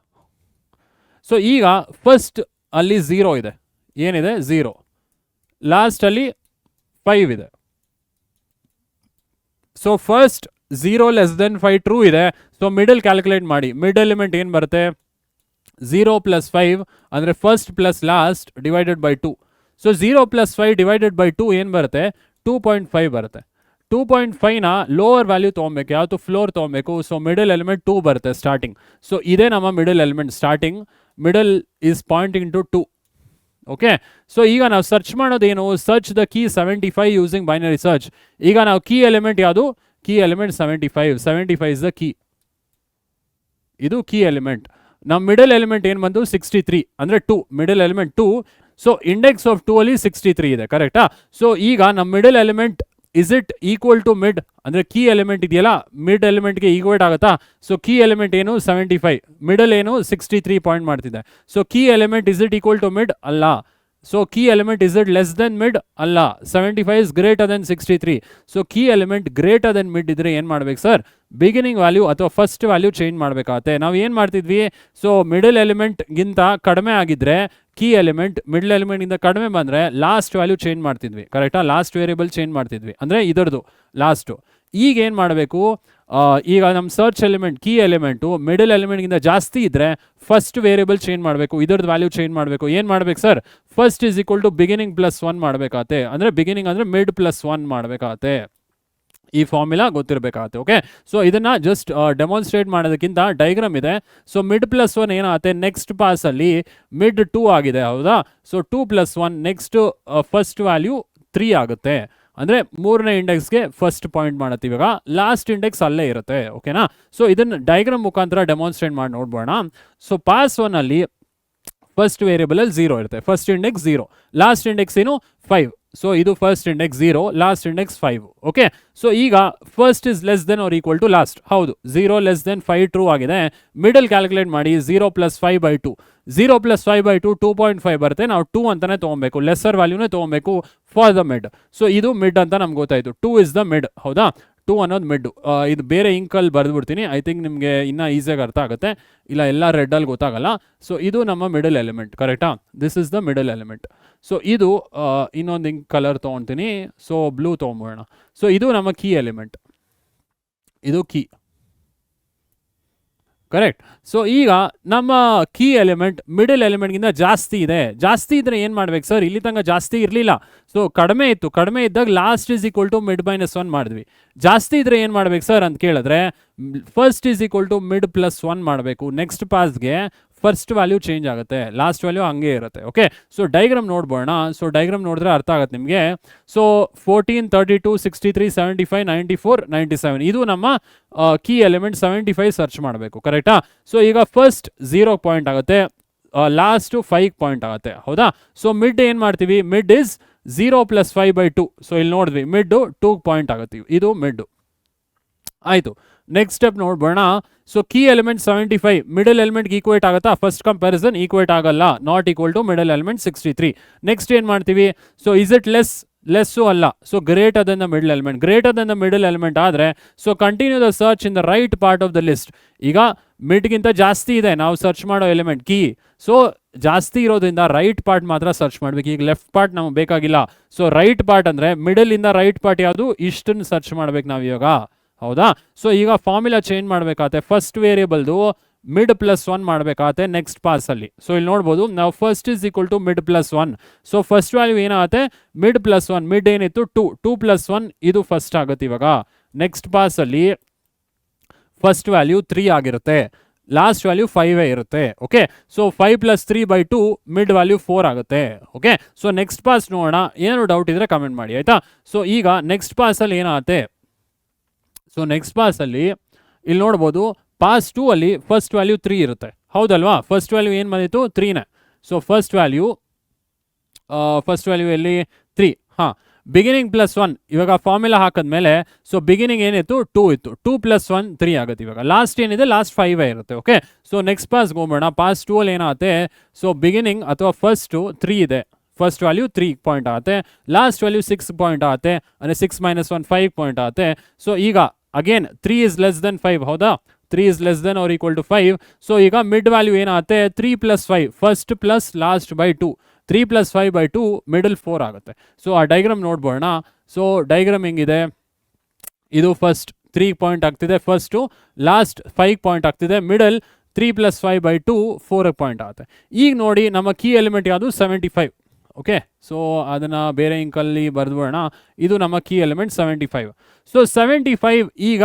ಸೊ ಈಗ ಫಸ್ಟ್ ಅಲ್ಲಿ 0 ಇದೆ, ಏನಿದೆ 0, ಲಾಸ್ಟಲ್ಲಿ 5 ಇದೆ. So first 0 less than 5 true ಇದೆ. ಸೊ ಮಿಡಲ್ ಕ್ಯಾಲ್ಕುಲೇಟ್ ಮಾಡಿ. ಮಿಡ್ ಎಲಿಮೆಂಟ್ ಏನು ಬರುತ್ತೆ? 0 + 5 ಅಂದರೆ first plus last divided by 2. So 0 + 5 divided by 2 ಏನು ಬರುತ್ತೆ? 2.5 ಬರುತ್ತೆ. 2.5ನ ಲೋವರ್ ವ್ಯಾಲ್ಯೂ ತೊಗೊಬೇಕು, ಯಾವತ್ತು ಫ್ಲೋರ್ ತೊಗೊಬೇಕು. ಸೊ ಮಿಡಲ್ ಎಲಿಮೆಂಟ್ 2 ಬರುತ್ತೆ ಸ್ಟಾರ್ಟಿಂಗ್. ಸೊ ಇದೇ ನಮ್ಮ middle element starting. Middle is pointing to 2. Okay, so ಈಗ ನಾವು ಸರ್ಚ್ ಮಾಡೋದೇನು? Search the key 75 using binary search. ಈಗ ನಾವು ಕೀ ಎಲಿಮೆಂಟ್ ಯಾವುದು? Key element 75 is the key, ಇದು ಕೀ ಎಲಿಮೆಂಟ್. ನಮ್ಮ ಮಿಡಲ್ ಎಲಿಮೆಂಟ್ ಏನು ಬಂತು? 63 ಅಂದರೆ 2, middle element 2. So index of 2 ಅಲ್ಲಿ 63 ಇದೆ, ಕರೆಕ್ಟಾ? ಸೊ ಈಗ ನಮ್ಮ middle element is it equal to mid ಅಂದರೆ ಕೀ ಎಲಿಮೆಂಟ್ ಇದೆಯಲ್ಲ, ಮಿಡ್ ಎಲಿಮೆಂಟ್ಗೆ ಈಕ್ವೇಟ್ ಆಗುತ್ತಾ? ಸೊ ಕೀ ಎಲಿಮೆಂಟ್ ಏನು? 75, ಮಿಡಲ್ ಏನು? 63 ಪಾಯಿಂಟ್ ಮಾಡ್ತಿದೆ. So key element is it equal to mid? ಅಲ್ಲ. So key element is it less than mid? ಅಲ್ಲ. 75 is greater than 63. So key element greater than mid ಇದ್ರೆ ಏನು ಮಾಡ್ಬೇಕು ಸರ್? ಬಿಗಿನಿಂಗ್ ವ್ಯಾಲ್ಯೂ ಅಥವಾ ಫಸ್ಟ್ ವ್ಯಾಲ್ಯೂ ಚೇಂಜ್ ಮಾಡಬೇಕಾಗತ್ತೆ. ನಾವು ಏನು ಮಾಡ್ತಿದ್ವಿ? ಸೊ ಮಿಡಲ್ ಎಲಿಮೆಂಟ್ಗಿಂತ ಕಡಿಮೆ ಆಗಿದ್ರೆ ಕೀ ಎಲಿಮೆಂಟ್, ಮಿಡಲ್ ಎಲಿಮೆಂಟಿಂದ ಕಡಿಮೆ ಬಂದರೆ ಲಾಸ್ಟ್ ವ್ಯಾಲ್ಯೂ ಚೇಂಜ್ ಮಾಡ್ತಿದ್ವಿ, ಕರೆಕ್ಟಾ? ಲಾಸ್ಟ್ ವೇರಿಯಬಲ್ ಚೇಂಜ್ ಮಾಡ್ತಿದ್ವಿ, ಅಂದರೆ ಇದರದು ಲಾಸ್ಟು. ಈಗ ಏನು ಮಾಡಬೇಕು? ಈಗ ನಮ್ಮ search element, key element middle ಎಲಿಮೆಂಟ್ಗಿಂತ ಜಾಸ್ತಿ ಇದ್ದರೆ ಫಸ್ಟ್ ವೇರಿಯಬಲ್ ಚೇಂಜ್ ಮಾಡಬೇಕು, ಇದರದ್ದು ವ್ಯಾಲ್ಯೂ ಚೇಂಜ್ ಮಾಡಬೇಕು. ಏನು ಮಾಡಬೇಕು sir? First is equal to beginning +1 ಮಾಡಬೇಕಾಗತ್ತೆ. ಅಂದರೆ ಬಿಗಿನಿಂಗ್ ಅಂದರೆ ಮಿಡ್ +1 ಮಾಡಬೇಕಾಗತ್ತೆ. ಈ ಫಾರ್ಮುಲಾ ಗೊತ್ತಿರಬೇಕಾಗತ್ತೆ. ಓಕೆ, ಸೊ ಇದನ್ನು ಜಸ್ಟ್ ಡೆಮಾನ್ಸ್ಟ್ರೇಟ್ ಮಾಡೋದಕ್ಕಿಂತ ಡೈಗ್ರಾಮ್ ಇದೆ. ಸೊ ಮಿಡ್ +1 ಏನಾಗುತ್ತೆ? ನೆಕ್ಸ್ಟ್ ಪಾಸಲ್ಲಿ ಮಿಡ್ 2 ಆಗಿದೆ, ಹೌದಾ? ಸೊ 2 + 1 ನೆಕ್ಸ್ಟ್ ಫಸ್ಟ್ ವ್ಯಾಲ್ಯೂ 3 ಆಗುತ್ತೆ. ಅಂದರೆ ಮೂರನೇ ಇಂಡೆಕ್ಸ್ಗೆ ಫಸ್ಟ್ ಪಾಯಿಂಟ್ ಮಾಡುತ್ತೆ. ಇವಾಗ ಲಾಸ್ಟ್ ಇಂಡೆಕ್ಸ್ ಅಲ್ಲೇ ಇರುತ್ತೆ. ಓಕೆನಾ? ಸೊ ಇದನ್ನು ಡೈಗ್ರಾಮ್ ಮುಖಾಂತರ ಡೆಮಾನ್ಸ್ಟ್ರೇಟ್ ಮಾಡಿ ನೋಡ್ಬೋಣ. ಸೊ ಪಾಸ್ 1 ಅಲ್ಲಿ ಫಸ್ಟ್ ವೇರಿಯಬಲಲ್ಲಿ 0 ಇರುತ್ತೆ, ಫಸ್ಟ್ ಇಂಡೆಕ್ಸ್ 0, ಲಾಸ್ಟ್ ಇಂಡೆಕ್ಸ್ ಏನು? 5. ಸೊ ಇದು first index 0, last index 5. Okay, so ಈಗ first is less then or equal to last. ಹೌದು, 0 ಲೆಸ್ ದೆನ್ 5 ಟ್ರೂ ಆಗಿದೆ. ಮಿಡಲ್ ಕ್ಯಾಲ್ಕುಲೇಟ್ ಮಾಡಿ. 0 + 5/2, 0 + 5/2 2.5 ಬರುತ್ತೆ. ನಾವು 2 ಅಂತಲೇ ತೊಗೊಬೇಕು, ಲೆಸ್ಸರ್ ವ್ಯಾಲ್ಯೂನೇ ತೊಗೊಬೇಕು ಫಾರ್ ದ ಮಿಡ್. ಸೊ ಇದು ಮಿಡ್ ಅಂತ ನಮ್ಗೆ ಗೊತ್ತಾಯಿತು. 2 ಇಸ್ ದ ಮಿಡ್, ಹೌದಾ? 2 ಅನ್ನೋದು ಮಿಡ್ಡು. ಇದು ಬೇರೆ ಇಂಕಲ್ಲಿ ಬರೆದ್ಬಿಡ್ತೀನಿ, ಐ ಥಿಂಕ್ ನಿಮಗೆ ಇನ್ನೂ ಈಸಿಯಾಗಿ ಅರ್ಥ ಆಗುತ್ತೆ. ಇಲ್ಲ ಎಲ್ಲ ರೆಡ್ಡಲ್ಲಿ ಗೊತ್ತಾಗಲ್ಲ. ಸೊ ಇದು ನಮ್ಮ ಮಿಡಲ್ ಎಲಿಮೆಂಟ್, ಕರೆಕ್ಟಾ? This is the middle element. So ಇದು ಇನ್ನೊಂದು ಇಂಕ್ ಕಲರ್ ತೊಗೊತೀನಿ. ಸೊ ಬ್ಲೂ ತೊಗೊಂಬೋಣ. ಸೊ ಇದು ನಮ್ಮ ಕೀ ಎಲಿಮೆಂಟ್, ಇದು ಕೀ, ಕರೆಕ್ಟ್. ಸೊ ಈಗ ನಮ್ಮ ಕೀ ಎಲಿಮೆಂಟ್ ಮಿಡಲ್ ಎಲಿಮೆಂಟ್ಗಿಂತ ಜಾಸ್ತಿ ಇದೆ. ಜಾಸ್ತಿ ಇದ್ದರೆ ಏನು ಮಾಡ್ಬೇಕು ಸರ್? ಇಲ್ಲಿ ತನಕ ಜಾಸ್ತಿ ಇರಲಿಲ್ಲ, ಸೊ ಕಡಿಮೆ ಇತ್ತು. ಕಡಿಮೆ ಇದ್ದಾಗ last is equal to mid -1 ಮಾಡಿದ್ವಿ. ಜಾಸ್ತಿ ಇದ್ದರೆ ಏನು ಮಾಡ್ಬೇಕು ಸರ್ ಅಂತ ಕೇಳಿದ್ರೆ first is equal to mid +1 ಮಾಡಬೇಕು. ನೆಕ್ಸ್ಟ್ ಪಾಸ್ಗೆ ಫಸ್ಟ್ ವ್ಯಾಲ್ಯೂ ಚೇಂಜ್ ಆಗುತ್ತೆ, ಲಾಸ್ಟ್ ವ್ಯಾಲ್ಯೂ ಹಂಗೆ ಇರುತ್ತೆ. ಓಕೆ, ಸೊ ಡೈಗ್ರಾಮ್ ನೋಡ್ಬೋಣ. ಸೊ ಡೈಗ್ರಾಮ್ ನೋಡಿದ್ರೆ ಅರ್ಥ ಆಗುತ್ತೆ ನಿಮಗೆ. ಸೊ 14, 32, 63, 75, 94, 97 ಇದು ನಮ್ಮ ಕೀ ಎಲಿಮೆಂಟ್. 75 ಸರ್ಚ್ ಮಾಡಬೇಕು, ಕರೆಕ್ಟಾ? ಸೊ ಈಗ ಫಸ್ಟ್ 0 ಪಾಯಿಂಟ್ ಆಗುತ್ತೆ, ಲಾಸ್ಟು 5 ಪಾಯಿಂಟ್ ಆಗುತ್ತೆ, ಹೌದಾ? ಸೊ ಮಿಡ್ ಏನು ಮಾಡ್ತೀವಿ? Mid is 0 + 5/2. ಸೊ ಇಲ್ಲಿ ನೋಡಿದ್ವಿ ಮಿಡ್ಡು 2 ಪಾಯಿಂಟ್ ಆಗುತ್ತೆ, ಇದು ಮಿಡ್ಡು ಆಯಿತು. ನೆಕ್ಸ್ಟ್ ಸ್ಟೆಪ್ ನೋಡ್ಬೋಣ. ಸೊ ಕೀ ಎಲಿಮೆಂಟ್ 75 ಮಿಡಲ್ ಎಲಿಮೆಂಟ್ಗೆ ಈಕ್ವೇಟ್ ಆಗುತ್ತಾ? ಫಸ್ಟ್ ಕಂಪ್ಯಾರಿಸನ್ ಈಕ್ವೇಟ್ ಆಗಲ್ಲ, not equal to middle element 63. Next ಏನು ಮಾಡ್ತೀವಿ? ಸೊ ಇಸ್ ಇಟ್ ಲೆಸ್ಸು ಅಲ್ಲ, so greater than the middle element. Greater than the middle element ಆದರೆ so continue the search in the right part of the list. ಈಗ ಮಿಡ್ಗಿಂತ ಜಾಸ್ತಿ ಇದೆ ನಾವು ಸರ್ಚ್ ಮಾಡೋ ಎಲಿಮೆಂಟ್ ಕೀ. ಸೊ ಜಾಸ್ತಿ ಇರೋದ್ರಿಂದ ರೈಟ್ ಪಾರ್ಟ್ ಮಾತ್ರ ಸರ್ಚ್ ಮಾಡಬೇಕು. ಈಗ ಲೆಫ್ಟ್ ಪಾರ್ಟ್ ನಮಗೆ ಬೇಕಾಗಿಲ್ಲ. ಸೊ ರೈಟ್ ಪಾರ್ಟ್ ಅಂದರೆ ಮಿಡಲಿಂದ ರೈಟ್ ಪಾರ್ಟ್ ಯಾವುದು? ಇಷ್ಟನ್ನು ಸರ್ಚ್ ಮಾಡ್ಬೇಕು ನಾವು ಇವಾಗ, ಹೌದಾ? ಸೊ ಈಗ ಫಾರ್ಮುಲಾ ಚೇಂಜ್ ಮಾಡಬೇಕಾಗತ್ತೆ. ಫಸ್ಟ್ ವೇರಿಯಬಲ್ದು ಮಿಡ್ +1 ಮಾಡಬೇಕಾಗತ್ತೆ ನೆಕ್ಸ್ಟ್ ಪಾಸಲ್ಲಿ. ಸೊ ಇಲ್ಲಿ ನೋಡ್ಬೋದು ನಾವು first is equal to mid +1. So first value ಏನಾಗುತ್ತೆ? ಮಿಡ್ +1. ಮಿಡ್ ಏನಿತ್ತು? 2 + 1 ಇದು ಫಸ್ಟ್ ಆಗುತ್ತೆ. ಇವಾಗ ನೆಕ್ಸ್ಟ್ ಪಾಸಲ್ಲಿ ಫಸ್ಟ್ ವ್ಯಾಲ್ಯೂ 3 ಆಗಿರುತ್ತೆ, ಲಾಸ್ಟ್ ವ್ಯಾಲ್ಯೂ 5 ಇರುತ್ತೆ. ಓಕೆ, ಸೊ 5 + 3/2 ಮಿಡ್ ವ್ಯಾಲ್ಯೂ 4 ಆಗುತ್ತೆ. ಓಕೆ, ಸೊ ನೆಕ್ಸ್ಟ್ ಪಾಸ್ ನೋಡೋಣ. ಏನಾದ್ರು ಡೌಟ್ ಇದ್ರೆ ಕಮೆಂಟ್ ಮಾಡಿ, ಆಯಿತಾ? ಸೊ ಈಗ ನೆಕ್ಸ್ಟ್ ಪಾಸಲ್ಲಿ ಏನಾಗುತ್ತೆ? ಸೊ ನೆಕ್ಸ್ಟ್ ಪಾಸಲ್ಲಿ ಇಲ್ಲಿ ನೋಡ್ಬೋದು ಪಾಸ್ 2 ಅಲ್ಲಿ ಫಸ್ಟ್ ವ್ಯಾಲ್ಯೂ 3 ಇರುತ್ತೆ, ಹೌದಲ್ವಾ? ಫಸ್ಟ್ ವ್ಯಾಲ್ಯೂ ಏನು ಬಂದಿತ್ತು? 3ನೇ. ಸೊ ಫಸ್ಟ್ ವ್ಯಾಲ್ಯೂ ಎಲ್ಲಿ? 3. ಹಾಂ, ಬಿಗಿನಿಂಗ್ ಪ್ಲಸ್ 1. ಇವಾಗ ಫಾರ್ಮುಲಾ ಹಾಕಿದ್ಮೇಲೆ ಸೊ ಬಿಗಿನಿಂಗ್ ಏನಿತ್ತು? 2 ಇತ್ತು. 2 + 1 3 ಆಗುತ್ತೆ. ಇವಾಗ ಲಾಸ್ಟ್ ಏನಿದೆ? ಲಾಸ್ಟ್ 5 ಇರುತ್ತೆ. ಓಕೆ, ಸೊ ನೆಕ್ಸ್ಟ್ ಪಾಸ್ಗೆ ಹೋಗೋಣ. ಪಾಸ್ 2 ಅಲ್ಲಿ ಏನಾಗುತ್ತೆ? ಸೊ ಬಿಗಿನಿಂಗ್ ಅಥವಾ ಫಸ್ಟು 3 ಇದೆ. ಫಸ್ಟ್ ವ್ಯಾಲ್ಯೂ 3 ಪಾಯಿಂಟ್ ಆಗುತ್ತೆ. ಲಾಸ್ಟ್ ವ್ಯಾಲ್ಯೂ 6 ಪಾಯಿಂಟ್ ಆಗುತ್ತೆ. ಅಂದರೆ 6 - 1 5 ಪಾಯಿಂಟ್ ಆಗುತ್ತೆ. ಸೊ ಈಗ ಅಗೇನ್ 3 is less than 5. ಹೌದಾ? 3 is less than or equal to 5. So ಈಗ ಮಿಡ್ ವ್ಯಾಲ್ಯೂ ಏನಾಗುತ್ತೆ? 3 + 5 first plus last by 2. 3 + 5 by 2 middle 4 ಆಗುತ್ತೆ. ಸೊ ಆ ಡೈಗ್ರಾಮ್ ನೋಡ್ಬೋಣ. ಸೊ ಡೈಗ್ರಾಮ್ ಹೆಂಗಿದೆ? ಇದು ಫಸ್ಟ್ 3 ಪಾಯಿಂಟ್ ಆಗ್ತಿದೆ, ಫಸ್ಟು ಲಾಸ್ಟ್ 5 ಪಾಯಿಂಟ್ ಆಗ್ತಿದೆ, ಮಿಡಲ್ 3 + 5 by 2 4 ಪಾಯಿಂಟ್ ಆಗುತ್ತೆ. ಈಗ ನೋಡಿ ನಮ್ಮ ಕೀ ಎಲಿಮೆಂಟ್ ಯಾವುದು? 75. ಓಕೆ, ಸೊ ಅದನ್ನು ಬೇರೆ ಇಂಕಲ್ಲಿ ಬರೆದ್ಬೋಣ. ಇದು ನಮ್ಮ ಕೀ ಎಲಿಮೆಂಟ್ 75. ಸೊ 75 ಈಗ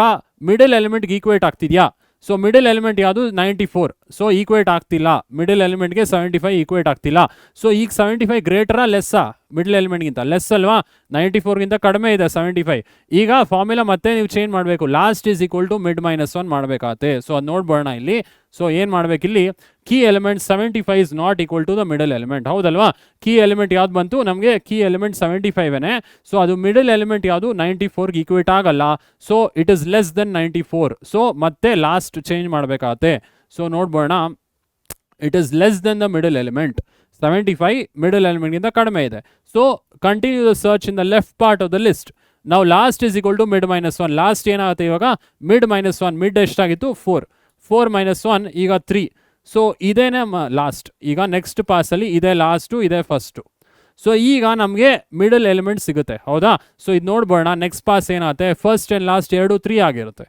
ಮಿಡಲ್ ಎಲಿಮೆಂಟ್ಗೆ ಈಕ್ವೇಟ್ ಆಗ್ತಿದೆಯಾ? ಸೊ ಮಿಡಲ್ ಎಲಿಮೆಂಟ್ ಯಾವುದು? 94. ಸೊ ಈಕ್ವೇಟ್ ಆಗ್ತಿಲ್ಲ. ಮಿಡಲ್ ಎಲಿಮೆಂಟ್ಗೆ 75 ಈಕ್ವೇಟ್ ಆಗ್ತಿಲ್ಲ. ಸೊ ಈಗ 75 ಗ್ರೇಟರಾ ಲೆಸ್ಸಾ? ಮಿಡಲ್ ಎಲಿಮೆಂಟ್ಗಿಂತ ಲೆಸ್ ಅಲ್ವಾ? 94ಗಿಂತ ಕಡಿಮೆ ಇದೆ 75. ಈಗ ಫಾರ್ಮುಲಾ ಮತ್ತೆ ನೀವು ಚೇಂಜ್ ಮಾಡಬೇಕು. Last is equal to mid -1 ಮಾಡಬೇಕಾಗತ್ತೆ. ಸೊ ಅದು ನೋಡ್ಬೋಣ ಇಲ್ಲಿ. ಸೊ ಏನು ಮಾಡಬೇಕಿಲ್ಲಿ? Key element 75 is not equal to the middle element. ಹೌದಲ್ವಾ? ಕೀ ಎಲಿಮೆಂಟ್ ಯಾವ್ದು ಬಂತು ನಮಗೆ? Key element 75. ಸೊ ಅದು ಮಿಡಲ್ ಎಲಿಮೆಂಟ್ ಯಾವುದು? 94ಗೆ ಈಕ್ವೇಟ್ ಆಗಲ್ಲ. So it is less than 94. So ಮತ್ತೆ ಲಾಸ್ಟ್ ಚೇಂಜ್ ಮಾಡಬೇಕಾಗತ್ತೆ. ಸೊ ನೋಡ್ಬೋಣ. It is less than the middle element. 75 middle ಎಲಿಮೆಂಟ್ಗಿಂತ ಕಡಿಮೆ ಇದೆ. So continue the search in the left part of the list. ನಾವು last is equal to mid -1. Last ಏನಾಗುತ್ತೆ ಇವಾಗ? ಮಿಡ್ -1. ಮಿಡ್ ಎಷ್ಟಾಗಿತ್ತು? 4. 4 - 1 ಈಗ 3. ಸೊ ಇದೇನೇ ಲಾಸ್ಟ್. ಈಗ ನೆಕ್ಸ್ಟ್ ಪಾಸಲ್ಲಿ ಇದೇ ಲಾಸ್ಟು, ಇದೇ ಫಸ್ಟು. ಸೊ ಈಗ ನಮಗೆ ಮಿಡಲ್ ಎಲಿಮೆಂಟ್ ಸಿಗುತ್ತೆ. ಹೌದಾ? ಸೊ ಇದು ನೋಡ್ಬೋಣ. ನೆಕ್ಸ್ಟ್ ಪಾಸ್ ಏನಾಗುತ್ತೆ? ಫಸ್ಟ್ ಆ್ಯಂಡ್ ಲಾಸ್ಟ್ ಎರಡು 3 ಆಗಿರುತ್ತೆ.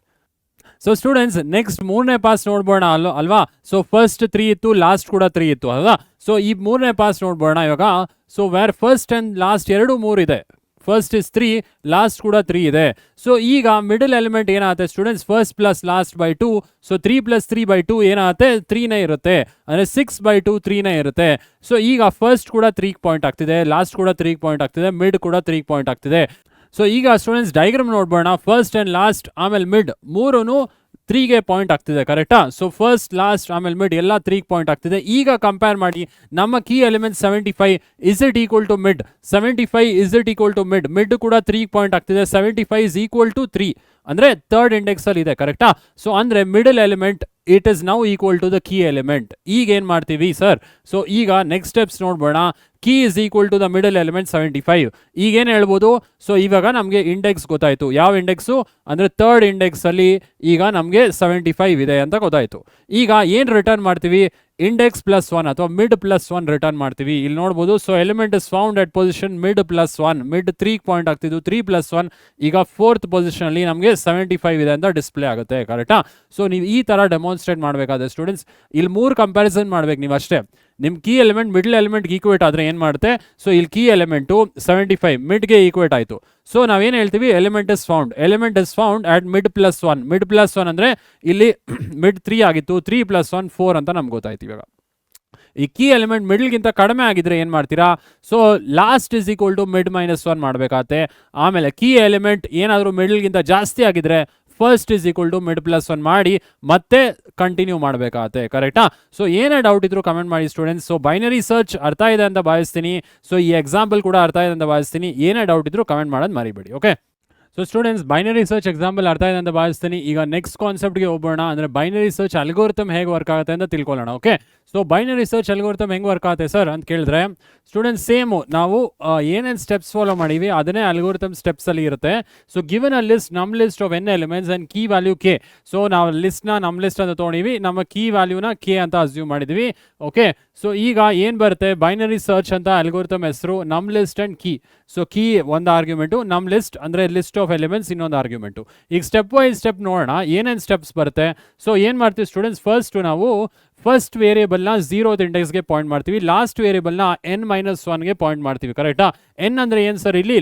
ಸೊ ಸ್ಟೂಡೆಂಟ್ಸ್, ನೆಕ್ಸ್ಟ್ 3ನೇ ಪಾಸ್ ನೋಡ್ಬೋಣ ಅಲ್ವಾ? ಸೊ ಫಸ್ಟ್ 3 ಇತ್ತು, ಲಾಸ್ಟ್ ಕೂಡ 3 ಇತ್ತು ಅಲ್ವಾ? ಸೊ ಈ 3ನೇ ಪಾಸ್ ನೋಡ್ಬೋಣ ಇವಾಗ. So where first and last ಎರಡು 3 ಇದೆ. ಫಸ್ಟ್ ಇಸ್ 3, ಲಾಸ್ಟ್ ಕೂಡ 3 ಇದೆ. ಸೊ ಈಗ ಮಿಡಲ್ ಎಲಿಮೆಂಟ್ ಏನಾಗುತ್ತೆ students? First plus last by 2. So 3 + 3 by 2 ಏನಾಗುತ್ತೆ? 3ನೇ ಇರುತ್ತೆ. ಅಂದರೆ 6 by 2 3ನೇ ಇರುತ್ತೆ. ಸೊ ಈಗ ಫಸ್ಟ್ ಕೂಡ 3 ಪಾಯಿಂಟ್ ಆಗ್ತಿದೆ, ಲಾಸ್ಟ್ ಕೂಡ 3 ಪಾಯಿಂಟ್ ಆಗ್ತಿದೆ, ಮಿಡ್ ಕೂಡ 3 ಪಾಯಿಂಟ್ ಆಗ್ತಿದೆ. ಸೊ ಈಗ ಸ್ಟೂಡೆಂಟ್ಸ್ ಡೈಗ್ರಾಮ್ ನೋಡ್ಬೋಣ. ಫಸ್ಟ್ ಆ್ಯಂಡ್ ಲಾಸ್ಟ್ ಆಮೇಲೆ ಮಿಡ್ ಮೂರೂ 3ಗೆ ಪಾಯಿಂಟ್ ಆಗ್ತಿದೆ. ಕರೆಕ್ಟಾ? ಸೊ ಫಸ್ಟ್ ಲಾಸ್ಟ್ ಆಮೇಲೆ ಮಿಡ್ ಎಲ್ಲ 3 ಪಾಯಿಂಟ್ ಆಗ್ತಿದೆ. ಈಗ ಕಂಪೇರ್ ಮಾಡಿ ನಮ್ಮ key element 75 is it equal to mid? 75 is it equal to mid? Mid ಕೂಡ 3 ಪಾಯಿಂಟ್ ಆಗ್ತಿದೆ. 75 ಇಸ್ ಈಕ್ವಲ್ ಟು 3 ಅಂದರೆ ಥರ್ಡ್ ಇಂಡೆಕ್ಸಲ್ಲಿ ಇದೆ. ಕರೆಕ್ಟಾ? ಸೊ ಅಂದರೆ middle element it is now equal to the key element. ಈಗ ಏನು ಮಾಡ್ತೀವಿ ಸರ್? ಸೊ ಈಗ ನೆಕ್ಸ್ಟ್ ಸ್ಟೆಪ್ಸ್ ನೋಡ್ಬೋಣ. Key is equal to the middle element 75. ಈಗೇನು ಹೇಳ್ಬೋದು? ಸೊ ಇವಾಗ ನಮಗೆ ಇಂಡೆಕ್ಸ್ ಗೊತ್ತಾಯಿತು. ಯಾವ ಇಂಡೆಕ್ಸು ಅಂದರೆ ಥರ್ಡ್ ಇಂಡೆಕ್ಸಲ್ಲಿ ಈಗ ನಮಗೆ 75 ಇದೆ ಅಂತ ಗೊತ್ತಾಯಿತು. ಈಗ ಏನು ರಿಟರ್ನ್ ಮಾಡ್ತೀವಿ? ಇಂಡೆಕ್ಸ್ +1 ಅಥವಾ ಮಿಡ್ +1 ರಿಟರ್ನ್ ಮಾಡ್ತೀವಿ. ಇಲ್ಲಿ ನೋಡ್ಬೋದು. So element is found at position mid +1. Mid 3 point ಆಗ್ತಿದ್ದು, 3 + 1 ಈಗ 4th ಪೊಸಿಷನಲ್ಲಿ ನಮಗೆ 75 ಇದೆ ಅಂತ ಡಿಸ್ಪ್ಲೇ ಆಗುತ್ತೆ. ಕರೆಕ್ಟಾ? ಸೊ ನೀವು ಈ ಥರ ಡೆಮಾನ್ಸ್ಟ್ರೇಟ್ ಮಾಡಬೇಕಾದ್ರೆ ಸ್ಟೂಡೆಂಟ್ಸ್ ಇಲ್ಲಿ 3 ಕಂಪ್ಯಾರಿಸನ್ ಮಾಡ್ಬೇಕು ನೀವು ಅಷ್ಟೇ. ನಿಮ್ಮ ಕೀ ಎಲಿಮೆಂಟ್ ಮಿಡ್ಲ್ ಎಲಿಮೆಂಟ್ಗೆ ಈಕ್ವೇಟ್ ಆದರೆ ಏನು ಮಾಡುತ್ತೆ? ಸೊ ಇಲ್ಲಿ ಕೀ ಎಲಿಮೆಂಟು 75 ಮಿಡ್ಗೆ ಈಕ್ವೇಟ್ ಆಯಿತು. ಸೊ ನಾವೇನು ಹೇಳ್ತೀವಿ? Element is found at mid +1. Mid +1 ಅಂದರೆ ಇಲ್ಲಿ ಮಿಡ್ 3 ಆಗಿತ್ತು, 3 + 1 4 ಅಂತ ನಮ್ಗೆ ಗೊತ್ತಾಯ್ತು. ಇವಾಗ ಈ ಕೀ ಎಲಿಮೆಂಟ್ ಮಿಡ್ಲ್ಗಿಂತ ಕಡಿಮೆ ಆಗಿದ್ರೆ ಏನು ಮಾಡ್ತೀರಾ? So last is equal to mid -1 ಮಾಡಬೇಕಾಗತ್ತೆ. ಆಮೇಲೆ ಕೀ ಎಲಿಮೆಂಟ್ ಏನಾದರೂ ಮಿಡ್ಲ್ಗಿಂತ ಜಾಸ್ತಿ ಆಗಿದ್ರೆ first is equal to mid +1 ಮಾಡಿ ಮತ್ತೆ ಕಂಟಿನ್ಯೂ ಮಾಡಬೇಕಾಗತ್ತೆ. ಕರೆಕ್ಟಾ? ಸೊ ಏನೇ ಡೌಟ್ ಇದ್ರು ಕಮೆಂಟ್ ಮಾಡಿ ಸ್ಟೂಡೆಂಟ್ಸ್. ಸೊ ಬೈನರಿ ಸರ್ಚ್ ಅರ್ಥ ಇದೆ ಅಂತ ಭಾವಿಸ್ತೀನಿ. ಸೊ ಈ ಎಕ್ಸಾಂಪಲ್ ಕೂಡ ಅರ್ಥ ಇದೆ ಅಂತ ಭಾವಿಸ್ತೀನಿ. ಏನೇ ಡೌಟ್ ಇದ್ರು ಕಮೆಂಟ್ ಮಾಡೋದು ಮರಿಬೇಡಿ. Okay, so students binary search example ಅರ್ಥ ಇದೆ ಅಂತ ಭಾವಿಸ್ತೀನಿ. ಈಗ ನೆಕ್ಸ್ಟ್ ಕಾನ್ಸೆಪ್ಟ್ಗೆ ಹೋಗೋಣ. ಅಂದರೆ ಬೈನರಿ ಸರ್ಚ್ ಅಲ್ಗೋರಿಥಮ್ ಹೇಗೆ ವರ್ಕ್ ಆಗುತ್ತೆ ಅಂತ ತಿಳ್ಕೊಳ್ಳೋಣ. Okay, so binary search algorithm ಹೆಂಗೆ ವರ್ಕ್ ಆಗುತ್ತೆ ಸರ್ ಅಂತ ಕೇಳಿದ್ರೆ ಸ್ಟೂಡೆಂಟ್ಸ್ ಸೇಮು ನಾವು ಏನೇನು ಸ್ಟೆಪ್ಸ್ ಫಾಲೋ ಮಾಡೀವಿ ಅದನ್ನೇ ಅಲ್ಗೋರಿಥಮ್ ಸ್ಟೆಪ್ಸಲ್ಲಿ ಇರುತ್ತೆ. ಸೊ ಗಿವನ್ ಅ ಲಿಸ್ಟ್, ನಮ್ಮ list of n elements and key value k. So ನಾವು ಲಿಸ್ಟ್ನ ನಮ್ಮ ಲಿಸ್ಟ್ ಅಂತ ತೊಗೊಂಡಿವಿ, ನಮ್ಮ ಕೀ ವ್ಯಾಲ್ಯೂನ k ಅಂತ ಅಸ್ಯೂಮ್ ಮಾಡಿದ್ವಿ. ಓಕೆ, ಸೊ ಈಗ ಏನು ಬರುತ್ತೆ? ಬೈನರಿ ಸರ್ಚ್ ಅಂತ ಅಲ್ಗೋರಿಥಮ್ ಹೆಸರು. ನಮ್ಮ list and key. So key ಒಂದು ಆರ್ಗ್ಯುಮೆಂಟು, ನಮ್ಮ ಲಿಸ್ಟ್ ಅಂದರೆ ಲಿಸ್ಟ್ ಆಫ್ ಎಲಿಮೆಂಟ್ಸ್ ಇನ್ನೊಂದು ಆರ್ಗ್ಯುಮೆಂಟು. ಈಗ ಸ್ಟೆಪ್ ವೈ ಸ್ಟೆಪ್ ನೋಡೋಣ ಏನೇನು ಸ್ಟೆಪ್ಸ್ ಬರುತ್ತೆ. ಸೊ ಏನು ಮಾಡ್ತೀವಿ ಸ್ಟೂಡೆಂಟ್ಸ್? ಫಸ್ಟು ನಾವು ಫಸ್ಟ್ ವೇರಿಯೇಬಲ್ನ 0th ಇಂಡೆಕ್ಸ್ಗೆ ಪಾಯಿಂಟ್ ಮಾಡ್ತೀವಿ, ಲಾಸ್ಟ್ ವೇರಿಯೇಬಲ್ನ n-1ಗೆ ಪಾಯಿಂಟ್ ಮಾಡ್ತೀವಿ. ಕರೆಕ್ಟಾ? n ಅಂದರೆ ಏನು ಸರ್? ಇಲ್ಲಿ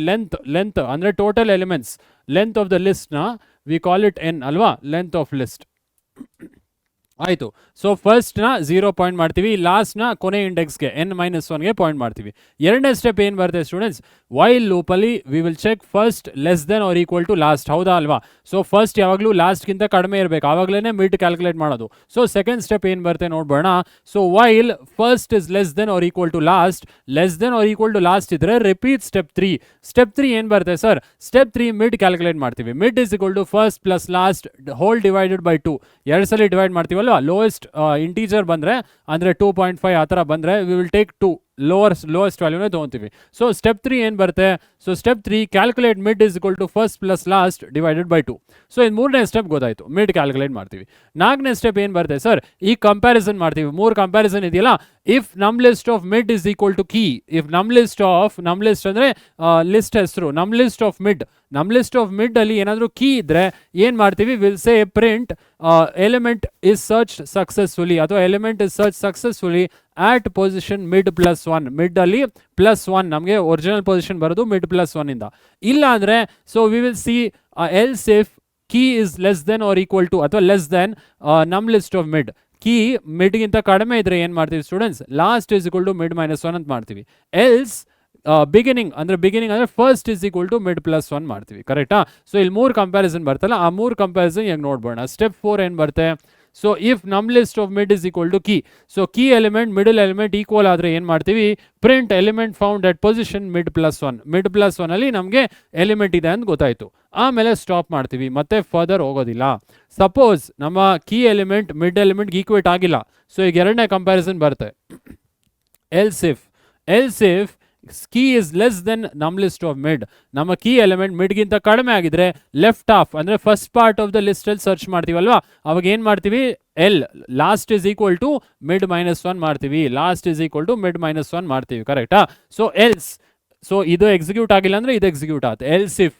ಲೆಂತ್ ಅಂದರೆ total elements, length of the ಲಿಸ್ಟ್ನ ವಿ ಕಾಲ್ ಇಟ್ n ಅಲ್ವಾ? Length of list. ಆಯಿತು. ಸೊ ಫಸ್ಟ್ನ 0 ಪಾಯಿಂಟ್ ಮಾಡ್ತೀವಿ, ಲಾಸ್ಟ್ನ ಕೊನೆ ಇಂಡೆಕ್ಸ್ಗೆ n-1ಗೆ ಪಾಯಿಂಟ್ ಮಾಡ್ತೀವಿ. ಎರಡನೇ ಸ್ಟೆಪ್ ಏನು ಬರುತ್ತೆ ಸ್ಟೂಡೆಂಟ್ಸ್, ವೈಲ್ ಲೂಪಲ್ಲಿ we will check first less then or equal to last, ಹೌದಾ ಅಲ್ವಾ? ಸೊ ಫಸ್ಟ್ ಯಾವಾಗಲೂ ಲಾಸ್ಟ್ಗಿಂತ ಕಡಿಮೆ ಇರಬೇಕು, ಆವಾಗಲೇ ಮಿಡ್ ಕ್ಯಾಲ್ಕುಲೇಟ್ ಮಾಡೋದು. ಸೊ ಸೆಕೆಂಡ್ ಸ್ಟೆಪ್ ಏನು ಬರುತ್ತೆ ನೋಡ್ಬೋಣ. So while first is less then or equal to last, less then or equal to last ಇದ್ರೆ ರಿಪೀಟ್ ಸ್ಟೆಪ್ 3. ಸ್ಟೆಪ್ 3 ಏನು ಬರುತ್ತೆ ಸರ್, ಸ್ಟೆಪ್ 3 ಮಿಡ್ ಕ್ಯಾಲ್ಕುಲೇಟ್ ಮಾಡ್ತೀವಿ. Mid is equal to first plus last whole divided by 2, ಎರಡು ಸಲ ಡಿವೈಡ್ ಮಾಡ್ತೀವಲ್ವ, ಲೋಯೆಸ್ಟ್ ಇಂಟೀಜರ್ ಬಂದರೆ ಅಂದರೆ 2.5 ಆ ಥರ ಬಂದರೆ ವಿ ವಿಲ್ ಟೇಕ್ 2, ಲೋಯೆಸ್ಟ್ ವ್ಯಾಲ್ಯೂನೇ ತೊಗೊತೀವಿ. ಸೊ ಸ್ಟೆಪ್ 3 ಏನು ಬರುತ್ತೆ, so step 3 calculate mid is equal to first plus last divided by 2. So ಇದು ಮೂರನೇ ಸ್ಟೆಪ್ ಗೊತ್ತಾಯಿತು, ಮಿಡ್ ಕ್ಯಾಲ್ಕುಲೇಟ್ ಮಾಡ್ತೀವಿ. ನಾಲ್ಕನೇ ಸ್ಟೆಪ್ ಏನು ಬರುತ್ತೆ ಸರ್, ಈ ಕಂಪ್ಯಾರಿಸನ್ ಮಾಡ್ತೀವಿ. 3 ಕಂಪ್ಯಾರಿಸನ್ ಇದೆಯಲ್ಲ, ಇಫ್ ನಮ್ list of mid is equal to key, if ನಮ್ ಲಿಸ್ಟ್ ಅಂದರೆ ಲಿಸ್ಟ್ ಹೆಸರು, ನಮ್ ಲಿಸ್ಟ್ ಆಫ್ ಮಿಡ್ ಅಲ್ಲಿ ಏನಾದರೂ ಕೀ ಇದ್ರೆ ಏನು ಮಾಡ್ತೀವಿ, will say print element is search successfully ಅಥವಾ element is search successfully at position mid plus 1. Mid ಅಲ್ಲಿ +1, ನಮಗೆ ಒರಿಜಿನಲ್ ಪೊಸಿಷನ್ ಬರೋದು ಮಿಡ್ +1 ಇಂದ. ಇಲ್ಲ ಅಂದರೆ so we will see else if key is less then or equal to ಅಥವಾ ಲೆಸ್ ದೆನ್ ನಮ್ ಲಿಸ್ಟ್ ಆಫ್ ಮಿಡ್, ಕೀ ಮಿಡ್ಗಿಂತ ಕಡಿಮೆ ಇದ್ರೆ ಏನು ಮಾಡ್ತೀವಿ students, last is equal to mid -1 ಅಂತ ಮಾಡ್ತೀವಿ. ಎಲ್ಸ್ ಬಿಗಿನಿಂಗ್ ಅಂದರೆ first is equal to mid +1 ಮಾಡ್ತೀವಿ. ಕರೆಕ್ಟಾ? ಸೊ ಇಲ್ಲಿ 3 ಕಂಪ್ಯಾರಿಸನ್ ಬರ್ತಲ್ಲ, ಆ 3 ಕಂಪ್ಯಾರಿಸನ್ ಈಗ ನೋಡ್ಬೋಣ. ಸ್ಟೆಪ್ 4 ಏನು ಬರುತ್ತೆ, ಸೊ ಇಫ್ ನಮ್ list of mid is equal to key, so key element middle element equal ಆದರೆ ಏನು ಮಾಡ್ತೀವಿ, print element found at position mid +1. Mid +1 ಅಲ್ಲಿ ನಮಗೆ ಎಲಿಮೆಂಟ್ ಇದೆ ಅಂತ ಗೊತ್ತಾಯಿತು. ಆಮೇಲೆ ಸ್ಟಾಪ್ ಮಾಡ್ತೀವಿ, ಮತ್ತೆ ಫರ್ದರ್ ಹೋಗೋದಿಲ್ಲ. ಸಪೋಸ್ ನಮ್ಮ ಕೀ ಎಲಿಮೆಂಟ್ ಮಿಡ್ ಎಲಿಮೆಂಟ್ಗೆ ಈಕ್ವೇಟ್ ಆಗಿಲ್ಲ, ಸೊ ಈಗ ಎರಡನೇ ಕಂಪ್ಯಾರಿಸನ್ ಬರುತ್ತೆ. Else if key is less then ನಮ್ ಲಿಸ್ಟ್ ಆಫ್ ಮಿಡ್, ನಮ್ಮ ಕೀ ಎಲಿಮೆಂಟ್ ಮಿಡ್ಗಿಂತ ಕಡಿಮೆ ಆಗಿದ್ರೆ ಲೆಫ್ಟ್ ಆಫ್ ಅಂದರೆ ಫಸ್ಟ್ ಪಾರ್ಟ್ ಆಫ್ ದ ಲಿಸ್ಟಲ್ಲಿ ಸರ್ಚ್ ಮಾಡ್ತೀವಲ್ವಾ, ಅವಾಗ ಏನು ಮಾಡ್ತೀವಿ, last is equal to mid -1 ಮಾಡ್ತೀವಿ, ಕರೆಕ್ಟಾ? ಸೊ ಎಲ್ಸ್, ಸೊ ಇದು ಎಕ್ಸಿಕ್ಯೂಟ್ ಆಗಿಲ್ಲ ಅಂದರೆ ಇದು ಎಕ್ಸಿಕ್ಯೂಟ್ ಆಗುತ್ತೆ. ಎಲ್ಸ್ ಇಫ್,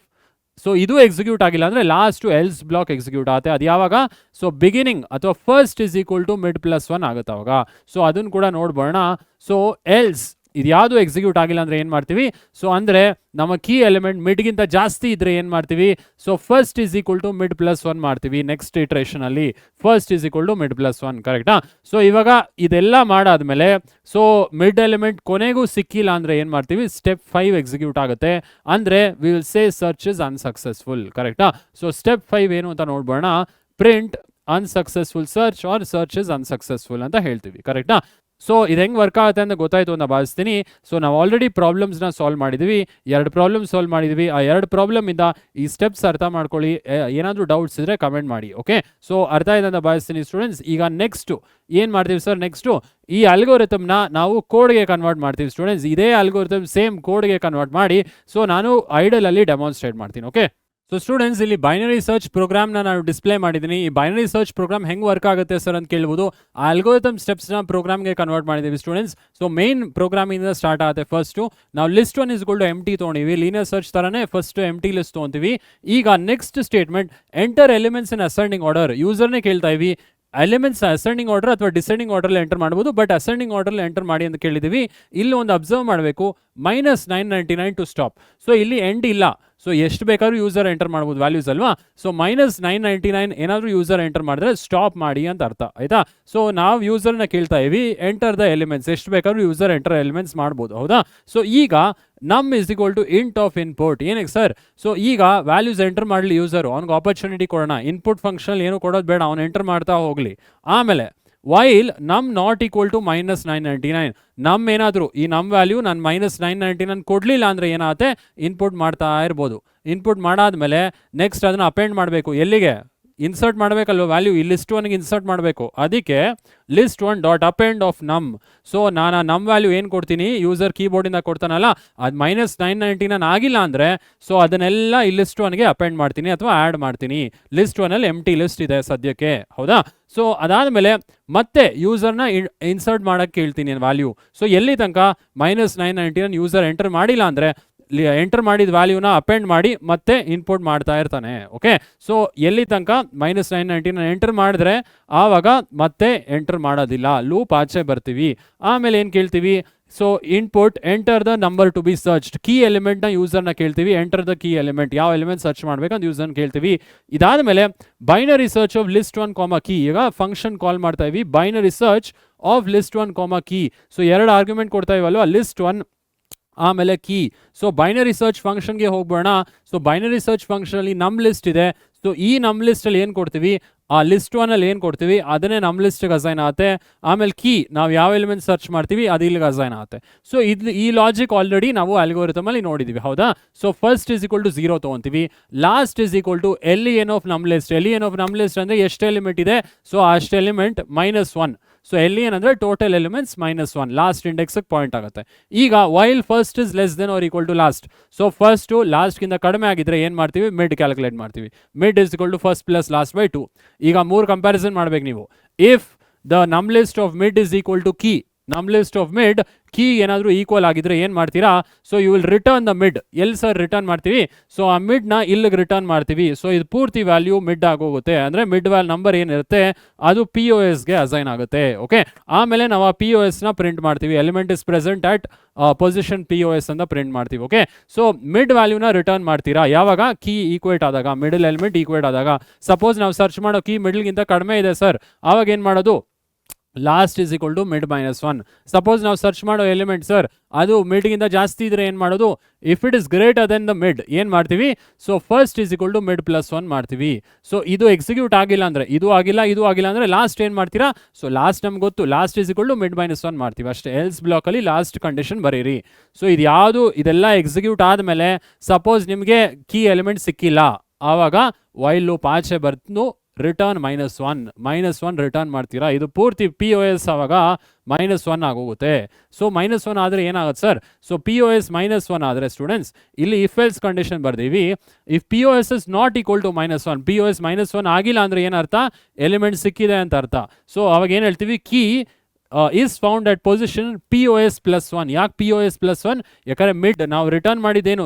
ಸೊ ಇದು ಎಕ್ಸಿಕ್ಯೂಟ್ ಆಗಿಲ್ಲ ಅಂದರೆ ಲಾಸ್ಟ್ ಎಲ್ಸ್ ಬ್ಲಾಕ್ ಎಕ್ಸಿಕ್ಯೂಟ್ ಆಗುತ್ತೆ. ಅದು ಯಾವಾಗ, ಸೊ ಬಿಗಿನಿಂಗ್ ಅಥವಾ first is equal to mid +1 ಆಗುತ್ತೆ ಅವಾಗ. ಸೊ ಅದನ್ನು ಕೂಡ ನೋಡ್ಬೋಣ. ಸೊ ಎಲ್ಸ್ ಇದು ಯಾವುದು ಎಕ್ಸಿಕ್ಯೂಟ್ ಆಗಿಲ್ಲ ಅಂದರೆ ಏನು ಮಾಡ್ತೀವಿ, ಸೊ ಅಂದರೆ ನಮ್ಮ ಕೀ ಎಲಿಮೆಂಟ್ ಮಿಡ್ಗಿಂತ ಜಾಸ್ತಿ ಇದ್ದರೆ ಏನು ಮಾಡ್ತೀವಿ, so first is equal to mid +1 ಮಾಡ್ತೀವಿ. ನೆಕ್ಸ್ಟ್ ಇಟ್ರೇಷನಲ್ಲಿ first is equal to mid +1, ಕರೆಕ್ಟಾ? ಸೊ ಇವಾಗ ಇದೆಲ್ಲ ಮಾಡಾದ್ಮೇಲೆ ಸೊ ಮಿಡ್ ಎಲಿಮೆಂಟ್ ಕೊನೆಗೂ ಸಿಕ್ಕಿಲ್ಲ ಅಂದರೆ ಏನು ಮಾಡ್ತೀವಿ, ಸ್ಟೆಪ್ 5 ಎಕ್ಸಿಕ್ಯೂಟ್ ಆಗುತ್ತೆ. ಅಂದರೆ we will say search is unsuccessful, ಕರೆಕ್ಟಾ? ಸೊ ಸ್ಟೆಪ್ 5 ಏನು ಅಂತ ನೋಡ್ಬೋಣ, print unsuccessful search or search is unsuccessful ಅಂತ ಹೇಳ್ತೀವಿ. ಕರೆಕ್ಟಾ? ಸೊ ಇದು ಹೆಂಗೆ ವರ್ಕ್ ಆಗುತ್ತೆ ಅಂತ ಗೊತ್ತಾಯಿತು ಅಂತ ಭಾವಿಸ್ತೀನಿ. ಸೊ ನಾವು ಆಲ್ರೆಡಿ ಪ್ರಾಬ್ಲಮ್ಸ್ನ ಸಾಲ್ವ್ ಮಾಡಿದ್ವಿ, 2 ಪ್ರಾಬ್ಲಮ್ ಸಾಲ್ವ್ ಮಾಡಿದ್ವಿ. ಆ 2 ಪ್ರಾಬ್ಲಮಿಂದ ಈ ಸ್ಟೆಪ್ಸ್ ಅರ್ಥ ಮಾಡ್ಕೊಳ್ಳಿ. ಏನಾದರೂ ಡೌಟ್ಸ್ ಇದ್ದರೆ ಕಮೆಂಟ್ ಮಾಡಿ. ಓಕೆ, ಸೊ ಅರ್ಥ ಆಯ್ತು ಅಂತ ಭಾವಿಸ್ತೀನಿ ಸ್ಟೂಡೆಂಟ್ಸ್. ಈಗ ನೆಕ್ಸ್ಟು ಏನು ಮಾಡ್ತೀವಿ ಸರ್, ನೆಕ್ಸ್ಟು ಈ ಅಲ್ಗೋರಿಥಮ್ನ ನಾವು ಕೋಡ್ಗೆ ಕನ್ವರ್ಟ್ ಮಾಡ್ತೀವಿ ಸ್ಟೂಡೆಂಟ್ಸ್. ಇದೇ ಅಲ್ಗೋರಿಥಮ್ ಸೇಮ್ ಕೋಡ್ಗೆ ಕನ್ವರ್ಟ್ ಮಾಡಿ ಸೊ ನಾನು ಐಡಲಲ್ಲಿ ಡೆಮಾನ್ಸ್ಟ್ರೇಟ್ ಮಾಡ್ತೀನಿ. ಓಕೆ, ಸೊ ಸ್ಟೂಡೆಂಟ್ಸ್ ಇಲ್ಲಿ ಬೈನರಿ ಸರ್ಚ್ ಪ್ರೋಗ್ರಾಮ್ನ ನಾನು ಡಿಸ್ಪ್ಲೇ ಮಾಡಿದ್ದೀನಿ. ಈ ಬೈನರಿ ಸರ್ಚ್ ಪ್ರೋಗ್ರಾಮ್ ಹೆಂಗೆ ವರ್ಕ್ ಆಗುತ್ತೆ ಸರ್ ಅಂತ ಕೇಳ್ಬೋದು. ಆ ಅಲ್ಗೋರಿಥಮ್ ಸ್ಟೆಪ್ಸ್ನ ಪ್ರೋಗ್ರಾಮ್ಗೆ ಕನ್ವರ್ಟ್ ಮಾಡಿದ್ದೀವಿ ಸ್ಟೂಡೆಂಟ್ಸ್. ಸೊ ಮೇನ್ ಪ್ರೋಗ್ರಾಮಿಂದ ಸ್ಟಾರ್ಟ್ ಆಗುತ್ತೆ. ಫಸ್ಟು ನಾವು list 1 is equal to empty ತೊಗೊಂಡಿವಿ, ಲೀನಿಯರ್ ಸರ್ಚ್ ಥರನೇ ಫಸ್ಟ್ ಎಂಟಿ ಲಿಸ್ಟ್ ತೊಗೊತೀವಿ. ಈಗ next statement enter elements in ascending order, ಯೂಸರ್ನೇ ಕೇಳ್ತಾ ಇವಿ ಎಲಿಮೆಂಟ್ಸ್ ಅಸೆಂಡಿಂಗ್ ಆರ್ಡರ್ ಅಥವಾ ಡಿಸೆಂಡಿಂಗ್ ಆರ್ಡರ್ಲಿ ಎಂಟರ್ ಮಾಡ್ಬೋದು, ಬಟ್ ಅಸೆಂಡಿಂಗ್ ಆರ್ಡರ್ಲಿ ಎಂಟರ್ ಮಾಡಿ ಅಂತ ಕೇಳಿದ್ದೀವಿ. ಇಲ್ಲಿ ಒಂದು ಅಬ್ಸರ್ವ್ ಮಾಡಬೇಕು, -999 ಟು ಸ್ಟಾಪ್. ಸೊ ಇಲ್ಲಿ ಎಂಡ್ ಇಲ್ಲ, ಸೊ ಎಷ್ಟು ಬೇಕಾದ್ರೂ ಯೂಸರ್ ಎಂಟರ್ ಮಾಡ್ಬೋದು ವ್ಯಾಲ್ಯೂಸ್ ಅಲ್ವಾ. ಸೊ -999 ಏನಾದರೂ ಯೂಸರ್ ಎಂಟರ್ ಮಾಡಿದ್ರೆ ಸ್ಟಾಪ್ ಮಾಡಿ ಅಂತ ಅರ್ಥ ಆಯ್ತಾ. ಸೊ ನಾವು ಯೂಸರ್ನ ಕೇಳ್ತಾ ಇವಿ ಎಂಟರ್ ದ ಎಲಿಮೆಂಟ್ಸ್, ಎಷ್ಟು ಬೇಕಾದ್ರೂ ಯೂಸರ್ ಎಂಟರ್ ಎಲಿಮೆಂಟ್ಸ್ ಮಾಡ್ಬೋದು, ಹೌದಾ. ಸೊ ಈಗ num is equal to int of input. ಏನಕ್ಕೆ ಸರ್, ಸೊ ಈಗ ವ್ಯಾಲ್ಯೂಸ್ ಎಂಟರ್ ಮಾಡಲಿ ಯೂಸರು, ಅವ್ನಿಗೆ ಆಪರ್ಚುನಿಟಿ ಕೊಡೋಣ. ಇನ್ಪುಟ್ ಫಂಕ್ಷನ್ ಏನು ಕೊಡೋದು ಬೇಡ, ಅವ್ನು ಎಂಟರ್ ಮಾಡ್ತಾ ಹೋಗಲಿ. ಆಮೇಲೆ ವೈಲ್ ನಮ್ ನಾಟ್ ಈಕ್ವಲ್ ಟು -999, ನಮ್ ಏನಾದರೂ ಈ ನಮ್ ವ್ಯಾಲ್ಯೂ ನಾನು -999 ಕೊಡಲಿಲ್ಲ ಅಂದರೆ ಏನಾಗುತ್ತೆ, ಇನ್ಪುಟ್ ಮಾಡ್ತಾ ಇರ್ಬೋದು. ಇನ್ಪುಟ್ ಮಾಡಾದ್ಮೇಲೆ ನೆಕ್ಸ್ಟ್ ಅದನ್ನು ಅಪೆಂಡ್ ಮಾಡಬೇಕು, ಎಲ್ಲಿಗೆ ಇನ್ಸರ್ಟ್ ಮಾಡಬೇಕಲ್ವ ವ್ಯಾಲ್ಯೂ, ಈ ಲಿಸ್ಟ್ 1ಗೆ ಇನ್ಸರ್ಟ್ ಮಾಡಬೇಕು. ಅದಕ್ಕೆ ಲಿಸ್ಟ್ 1 ಡಾಟ್ ಅಪೆಂಡ್ ಆಫ್ ನಮ್. ಸೊ ನಾನು ನಮ್ ವ್ಯಾಲ್ಯೂ ಏನು ಕೊಡ್ತೀನಿ, ಯೂಸರ್ ಕೀಬೋರ್ಡಿಂದ ಕೊಡ್ತಾನಲ್ಲ, ಅದು -999 ಆಗಿಲ್ಲ ಅಂದರೆ ಸೊ ಅದನ್ನೆಲ್ಲ ಈ ಲಿಸ್ಟ್ 1ಗೆ ಅಪೆಂಡ್ ಮಾಡ್ತೀನಿ ಅಥವಾ ಆ್ಯಡ್ ಮಾಡ್ತೀನಿ. ಲಿಸ್ಟ್ 1ಅಲ್ಲಿ ಎಂಟಿ ಲಿಸ್ಟ್ ಇದೆ ಸದ್ಯಕ್ಕೆ, ಹೌದಾ. ಸೊ ಅದಾದಮೇಲೆ ಮತ್ತೆ ಯೂಸರ್ನ ಇನ್ಸರ್ಟ್ ಮಾಡೋಕ್ಕೆ ಕೇಳ್ತೀನಿ ವ್ಯಾಲ್ಯೂ. ಸೊ ಎಲ್ಲಿ ತನಕ -999 ಯೂಸರ್ ಎಂಟರ್ ಮಾಡಿಲ್ಲ ಅಂದರೆ ಎಂಟರ್ ಮಾಡಿದ ವ್ಯಾಲ್ಯೂನ ಅಪೆಂಡ್ ಮಾಡಿ ಮತ್ತೆ ಇನ್ಪುಟ್ ಮಾಡ್ತಾ ಇರ್ತಾನೆ. ಓಕೆ, ಸೊ ಎಲ್ಲಿ ತನಕ -999 ಎಂಟರ್ ಮಾಡಿದ್ರೆ ಆವಾಗ ಮತ್ತೆ ಎಂಟರ್ ಮಾಡೋದಿಲ್ಲ, ಲೂಪ್ ಆಚೆ ಬರ್ತೀವಿ. ಆಮೇಲೆ ಏನು ಕೇಳ್ತೀವಿ, so input enter the number to be searched. Key ಎಲಿಮೆಂಟ್ನ ಯೂಸರ್ನ ಕೇಳ್ತೀವಿ, ಎಂಟರ್ ದ ಕೀ ಎಲಿಮೆಂಟ್, ಯಾವ ಎಲಿಮೆಂಟ್ ಸರ್ಚ್ ಮಾಡ್ಬೇಕಂತ ಯೂಸರ್ನ ಕೇಳ್ತೀವಿ. ಇದಾದಮೇಲೆ ಬೈನರಿ ಸರ್ಚ್ ಆಫ್ ಲಿಸ್ಟ್ 1 ಕಾಮ ಕೀ. ಈಗ ಫಂಕ್ಷನ್ ಕಾಲ್ ಮಾಡ್ತಾ EV binary search of list 1 ಕಾಮ ಕೀ. ಸೊ 2 ಆರ್ಗ್ಯುಮೆಂಟ್ ಕೊಡ್ತಾ ಇವಲ್ವ, ಲಿಸ್ಟ್ 1 ಆಮೇಲೆ ಕೀ. ಸೊ ಬೈನರಿ ಸರ್ಚ್ ಫಂಕ್ಷನ್ಗೆ ಹೋಗ್ಬೋಣ. ಸೊ ಬೈನರಿ ಸರ್ಚ್ ಫಂಕ್ಷನಲ್ಲಿ ನಮ್ಮ ಲಿಸ್ಟ್ ಇದೆ. ಸೊ ಈ ನಮ್ಮ ಲಿಸ್ಟಲ್ಲಿ ಏನು ಕೊಡ್ತೀವಿ, ಆ ಲಿಸ್ಟ್ 1 ಅಲ್ಲಿ ಏನು ಕೊಡ್ತೀವಿ ಅದನ್ನೇ ನಮ್ಮ ಲಿಸ್ಟ್ಗೆ ಅಸೈನ್ ಆಗುತ್ತೆ. ಆಮೇಲೆ ಕೀ ನಾವು ಯಾವ ಎಲಿಮೆಂಟ್ ಸರ್ಚ್ ಮಾಡ್ತೀವಿ ಅದು ಇಲ್ಲಿಗೆ ಅಸೈನ್ ಆಗುತ್ತೆ. ಸೊ ಇದು ಈ ಲಾಜಿಕ್ ಆಲ್ರೆಡಿ ನಾವು ಅಲ್ಗೋರಿಥಮ್ ಅಲ್ಲಿ ನೋಡಿದ್ದೀವಿ, ಹೌದಾ. So first is equal to 0 ತೊಗೊಂತೀವಿ, last is equal to LEN of ನಮ್ಮ ಲಿಸ್ಟ್. LEN ಆಫ್ ನಮ್ಮ ಲಿಸ್ಟ್ ಅಂದರೆ ಎಷ್ಟು ಎಲಿಮೆಂಟ್ ಇದೆ, ಸೊ ಅಷ್ಟು ಎಲಿಮೆಂಟ್ -1. ಸೊ LEN ಅಂದರೆ ಟೋಟಲ್ ಎಲಿಮೆಂಟ್ಸ್ -1, ಲಾಸ್ಟ್ ಇಂಡೆಕ್ಸ್ಗೆ ಪಾಯಿಂಟ್ ಆಗುತ್ತೆ. ಈಗ while first is less then or equal to last. So first ಲಾಸ್ಟ್ಗಿಂತ ಕಡಿಮೆ ಆಗಿದ್ರೆ ಏನು ಮಾಡ್ತೀವಿ, ಮಿಡ್ ಕ್ಯಾಲ್ಕುಲೇಟ್ ಮಾಡ್ತೀವಿ. Mid is equal to first plus last by 2. ಈಗ 3 ಕಂಪ್ಯಾರಿಸನ್ ಮಾಡ್ಬೇಕು ನೀವು. If the num list of mid is equal to key, ನಮ್ ಲಿಸ್ಟ್ ಆಫ್ ಮಿಡ್ ಕೀ ಏನಾದರೂ ಈಕ್ವಲ್ ಆಗಿದ್ರೆ ಏನು ಮಾಡ್ತೀರಾ, so you will return the mid. ಎಲ್ಲಿ ಸರ್ ರಿಟರ್ನ್ ಮಾಡ್ತೀವಿ, ಸೊ ಆ ಮಿಡ್ನ ಇಲ್ಲಿಗೆ ರಿಟರ್ನ್ ಮಾಡ್ತೀವಿ. ಸೊ ಇದು ಪೂರ್ತಿ ವ್ಯಾಲ್ಯೂ ಮಿಡ್ ಆಗೋಗುತ್ತೆ, ಅಂದರೆ ಮಿಡ್ ವ್ಯಾಲ್ ನಂಬರ್ ಏನಿರುತ್ತೆ ಅದು POSಗೆ ಅಸೈನ್ ಆಗುತ್ತೆ. ಓಕೆ, ಆಮೇಲೆ ನಾವು ಆ POSನ ಪ್ರಿಂಟ್ ಮಾಡ್ತೀವಿ. Element is present at position POS ಅಂತ ಪ್ರಿಂಟ್ ಮಾಡ್ತೀವಿ. ಓಕೆ, ಸೊ ಮಿಡ್ ವ್ಯಾಲ್ಯೂನ ರಿಟರ್ನ್ ಮಾಡ್ತೀರಾ ಯಾವಾಗ, ಕೀ ಈಕ್ವೇಟ್ ಆದಾಗ, ಮಿಡಲ್ ಎಲಿಮೆಂಟ್ ಈಕ್ವೇಟ್ ಆದಾಗ. ಸಪೋಸ್ ನಾವು ಸರ್ಚ್ ಮಾಡೋ ಕೀ ಮಿಡಲ್ಗಿಂತ ಕಡಿಮೆ ಇದೆ ಸರ್, ಆವಾಗ ಏನು ಮಾಡೋದು, last is equal to mid -1. Suppose ನಾವು ಸರ್ಚ್ ಮಾಡೋ ಎಲಿಮೆಂಟ್ ಸರ್ ಅದು ಮಿಡ್ಗಿಂತ ಜಾಸ್ತಿ ಇದ್ರೆ ಏನು ಮಾಡೋದು, if it is greater than the mid ಏನು ಮಾಡ್ತೀವಿ, so first is equal to mid +1 ಮಾಡ್ತೀವಿ. ಸೊ ಇದು ಎಕ್ಸಿಕ್ಯೂಟ್ ಆಗಿಲ್ಲ ಅಂದರೆ, ಇದು ಆಗಿಲ್ಲ ಅಂದರೆ ಲಾಸ್ಟ್ ಏನು ಮಾಡ್ತೀರಾ, ಸೊ ಲಾಸ್ಟ್ ನಮ್ಗೆ ಗೊತ್ತು, last is equal to mid -1 ಮಾಡ್ತೀವಿ ಅಷ್ಟೇ. ಎಲ್ಸ್ ಬ್ಲಾಕಲ್ಲಿ ಲಾಸ್ಟ್ ಕಂಡೀಷನ್ ಬರೀರಿ. ಸೊ ಇದು ಯಾವುದು, ಇದೆಲ್ಲ ಎಕ್ಸಿಕ್ಯೂಟ್ ಆದಮೇಲೆ ಸಪೋಸ್ ನಿಮಗೆ ಕೀ ಎಲಿಮೆಂಟ್ ಸಿಕ್ಕಿಲ್ಲ, ಆವಾಗ ವೈಲ್ ಲೂಪ್ ಆಚೆ ಬರ್ತು ರಿಟರ್ನ್ -1 ರಿಟರ್ನ್ ಮಾಡ್ತೀರಾ. ಇದು ಪೂರ್ತಿ POS ಆವಾಗ -1 ಆಗೋಗುತ್ತೆ. ಸೊ -1 ಆದರೆ ಏನಾಗುತ್ತೆ ಸರ್, ಸೊ POS -1 ಆದರೆ ಸ್ಟೂಡೆಂಟ್ಸ್ ಇಲ್ಲಿ ಇಫ್ ಎಲ್ಸ್ ಕಂಡೀಷನ್ ಬರ್ದೀವಿ. If POS is not equal to -1, POS -1 ಆಗಿಲ್ಲ ಅಂದರೆ ಏನರ್ಥ, ಎಲಿಮೆಂಟ್ ಸಿಕ್ಕಿದೆ ಅಂತ ಅರ್ಥ. ಸೊ ಅವಾಗ ಏನು ಹೇಳ್ತೀವಿ, key is found at position POS +1. ಯಾಕೆ POS +1, ಯಾಕಂದರೆ ಮಿಡ್ ನಾವು ರಿಟರ್ನ್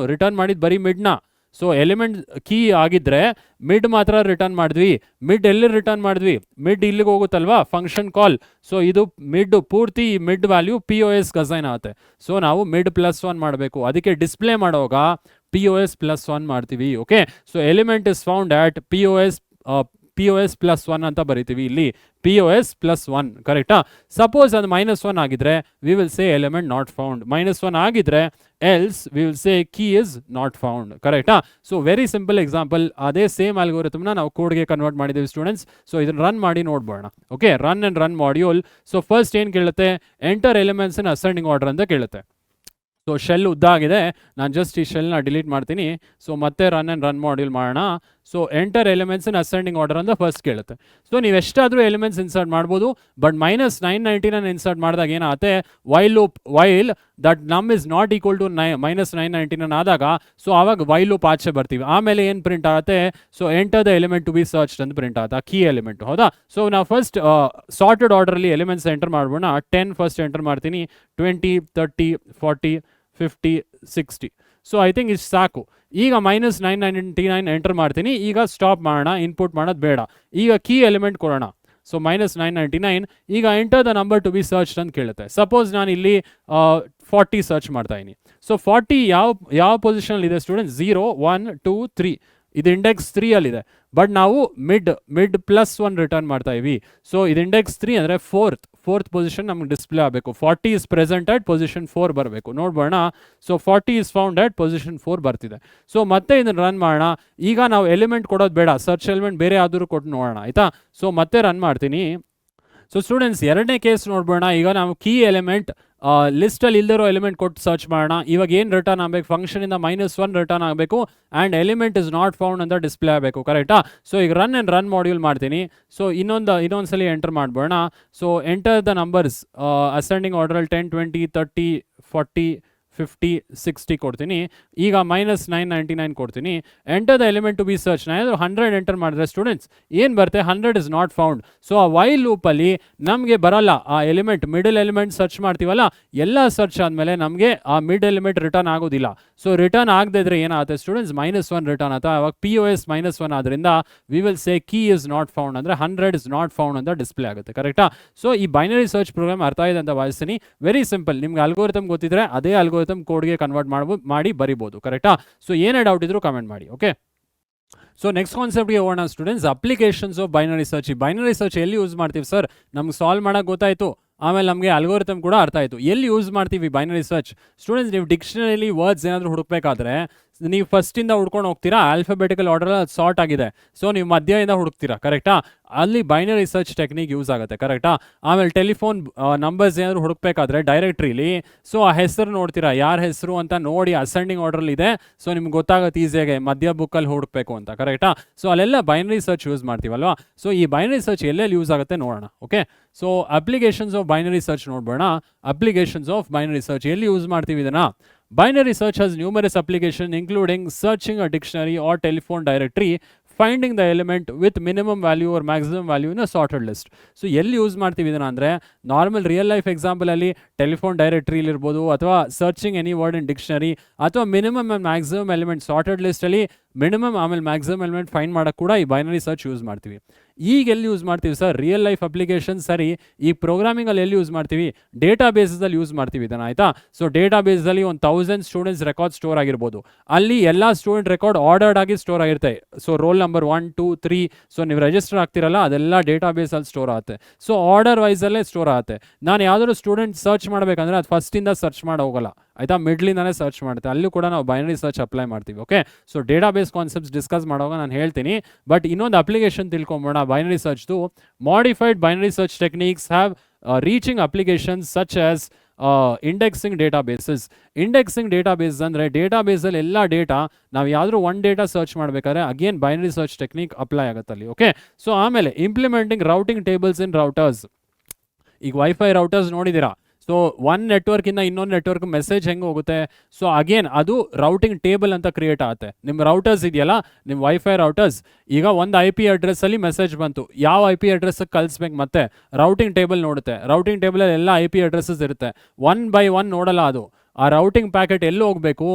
ಮಾಡಿದ್ದು ಬರೀ ಮಿಡ್ನ. ಸೊ ಎಲಿಮೆಂಟ್ ಕೀ ಆಗಿದ್ರೆ ಮಿಡ್ ಮಾತ್ರ ರಿಟರ್ನ್ ಮಾಡಿದ್ವಿ. ಮಿಡ್ ಎಲ್ಲಿ ರಿಟರ್ನ್ ಮಾಡಿದ್ವಿ, ಮಿಡ್ ಇಲ್ಲಿಗೆ ಹೋಗುತ್ತಲ್ವಾ ಫಂಕ್ಷನ್ ಕಾಲ್. ಸೊ ಇದು ಮಿಡ್ ಪೂರ್ತಿ ಮಿಡ್ ವ್ಯಾಲ್ಯೂ POSಗೆ ಅಸೈನ್ ಆಗುತ್ತೆ. ಸೊ ನಾವು ಮಿಡ್ +1 ಮಾಡಬೇಕು. ಅದಕ್ಕೆ ಡಿಸ್ಪ್ಲೇ ಮಾಡುವಾಗ POS +1 ಮಾಡ್ತೀವಿ. Okay, so element is found at POS +1 ಅಂತ ಬರಿತೀವಿ ಇಲ್ಲಿ, POS +1 ಕರೆಕ್ಟಾ. ಸಪೋಸ್ ಅದು -1 ಆಗಿದ್ರೆ we will say element not found. -1 ಆಗಿದ್ರೆ else we will say key is not found. ಕರೆಕ್ಟಾ. So very simple example. ಅದೇ ಸೇಮ್ ಅಲ್ಗೋರಿಥಮ್ನ ನಾವು ಕೋಡ್ಗೆ ಕನ್ವರ್ಟ್ ಮಾಡಿದ್ದೀವಿ ಸ್ಟೂಡೆಂಟ್ಸ್. ಸೊ ಇದನ್ನು ರನ್ ಮಾಡಿ ನೋಡ್ಬೋಣ. Okay, run module. So first ಏನು ಕೇಳುತ್ತೆ, enter elements in ascending order ಅಂತ ಕೇಳುತ್ತೆ. ಸೊ ಶೆಲ್ ಉದ್ದ ಆಗಿದೆ, ನಾನು ಜಸ್ಟ್ ಈ ಶೆಲ್ನ ಡಿಲೀಟ್ ಮಾಡ್ತೀನಿ. ಸೊ ಮತ್ತೆ ರನ್ ಮಾಡ್ಯೂಲ್ ಮಾಡೋಣ. So enter elements in ascending order ಅಂತ ಫಸ್ಟ್ ಕೇಳುತ್ತೆ. ಸೊ ನೀವು ಎಷ್ಟಾದರೂ ಎಲಿಮೆಂಟ್ಸ್ ಇನ್ಸರ್ಟ್ ಮಾಡ್ಬೋದು, ಬಟ್ -999 ಇನ್ಸರ್ಟ್ ಮಾಡಿದಾಗ ಏನಾಗುತ್ತೆ, ವೈಲ್ ದಟ್ ನಮ್ ಇಸ್ ನಾಟ್ ಈಕ್ವಲ್ ಟು -999 ಆದಾಗ ಸೊ ಆವಾಗ ವೈಲ್ ಲೂಪ್ ಆಚೆ ಬರ್ತೀವಿ. ಆಮೇಲೆ ಏನು ಪ್ರಿಂಟ್ ಆಗುತ್ತೆ, so enter the element to be searched ಅಂತ ಪ್ರಿಂಟ್ ಆಗುತ್ತೆ, ಕೀ ಎಲಿಮೆಂಟ್, ಹೌದಾ. ಸೊ ನಾವು ಫಸ್ಟ್ ಸಾರ್ಟೆಡ್ ಆರ್ಡರಲ್ಲಿ ಎಲಿಮೆಂಟ್ಸ್ ಎಂಟರ್ ಮಾಡ್ಬೋಣ. 10 ಫಸ್ಟ್ ಎಂಟರ್ ಮಾಡ್ತೀನಿ, 20, 30, 40, 50, 60. ಸೊ ಐ ಥಿಂಕ್ ಇಷ್ಟು ಸಾಕು. ಈಗ -999 ಎಂಟರ್ ಮಾಡ್ತೀನಿ. ಈಗ ಸ್ಟಾಪ್ ಮಾಡೋಣ, ಇನ್ಪುಟ್ ಮಾಡೋದು ಬೇಡ. ಈಗ ಕೀ ಎಲಿಮೆಂಟ್ ಕೊಡೋಣ. ಸೊ -999. ಈಗ enter the number to be searched ಅಂತ ಕೇಳುತ್ತೆ. ಸಪೋಸ್ ನಾನು ಇಲ್ಲಿ 40 ಸರ್ಚ್ ಮಾಡ್ತಾ ಇದ್ದೀನಿ. ಸೊ 40 ಯಾವ ಪೊಸಿಷನಲ್ಲಿ ಇದೆ ಸ್ಟೂಡೆಂಟ್, 0, 1, 2, 3. ಇದು ಇಂಡೆಕ್ಸ್ 3 ಅಲ್ಲಿದೆ. ಬಟ್ ನಾವು ಮಿಡ್ +1 ರಿಟರ್ನ್ ಮಾಡ್ತಾ ಇವಿ. ಸೊ ಇದು ಇಂಡೆಕ್ಸ್ 3 ಅಂದರೆ ಫೋರ್ತ್ ಪೊಸಿಷನ್ ನಮ್ಗೆ ಡಿಸ್ಪ್ಲೇ ಆಗಬೇಕು. 40 ಇಸ್ ಪ್ರೆಸೆಂಟ್ ಅಟ್ ಪೊಸಿಷನ್ 4 ಬರಬೇಕು. ನೋಡ್ಬೋಣ. So 40 is found at position 4 ಬರ್ತಿದೆ. ಸೊ ಮತ್ತೆ ಇದನ್ನು ರನ್ ಮಾಡೋಣ. ಈಗ ನಾವು ಎಲಿಮೆಂಟ್ ಕೊಡೋದು ಬೇಡ, ಸರ್ಚ್ ಎಲಿಮೆಂಟ್ ಬೇರೆ ಯಾವ್ದಾದ್ರು ಕೊಟ್ಟು ನೋಡೋಣ, ಆಯಿತಾ. ಸೊ ಮತ್ತೆ ರನ್ ಮಾಡ್ತೀನಿ. ಸೊ ಸ್ಟೂಡೆಂಟ್ಸ್ ಎರಡನೇ ಕೇಸ್ ನೋಡ್ಬೋಣ. ಈಗ ನಾವು ಕೀ ಎಲಿಮೆಂಟ್ ಲಿಸ್ಟಲ್ಲಿ ಇಲ್ದಿರೋ ಎಲಿಮೆಂಟ್ ಕೊಟ್ಟು ಸರ್ಚ್ ಮಾಡೋಣ. ಇವಾಗ ಏನು ರಿಟರ್ನ್ ಆಗಬೇಕು, ಫಂಕ್ಷನಿಂದ -1 ರಿಟರ್ನ್ ಆಗಬೇಕು and element is not found ಅಂತ ಡಿಸ್ಪ್ಲೇ ಆಗಬೇಕು. ಕರೆಕ್ಟಾ. ಸೊ ಈಗ ರನ್ ಮಾಡ್ಯೂಲ್ ಮಾಡ್ತೀನಿ. ಸೊ ಇನ್ನೊಂದ್ಸಲಿ ಎಂಟರ್ ಮಾಡ್ಬೋಣ. So enter the numbers ascending ಆರ್ಡರಲ್ಲಿ 10, 20, 30, 40, 50 60 ಕೊಡ್ತೀನಿ. ಈಗ -999 ಕೊಡ್ತೀನಿ. Enter the element to be search. ನಾನೇನಾದರೂ 100 ಎಂಟರ್ ಮಾಡಿದ್ರೆ ಸ್ಟೂಡೆಂಟ್ಸ್ ಏನು ಬರುತ್ತೆ, 100 ಇಸ್ ನಾಟ್ ಫೌಂಡ್. ಸೊ ಆ ವೈಲ್ ಲೂಪಲ್ಲಿ ನಮಗೆ ಬರಲ್ಲ ಆ ಎಲಿಮೆಂಟ್, ಮಿಡಲ್ ಎಲಿಮೆಂಟ್ ಸರ್ಚ್ ಮಾಡ್ತೀವಲ್ಲ, ಎಲ್ಲ ಸರ್ಚ್ ಆದಮೇಲೆ ನಮಗೆ ಆ ಮಿಡ್ ಎಲಿಮೆಂಟ್ ರಿಟರ್ನ್ ಆಗೋದಿಲ್ಲ. ಸೊ ರಿಟರ್ನ್ ಆಗದೇ ಇದ್ರೆ ಏನಾಗುತ್ತೆ ಸ್ಟೂಡೆಂಟ್ಸ್, -1 ರಿಟರ್ನ್ ಆಗುತ್ತೆ. ಅವಾಗ POS -1 ಆದ್ರಿಂದ V will say key is not found, ಅಂದರೆ 100 ಇಸ್ ನಾಟ್ ಫೌಂಡ್ ಅಂತ ಡಿಸ್ಪ್ಲೇ ಆಗುತ್ತೆ. ಕರೆಕ್ಟಾ? ಸೊ ಈ ಬೈನರಿ ಸರ್ಚ್ ಪ್ರೋಗ್ರಾಮ್ ಅರ್ಥ ಇದೆ ಅಂತ ಭಾವಿಸ್ತೀನಿ. Very simple. ನಿಮ್ಗೆ ಅಲ್ಗೋರಿಥಮ್ ಗೊತ್ತಿದ್ರೆ ಅದೇ ಅಲ್ಗೋರಿಥಮ್ ಕೋಡ್ಗೆ ಕನ್ವರ್ಟ್ ಮಾಡಿ ಬರಿಬೋದು. ಕರೆಕ್ಟಾ? ಸೊ ಏನೇ ಡೌಟ್ ಇದ್ರೂ ಕಮೆಂಟ್ ಮಾಡಿ. ಓಕೆ, ಸೊ ನೆಕ್ಸ್ಟ್ ಕಾನ್ಸೆಪ್ಟ್ಗೆ ಹೋಗೋಣ students. Applications of binary search. ಈ ಬೈನರಿ ಸರ್ಚ್ ಎಲ್ಲಿ ಯೂಸ್ ಮಾಡ್ತೀವಿ ಸರ್? ನಮ್ಗೆ ಸಾಲ್ವ್ ಮಾಡೋಕೆ ಗೊತ್ತಾಯಿತು, ಆಮೇಲೆ ನಮಗೆ ಅಲ್ಗೋರಿಥಮ್ ಕೂಡ ಅರ್ಥ ಆಯಿತು. ಎಲ್ಲಿ ಯೂಸ್ ಮಾಡ್ತೀವಿ ಬೈನರಿ ಸರ್ಚ್? ಸ್ಟೂಡೆಂಟ್ಸ್, ನೀವು ಡಿಕ್ಷನರಿಲಿ ವರ್ಡ್ಸ್ ಏನಾದರೂ ಹುಡುಕ್ಬೇಕಾದ್ರೆ ನೀವು ಫಸ್ಟಿಂದ ಹುಡ್ಕೊಂಡು ಹೋಗ್ತೀರಾ, ಆಲ್ಫಾಬೆಟಿಕಲ್ ಆರ್ಡರ್ ಸಾರ್ಟ್ ಆಗಿದೆ, ಸೊ ನೀವು ಮಧ್ಯದಿಂದ ಹುಡುಕ್ತೀರಾ. ಕರೆಕ್ಟಾ? ಅಲ್ಲಿ ಬೈನರಿ ಸರ್ಚ್ ಟೆಕ್ನಿಕ್ ಯೂಸ್ ಆಗುತ್ತೆ. ಕರೆಕ್ಟಾ? ಆಮೇಲೆ ಟೆಲಿಫೋನ್ ನಂಬರ್ಸ್ ಏನಾದರೂ ಹುಡುಕ್ಬೇಕಾದ್ರೆ ಡೈರೆಕ್ಟ್ರಿಲಿ, ಸೊ ಆ ಹೆಸರು ನೋಡ್ತೀರಾ, ಯಾರ ಹೆಸರು ಅಂತ ನೋಡಿ ಅಸೆಂಡಿಂಗ್ ಆರ್ಡ್ರಲ್ಲಿ ಇದೆ, ಸೊ ನಿಮ್ಗೆ ಗೊತ್ತಾಗುತ್ತೆ ಈಸಿಯಾಗಿ ಮಧ್ಯ ಬುಕ್ಕಲ್ಲಿ ಹುಡುಕ್ಬೇಕು ಅಂತ. ಕರೆಕ್ಟಾ? ಸೊ ಅಲ್ಲೆಲ್ಲ ಬೈನರಿ ಸರ್ಚ್ ಯೂಸ್ ಮಾಡ್ತೀವಲ್ವಾ? ಸೊ ಈ ಬೈನರಿ ಸರ್ಚ್ ಎಲ್ಲೆಲ್ಲಿ ಯೂಸ್ ಆಗುತ್ತೆ ನೋಡೋಣ. Okay, so applications of binary search ನೋಡ್ಬೋಣ. ಅಪ್ಲಿಕೇಶನ್ಸ್ ಆಫ್ ಬೈನರಿ ಸರ್ಚ್ ಎಲ್ಲಿ ಯೂಸ್ ಮಾಡ್ತೀವಿ ಇದನ್ನು? Binary search has numerous applications including searching a dictionary or telephone directory, finding the element with minimum value or maximum value in a sorted list. So ಎಲ್ಲಿ ಯೂಸ್ ಮಾಡ್ತೀವಿ ಇದನ್ನು ಅಂದರೆ, ನಾರ್ಮಲ್ ರಿಯಲ್ ಲೈಫ್ ಎಕ್ಸಾಂಪಲಲ್ಲಿ ಟೆಲಿಫೋನ್ ಡೈರೆಕ್ಟ್ರಿಲಿ ಇರ್ಬೋದು, ಅಥವಾ searching any word in dictionary, ಅಥವಾ minimum and maximum element sorted ಲಿಸ್ಟಲ್ಲಿ ಮಿನಿಮಮ್ ಆಮೇಲೆ ಮ್ಯಾಕ್ಸಿಮಮ್ ಎಲಿಮೆಂಟ್ ಫೈಂಡ್ ಮಾಡೋಕ್ಕೆ ಕೂಡ ಈ ಬೈನರಿ ಸರ್ಚ್ ಯೂಸ್ ಮಾಡ್ತೀವಿ. ಈಗ ಎಲ್ಲಿ ಯೂಸ್ ಮಾಡ್ತೀವಿ ಸರ್? ರಿಯಲ್ ಲೈಫ್ ಅಪ್ಲಿಕೇಶನ್ ಸರಿ. ಈ ಪ್ರೋಗ್ರಾಮಿಂಗಲ್ಲಿ ಎಲ್ಲಿ ಯೂಸ್ ಮಾಡ್ತೀವಿ? ಡೇಟಾ ಬೇಸಲ್ಲಿ ಯೂಸ್ ಮಾಡ್ತೀವಿ ಇದನ್ನು. ಆಯಿತಾ? ಸೊ ಡೇಟಾ ಬೇಸಲ್ಲಿ 1000 ಸ್ಟೂಡೆಂಟ್ಸ್ ರೆಕಾರ್ಡ್ ಸ್ಟೋರ್ ಆಗಿರ್ಬೋದು. ಅಲ್ಲಿ ಎಲ್ಲ ಸ್ಟೂಡೆಂಟ್ ರೆಕಾರ್ಡ್ ಆರ್ಡರ್ಡ್ ಆಗಿ ಸ್ಟೋರ್ ಆಗಿರುತ್ತೆ. ಸೊ ರೋಲ್ ನಂಬರ್ 1 2 3, ಸೊ ನೀವು ರಿಜಿಸ್ಟರ್ ಆಗ್ತಿರಲ್ಲ, ಅದೆಲ್ಲ ಡೇಟಾ ಬೇಸಲ್ಲಿ ಸ್ಟೋರ್ ಆಗುತ್ತೆ. ಸೊ ಆರ್ಡರ್ ವೈಸಲ್ಲೇ ಸ್ಟೋರ್ ಆಗುತ್ತೆ. ನಾನು ಯಾವುದಾದ್ರು ಸ್ಟೂಡೆಂಟ್ ಸರ್ಚ್ ಮಾಡಬೇಕಂದ್ರೆ ಅದು ಫಸ್ಟಿಂದ ಸರ್ಚ್ ಮಾಡಿ ಹೋಗಲ್ಲ. ಆಯಿತಾ? ಮಿಡ್ಲಿಂದಾನೇ ಸರ್ಚ್ ಮಾಡುತ್ತೆ. ಅಲ್ಲೂ ಕೂಡ ನಾವು ಬೈನರಿ ಸರ್ಚ್ ಅಪ್ಲೈ ಮಾಡ್ತೀವಿ. Okay, so data base concepts discuss ಮಾಡುವಾಗ ನಾನು ಹೇಳ್ತೀನಿ. ಬಟ್ ಇನ್ನೊಂದು ಅಪ್ಲಿಕೇಶನ್ ತಿಳ್ಕೊಂಬೋಣ ಬೈನರಿ ಸರ್ಚ್ದು. Modified binary search techniques have reaching applications such as indexing databases. Indexing database ಅಂದರೆ ಡೇಟಾಬೇಸಲ್ಲಿ ಎಲ್ಲ ಡೇಟಾ ನಾವು ಯಾವ್ದಾದ್ರು ಒಂದು ಡೇಟಾ ಸರ್ಚ್ ಮಾಡಬೇಕಾದ್ರೆ again binary search technique apply ಆಗುತ್ತೆ ಅಲ್ಲಿ. ಓಕೆ, ಸೊ ಆಮೇಲೆ implementing routing tables in routers. ಈಗ ವೈಫೈ ರೌಟರ್ಸ್ ನೋಡಿದ್ದೀರಾ? ಸೊ ಒನ್ ನೆಟ್ವರ್ಕಿಂದ ಇನ್ನೊಂದು ನೆಟ್ವರ್ಕ್ ಮೆಸೇಜ್ ಹೆಂಗೆ ಹೋಗುತ್ತೆ? ಸೊ ಅಗೇನ್ ಅದು ರೌಟಿಂಗ್ ಟೇಬಲ್ ಅಂತ ಕ್ರಿಯೇಟ್ ಆಗುತ್ತೆ. ನಿಮ್ಮ ರೌಟರ್ಸ್ ಇದೆಯಲ್ಲ, ನಿಮ್ಮ ವೈಫೈ ರೌಟರ್ಸ್, ಈಗ ಒಂದು IP ಅಡ್ರೆಸ್ಸಲ್ಲಿ ಮೆಸೇಜ್ ಬಂತು, ಯಾವ IP ಅಡ್ರೆಸ್ಗೆ ಕಳಿಸ್ಬೇಕು, ಮತ್ತೆ ರೌಟಿಂಗ್ ಟೇಬಲ್ ನೋಡುತ್ತೆ. ರೌಟಿಂಗ್ ಟೇಬಲಲ್ಲಿ ಎಲ್ಲ IP ಅಡ್ರೆಸ್ಸಸ್ ಇರುತ್ತೆ. 1 by 1 ನೋಡಲ್ಲ ಅದು. ಆ ರೌಟಿಂಗ್ ಪ್ಯಾಕೆಟ್ ಎಲ್ಲಿ ಹೋಗಬೇಕು,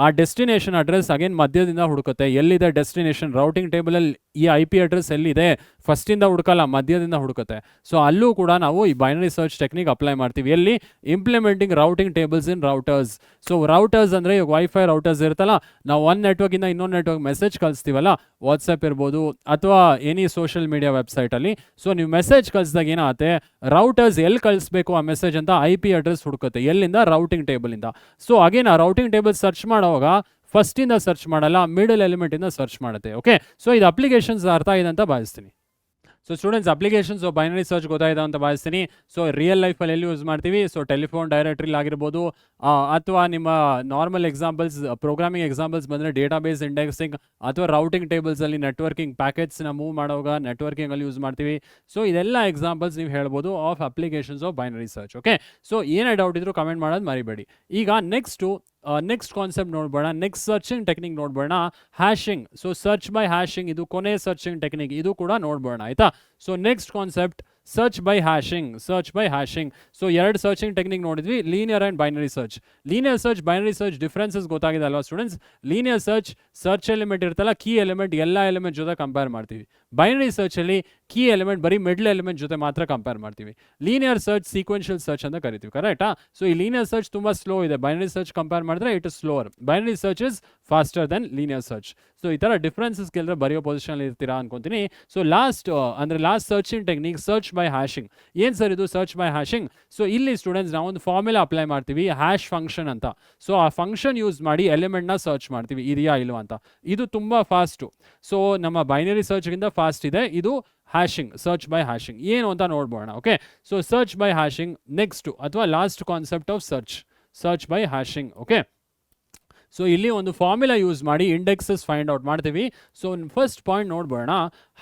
ಆ ಡೆಸ್ಟಿನೇಷನ್ ಅಡ್ರೆಸ್ ಅಗೇನ್ ಮಧ್ಯದಿಂದ ಹುಡುಕುತ್ತೆ. ಎಲ್ಲಿದೆ ಡೆಸ್ಟಿನೇಷನ್? ರೌಟಿಂಗ್ ಟೇಬಲಲ್ಲಿ ಈ IP ಅಡ್ರೆಸ್ ಎಲ್ಲಿದೆ ಫಸ್ಟಿಂದ ಹುಡುಕಲ್ಲ, ಮಧ್ಯದಿಂದ ಹುಡುಕುತ್ತೆ. ಸೊ ಅಲ್ಲೂ ಕೂಡ ನಾವು ಈ ಬೈನರಿ ಸರ್ಚ್ ಟೆಕ್ನಿಕ್ ಅಪ್ಲೈ ಮಾಡ್ತೀವಿ. ಎಲ್ಲಿ? Implementing routing tables in ರೌಟರ್ಸ್. So ರೌಟರ್ಸ್ ಅಂದರೆ ಈಗ ವೈಫೈ ರೌಟರ್ಸ್ ಇರುತ್ತಲ್ಲ, ನಾವು ಒಂದು ನೆಟ್ವರ್ಕಿಂದ ಇನ್ನೊಂದು ನೆಟ್ವರ್ಕ್ ಮೆಸೇಜ್ ಕಳಿಸ್ತೀವಲ್ಲ, ವಾಟ್ಸಪ್ ಇರ್ಬೋದು ಅಥವಾ ಎನಿ ಸೋಷಿಯಲ್ ಮೀಡಿಯಾ ವೆಬ್ಸೈಟಲ್ಲಿ. ಸೊ ನೀವು ಮೆಸೇಜ್ ಕಳಿಸಿದಾಗ ಏನಾಗುತ್ತೆ, ರೌಟರ್ಸ್ ಎಲ್ಲಿ ಕಳಿಸ್ಬೇಕು ಆ ಮೆಸೇಜ್ ಅಂತ IP ಅಡ್ರೆಸ್ ಹುಡುಕುತ್ತೆ. ಎಲ್ಲಿಂದ? ರೌಟಿಂಗ್ ಟೇಬಲಿಂದ. ಸೊ ಅಗೇನ್ ಆ ರೌಟಿಂಗ್ ಟೇಬಲ್ ಸರ್ಚ್ ಮಾಡುವಾಗ ಫಸ್ಟಿಂದ ಸರ್ಚ್ ಮಾಡಲ್ಲ, ಮಿಡಲ್ ಎಲಿಮೆಂಟಿಂದ ಸರ್ಚ್ ಮಾಡುತ್ತೆ. ಓಕೆ, ಸೊ ಇದು ಅಪ್ಲಿಕೇಶನ್ಸ್ ಅರ್ಥ ಇದೆ ಅಂತ ಭಾವಿಸ್ತೀನಿ. So students, applications binary search ಗೊತ್ತಾಯಿದೆ ಅಂತ ಭಾವಿಸ್ತೀನಿ. ಸೊ ರಿಯಲ್ ಲೈಫಲ್ಲಿ ಎಲ್ಲಿ ಯೂಸ್ ಮಾಡ್ತೀವಿ? ಸೊ ಟೆಲಿಫೋನ್ ಡೈರೆಕ್ಟ್ರಿಲಿ ಆಗಿರ್ಬೋದು, ಅಥವಾ ನಿಮ್ಮ ನಾರ್ಮಲ್ ಎಕ್ಸಾಂಪಲ್ಸ್, ಪ್ರೋಗ್ರಾಮಿಂಗ್ ಎಕ್ಸಾಂಪಲ್ಸ್ ಬಂದರೆ ಡೇಟಾಬೇಸ್ ಇಂಡೆಕ್ಸಿಂಗ್, ಅಥವಾ ರೌಟಿಂಗ್ ಟೇಬಲ್ಸಲ್ಲಿ ನೆಟ್ವರ್ಕಿಂಗ್ ಪ್ಯಾಕೆಟ್ಸ್ನ ಮೂವ್ ಮಾಡುವಾಗ ನೆಟ್ವರ್ಕಿಂಗಲ್ಲಿ ಯೂಸ್ ಮಾಡ್ತೀವಿ. ಸೊ ಇದೆಲ್ಲ ಎಕ್ಸಾಂಪಲ್ಸ್ ನೀವು ಹೇಳ್ಬೋದು of applications of binary search. Okay, so ಏನೇ ಡೌಟ್ ಇದ್ರೂ ಕಮೆಂಟ್ ಮಾಡೋದು ಮರಿಬೇಡಿ. ಈಗ ನೆಕ್ಸ್ಟ್ ಕಾನ್ಸೆಪ್ಟ್ ನೋಡ್ಬೋಣ. ನೆಕ್ಸ್ಟ್ ಸರ್ಚಿಂಗ್ ಟೆಕ್ನಿಕ್ ನೋಡ್ಬೋಣ, hashing. So search by hashing, ಇದು ಕೊನೆ ಸರ್ಚಿಂಗ್ ಟೆಕ್ನಿಕ್, ಇದು ಕೂಡ ನೋಡ್ಬೋಣ. ಆಯಿತಾ? So next concept search by hashing. So ಎರಡು ಸರ್ಚಿಂಗ್ ಟೆಕ್ನಿಕ್ ನೋಡಿದ್ವಿ, linear and binary search. Linear search, binary search differences ಗೊತ್ತಾಗಿದೆ ಅಲ್ವಾ ಸ್ಟೂಡೆಂಟ್ಸ್? ಲೀನಿಯರ್ ಸರ್ಚ್ ಎಲಿಮೆಂಟ್ ಇರ್ತಲ್ಲ, ಕೀ ಎಲಿಮೆಂಟ್ ಎಲ್ಲ ಎಲಿಮೆಂಟ್ ಜೊತೆ ಕಂಪೇರ್ ಮಾಡ್ತೀವಿ. ಬೈನರಿ ಸರ್ಚಲ್ಲಿ ಕೀ ಎಲಿಮೆಂಟ್ ಬರೀ ಮಿಡ್ಲ್ ಎಲಿಮೆಂಟ್ ಜೊತೆ ಮಾತ್ರ ಕಂಪೇರ್ ಮಾಡ್ತೀವಿ. ಲೀನಿಯರ್ ಸರ್ಚ್ ಸೀಕ್ವೆನ್ಷಿಯಲ್ ಸರ್ಚ್ ಅಂತ ಕರಿತೀವಿ. ಕರೆಕ್ಟಾ? ಸೊ ಈ ಲೀನಿಯರ್ ಸರ್ಚ್ ತುಂಬ ಸ್ಲೋ ಇದೆ, ಬೈನರಿ ಸರ್ಚ್ ಕಂಪೇರ್ ಮಾಡಿದ್ರೆ it is slower. Binary search is faster then linear search. So ಈ ಥರ ಡಿಫ್ರೆನ್ಸಸ್ ಕೆಲವರು ಬರೆಯೋ ಪೊಸಿಷನಲ್ಲಿ ಇರ್ತೀರಾ ಅನ್ಕೊಂತೀನಿ. So last searching technique search by hashing. ಏನು ಸರ್ ಇದು ಸರ್ಚ್ ಬೈ ಹ್ಯಾಶಿಂಗ್? ಸೊ ಇಲ್ಲಿ ಸ್ಟೂಡೆಂಟ್ಸ್ ನಾವೊಂದು ಫಾರ್ಮುಲಾ ಅಪ್ಲೈ ಮಾಡ್ತೀವಿ, ಹ್ಯಾಶ್ ಫಂಕ್ಷನ್ ಅಂತ. ಸೊ ಆ ಫಂಕ್ಷನ್ ಯೂಸ್ ಮಾಡಿ ಎಲಿಮೆಂಟ್ನ ಸರ್ಚ್ ಮಾಡ್ತೀವಿ, ಇದೆಯಾ ಇಲ್ವಾ ಅಂತ. ಇದು ತುಂಬ ಫಾಸ್ಟು. ಸೊ ನಮ್ಮ ಬೈನರಿ ಸರ್ಚ್ಗಿಂತ ಫಾಸ್ಟ್ ಇದೆ ಇದು. ಹ್ಯಾಶಿಂಗ್, ಸರ್ಚ್ ಬೈ ಹ್ಯಾಶಿಂಗ್ ಏನು ಅಂತ ನೋಡ್ಬೋಣ. Okay, so search by hashing next ಅಥವಾ last concept of search by hashing. Okay, so ಇಲ್ಲಿ ಒಂದು ಫಾರ್ಮುಲಾ ಯೂಸ್ ಮಾಡಿ ಇಂಡೆಕ್ಸಸ್ ಫೈಂಡ್ ಔಟ್ ಮಾಡ್ತೀವಿ. ಸೊ ಫಸ್ಟ್ ಪಾಯಿಂಟ್ ನೋಡ್ಬೋಣ.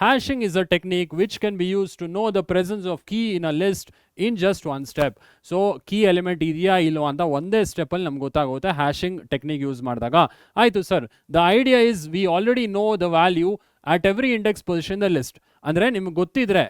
Hashing is a technique which can be use to know the presence of key in a list in just one step. So key element ಇದೆಯಾ ಇಲ್ವಾ ಅಂತ ಒಂದೇ ಸ್ಟೆಪ್ಪಲ್ಲಿ ನಮ್ಗೆ ಗೊತ್ತಾಗುತ್ತೆ ಹ್ಯಾಶಿಂಗ್ ಟೆಕ್ನಿಕ್ ಯೂಸ್ ಮಾಡಿದಾಗ. ಆಯಿತು sir, the idea is we already know the value at every index position the list. ಅಂದರೆ ನಿಮ್ಗೆ ಗೊತ್ತಿದ್ರೆ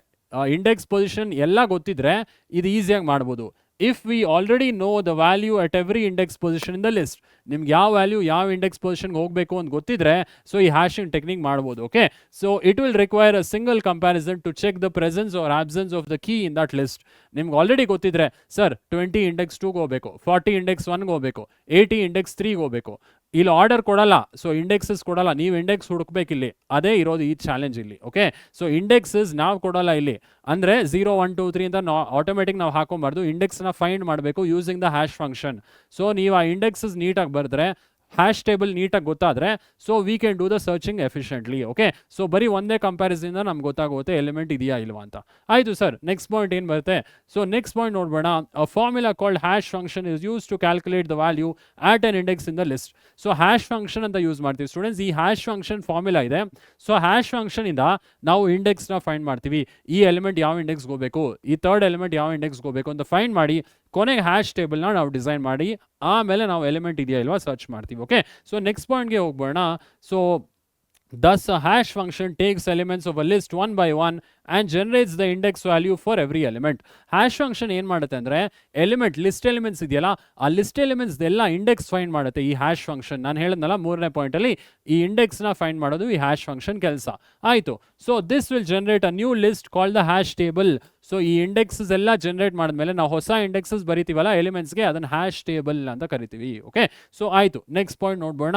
ಇಂಡೆಕ್ಸ್ ಪೊಸಿಷನ್ ಎಲ್ಲ ಗೊತ್ತಿದ್ರೆ ಇದು ಈಸಿಯಾಗಿ ಮಾಡ್ಬೋದು. If we already know the value at every index position in the list, ನಿಮ್ಗೆ ಯಾವ ವ್ಯಾಲ್ಯೂ ಯಾವ ಇಂಡೆಕ್ಸ್ ಪೊಸಿಷನ್ಗೆ ಹೋಗಬೇಕು ಅಂತ ಗೊತ್ತಿದ್ರೆ ಸೊ ಈ ಹ್ಯಾಶಿಂಗ್ ಟೆಕ್ನಿಕ್ ಮಾಡ್ಬೋದು. Okay, so it will require a single comparison to check the presence or absence of the key in that list. ನಿಮ್ಗೆ ಆಲ್ರೆಡಿ ಗೊತ್ತಿದ್ರೆ ಸರ್ 20 ಇಂಡೆಕ್ಸ್ 2ಗೆ ಹೋಗಬೇಕು, 40 ಇಂಡೆಕ್ಸ್ 1ಗೆ ಹೋಗಬೇಕು, 80 ಇಂಡೆಕ್ಸ್ 3ಗೆ ಹೋಗಬೇಕು. ಇಲ್ಲಿ ಆರ್ಡರ್ ಕೊಡಲ್ಲ, ಸೊ ಇಂಡೆಕ್ಸಸ್ ಕೊಡಲ್ಲ, ನೀವು ಇಂಡೆಕ್ಸ್ ಹುಡುಕ್ಬೇಕಿಲ್ಲಿ. ಅದೇ ಇರೋದು ಈ ಚಾಲೆಂಜ್ ಇಲ್ಲಿ. ಓಕೆ, ಸೊ ಇಂಡೆಕ್ಸಸ್ ನಾವು ಕೊಡಲ್ಲ ಇಲ್ಲಿ. ಅಂದರೆ 0 1 2 3 ಅಂತ ಆಟೋಮೆಟಿಕ್ ನಾವು ಹಾಕೊಂಬಾರ್ದು, ಇಂಡೆಕ್ಸ್ನ ಫೈಂಡ್ ಮಾಡಬೇಕು using the hash function. So ನೀವು ಆ ಇಂಡೆಕ್ಸಸ್ ನೀಟಾಗಿ ಬರೆದ್ರೆ, ಹ್ಯಾಶ್ ಟೇಬಲ್ ನೀಟಾಗಿ ಗೊತ್ತಾದರೆ so we can do the searching efficiently. Okay, so ಬರೀ ಒಂದೇ ಕಂಪ್ಯಾರಿಸನಿಂದ ನಮ್ಗೆ ಗೊತ್ತಾಗುತ್ತೆ ಎಲಿಮೆಂಟ್ ಇದೆಯಾ ಇಲ್ವಾ ಅಂತ. ಆಯಿತು ಸರ್, ನೆಕ್ಸ್ಟ್ ಪಾಯಿಂಟ್ ಏನು ಬರುತ್ತೆ? ಸೊ ನೆಕ್ಸ್ಟ್ ಪಾಯಿಂಟ್ ನೋಡ್ಬೇಡ. A formula called hash function is use to calculate the value at an index in the list. So hash function ಅಂತ ಯೂಸ್ ಮಾಡ್ತೀವಿ ಸ್ಟೂಡೆಂಟ್ಸ್. ಈ ಹ್ಯಾಶ್ ಫಂಕ್ಷನ್ ಫಾರ್ಮುಲಾ ಇದೆ. ಸೊ ಹ್ಯಾಶ್ ಫಂಕ್ಷನಿಂದ ನಾವು ಇಂಡೆಕ್ಸ್ನ ಫೈಂಡ್ ಮಾಡ್ತೀವಿ. ಈ ಎಲಿಮೆಂಟ್ ಯಾವ ಇಂಡೆಕ್ಸ್ಗೆ ಹೋಗಬೇಕು, ಈ ಥರ್ಡ್ ಎಲಿಮೆಂಟ್ ಯಾವ ಇಂಡೆಕ್ಸ್ಗೆ ಹೋಗಬೇಕು ಅಂತ ಫೈಂಡ್ ಮಾಡಿ ಕೊನೆಗೆ ಹ್ಯಾಶ್ ಟೇಬಲ್ನ ನಾವು ಡಿಸೈನ್ ಮಾಡಿ ಆಮೇಲೆ ನಾವು ಎಲಿಮೆಂಟ್ ಇದೆಯಾ ಇಲ್ವಾ ಸರ್ಚ್ ಮಾಡ್ತೀವಿ. ಓಕೆ, ಸೊ ನೆಕ್ಸ್ಟ್ ಪಾಯಿಂಟ್ಗೆ ಹೋಗ್ಬೋಣ. So thus a hash function takes elements of a list one by one and generates the index value for every element. Hash function ಏನು ಮಾಡುತ್ತೆ ಅಂದರೆ ಎಲಿಮೆಂಟ್ ಲಿಸ್ಟ್ ಎಲಿಮೆಂಟ್ಸ್ ಇದೆಯಲ್ಲ ಆ ಲಿಸ್ಟ್ ಎಲಿಮೆಂಟ್ಸ್ ಎಲ್ಲ ಇಂಡೆಕ್ಸ್ ಫೈಂಡ್ ಮಾಡುತ್ತೆ ಈ ಹ್ಯಾಶ್ ಫಂಕ್ಷನ್. ನಾನು ಹೇಳಿದ್ನಲ್ಲ ಮೂರನೇ ಪಾಯಿಂಟಲ್ಲಿ ಈ ಇಂಡೆಕ್ಸ್ನ ಫೈಂಡ್ ಮಾಡೋದು ಈ ಹ್ಯಾಶ್ ಫಂಕ್ಷನ್ ಕೆಲಸ. ಆಯಿತು, so this will generate a new list called the hash table. So ಈ ಇಂಡೆಕ್ಸಸ್ ಎಲ್ಲ ಜನರೇಟ್ ಮಾಡಿದ್ಮೇಲೆ ನಾವು ಹೊಸ ಇಂಡೆಕ್ಸಸ್ ಬರಿತೀವಲ್ಲ ಎಲಿಮೆಂಟ್ಸ್ಗೆ, ಅದನ್ನು ಹ್ಯಾಶ್ ಟೇಬಲ್ ಅಂತ ಕರಿತೀವಿ. ಓಕೆ, ಸೊ ಆಯಿತು, ನೆಕ್ಸ್ಟ್ ಪಾಯಿಂಟ್ ನೋಡ್ಬೋಣ.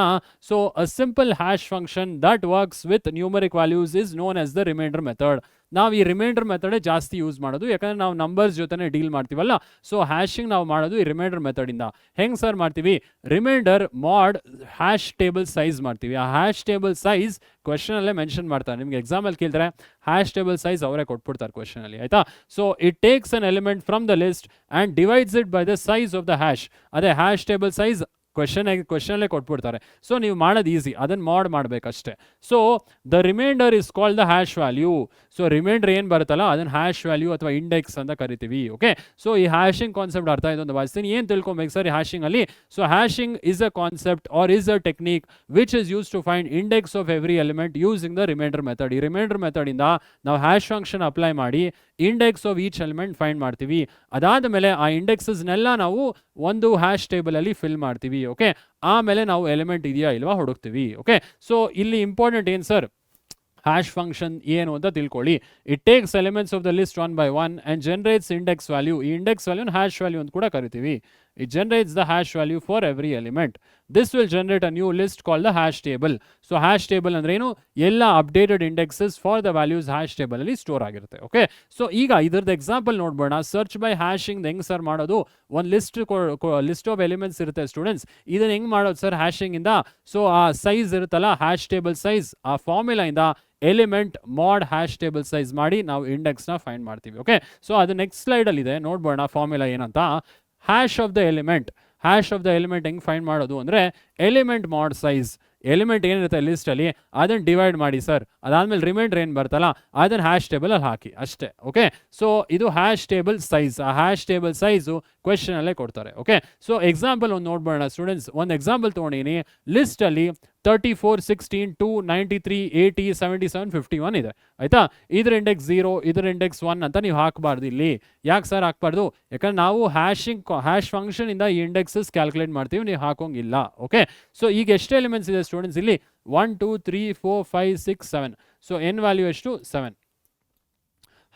So a simple hash function that works with numeric values is known as the remainder method. ನಾವು ಈ ರಿಮೈಂಡರ್ ಮೆಥಡೇ ಜಾಸ್ತಿ ಯೂಸ್ ಮಾಡೋದು, ಯಾಕಂದರೆ ನಾವು ನಂಬರ್ಸ್ ಜೊತೆ ಡೀಲ್ ಮಾಡ್ತೀವಲ್ಲ. ಸೊ ಹ್ಯಾಶಿಂಗ್ ನಾವು ಮಾಡೋದು ಈ ರಿಮೈಂಡರ್ ಮೆಥಡಿಂದ. ಹೆಂಗೆ ಸರ್ ಮಾಡ್ತೀವಿ? ರಿಮೈಂಡರ್ ಮಾಡ್ ಹ್ಯಾಶ್ ಟೇಬಲ್ ಸೈಜ್ ಮಾಡ್ತೀವಿ. ಆ ಹ್ಯಾಶ್ ಟೇಬಲ್ ಸೈಜ್ ಕ್ವೆಶನಲ್ಲೇ ಮೆನ್ಷನ್ ಮಾಡ್ತಾರೆ. ನಿಮಗೆ ಎಕ್ಸಾಮಲ್ಲಿ ಕೇಳಿದ್ರೆ ಹ್ಯಾಶ್ ಟೇಬಲ್ ಸೈಜ್ ಅವರೇ ಕೊಟ್ಬಿಡ್ತಾರೆ ಕ್ವೆಶನಲ್ಲಿ, ಆಯಿತಾ? So it takes an element from the list and divides it by the size of the hash. ಅದೇ ಹ್ಯಾಶ್ ಟೇಬಲ್ ಸೈಜ್ ಕ್ವೆಶನಲ್ಲೇ ಕೊಟ್ಬಿಡ್ತಾರೆ. ಸೊ ನೀವು ಮಾಡೋದು ಈಸಿ, ಅದನ್ನು ಮಾಡಬೇಕಷ್ಟೇ. So the reminder is called the hash value. So reminder ಏನು ಬರುತ್ತಲ್ಲ ಅದನ್ನು ಹ್ಯಾಶ್ ವ್ಯಾಲ್ಯೂ ಅಥವಾ ಇಂಡೆಕ್ಸ್ ಅಂತ ಕರಿತೀವಿ. ಓಕೆ, ಸೊ ಈ ಹ್ಯಾಶಿಂಗ್ ಕಾನ್ಸೆಪ್ಟ್ ಅರ್ಥ ಆಯಿತು ಅಂತ ಭಾವಿಸ್ತೀನಿ. ಏನು ತಿಳ್ಕೊಬೇಕು ಸರ್ ಈ ಹ್ಯಾಶಿಂಗಲ್ಲಿ? So hashing is a concept are is a technique which is use to find index of every element using the remainder method. ಈ ರಿಮೈಂಡರ್ ಮೆಥಡಿಂದ ನಾವು ಹ್ಯಾಶ್ ಫಂಕ್ಷನ್ ಅಪ್ಲೈ ಮಾಡಿ index of each element find ಮಾಡ್ತೀವಿ. ಅದಾದ ಮೇಲೆ ಆ ಇಂಡೆಕ್ಸಸ್ನೆಲ್ಲ ನಾವು ಒಂದು ಹ್ಯಾಶ್ ಟೇಬಲಲ್ಲಿ ಫಿಲ್ ಮಾಡ್ತೀವಿ. ಓಕೆ, ಆಮೇಲೆ ನಾವು ಎಲಿಮೆಂಟ್ ಇದೆಯಾ ಇಲ್ವಾ ಹುಡುಕ್ತೀವಿ. ಓಕೆ, ಸೊ ಇಲ್ಲಿ ಇಂಪಾರ್ಟೆಂಟ್ ಏನು ಸರ್? ಹ್ಯಾಶ್ ಫಂಕ್ಷನ್ ಏನು ಅಂತ ತಿಳ್ಕೊಳ್ಳಿ. It takes elements of the list one by one and generates index value. ಈ ಇಂಡೆಕ್ಸ್ ವ್ಯಾಲ್ಯೂನ ಹ್ಯಾಶ್ ವ್ಯಾಲ್ಯೂ ಅಂತ ಕೂಡ ಕರಿತೀವಿ. It generates the hash value for every element. This will generate a new list called the hash table. So hash table ಅಂದ್ರೆ ಏನು? ಎಲ್ಲ updated indexes for the values hash table ಅಲ್ಲಿ ಸ್ಟೋರ್ ಆಗಿರುತ್ತೆ. ಓಕೆ, ಸೊ ಈಗ ಇದರದ್ದು ಎಕ್ಸಾಂಪಲ್ ನೋಡ್ಬೋಣ. ಸರ್ಚ್ ಬೈ ಹ್ಯಾಶಿಂಗ್ ಹೆಂಗೆ ಸರ್ ಮಾಡೋದು? ಒಂದು ಲಿಸ್ಟ್ ಆಫ್ ಎಲಿಮೆಂಟ್ಸ್ ಇರುತ್ತೆ ಸ್ಟೂಡೆಂಟ್ಸ್. ಇದನ್ನು ಹೆಂಗೆ ಮಾಡೋದು ಸರ್ ಹ್ಯಾಶಿಂಗ್ ಇಂದ? ಸೊ ಆ ಸೈಜ್ ಇರುತ್ತಲ್ಲ ಹ್ಯಾಶ್ ಟೇಬಲ್ ಸೈಜ್, ಆ ಫಾರ್ಮುಲಾ ಇಂದ ಎಲಿಮೆಂಟ್ ಮಾಡ್ ಹ್ಯಾಶ್ ಟೇಬಲ್ ಸೈಜ್ ಮಾಡಿ ನಾವು ಇಂಡೆಕ್ಸ್ನ ಫೈಂಡ್ ಮಾಡ್ತೀವಿ. ಓಕೆ, ಸೊ ಅದು ನೆಕ್ಸ್ಟ್ ಸ್ಲೈಡಲ್ಲಿ ಇದೆ, ನೋಡ್ಬೋಣ ಫಾರ್ಮುಲಾ ಏನಂತ. ಹ್ಯಾಶ್ ಆಫ್ ದ ಎಲಿಮೆಂಟ್ ಹೆಂಗೆ ಫೈಂಡ್ ಮಾಡೋದು ಅಂದರೆ ಎಲಿಮೆಂಟ್ ಮಾಡ್ ಸೈಜ್. ಎಲಿಮೆಂಟ್ ಏನಿರುತ್ತೆ ಲಿಸ್ಟಲ್ಲಿ ಅದನ್ನು ಡಿವೈಡ್ ಮಾಡಿ ಸರ್. ಅದಾದಮೇಲೆ ರಿಮೈಂಡರ್ ಏನು ಬರ್ತಲ್ಲ ಅದನ್ನು ಹ್ಯಾಶ್ ಟೇಬಲಲ್ಲಿ ಹಾಕಿ ಅಷ್ಟೇ. ಓಕೆ, ಸೊ ಇದು ಹ್ಯಾಶ್ ಟೇಬಲ್ ಸೈಜ್. ಆ ಹ್ಯಾಶ್ ಟೇಬಲ್ ಸೈಜು ಕ್ವೆಶನಲ್ಲೇ ಕೊಡ್ತಾರೆ. ಓಕೆ, ಸೊ ಎಕ್ಸಾಂಪಲ್ ಒಂದು ನೋಡ್ಬೋಣ ಸ್ಟೂಡೆಂಟ್ಸ್. ಒಂದು ಎಕ್ಸಾಂಪಲ್ ತೊಗೊಂಡಿನಿ. ಲಿಸ್ಟಲ್ಲಿ 34 16 2 93 80 77 51 ಇದೆ, ಆಯಿತಾ? ಇದರ ಇಂಡೆಕ್ಸ್ 0, ಇದರ ಇಂಡೆಕ್ಸ್ 1 ಅಂತ ನೀವು ಹಾಕಬಾರ್ದು ಇಲ್ಲಿ. ಯಾಕೆ ಸರ್ ಹಾಕಬಾರ್ದು? ಯಾಕಂದ್ರೆ ನಾವು ಹ್ಯಾಶ್ ಫಂಕ್ಷನಿಂದ ಈ ಇಂಡೆಕ್ಸಸ್ ಕ್ಯಾಲ್ಕುಲೇಟ್ ಮಾಡ್ತೀವಿ, ನೀವು ಹಾಕೋಂಗಿಲ್ಲ. ಓಕೆ, ಸೊ ಈಗ ಎಷ್ಟು ಎಲಿಮೆಂಟ್ಸ್ ಇದೆ ಸ್ಟೂಡೆಂಟ್ಸ್ ಇಲ್ಲಿ? 1 2 3 4 5 6 7. ಸೊ ಎನ್ ವ್ಯಾಲ್ಯೂ ಎಷ್ಟು? 7.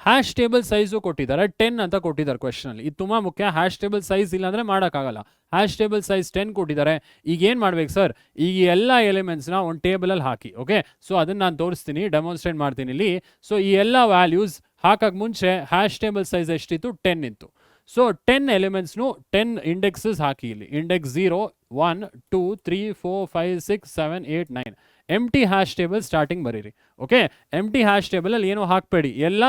ಹ್ಯಾಶ್ ಟೇಬಲ್ ಸೈಜು ಕೊಟ್ಟಿದ್ದಾರೆ 10 ಅಂತ ಕೊಟ್ಟಿದ್ದಾರೆ ಕ್ವೆಶನಲ್ಲಿ. ಇದು ತುಂಬ ಮುಖ್ಯ. ಹ್ಯಾಶ್ ಟೇಬಲ್ ಸೈಜ್ ಇಲ್ಲಾಂದರೆ ಮಾಡೋಕ್ಕಾಗಲ್ಲ. ಹ್ಯಾಶ್ ಟೇಬಲ್ ಸೈಜ್ 10 ಕೊಟ್ಟಿದ್ದಾರೆ. ಈಗ ಏನು ಮಾಡ್ಬೇಕು ಸರ್? ಈಗ ಎಲ್ಲ ಎಲಿಮೆಂಟ್ಸ್ನ ಒಂದು ಟೇಬಲಲ್ಲಿ ಹಾಕಿ. ಓಕೆ, ಸೊ ಅದನ್ನು ನಾನು ತೋರಿಸ್ತೀನಿ, ಡೆಮಾನ್ಸ್ಟ್ರೇಟ್ ಮಾಡ್ತೀನಿ ಇಲ್ಲಿ. ಸೊ ಈ ಎಲ್ಲ ವ್ಯಾಲ್ಯೂಸ್ ಹಾಕೋಕ್ಕೆ ಮುಂಚೆ ಹ್ಯಾಶ್ ಟೇಬಲ್ ಸೈಜ್ ಎಷ್ಟಿತ್ತು? 10 ಇತ್ತು. ಸೊ 10 ಎಲಿಮೆಂಟ್ಸ್ನು 10 ಇಂಡೆಕ್ಸಸ್ ಹಾಕಿ ಇಲ್ಲಿ. ಇಂಡೆಕ್ಸ್ 0 1 2 3 4 5 6 7 8 9. ಎಂಟಿ ಹ್ಯಾಶ್ ಟೇಬಲ್ ಸ್ಟಾರ್ಟಿಂಗ್ ಬರೀರಿ. ಓಕೆ, ಎಂಟಿ ಹ್ಯಾಶ್ ಟೇಬಲಲ್ಲಿ ಏನೂ ಹಾಕಬೇಡಿ, ಎಲ್ಲ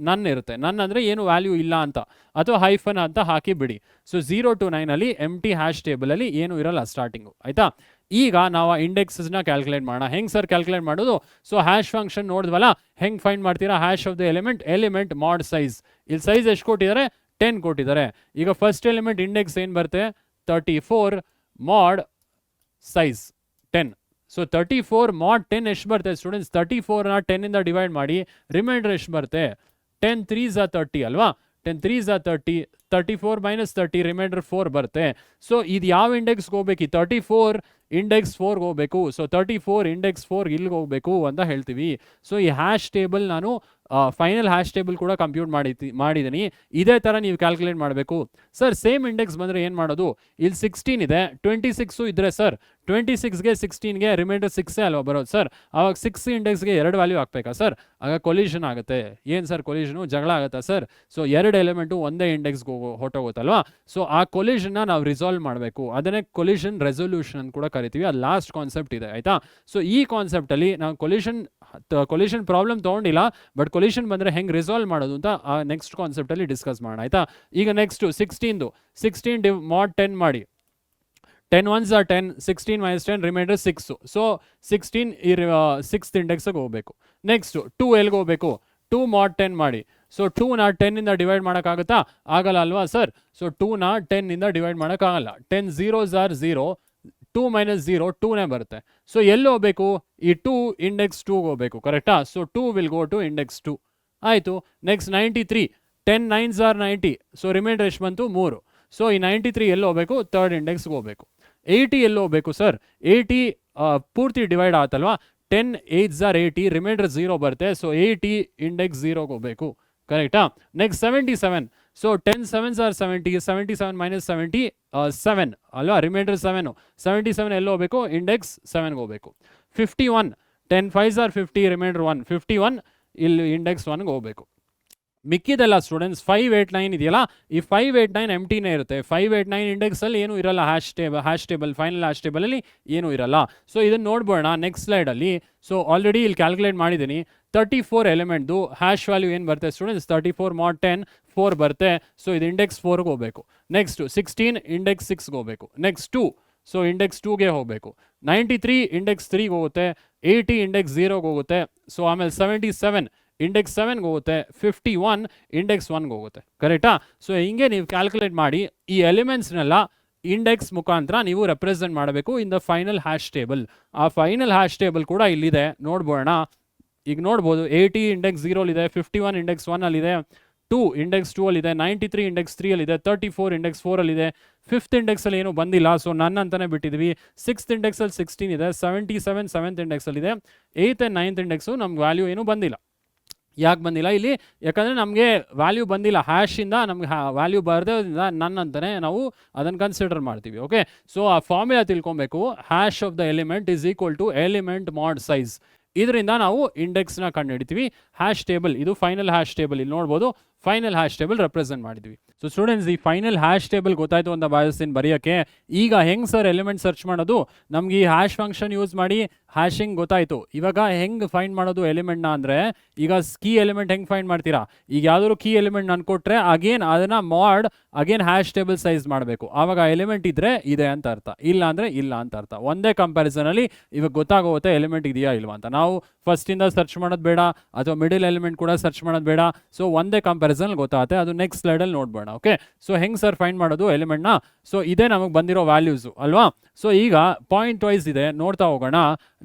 ನನ್ ಇರುತ್ತೆ. ನನ್ ಅಂದರೆ ಏನು ವ್ಯಾಲ್ಯೂ ಇಲ್ಲ ಅಂತ, ಅಥವಾ ಹೈಫನ್ ಅಂತ ಹಾಕಿ ಬಿಡಿ. ಸೊ 0 to 9 ಅಲ್ಲಿ ಎಂಟಿ ಹ್ಯಾಶ್ ಟೇಬಲಲ್ಲಿ ಏನೂ ಇರಲ್ಲ ಸ್ಟಾರ್ಟಿಂಗು, ಆಯಿತಾ? ಈಗ ನಾವು ಆ ಇಂಡೆಕ್ಸಸ್ನ ಕ್ಯಾಲ್ಕುಲೇಟ್ ಮಾಡೋಣ. ಹೆಂಗೆ ಸರ್ ಕ್ಯಾಲ್ಕುಲೇಟ್ ಮಾಡೋದು? ಸೊ ಹ್ಯಾಶ್ ಫಂಕ್ಷನ್ ನೋಡಿದ್ವಲ್ಲ, ಹೆಂಗೆ ಫೈಂಡ್ ಮಾಡ್ತೀರಾ? Hash of the element mod size. ಇಲ್ಲಿ ಸೈಜ್ ಎಷ್ಟು ಕೊಟ್ಟಿದ್ದಾರೆ? 10 ಕೊಟ್ಟಿದ್ದಾರೆ. ಈಗ ಫಸ್ಟ್ ಎಲಿಮೆಂಟ್ ಇಂಡೆಕ್ಸ್ ಏನು ಬರುತ್ತೆ? 34 ಮಾಡ್ ಸೈಜ್ 10. ಸೊ 34 ಮಾಡ್ 10 ಎಷ್ಟು ಬರುತ್ತೆ ಸ್ಟೂಡೆಂಟ್ಸ್? 34ನ 10ಇಂದ ಡಿವೈಡ್ ಮಾಡಿ, ರಿಮೈಂಡರ್ ಎಷ್ಟು ಬರುತ್ತೆ? 10 3s are 30 ಅಲ್ವಾ? 10 3s are 30, 34 ಮೈನಸ್ 30, ರಿಮೈಂಡರ್ 4 ಬರುತ್ತೆ. ಸೊ ಇದು ಯಾವ ಇಂಡೆಕ್ಸ್ಗೆ ಹೋಗ್ಬೇಕು? 34 ಇಂಡೆಕ್ಸ್ 4ಗೆ ಹೋಗಬೇಕು. ಸೊ 34 ಇಂಡೆಕ್ಸ್ 4 ಇಲ್ಲಿಗೆ ಹೋಗಬೇಕು ಅಂತ ಹೇಳ್ತೀವಿ. ಸೊ ಈ ಹ್ಯಾಶ್ ಟೇಬಲ್ ನಾನು ಫೈನಲ್ ಹ್ಯಾಶ್ ಟೇಬಲ್ ಕೂಡ ಕಂಪ್ಯೂಟ್ ಮಾಡಿದ್ದೀನಿ. ಇದೇ ಥರ ನೀವು ಕ್ಯಾಲ್ಕುಲೇಟ್ ಮಾಡಬೇಕು. ಸರ್ ಸೇಮ್ ಇಂಡೆಕ್ಸ್ ಬಂದರೆ ಏನು ಮಾಡೋದು? ಇಲ್ಲಿ 16 ಇದೆ, 26 ಇದ್ದರೆ ಸರ್ 26ಗೆ 16ಗೆ ರಿಮೈಂಡರ್ 6 ಅಲ್ವಾ ಬರೋದು ಸರ್? ಆವಾಗ 6 ಇಂಡೆಕ್ಸ್ಗೆ 2 ವ್ಯಾಲ್ಯೂ ಹಾಕ್ಬೇಕಾ ಸರ್? ಆಗ ಕೊಲಿಷನ್ ಆಗುತ್ತೆ. ಏನು ಸರ್ ಕೊಲಿಷನು? ಜಗಳ ಆಗುತ್ತಾ ಸರ್? ಸೊ 2 ಎಲಿಮೆಂಟು ಒಂದೇ ಇಂಡೆಕ್ಸ್ಗೆ ಹೊಟ್ಟೋಗುತ್ತಲ್ವಾ? ಸೊ ಆ ಕೊಲಿಷನ್ನ ನಾವು ರಿಸಾಲ್ವ್ ಮಾಡಬೇಕು. ಅದನ್ನೇ ಕೊಲಿಷನ್ ರೆಸೊಲ್ಯೂಷನ್ ಅಂತ ಕೂಡ ಕರಿತೀವಿ. ಅದು ಲಾಸ್ಟ್ ಕಾನ್ಸೆಪ್ಟ್ ಇದೆ, ಆಯಿತಾ? ಸೊ ಈ ಕಾನ್ಸೆಪ್ಟಲ್ಲಿ ನಾವು ಕೊಲಿಷನ್ ಪ್ರಾಬ್ಲಮ್ ತೊಗೊಂಡಿಲ್ಲ, ಬಟ್ ಕೊಲಿಷನ್ ಬಂದರೆ ಹೆಂಗೆ ರಿಸಾಲ್ವ್ ಮಾಡೋದು ಅಂತ ಆ ನೆಕ್ಸ್ಟ್ ಕಾನ್ಸೆಪ್ಟಲ್ಲಿ ಡಿಸ್ಕಸ್ ಮಾಡೋಣ, ಆಯಿತಾ? ಈಗ ನೆಕ್ಸ್ಟು 16 ಮಾಡ್ 10 ಮಾಡಿ. 10 1s are 10, 16 minus 10, reminder 6. So 16 6th ಇಂಡೆಕ್ಸ್ಗೆ ಹೋಗಬೇಕು. ನೆಕ್ಸ್ಟು 2 ಎಲ್ಲಿಗೆ ಹೋಗಬೇಕು? 2 ಮಾಡ್ 10 ಮಾಡಿ. ಸೊ 2ನ 10ಇಂದ ಡಿವೈಡ್ ಮಾಡೋಕ್ಕಾಗುತ್ತಾ? ಆಗಲ್ಲ ಅಲ್ವಾ ಸರ್? ಸೊ 2ನ 10ಇಂದ ಡಿವೈಡ್ ಮಾಡೋಕ್ಕಾಗಲ್ಲ. 10 0s are 0, 2 ಮೈನಸ್ 0 2ನೇ ಬರುತ್ತೆ. ಸೊ ಎಲ್ಲಿ ಹೋಗಬೇಕು? ಈ 2 ಇಂಡೆಕ್ಸ್ 2ಗೆ ಹೋಗಬೇಕು, ಕರೆಕ್ಟಾ? So 2 will go to index 2. ಆಯಿತು. Next 93, 10 9s are 90. So reminder ಎಷ್ಟು ಬಂತು? 3. ಸೊ ಈ 93 ಎಲ್ಲಿ ಹೋಗಬೇಕು? 3rd ಇಂಡೆಕ್ಸ್ಗೆ ಹೋಗಬೇಕು. 80 ಎಲ್ಲಿ ಹೋಗಬೇಕು ಸರ್? 80 ಪೂರ್ತಿ ಡಿವೈಡ್ ಆಗುತ್ತಲ್ವಾ? 10 8s are 80, ರಿಮೈಂಡರ್ 0 ಬರುತ್ತೆ. ಸೊ 80 ಇಂಡೆಕ್ಸ್ 0ಗೆ ಹೋಗಬೇಕು, ಕರೆಕ್ಟಾ? Next 77. So 10 7s are 70, 77 minus 70 7 ಅಲ್ವಾ? ರಿಮೈಂಡರ್ 7. 77 ಎಲ್ಲಿ ಹೋಗಬೇಕು? ಇಂಡೆಕ್ಸ್ 7ಗೆ ಹೋಗಬೇಕು. 51, 10 5s are 50, ರಿಮೈಂಡರ್ 1. 51 ಇಲ್ಲಿ ಇಂಡೆಕ್ಸ್ 1ಗೆ ಹೋಗಬೇಕು. ಮಿಕ್ಕಿದೆಲ್ಲ ಸ್ಟೂಡೆಂಟ್ಸ್ 5 8 9 ಇದೆಯಲ್ಲ, ಈ 5 8 9 ಎಂಟಿನೇ ಇರುತ್ತೆ. 5 8 9 ಇಂಡೆಕ್ಸಲ್ಲಿ ಏನೂ ಇರಲ್ಲ. ಹ್ಯಾಶ್ ಟೇಬಲ್ ಫೈನಲ್ ಹ್ಯಾಶ್ ಟೇಬಲಲ್ಲಿ ಏನೂ ಇರಲ್ಲ. ಸೊ ಇದನ್ನು ನೋಡ್ಬೋಣ ನೆಕ್ಸ್ಟ್ ಸ್ಲೈಡಲ್ಲಿ. ಸೊ ಆಲ್ರೆಡಿ ಇಲ್ಲಿ ಕ್ಯಾಲ್ಕುಲೇಟ್ ಮಾಡಿದ್ದೀನಿ. 34 ಎಲಿಮೆಂಟ್ದು ಹ್ಯಾಶ್ ವ್ಯಾಲ್ಯೂ ಏನು ಬರುತ್ತೆ ಸ್ಟೂಡೆಂಟ್ಸ್? 34 ಮಾಡ್ 10 4 ಬರುತ್ತೆ. ಸೊ ಇದು ಇಂಡೆಕ್ಸ್ 4ಗೆ ಹೋಗಬೇಕು. ನೆಕ್ಸ್ಟು 16 ಇಂಡೆಕ್ಸ್ 6ಗೆ ಹೋಗಬೇಕು. ನೆಕ್ಸ್ಟ್ 2, ಸೊ ಇಂಡೆಕ್ಸ್ 2ಗೆ ಹೋಗಬೇಕು. 93 ಇಂಡೆಕ್ಸ್ 3ಗೆ ಹೋಗುತ್ತೆ. 80 ಇಂಡೆಕ್ಸ್ 0ಗೆ ಹೋಗುತ್ತೆ. ಸೊ ಆಮೇಲೆ 77 ಇಂಡೆಕ್ಸ್ 7ಗೆ ಹೋಗುತ್ತೆ. 51 ಇಂಡೆಕ್ಸ್ 1ಗೆ ಹೋಗುತ್ತೆ, ಕರೆಕ್ಟಾ? ಸೊ ಹಿಂಗೆ ನೀವು ಕ್ಯಾಲ್ಕುಲೇಟ್ ಮಾಡಿ ಈ ಎಲಿಮೆಂಟ್ಸ್ನೆಲ್ಲ ಇಂಡೆಕ್ಸ್ ಮುಖಾಂತರ ನೀವು ರೆಪ್ರೆಸೆಂಟ್ ಮಾಡಬೇಕು in the final hash table. ಆ ಫೈನಲ್ ಹ್ಯಾಶ್ ಟೇಬಲ್ ಕೂಡ ಇಲ್ಲಿದೆ, ನೋಡ್ಬೋಣ. ಈಗ ನೋಡ್ಬೋದು 80 index 0 51 index 1 2 index 2 93 index 3 34 index 4 5th ಇಂಡೆಕ್ಸಲ್ಲಿ ಏನೂ ಬಂದಿಲ್ಲ, ಸೊ ನನ್ನ ಅಂತಲೇ ಬಿಟ್ಟಿದ್ವಿ. 6th ಇಂಡೆಕ್ಸಲ್ಲಿ 16 ಇದೆ. 77 7th ಇಂಡೆಕ್ಸಲ್ಲಿದೆ. 8th and 9th index ನಮ್ಗೆ ವ್ಯಾಲ್ಯೂ ಏನೂ ಬಂದಿಲ್ಲ. ಯಾಕೆ ಬಂದಿಲ್ಲ ಇಲ್ಲಿ? ಯಾಕಂದರೆ ನಮಗೆ ವ್ಯಾಲ್ಯೂ ಬಂದಿಲ್ಲ. ಹ್ಯಾಶಿಂದ ನಮ್ಗೆ ವ್ಯಾಲ್ಯೂ ಬರದೆ ನನ್ನ ಅಂತಲೇ ನಾವು ಅದನ್ನು ಕನ್ಸಿಡರ್ ಮಾಡ್ತೀವಿ. ಓಕೆ, ಸೊ ಆ ಫಾರ್ಮುಲಾ ತಿಳ್ಕೊಬೇಕು. Hash of the element is equal to element mod size. ಇದರಿಂದ ನಾವು ಇಂಡೆಕ್ಸ್ನ ಕಂಡುಹಿಡಿತೀವಿ. ಹ್ಯಾಶ್ ಟೇಬಲ್ ಇದು ಫೈನಲ್ ಹ್ಯಾಶ್ ಟೇಬಲ್. ಇಲ್ಲಿ ನೋಡ್ಬೋದು ಫೈನಲ್ ಹ್ಯಾಶ್ ಟೇಬಲ್ ರೆಪ್ರೆಸೆಂಟ್ ಮಾಡಿದ್ವಿ. ಸೊ ಸ್ಟೂಡೆಂಟ್ಸ್, ಈ ಫೈನಲ್ ಹ್ಯಾಶ್ ಟೇಬಲ್ ಗೊತ್ತಾಯಿತು ಅಂತ ಭಾವಿಸ್ತೀನಿ ಬರೆಯೋಕ್ಕೆ. ಈಗ ಹೆಂಗೆ ಸರ್ ಎಲಿಮೆಂಟ್ ಸರ್ಚ್ ಮಾಡೋದು? ನಮ್ಗೆ ಈ ಹ್ಯಾಶ್ ಫಂಕ್ಷನ್ ಯೂಸ್ ಮಾಡಿ ಹ್ಯಾಶಿಂಗ್ ಗೊತ್ತಾಯಿತು. ಇವಾಗ ಹೆಂಗೆ ಫೈಂಡ್ ಮಾಡೋದು ಎಲಿಮೆಂಟ್ನ ಅಂದರೆ, ಈಗ ಕೀ ಎಲಿಮೆಂಟ್ ಹೆಂಗೆ ಫೈಂಡ್ ಮಾಡ್ತೀರಾ? ಈಗ ಯಾವುದಾದ್ರು ಕೀ ಎಲಿಮೆಂಟ್ ಅನ್ಕೊಟ್ರೆ ಅಗೇನ್ ಅದನ್ನು ಮಾಡ್ ಅಗೇನ್ ಹ್ಯಾಶ್ ಟೇಬಲ್ ಸೈಜ್ ಮಾಡಬೇಕು. ಆವಾಗ ಎಲಿಮೆಂಟ್ ಇದ್ದರೆ ಇದೆ ಅಂತ ಅರ್ಥ, ಇಲ್ಲ ಅಂದರೆ ಇಲ್ಲ ಅಂತ ಅರ್ಥ. ಒಂದೇ ಕಂಪ್ಯಾರಿಸನಲ್ಲಿ ಇವಾಗ ಗೊತ್ತಾಗೋಗುತ್ತೆ ಎಲಿಮೆಂಟ್ ಇದೆಯಾ ಇಲ್ವಾ ಅಂತ. ನಾವು ಫಸ್ಟಿಂದ ಸರ್ಚ್ ಮಾಡೋದು ಬೇಡ, ಅಥವಾ ಮಿಡಲ್ ಎಲಿಮೆಂಟ್ ಕೂಡ ಸರ್ಚ್ ಮಾಡೋದು ಬೇಡ. ಸೊ ಒಂದೇ ಕಂಪ್ಯಾರಿಸನ್ ಗೊತ್ತಾಗುತ್ತೆ. ಅದು ನೆಕ್ಸ್ಟ್ ಸ್ಲೈಡಲ್ಲಿ ನೋಡ್ಬೋಣ. ಓಕೆ, ಸೊ ಹೆಂಗೆ ಸರ್ ಫೈಂಡ್ ಮಾಡೋದು ಎಲಿಮೆಂಟ್ನ? ಸೊ ಇದೇ ನಮಗೆ ಬಂದಿರೋ ವ್ಯಾಲ್ಯೂಸು ಅಲ್ವಾ? ಸೊ ಈಗ ಪಾಯಿಂಟ್ ವೈಸ್ ಇದೆ, ನೋಡ್ತಾ ಹೋಗೋಣ.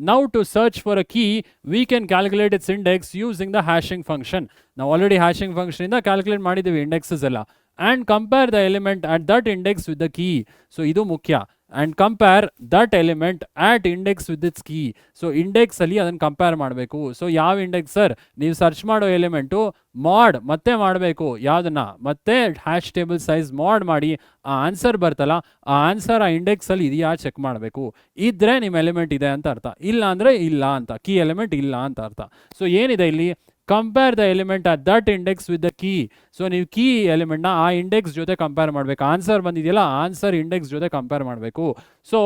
Now to search for a key, we can calculate its index using the hashing function. ನಾವು ಆಲ್ರೆಡಿ ಹ್ಯಾಶಿಂಗ್ ಫಂಕ್ಷನ್ ಇಂದ ಕ್ಯಾಲ್ಕುಲೇಟ್ ಮಾಡಿದ್ದೀವಿ ಇಂಡೆಕ್ಸಸ್ ಎಲ್ಲ. and compare the element at that index with the key. So ಇದು ಮುಖ್ಯ. and compare that element at index with its key. So ಇಂಡೆಕ್ಸಲ್ಲಿ ಅದನ್ನು ಕಂಪೇರ್ ಮಾಡಬೇಕು. ಸೊ ಯಾವ ಇಂಡೆಕ್ಸ್ ಸರ್? ನೀವು ಸರ್ಚ್ ಮಾಡೋ ಎಲಿಮೆಂಟು ಮಾಡ್ ಮತ್ತೆ ಮಾಡಬೇಕು. ಯಾವುದನ್ನ? ಮತ್ತೆ ಹ್ಯಾಶ್ ಟೇಬಲ್ ಸೈಜ್ ಮಾಡ್ ಮಾಡಿ ಆ ಆನ್ಸರ್ ಬರ್ತಲ್ಲ, ಆ ಆನ್ಸರ್ ಆ ಇಂಡೆಕ್ಸಲ್ಲಿ ಇದೆಯಾ ಚೆಕ್ ಮಾಡಬೇಕು. ಇದ್ದರೆ ನಿಮ್ಮ ಎಲಿಮೆಂಟ್ ಇದೆ ಅಂತ ಅರ್ಥ, ಇಲ್ಲ ಅಂದರೆ ಇಲ್ಲ ಅಂತ, ಕೀ ಎಲಿಮೆಂಟ್ ಇಲ್ಲ ಅಂತ ಅರ್ಥ. ಸೊ ಏನಿದೆ ಇಲ್ಲಿ? Compare the element at that index with the key. So ನೀವು ಕೀ ಎಲಿಮೆಂಟ್ನ ಆ ಇಂಡೆಕ್ಸ್ ಜೊತೆ ಕಂಪೇರ್ ಮಾಡಬೇಕು. ಆನ್ಸರ್ ಬಂದಿದೆಯಲ್ಲ, ಆನ್ಸರ್ ಇಂಡೆಕ್ಸ್ ಜೊತೆ ಕಂಪೇರ್ ಮಾಡಬೇಕು. So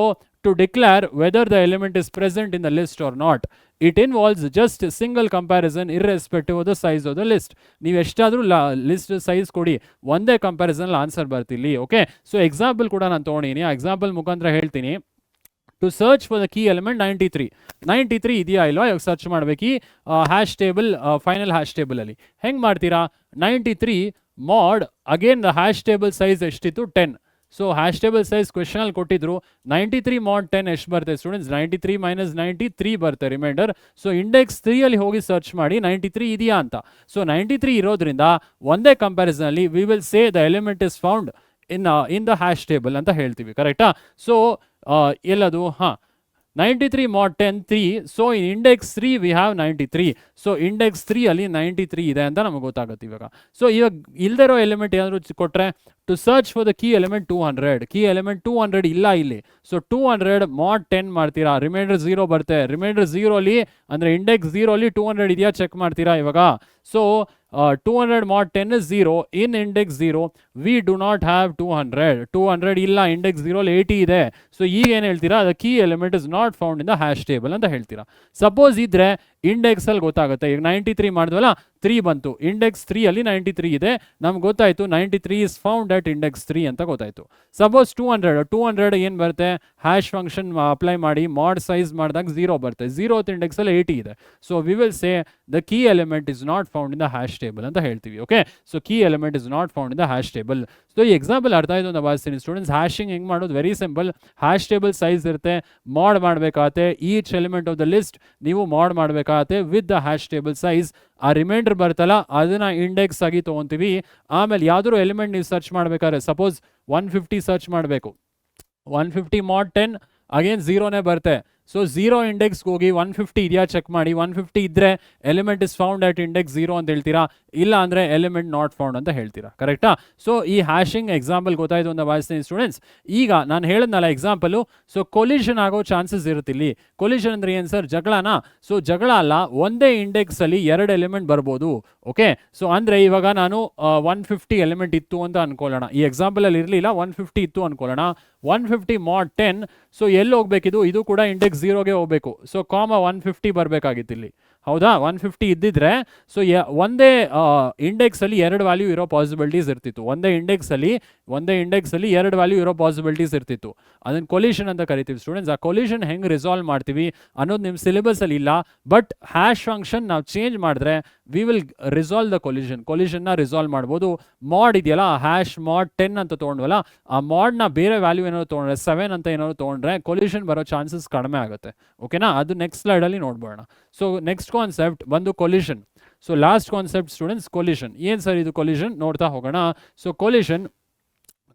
to declare whether the element is present in the list or not, it involves just single comparison irrespective of the size of the list. ನೀವು ಎಷ್ಟಾದರೂ ಲಿಸ್ಟ್ ಸೈಜ್ ಕೊಡಿ, ಒಂದೇ ಕಂಪ್ಯಾರಿಸನಲ್ಲಿ ಆನ್ಸರ್ ಬರ್ತಿಲ್ಲಿ. ಓಕೆ, ಸೊ ಎಕ್ಸಾಂಪಲ್ ಕೂಡ ನಾನು ತೊಗೊಂಡಿನಿ, ಆ ಎಕ್ಸಾಂಪಲ್ ಮುಖಾಂತರ ಹೇಳ್ತೀನಿ. To search for the key element 93 ಇದೆಯಾ ಇಲ್ವಾ ಇವಾಗ ಸರ್ಚ್ ಮಾಡಬೇಕು ಈ ಹ್ಯಾಶ್ ಟೇಬಲ್ ಫೈನಲ್ ಹ್ಯಾಶ್ ಟೇಬಲಲ್ಲಿ. ಹೆಂಗೆ ಮಾಡ್ತೀರಾ, 93 mod again the hash table size ಎಷ್ಟಿತ್ತು 10. ಸೊ ಹ್ಯಾಶ್ ಟೇಬಲ್ ಸೈಜ್ ಕ್ವೆಶನಲ್ಲಿ ಕೊಟ್ಟಿದ್ರು 93 mod 10 ಎಷ್ಟು ಬರುತ್ತೆ ಸ್ಟೂಡೆಂಟ್ಸ್, 93 - 93 ಬರುತ್ತೆ ರಿಮೈಂಡರ್. ಸೊ ಇಂಡೆಕ್ಸ್ 3 ಹೋಗಿ ಸರ್ಚ್ ಮಾಡಿ 93 ಇದೆಯಾ ಅಂತ. ಸೊ 93 ಇರೋದ್ರಿಂದ ಒಂದೇ ಕಂಪ್ಯಾರಿಸನ್ ಅಲ್ಲಿ V will say the element is found in the hash table ಅಂತ ಹೇಳ್ತೀವಿ, ಕರೆಕ್ಟಾ. ಸೊ ಎಲ್ಲದು 93 mod 10 3. So in index 3 we have 93. So index 3 ಅಲ್ಲಿ 93 ಇದೆ ಅಂತ ನಮಗೆ ಗೊತ್ತಾಗುತ್ತೆ ಇವಾಗ. ಸೊ ಇವಾಗ ಇಲ್ದಿರೋ ಎಲಿಮೆಂಟ್ ಏನಾದ್ರು ಕೊಟ್ಟರೆ to search for the key element 200, key element 200 ಇಲ್ಲ ಇಲ್ಲಿ. ಸೊ 200 mod 10 ಮಾಡ್ತೀರಾ, ರಿಮೈಂಡರ್ 0 ಬರುತ್ತೆ. ರಿಮೈಂಡರ್ 0 ಅಲ್ಲಿ ಅಂದರೆ ಇಂಡೆಕ್ಸ್ 0 ಅಲ್ಲಿ 200 ಇದೆಯಾ ಚೆಕ್ ಮಾಡ್ತೀರಾ ಇವಾಗ. So 200 mod 10 is 0 in index 0. We do not have 200 ಇಲ್ಲ, ಇಂಡೆಕ್ಸ್ 0 ಅಲ್ಲಿ 80 ಇದೆ. ಸೊ ಈಗ ಏನು ಹೇಳ್ತೀರಾ, the key element is not found in the hash table ಅಂತ ಹೇಳ್ತೀರಾ. ಸಪೋಸ್ ಇದ್ರೆ ಇಂಡೆಕ್ಸ್ ಅಲ್ಲಿ ಗೊತ್ತಾಗುತ್ತೆ. ಈಗ 93 ಮಾಡಿದ್ವಲ್ಲ 3 ಬಂತು, ಇಂಡೆಕ್ಸ್ 3 ಅಲ್ಲಿ 93 ಇದೆ, ನಮ್ಗೆ ಗೊತ್ತಾಯ್ತು 93 ಇಸ್ ಫೌಂಡ್ ಅಟ್ ಇಂಡೆಕ್ಸ್ 3 ಅಂತ ಗೊತ್ತಾಯ್ತು. ಸಪೋಸ್ 200 ಏನು ಬರುತ್ತೆ, ಹ್ಯಾಶ್ ಫಂಕ್ಷನ್ ಅಪ್ಲೈ ಮಾಡಿ ಮಾಡ್ ಸೈಜ್ ಮಾಡಿದಾಗ 0 ಬರುತ್ತೆ, 0th ಇಂಡೆಕ್ಸ್ ಅಲ್ಲಿ 80 ಇದೆ. So we will say the key element is not found in the hash table ಅಂತ ಹೇಳ್ತೀವಿ. Okay, so key element is not found in the hash table. So ಈ ಎಕ್ಸಾಂಪಲ್ ಅರ್ಥ ಆಯ್ತು ಅಂತ ಭಾವಿಸ್ತೀನಿ ಸ್ಟೂಡೆಂಟ್ಸ್. ಹ್ಯಾಶಿಂಗ್ ಹೆಂಗೆ ಮಾಡೋದು, very simple. Hash table size ಇರುತ್ತೆ, ಮಾಡ್ ಮಾಡಬೇಕಾಗತ್ತೆ. Each element of the list ನೀವು ಮಾಡ್ ಮಾಡಬೇಕಾಗತ್ತೆ with the hash table size. ಆ ರಿಮೈಂಡರ್ ಬರ್ತಲ್ಲ ಅದನ್ನ ಇಂಡೆಕ್ಸ್ ಆಗಿ ತೊಗೊತೀವಿ. ಆಮೇಲೆ ಯಾವ್ದಾದ್ರು ಎಲಿಮೆಂಟ್ ನೀವು ಸರ್ಚ್ ಮಾಡಬೇಕಾದ್ರೆ ಸಪೋಸ್ 150 ಸರ್ಚ್ ಮಾಡಬೇಕು, 150 mod 10 ಅಗೇನ್ 0ನೇ ಬರುತ್ತೆ. ಸೊ 0 ಇಂಡೆಕ್ಸ್ಗೆ ಹೋಗಿ 150 ಇದೆಯಾ ಚೆಕ್ ಮಾಡಿ, 150 ಇದ್ದರೆ element is found at index 0 ಅಂತ ಹೇಳ್ತೀರಾ, ಇಲ್ಲ ಅಂದರೆ ಎಲಿಮೆಂಟ್ ನಾಟ್ ಫೌಂಡ್ ಅಂತ ಹೇಳ್ತೀರಾ, ಕರೆಕ್ಟಾ. ಸೊ ಈ ಹ್ಯಾಶಿಂಗ್ ಎಕ್ಸಾಂಪಲ್ ಗೊತ್ತಾಯಿತು ಅಂತ ಭಾವಿಸ್ತೀನಿ ಸ್ಟೂಡೆಂಟ್ಸ್. ಈಗ ನಾನು ಹೇಳಿದ್ನಲ್ಲ ಎಕ್ಸಾಂಪಲು, ಸೊ ಕೊಲಿಷನ್ ಆಗೋ ಚಾನ್ಸಸ್ ಇರುತ್ತಿಲ್ಲಿ. ಕೊಲಿಷನ್ ಅಂದರೆ ಏನು ಸರ್, ಜಗಳನಾ? ಸೊ ಜಗಳ ಅಲ್ಲ, ಒಂದೇ ಇಂಡೆಕ್ಸಲ್ಲಿ 2 ಎಲಿಮೆಂಟ್ ಬರ್ಬೋದು. ಓಕೆ, ಸೊ ಅಂದರೆ ಇವಾಗ ನಾನು 150 ಎಲಿಮೆಂಟ್ ಇತ್ತು ಅಂತ ಅನ್ಕೊಳ್ಳೋಣ, ಈ ಎಕ್ಸಾಂಪಲಲ್ಲಿ ಇರಲಿಲ್ಲ, 150 ಇತ್ತು ಅನ್ಕೊಳ್ಳೋಣ. 150 mod 10. ಸೊ ಎಲ್ಲಿ ಹೋಗ್ಬೇಕಿದು, ಇದು ಕೂಡ ಇಂಡೆಕ್ಸ್ 0ಗೆ ಹೋಗಬೇಕು. ಸೊ 150 ಬರಬೇಕಾಗಿತ್ತು ಇಲ್ಲಿ, ಹೌದಾ. 150 ಇದ್ದಿದ್ರೆ ಸೊ ಒಂದೇ ಇಂಡೆಕ್ಸಲ್ಲಿ 2 ವ್ಯಾಲ್ಯೂ ಇರೋ ಪಾಸಿಬಿಲಿಟೀಸ್ ಇರ್ತಿತ್ತು. ಒಂದೇ ಇಂಡೆಕ್ಸಲ್ಲಿ 2 ವ್ಯಾಲ್ಯೂ ಇರೋ ಪಾಸಿಬಿಲಿಟೀಸ್ ಇರ್ತಿತ್ತು. ಅದನ್ನು ಕೊಲಿಷನ್ ಅಂತ ಕರಿತೀವಿ ಸ್ಟೂಡೆಂಟ್ಸ್. ಆ ಕೊಲಿಷನ್ ಹೆಂಗೆ ರಿಸಾಲ್ವ್ ಮಾಡ್ತೀವಿ ಅನ್ನೋದು ನಿಮ್ಮ ಸಿಲೆಬಸಲ್ಲಿ ಇಲ್ಲ. ಬಟ್ ಹ್ಯಾಶ್ ಫಂಕ್ಷನ್ ನಾವು ಚೇಂಜ್ ಮಾಡಿದ್ರೆ ವಿ ವಿಲ್ ರಿಸಾಲ್ವ್ ದ ಕೊಲಿಷನ್ನ ರಿಸಾಲ್ವ್ ಮಾಡ್ಬೋದು. ಮಾಡ್ ಇದೆಯಲ್ಲ, ಹ್ಯಾಶ್ ಮಾಡ್ 10 ಅಂತ ತೊಗೊಂಡ್ವಲ್ಲ, ಆ ಮಾಡ್ನ ಬೇರೆ ವ್ಯಾಲ್ಯೂ ಏನಾದ್ರು ತೊಗೊಂಡ್ರೆ 7 ಅಂತ ಏನಾದ್ರು ತೊಗೊಂಡ್ರೆ ಕೊಲಿಷನ್ ಬರೋ ಚಾನ್ಸಸ್ ಕಡಿಮೆ ಆಗುತ್ತೆ. ಓಕೆನಾ, ಅದು ನೆಕ್ಸ್ಟ್ ಸ್ಲೈಡಲ್ಲಿ ನೋಡ್ಬೋಣ. ಸೊ ನೆಕ್ಸ್ಟ್ ಕಾನ್ಸೆಪ್ಟ್ ಬಂದು collision. So last concept students collision. ಏನು ಸರ್ ಇದು ಕೊಲಿಷನ್, ನೋಡ್ತಾ ಹೋಗೋಣ. ಸೊ ಕೊಲಿಷನ್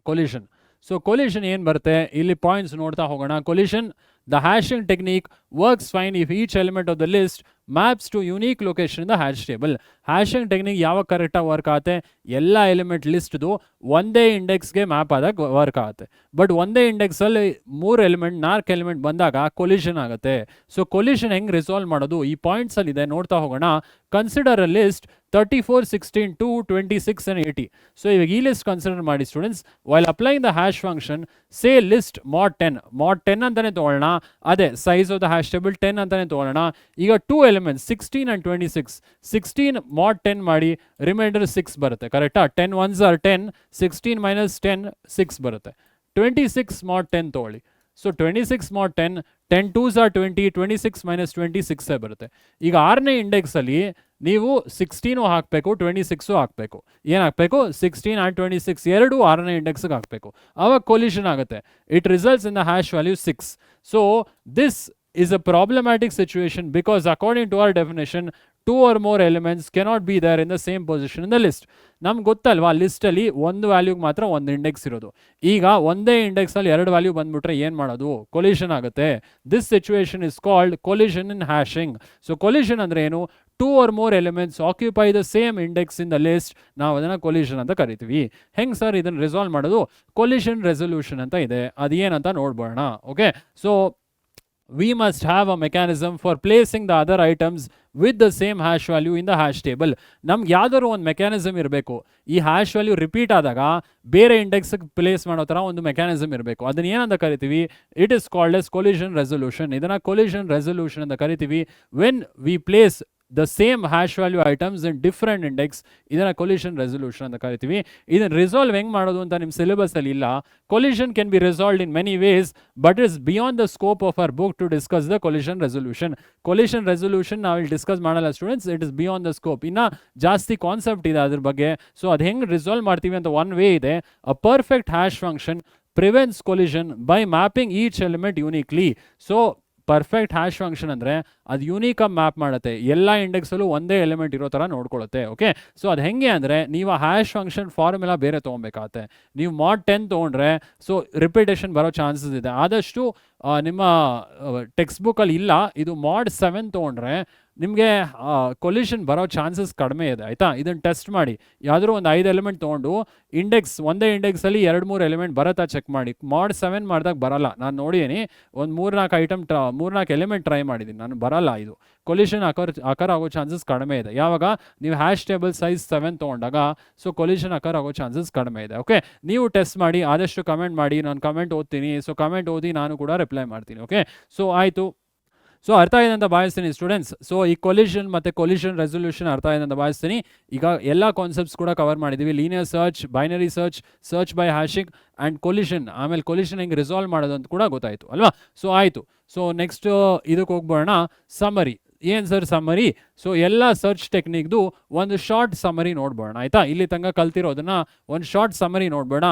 ಸೊ ಕೊಲಿಷನ್ ಏನು ಬರುತ್ತೆ ಇಲ್ಲಿ, ಪಾಯಿಂಟ್ಸ್ ನೋಡ್ತಾ ಹೋಗೋಣ. Collision, the hashing technique works fine if each element of the list maps to unique location in the hash table. Hashing technique ಯಾವಾಗ ಕರೆಕ್ಟಾಗಿ ವರ್ಕ್ ಆಗುತ್ತೆ, ಎಲ್ಲ ಎಲಿಮೆಂಟ್ ಲಿಸ್ಟ್ದು ಒಂದೇ ಇಂಡೆಕ್ಸ್ಗೆ ಮ್ಯಾಪ್ ಆದಾಗ ವರ್ಕ್ ಆಗುತ್ತೆ. ಬಟ್ ಒಂದೇ ಇಂಡೆಕ್ಸಲ್ಲಿ 4 ಎಲಿಮೆಂಟ್ ಬಂದಾಗ ಕೊಲಿಷನ್ ಆಗುತ್ತೆ. ಸೊ ಕೊಲಿಷನ್ ಹೆಂಗೆ ರಿಸಾಲ್ವ್ ಮಾಡೋದು, ಈ ಪಾಯಿಂಟ್ಸಲ್ಲಿ ಇದೆ, ನೋಡ್ತಾ ಹೋಗೋಣ. Consider a list 34, 16, 2, 26 and 80. So ಇವಾಗ ಈ ಲಿಸ್ಟ್ ಕನ್ಸಿಡರ್ ಮಾಡಿ students. While applying the hash function say list mod 10 ಅಂತಾನೆ ತೊಗೊಳ್ಳೋಣ. ಅದೇ size of the hash table 10 ಅಂತಾನೆ ತೊಗೊಳ್ಳೋಣ. ಈಗ 2 ಎಲಿಮೆಂಟ್ಸ್ 16 and 26. 16 mod 10 ಮಾಡಿ, ರಿಮೈಂಡರ್ 6 ಬರುತ್ತೆ, ಕರೆಕ್ಟಾ. 10 ones are 10, 16 minus 10 6 ಬರುತ್ತೆ. 26 mod 10 ತೊಗೊಳ್ಳಿ. So 26 mod 10, 10 2s are 20, 26 minus 20 6 ಬರುತ್ತೆ. ಈಗ 6ನೇ ಇಂಡೆಕ್ಸಲ್ಲಿ ನೀವು 16 ಹಾಕಬೇಕು, 26 ಹಾಕಬೇಕು. ಏನು ಹಾಕಬೇಕು, 16 and 26 ಎರಡೂ 6ನೇ ಇಂಡೆಕ್ಸ್ಗೆ ಹಾಕಬೇಕು. ಆವಾಗ ಕೊಲಿಷನ್ ಆಗುತ್ತೆ. It results in the hash value 6. So this is a problematic situation because according to our definition 2 or more elements cannot be there in the same position in the list. ನಮ್ಗೆ ಗೊತ್ತಲ್ವಾ, ಲಿಸ್ಟಲ್ಲಿ ಒಂದು ವ್ಯಾಲ್ಯೂಗೆ ಮಾತ್ರ ಒಂದು ಇಂಡೆಕ್ಸ್ ಇರೋದು. ಈಗ ಒಂದೇ ಇಂಡೆಕ್ಸಲ್ಲಿ 2 ವ್ಯಾಲ್ಯೂ ಬಂದ್ಬಿಟ್ರೆ ಏನು ಮಾಡೋದು, ಕೊಲಿಷನ್ ಆಗುತ್ತೆ. This situation is called collision in hashing. So collision ಅಂದರೆ ಏನು, 2 or more elements occupy the same index in the list. ನಾವು ಅದನ್ನು ಕೊಲಿಷನ್ ಅಂತ ಕರಿತೀವಿ. ಹೆಂಗೆ ಸರ್ ಇದನ್ನು ರಿಸಾಲ್ವ್ ಮಾಡೋದು, ಕೊಲಿಷನ್ ರೆಸೊಲ್ಯೂಷನ್ ಅಂತ ಇದೆ, ಅದೇನಂತ ನೋಡ್ಬೋಣ. Okay, so we must have a mechanism for placing the other items with the same hash value in the hash table. ನಮ್ಗೆ ಯಾವ್ದಾದ್ರು ಒಂದು ಮೆಕ್ಯಾನಿಸಮ್ ಇರಬೇಕು. ಈ ಹ್ಯಾಶ್ ವ್ಯಾಲ್ಯೂ ರಿಪೀಟ್ ಆದಾಗ ಬೇರೆ ಇಂಡೆಕ್ಸ್ಗೆ ಪ್ಲೇಸ್ ಮಾಡೋ ಥರ ಒಂದು ಮೆಕ್ಯಾನಿಸಮ್ ಇರಬೇಕು. ಅದನ್ನ ಏನಂತ ಕರಿತೀವಿ, it is called as collision resolution. ಇದನ್ನು ಕೊಲಿಷನ್ ರೆಸೊಲ್ಯೂಷನ್ ಅಂತ ಕರಿತೀವಿ. When we place the same hash value items in different index, ಇದನ್ನ ಕೊಲಿಷನ್ ರೆಸೊಲ್ಯೂಷನ್ ಅಂತ ಕರಿತೀವಿ. ಇದನ್ನ ರಿಸಾಲ್ವ್ ಹೆಂಗ್ ಮಾಡೋದು ಅಂತ ನಿಮ್ಮ ಸಿಲೆಬಸ್ ಅಲ್ಲಿ ಇಲ್ಲ. Collision can be resolved in many ways, but it's beyond the scope of our book to discuss the collision resolution. Collision resolution ನಾವು ಇಲ್ಲಿ ಡಿಸ್ಕಸ್ ಮಾಡಲ್ಲ students, it is beyond the scope. ಇನ್ನ ಜಾಸ್ತಿ ಕಾನ್ಸೆಪ್ಟ್ ಇದೆ ಅದ್ರ ಬಗ್ಗೆ. ಸೊ ಅದು ಹೆಂಗ್ ರಿಸಾಲ್ವ್ ಮಾಡ್ತೀವಿ ಅಂತ ಒನ್ ವೇ ಇದೆ. A perfect hash function prevents collision by mapping each element uniquely. So perfect hash function ಅಂದರೆ ಅದು ಯೂನಿಕಾಗಿ ಮ್ಯಾಪ್ ಮಾಡುತ್ತೆ, ಎಲ್ಲ ಇಂಡೆಕ್ಸಲ್ಲೂ ಒಂದೇ ಎಲಿಮೆಂಟ್ ಇರೋ ಥರ ನೋಡ್ಕೊಳ್ಳುತ್ತೆ. ಓಕೆ, ಸೊ ಅದು ಹೆಂಗೆ ಅಂದರೆ ನೀವು ಹ್ಯಾಶ್ ಫಂಕ್ಷನ್ ಫಾರ್ಮುಲಾ ಬೇರೆ ತೊಗೊಬೇಕಾಗತ್ತೆ. ನೀವು mod 10 ತೊಗೊಂಡ್ರೆ ಸೊ ರಿಪಿಟೇಷನ್ ಬರೋ ಚಾನ್ಸಸ್ ಇದೆ. ಆದಷ್ಟು ನಿಮ್ಮ ಟೆಕ್ಸ್ಟ್ ಬುಕ್ಕಲ್ಲಿ ಇಲ್ಲ, ಇದು mod 7 ತೊಗೊಂಡ್ರೆ ನಿಮಗೆ ಕೊಲಿಷನ್ ಬರೋ ಚಾನ್ಸಸ್ ಕಡಿಮೆ ಇದೆ. ಆಯಿತಾ, ಇದನ್ನು ಟೆಸ್ಟ್ ಮಾಡಿ. ಯಾವುದಾದ್ರೂ ಒಂದು 5 ಎಲಿಮೆಂಟ್ ತೊಗೊಂಡು ಒಂದೇ ಇಂಡೆಕ್ಸಲ್ಲಿ 2-3 ಎಲಿಮೆಂಟ್ ಬರುತ್ತಾ ಚೆಕ್ ಮಾಡಿ. mod 7 ಮಾಡಿದಾಗ ಬರಲ್ಲ. ನಾನು ನೋಡಿದ್ದೀನಿ, ಒಂದು 3-4 ಎಲಿಮೆಂಟ್ ಟ್ರೈ ಮಾಡಿದ್ದೀನಿ, ನಾನು ಬರಲ್ಲ. ಇದು ಕೊಲಿಷನ್ ಅಕರ್ ಆಗೋ ಚಾನ್ಸಸ್ ಕಡಿಮೆ ಇದೆ. ಯಾವಾಗ ನೀವು ಹ್ಯಾಶ್ ಟೇಬಲ್ ಸೈಜ್ 7 ತೊಗೊಂಡಾಗ ಸೊ ಕೊಲಿಷನ್ ಅಕರ್ ಆಗೋ ಚಾನ್ಸಸ್ ಕಡಿಮೆ ಇದೆ. ಓಕೆ, ನೀವು ಟೆಸ್ಟ್ ಮಾಡಿ, ಆದಷ್ಟು ಕಮೆಂಟ್ ಮಾಡಿ. ನಾನು ಕಮೆಂಟ್ ಓದ್ತೀನಿ, ಸೊ ಕಮೆಂಟ್ ಓದಿ ನಾನು ಕೂಡ ರಿಪ್ಲೈ ಮಾಡ್ತೀನಿ. ಓಕೆ, ಸೊ ಆಯಿತು. ಸೊ ಅರ್ಥ ಆಗಿದೆ ಅಂತ ಭಾವಿಸ್ತೀನಿ ಸ್ಟೂಡೆಂಟ್ಸ್. ಸೊ ಈ ಕೊಲಿಷನ್ ಮತ್ತು ಕೊಲಿಷನ್ ರೆಸೊಲ್ಯೂಷನ್ ಅರ್ಥ ಆಗಿದೆ ಅಂತ ಭಾವಿಸ್ತೀನಿ. ಈಗ ಎಲ್ಲ ಕಾನ್ಸೆಪ್ಟ್ಸ್ ಕೂಡ ಕವರ್ ಮಾಡಿದ್ದೀವಿ. Linear search, binary search by hashing and collision. ಆಮೇಲೆ ಕೊಲಿಷನ್ ಹೆಂಗೆ ರಿಸಾಲ್ವ್ ಮಾಡೋದು ಅಂತ ಕೂಡ ಗೊತ್ತಾಯಿತು ಅಲ್ವಾ. ಸೊ ಆಯಿತು. ಸೊ ನೆಕ್ಸ್ಟ್ ಇದಕ್ಕೆ ಹೋಗ್ಬೋಣ, ಸಮರಿ. ಏನು ಸರ್ ಸಮರಿ? ಸೊ ಎಲ್ಲ ಸರ್ಚ್ ಟೆಕ್ನಿಕ್ದು ಒಂದು ಶಾರ್ಟ್ ಸಮರಿ ನೋಡ್ಬೋಣ. ಆಯಿತಾ, ಇಲ್ಲಿ ತನಕ ಕಲ್ತಿರೋದನ್ನ ಒಂದು ಶಾರ್ಟ್ ಸಮರಿ ನೋಡ್ಬೋಣ.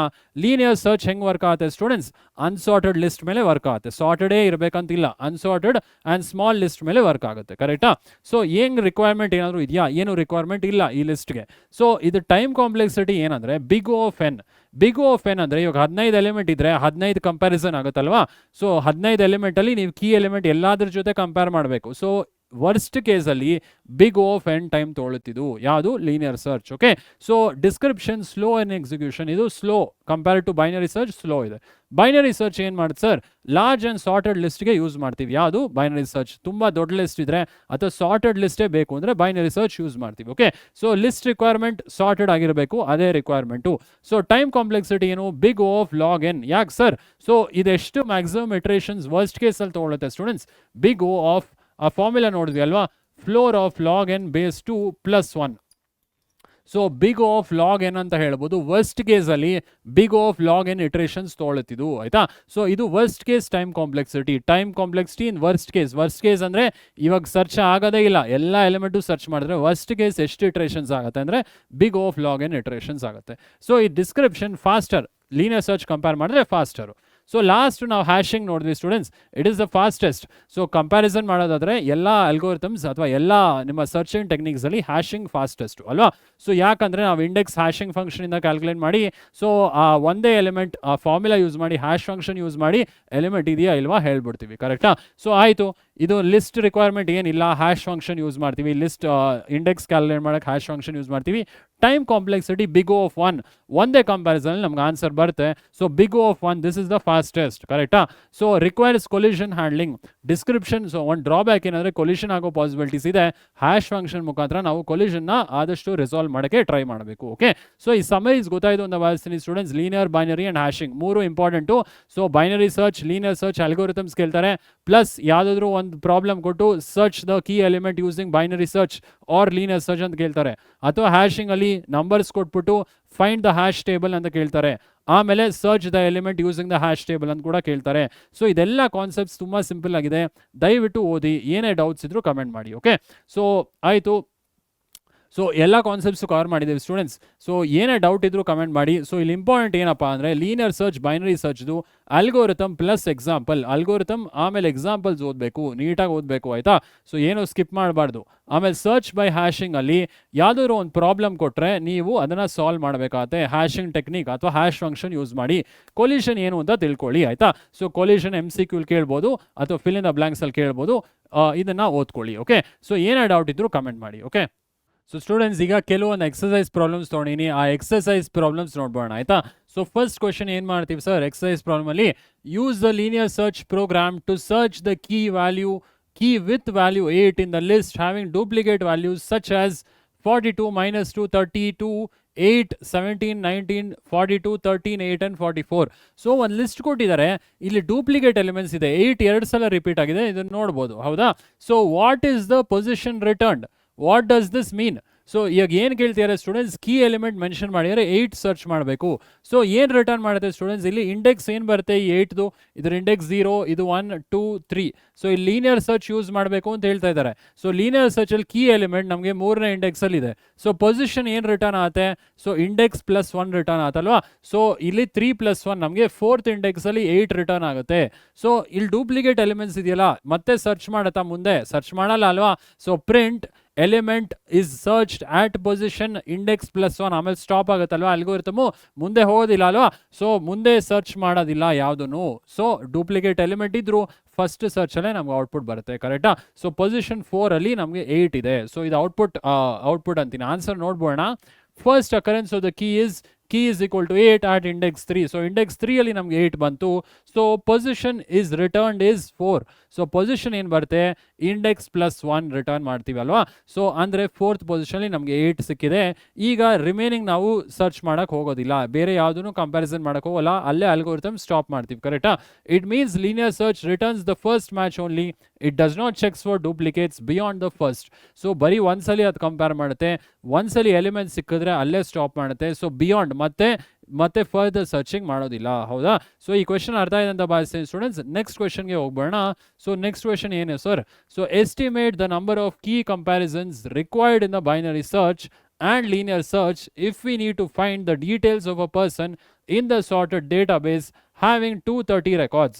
ಲೀನಿಯರ್ ಸರ್ಚ್ ಹೆಂಗೆ ವರ್ಕ್ ಆಗುತ್ತೆ ಸ್ಟೂಡೆಂಟ್ಸ್? ಅನ್ಸಾರ್ಟೆಡ್ ಲಿಸ್ಟ್ ಮೇಲೆ ವರ್ಕ್ ಆಗುತ್ತೆ. ಸಾರ್ಟೆಡೇ ಇರಬೇಕಂತಿಲ್ಲ, ಅನ್ಸಾರ್ಟೆಡ್ ಆ್ಯಂಡ್ ಸ್ಮಾಲ್ ಲಿಸ್ಟ್ ಮೇಲೆ ವರ್ಕ್ ಆಗುತ್ತೆ. ಕರೆಕ್ಟಾ? ಸೊ ಏನು ರಿಕ್ವೈರ್ಮೆಂಟ್ ಏನಾದರೂ ಇದೆಯಾ? ಏನು ರಿಕ್ವೈರ್ಮೆಂಟ್ ಇಲ್ಲ ಈ ಲಿಸ್ಟ್ಗೆ. ಸೊ ಇದು ಟೈಮ್ ಕಾಂಪ್ಲೆಕ್ಸಿಟಿ ಏನಂದರೆ big of N. Big of N ಅಂದರೆ ಇವಾಗ 15 ಎಲಿಮೆಂಟ್ ಇದ್ದರೆ 15 ಕಂಪ್ಯಾರಿಸನ್ ಆಗುತ್ತಲ್ವಾ. ಸೊ 15 ಎಲಿಮೆಂಟಲ್ಲಿ ನೀವು ಕೀ ಎಲಿಮೆಂಟ್ ಎಲ್ಲಾದ್ರ ಜೊತೆ ಕಂಪೇರ್ ಮಾಡಬೇಕು. ಸೊ ವರ್ಸ್ಟ್ ಕೇಸಲ್ಲಿ ಬಿಗ್ ಆಫ್ ಎನ್ ಟೈಮ್ ತೊಗೊಳುತ್ತಿದ್ದು ಯಾವುದು? Linear search. Okay, so description slow in execution. ಇದು slow compare to binary search, slow ಇದೆ. ಬೈನರಿ ಸರ್ಚ್ ಏನು ಮಾಡುತ್ತೆ ಸರ್? ಲಾರ್ಜ್ ಆ್ಯಂಡ್ ಸಾರ್ಟೆಡ್ ಲಿಸ್ಟ್ಗೆ ಯೂಸ್ ಮಾಡ್ತೀವಿ. ಯಾವುದು? Binary search. ತುಂಬ ದೊಡ್ಡ ಲಿಸ್ಟ್ ಇದ್ದರೆ ಅಥವಾ ಸಾರ್ಟೆಡ್ ಲಿಸ್ಟೇ ಬೇಕು ಅಂದರೆ ಬೈನರಿ ಸರ್ಚ್ ಯೂಸ್ ಮಾಡ್ತೀವಿ. Okay, so list requirement sorted ಆಗಿರಬೇಕು, ಅದೇ ರಿಕ್ವೈರ್ಮೆಂಟು. ಸೊ ಟೈಮ್ ಕಾಂಪ್ಲೆಕ್ಸಿಟಿ ಏನು? Big of log n. ಯಾಕೆ ಸರ್? ಸೊ ಇದೆಷ್ಟು ಮ್ಯಾಕ್ಸಿಮಮ್ ಇಟ್ರೇಷನ್ಸ್ ವರ್ಸ್ಟ್ ಕೇಸಲ್ಲಿ ತೊಗೊಳುತ್ತೆ ಸ್ಟೂಡೆಂಟ್ಸ್? ಬಿಗ್ ಆಫ್ ಆ ಫಾರ್ಮುಲಾ ನೋಡಿದ್ವಿ ಅಲ್ವಾ, floor of log n base 2 + 1. So big of log n ಅಂತ ಹೇಳ್ಬೋದು. ವರ್ಸ್ಟ್ ಕೇಸಲ್ಲಿ big of log n iterations ತೊಗೊಳುತ್ತಿದ್ದು. ಆಯಿತಾ, ಸೊ ಇದು worst case time complexity. Time complexity in worst case. Worst case ಅಂದರೆ ಇವಾಗ ಸರ್ಚ್ ಆಗೋದೇ ಇಲ್ಲ, ಎಲ್ಲ ಎಲಿಮೆಂಟು ಸರ್ಚ್ ಮಾಡಿದ್ರೆ ವರ್ಸ್ಟ್ ಕೇಸ್ ಎಷ್ಟು ಇಟ್ರೇಷನ್ಸ್ ಆಗುತ್ತೆ ಅಂದರೆ ಬಿಗ್ ಆಫ್ ಲಾಗ್ ಎನ್ ಇಟ್ರೇಷನ್ಸ್ ಆಗುತ್ತೆ. ಸೊ ಈ description faster, linear search compare ಮಾಡಿದ್ರೆ ಫಾಸ್ಟರು. ಸೊ ಲಾಸ್ಟ್ ನಾವು ಹ್ಯಾಶಿಂಗ್ ನೋಡಿದ್ವಿ students, it is the fastest. So comparison ಮಾಡೋದಾದರೆ ಎಲ್ಲ ಅಲ್ಗೋರಿಥಮ್ಸ್ ಅಥವಾ ಎಲ್ಲ ನಿಮ್ಮ ಸರ್ಚಿಂಗ್ ಟೆಕ್ನಿಕ್ಸಲ್ಲಿ ಹ್ಯಾಶಿಂಗ್ ಫಾಸ್ಟೆಸ್ಟು ಅಲ್ವಾ. ಸೊ ಯಾಕಂದರೆ ನಾವು ಇಂಡೆಕ್ಸ್ ಹ್ಯಾಶಿಂಗ್ ಫಂಕ್ಷನಿಂದ ಕ್ಯಾಲ್ಕುಲೇಟ್ ಮಾಡಿ, ಸೊ ಆ ಒಂದೇ ಎಲಿಮೆಂಟ್ ಆ ಫಾರ್ಮುಲಾ ಯೂಸ್ ಮಾಡಿ, ಹ್ಯಾಶ್ ಫಂಕ್ಷನ್ ಯೂಸ್ ಮಾಡಿ ಎಲಿಮೆಂಟ್ ಇದೆಯಾ ಇಲ್ವಾ ಹೇಳ್ಬಿಡ್ತೀವಿ. ಕರೆಕ್ಟಾ? ಸೊ ಆಯಿತು. ಇದು ಲಿಸ್ಟ್ ರಿಕ್ವೈರ್ಮೆಂಟ್ ಏನಿಲ್ಲ, ಹ್ಯಾಶ್ ಫಂಕ್ಷನ್ ಯೂಸ್ ಮಾಡ್ತೀವಿ. ಲಿಸ್ಟ್ ಇಂಡೆಕ್ಸ್ ಕ್ಯಾಲ್ಕುಲೇಟ್ ಮಾಡೋಕ್ಕೆ ಹ್ಯಾಶ್ ಫಂಕ್ಷನ್ ಯೂಸ್ ಮಾಡ್ತೀವಿ. ಟೈಮ್ ಕಾಂಪ್ಲೆಕ್ಸಿಟಿ ಬಿಗ್ ಆಫ್ 1, ಒಂದೇ ಕಂಪ್ಯಾರಿಸನ್ ನಮ್ಗೆ ಆನ್ಸರ್ ಬರುತ್ತೆ. So big of 1, this is the fastest. ಕರೆಕ್ಟಾ? So requires collision handling. Description, so ಒಂದು ಡ್ರಾಬ್ಯಾಕ್ ಏನಂದರೆ ಕೊಲಿಷನ್ ಆಗೋ ಪಾಸಿಬಿಲಿಟೀಸ್ ಇದೆ. ಹ್ಯಾಶ್ ಫಂಕ್ಷನ್ ಮುಖಾಂತರ ನಾವು ಕೊಲಿಷನ್ನ ಆದಷ್ಟು ರಿಸಾಲ್ವ್ ಮಾಡೋಕ್ಕೆ ಟ್ರೈ ಮಾಡಬೇಕು. ಓಕೆ, ಸೊ ಈ ಸಮರೀಸ್ ಗೊತ್ತಾಯಿತು ಅಂತ ಭಾವಿಸ್ತೀನಿ students. Linear, binary and hashing ಮೂರು important. So binary search, linear search, algorithms ಕೇಳ್ತಾರೆ. ಪ್ಲಸ್ ಯಾವುದಾದ್ರೂ ಒಂದು ಪ್ರಾಬ್ಲಮ್ ಕೊಟ್ಟು search the key element using binary search or linear search ಅಂತ ಕೇಳ್ತಾರೆ. ಅಥವಾ ಹ್ಯಾಶಿಂಗ್ ಅಲ್ಲಿ ನಂಬರ್ಸ್ ಕೊಟ್ಬಿಟ್ಟು ಫೈಂಡ್ ದ ಹ್ಯಾಶ್ ಟೇಬಲ್ ಅಂತ ಕೇಳ್ತಾರೆ. ಆಮೇಲೆ search the element using the hash table ಅಂತ ಕೂಡ ಕೇಳ್ತಾರೆ. ಸೊ ಇದೆಲ್ಲ ಕಾನ್ಸೆಪ್ಟ್ಸ್ ತುಂಬ ಸಿಂಪಲ್ ಆಗಿದೆ, ದಯವಿಟ್ಟು ಓದಿ. ಏನೇ ಡೌಟ್ಸ್ ಇದ್ರೂ ಕಮೆಂಟ್ ಮಾಡಿ. ಓಕೆ, ಸೊ ಆಯಿತು. ಸೊ ಎಲ್ಲ ಕಾನ್ಸೆಪ್ಟ್ಸು ಕವರ್ ಮಾಡಿದ್ದೀವಿ ಸ್ಟೂಡೆಂಟ್ಸ್. ಸೊ ಏನೇ ಡೌಟ್ ಇದ್ರೂ ಕಮೆಂಟ್ ಮಾಡಿ. ಸೊ ಇಲ್ಲಿ ಇಂಪಾರ್ಟೆಂಟ್ ಏನಪ್ಪ ಅಂದರೆ ಲೀನಿಯರ್ ಸರ್ಚ್, ಬೈನರಿ ಸರ್ಚ್ದು ಅಲ್ಗೋರಿಥಮ್ ಪ್ಲಸ್ ಎಕ್ಸಾಂಪಲ್. ಅಲ್ಗೋರಿಥಮ್ ಆಮೇಲೆ ಎಕ್ಸಾಂಪಲ್ಸ್ ಓದಬೇಕು, ನೀಟಾಗಿ ಓದಬೇಕು. ಆಯಿತಾ? ಸೊ ಏನು ಸ್ಕಿಪ್ ಮಾಡಬಾರ್ದು. ಆಮೇಲೆ ಸರ್ಚ್ ಬೈ ಹ್ಯಾಶಿಂಗಲ್ಲಿ ಯಾವುದಾದ್ರು ಒಂದು ಪ್ರಾಬ್ಲಮ್ ಕೊಟ್ಟರೆ ನೀವು ಅದನ್ನು ಸಾಲ್ವ್ ಮಾಡಬೇಕಾಗತ್ತೆ. ಹ್ಯಾಶಿಂಗ್ ಟೆಕ್ನಿಕ್ ಅಥವಾ ಹ್ಯಾಶ್ ಫಂಕ್ಷನ್ ಯೂಸ್ ಮಾಡಿ ಕೊಲಿಷನ್ ಏನು ಅಂತ ತಿಳ್ಕೊಳ್ಳಿ. ಆಯಿತಾ? ಸೊ ಕೊಲಿಷನ್ MCQ ಕೇಳ್ಬೋದು ಅಥವಾ ಫಿಲ್ ಇನ್ ದ ಬ್ಲಾಂಕ್ಸಲ್ಲಿ ಕೇಳ್ಬೋದು. ಇದನ್ನು ಓದ್ಕೊಳ್ಳಿ. ಓಕೆ, ಸೊ ಏನೇ ಡೌಟ್ ಇದ್ರೂ ಕಮೆಂಟ್ ಮಾಡಿ. ಓಕೆ, ಸೊ ಸ್ಟೂಡೆಂಟ್ಸ್ ಈಗ ಕೆಲವೊಂದು ಎಕ್ಸಸೈಸ್ ಪ್ರಾಬ್ಲಮ್ಸ್ ತೊಗೊಂಡಿನಿ. ಆ ಎಕ್ಸಸೈಸ್ ಪ್ರಾಬ್ಲಮ್ಸ್ ನೋಡ್ಬೋಣ. ಆಯಿತಾ? ಸೊ ಫಸ್ಟ್ ಕ್ವೆಶನ್ ಏನು ಮಾಡ್ತೀವಿ ಸರ್? ಎಕ್ಸಸೈಸ್ ಪ್ರಾಬ್ಲಮಲ್ಲಿ use the linear search program to search the key with value 8 in the list having duplicate values such as 42, -2, 32, 8, 17, 19, 42, 13, 8 and 44. So ಒಂದು ಲಿಸ್ಟ್ ಕೊಟ್ಟಿದ್ದಾರೆ, ಇಲ್ಲಿ ಡೂಪ್ಲಿಕೇಟ್ ಎಲಿಮೆಂಟ್ಸ್ ಇದೆ. 8 2 ಸಲ ರಿಪೀಟ್ ಆಗಿದೆ, ಇದನ್ನು ನೋಡ್ಬೋದು. ಹೌದಾ? So what is the position returned? What does this mean? So ಇವಾಗ ಏನು ಕೇಳ್ತಿದ್ದಾರೆ ಸ್ಟೂಡೆಂಟ್ಸ್, ಕೀ ಎಲಿಮೆಂಟ್ ಮೆನ್ಷನ್ ಮಾಡಿದರೆ 8 ಸರ್ಚ್ ಮಾಡಬೇಕು. ಸೊ ಏನು ರಿಟರ್ನ್ ಮಾಡುತ್ತೆ ಸ್ಟೂಡೆಂಟ್ಸ್, ಇಲ್ಲಿ ಇಂಡೆಕ್ಸ್ ಏನು ಬರುತ್ತೆ ಈ 8ದು, ಇದ್ರ ಇಂಡೆಕ್ಸ್ 0, ಇದು 1 2 3. ಸೊ ಇಲ್ಲಿ ಲೀನಿಯರ್ ಸರ್ಚ್ ಯೂಸ್ ಮಾಡಬೇಕು ಅಂತ ಹೇಳ್ತಾ ಇದ್ದಾರೆ. ಸೊ ಲೀನಿಯರ್ ಸರ್ಚಲ್ಲಿ ಕೀ ಎಲಿಮೆಂಟ್ ನಮಗೆ 3ನೇ ಇಂಡೆಕ್ಸಲ್ಲಿ ಇದೆ. ಸೊ ಪೊಸಿಷನ್ ಏನು ರಿಟರ್ನ್ ಆಗುತ್ತೆ, ಸೊ ಇಂಡೆಕ್ಸ್ +1 ರಿಟರ್ನ್ ಆಗುತ್ತಲ್ವಾ. ಸೊ ಇಲ್ಲಿ 3 + 1 ನಮಗೆ 4th ಇಂಡೆಕ್ಸಲ್ಲಿ 8 ರಿಟರ್ನ್ ಆಗುತ್ತೆ. ಸೊ ಇಲ್ಲಿ ಡೂಪ್ಲಿಕೇಟ್ ಎಲಿಮೆಂಟ್ಸ್ ಇದೆಯಲ್ಲ, ಮತ್ತೆ ಸರ್ಚ್ ಮಾಡುತ್ತಾ, ಮುಂದೆ ಸರ್ಚ್ ಮಾಡಲ್ಲ ಅಲ್ವಾ. So print element is searched at position index +1, ಆಮೇಲೆ ಸ್ಟಾಪ್ ಆಗುತ್ತಲ್ವಾ ಅಲ್ಗೋರಿಥಮು, ಮುಂದೆ ಹೋಗೋದಿಲ್ಲ ಅಲ್ವಾ. ಸೊ ಮುಂದೆ ಸರ್ಚ್ ಮಾಡೋದಿಲ್ಲ ಯಾವುದೂ. ಸೊ ಡೂಪ್ಲಿಕೇಟ್ ಎಲಿಮೆಂಟ್ ಇದ್ರೂ ಫಸ್ಟ್ ಸರ್ಚಲ್ಲೇ ನಮ್ಗೆ ಔಟ್ಪುಟ್ ಬರುತ್ತೆ, ಕರೆಕ್ಟಾ. ಸೊ ಪೊಸಿಷನ್ 4ಅಲ್ಲಿ ನಮಗೆ 8 ಇದೆ. ಸೊ ಇದು ಔಟ್ಪುಟ್ ಅಂತೀನಿ. ಆನ್ಸರ್ ನೋಡ್ಬೋಣ. First occurrence of the key is equal to 8 at index 3. So index 3 ಅಲ್ಲಿ ನಮಗೆ 8 ಬಂತು. So position is returned is 4. So position ಏನು ಬರುತ್ತೆ, ಇಂಡೆಕ್ಸ್ +1 ರಿಟರ್ನ್ ಮಾಡ್ತೀವಿ ಅಲ್ವಾ. ಸೊ ಅಂದರೆ 4th ಪೊಸಿಷನಲ್ಲಿ ನಮಗೆ 8 ಸಿಕ್ಕಿದೆ. ಈಗ ರಿಮೈನಿಂಗ್ ನಾವು ಸರ್ಚ್ ಮಾಡೋಕ್ಕೆ ಹೋಗೋದಿಲ್ಲ, ಬೇರೆ ಯಾವುದೂ ಕಂಪ್ಯಾರಿಸನ್ ಮಾಡೋಕ್ಕೆ ಹೋಗಲ್ಲ, ಅಲ್ಲೇ ಅಲ್ಗೋರಿಥಮ್ ಸ್ಟಾಪ್ ಮಾಡ್ತೀವಿ, ಕರೆಕ್ಟಾ. It means linear search returns the first match only. It does not cheques for duplicates beyond the first. So ಬರೀ ಒಂದ್ಸಲಿ ಅದು ಕಂಪೇರ್ ಮಾಡುತ್ತೆ, ಒಂದ್ಸಲಿ ಎಲಿಮೆಂಟ್ ಸಿಕ್ಕಿದ್ರೆ ಅಲ್ಲೇ ಸ್ಟಾಪ್ ಮಾಡುತ್ತೆ. ಸೊ ಬಿಯಾಂಡ್ ಮತ್ತೆ ಫರ್ದರ್ ಸರ್ಚಿಂಗ್ ಮಾಡೋದಿಲ್ಲ, ಹೌದಾ. ಸೊ ಈ ಕ್ವೆಶನ್ ಅರ್ಥ ಇದೆ ಅಂತ ಭಾವಿಸ್ತೀನಿ ಸ್ಟೂಡೆಂಟ್ಸ್. ನೆಕ್ಸ್ಟ್ ಕ್ವೆಶನ್ಗೆ ಹೋಗ್ಬೋಣ. ಸೊ ನೆಕ್ಸ್ಟ್ ಕ್ವೆಶನ್ ಏನು sir, so estimate the number of key comparisons required in the binary search and linear search if we need to find the details of a person in the sorted database having 230 records.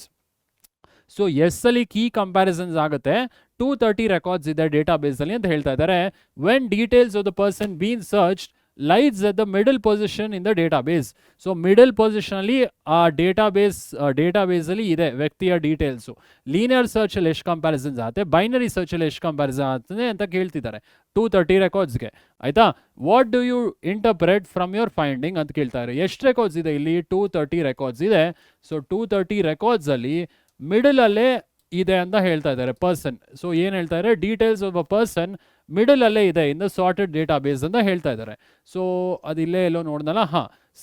So ಅಲ್ಲಿ ಕೀ ಕಂಪ್ಯಾರಿಸನ್ಸ್ ಆಗುತ್ತೆ, 230 ರೆಕಾರ್ಡ್ಸ್ ಇದೆ ಡೇಟಾಬೇಸ್ ಅಲ್ಲಿ ಅಂತ ಹೇಳ್ತಾ ಇದ್ದಾರೆ. When details of the person been searched lies at the middle position in the database. So middle position ಅಲ್ಲಿ ಆ ಡೇಟಾಬೇಸ್ ಅಲ್ಲಿ ಇದೆ ವ್ಯಕ್ತಿಯ ಡೀಟೇಲ್ಸು. ಲೀನಿಯರ್ ಸರ್ಚ್ ಅಲ್ಲಿ ಎಷ್ಟು ಕಂಪ್ಯಾರಿಸನ್ಸ್ ಆಗುತ್ತೆ, ಬೈನರಿ ಸರ್ಚ್ ಅಲ್ಲಿ ಎಷ್ಟು ಕಂಪ್ಯಾರಿಸನ್ ಆಗ್ತದೆ ಅಂತ ಕೇಳ್ತಿದ್ದಾರೆ 230 ರೆಕಾರ್ಡ್ಸ್ಗೆ, ಆಯ್ತಾ. What do you interpret from your finding ಅಂತ ಕೇಳ್ತಾರೆ. ಎಷ್ಟು ರೆಕಾರ್ಡ್ಸ್ ಇದೆ ಇಲ್ಲಿ, 230 ರೆಕಾರ್ಡ್ಸ್ ಇದೆ. ಸೊ 230 ರೆಕಾರ್ಡ್ಸ್ ಅಲ್ಲಿ ಮಿಡಲ್ ಅಲ್ಲೇ ಇದೆ ಅಂತ ಹೇಳ್ತಾ ಇದ್ದಾರೆ ಪರ್ಸನ್. ಸೊ ಏನು ಹೇಳ್ತಾ ಇದ್ದಾರೆ, details of a person middle ಅಲ್ಲೇ ಇದೆ ಇನ್ ದ ಸಾರ್ಟೆಡ್ ಡೇಟಾಬೇಸ್ ಅಂತ ಹೇಳ್ತಾ ಇದ್ದಾರೆ. ಸೊ ಅದಿಲ್ಲೇ ಎಲ್ಲೋ ನೋಡಿದ್ನಲ್ಲ,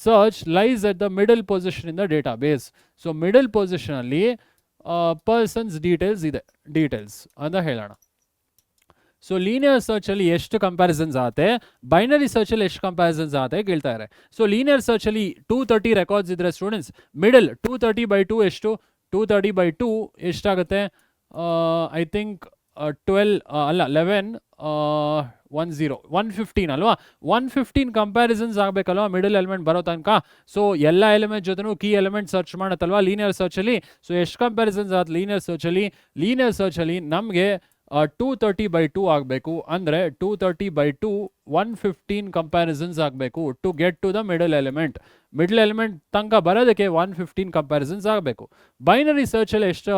search lies at the middle position in the database. So middle position ಅಲ್ಲಿ ಪರ್ಸನ್ಸ್ ಡೀಟೇಲ್ಸ್ ಇದೆ, ಡೀಟೇಲ್ಸ್ ಅಂತ ಹೇಳೋಣ. ಸೊ ಲೀನಿಯರ್ ಸರ್ಚ್ ಅಲ್ಲಿ ಎಷ್ಟು ಕಂಪ್ಯಾರಿಸನ್ಸ್ ಆಗುತ್ತೆ, ಬೈನರಿ ಸರ್ಚ್ ಅಲ್ಲಿ ಎಷ್ಟು ಕಂಪ್ಯಾರಿಸನ್ಸ್ ಆಗುತ್ತೆ ಕೇಳ್ತಾ ಇದ್ದಾರೆ. ಸೊ ಲೀನಿಯರ್ ಸರ್ಚ್ ಅಲ್ಲಿ 230 ರೆಕಾರ್ಡ್ಸ್ ಇದ್ರೆ ಸ್ಟೂಡೆಂಟ್ಸ್, ಮಿಡಲ್ 230/2 ಎಷ್ಟು, 230/2 ಎಷ್ಟಾಗುತ್ತೆ, ಐ ಥಿಂಕ್ 12 ಅಲ್ಲ 11 10 115 ಅಲ್ವಾ. 115 ಕಂಪ್ಯಾರಿಸನ್ಸ್ ಆಗಬೇಕಲ್ವಾ ಮಿಡಲ್ ಎಲಿಮೆಂಟ್ ಬರೋ ತನಕ. ಸೊ ಎಲ್ಲ ಎಲಿಮೆಂಟ್ ಜೊತೆನೂ ಕೀ ಎಲಿಮೆಂಟ್ ಸರ್ಚ್ ಮಾಡತ್ತಲ್ವಾ ಲೀನಿಯರ್ ಸರ್ಚಲ್ಲಿ. ಸೊ ಎಷ್ಟು ಕಂಪ್ಯಾರಿಸನ್ಸ್ ಆಗುತ್ತೆ ಲೀನಿಯರ್ ಸರ್ಚಲ್ಲಿ ನಮಗೆ 230/2 ಆಗಬೇಕು. ಅಂದರೆ 230/2 115 ಕಂಪ್ಯಾರಿಸನ್ಸ್ ಆಗಬೇಕು to get to the middle element ತನಕ ಬರೋದಕ್ಕೆ 115 ಕಂಪ್ಯಾರಿಸನ್ಸ್ ಆಗಬೇಕು. ಬೈನರಿ ಸರ್ಚಲ್ಲಿ ಎಷ್ಟು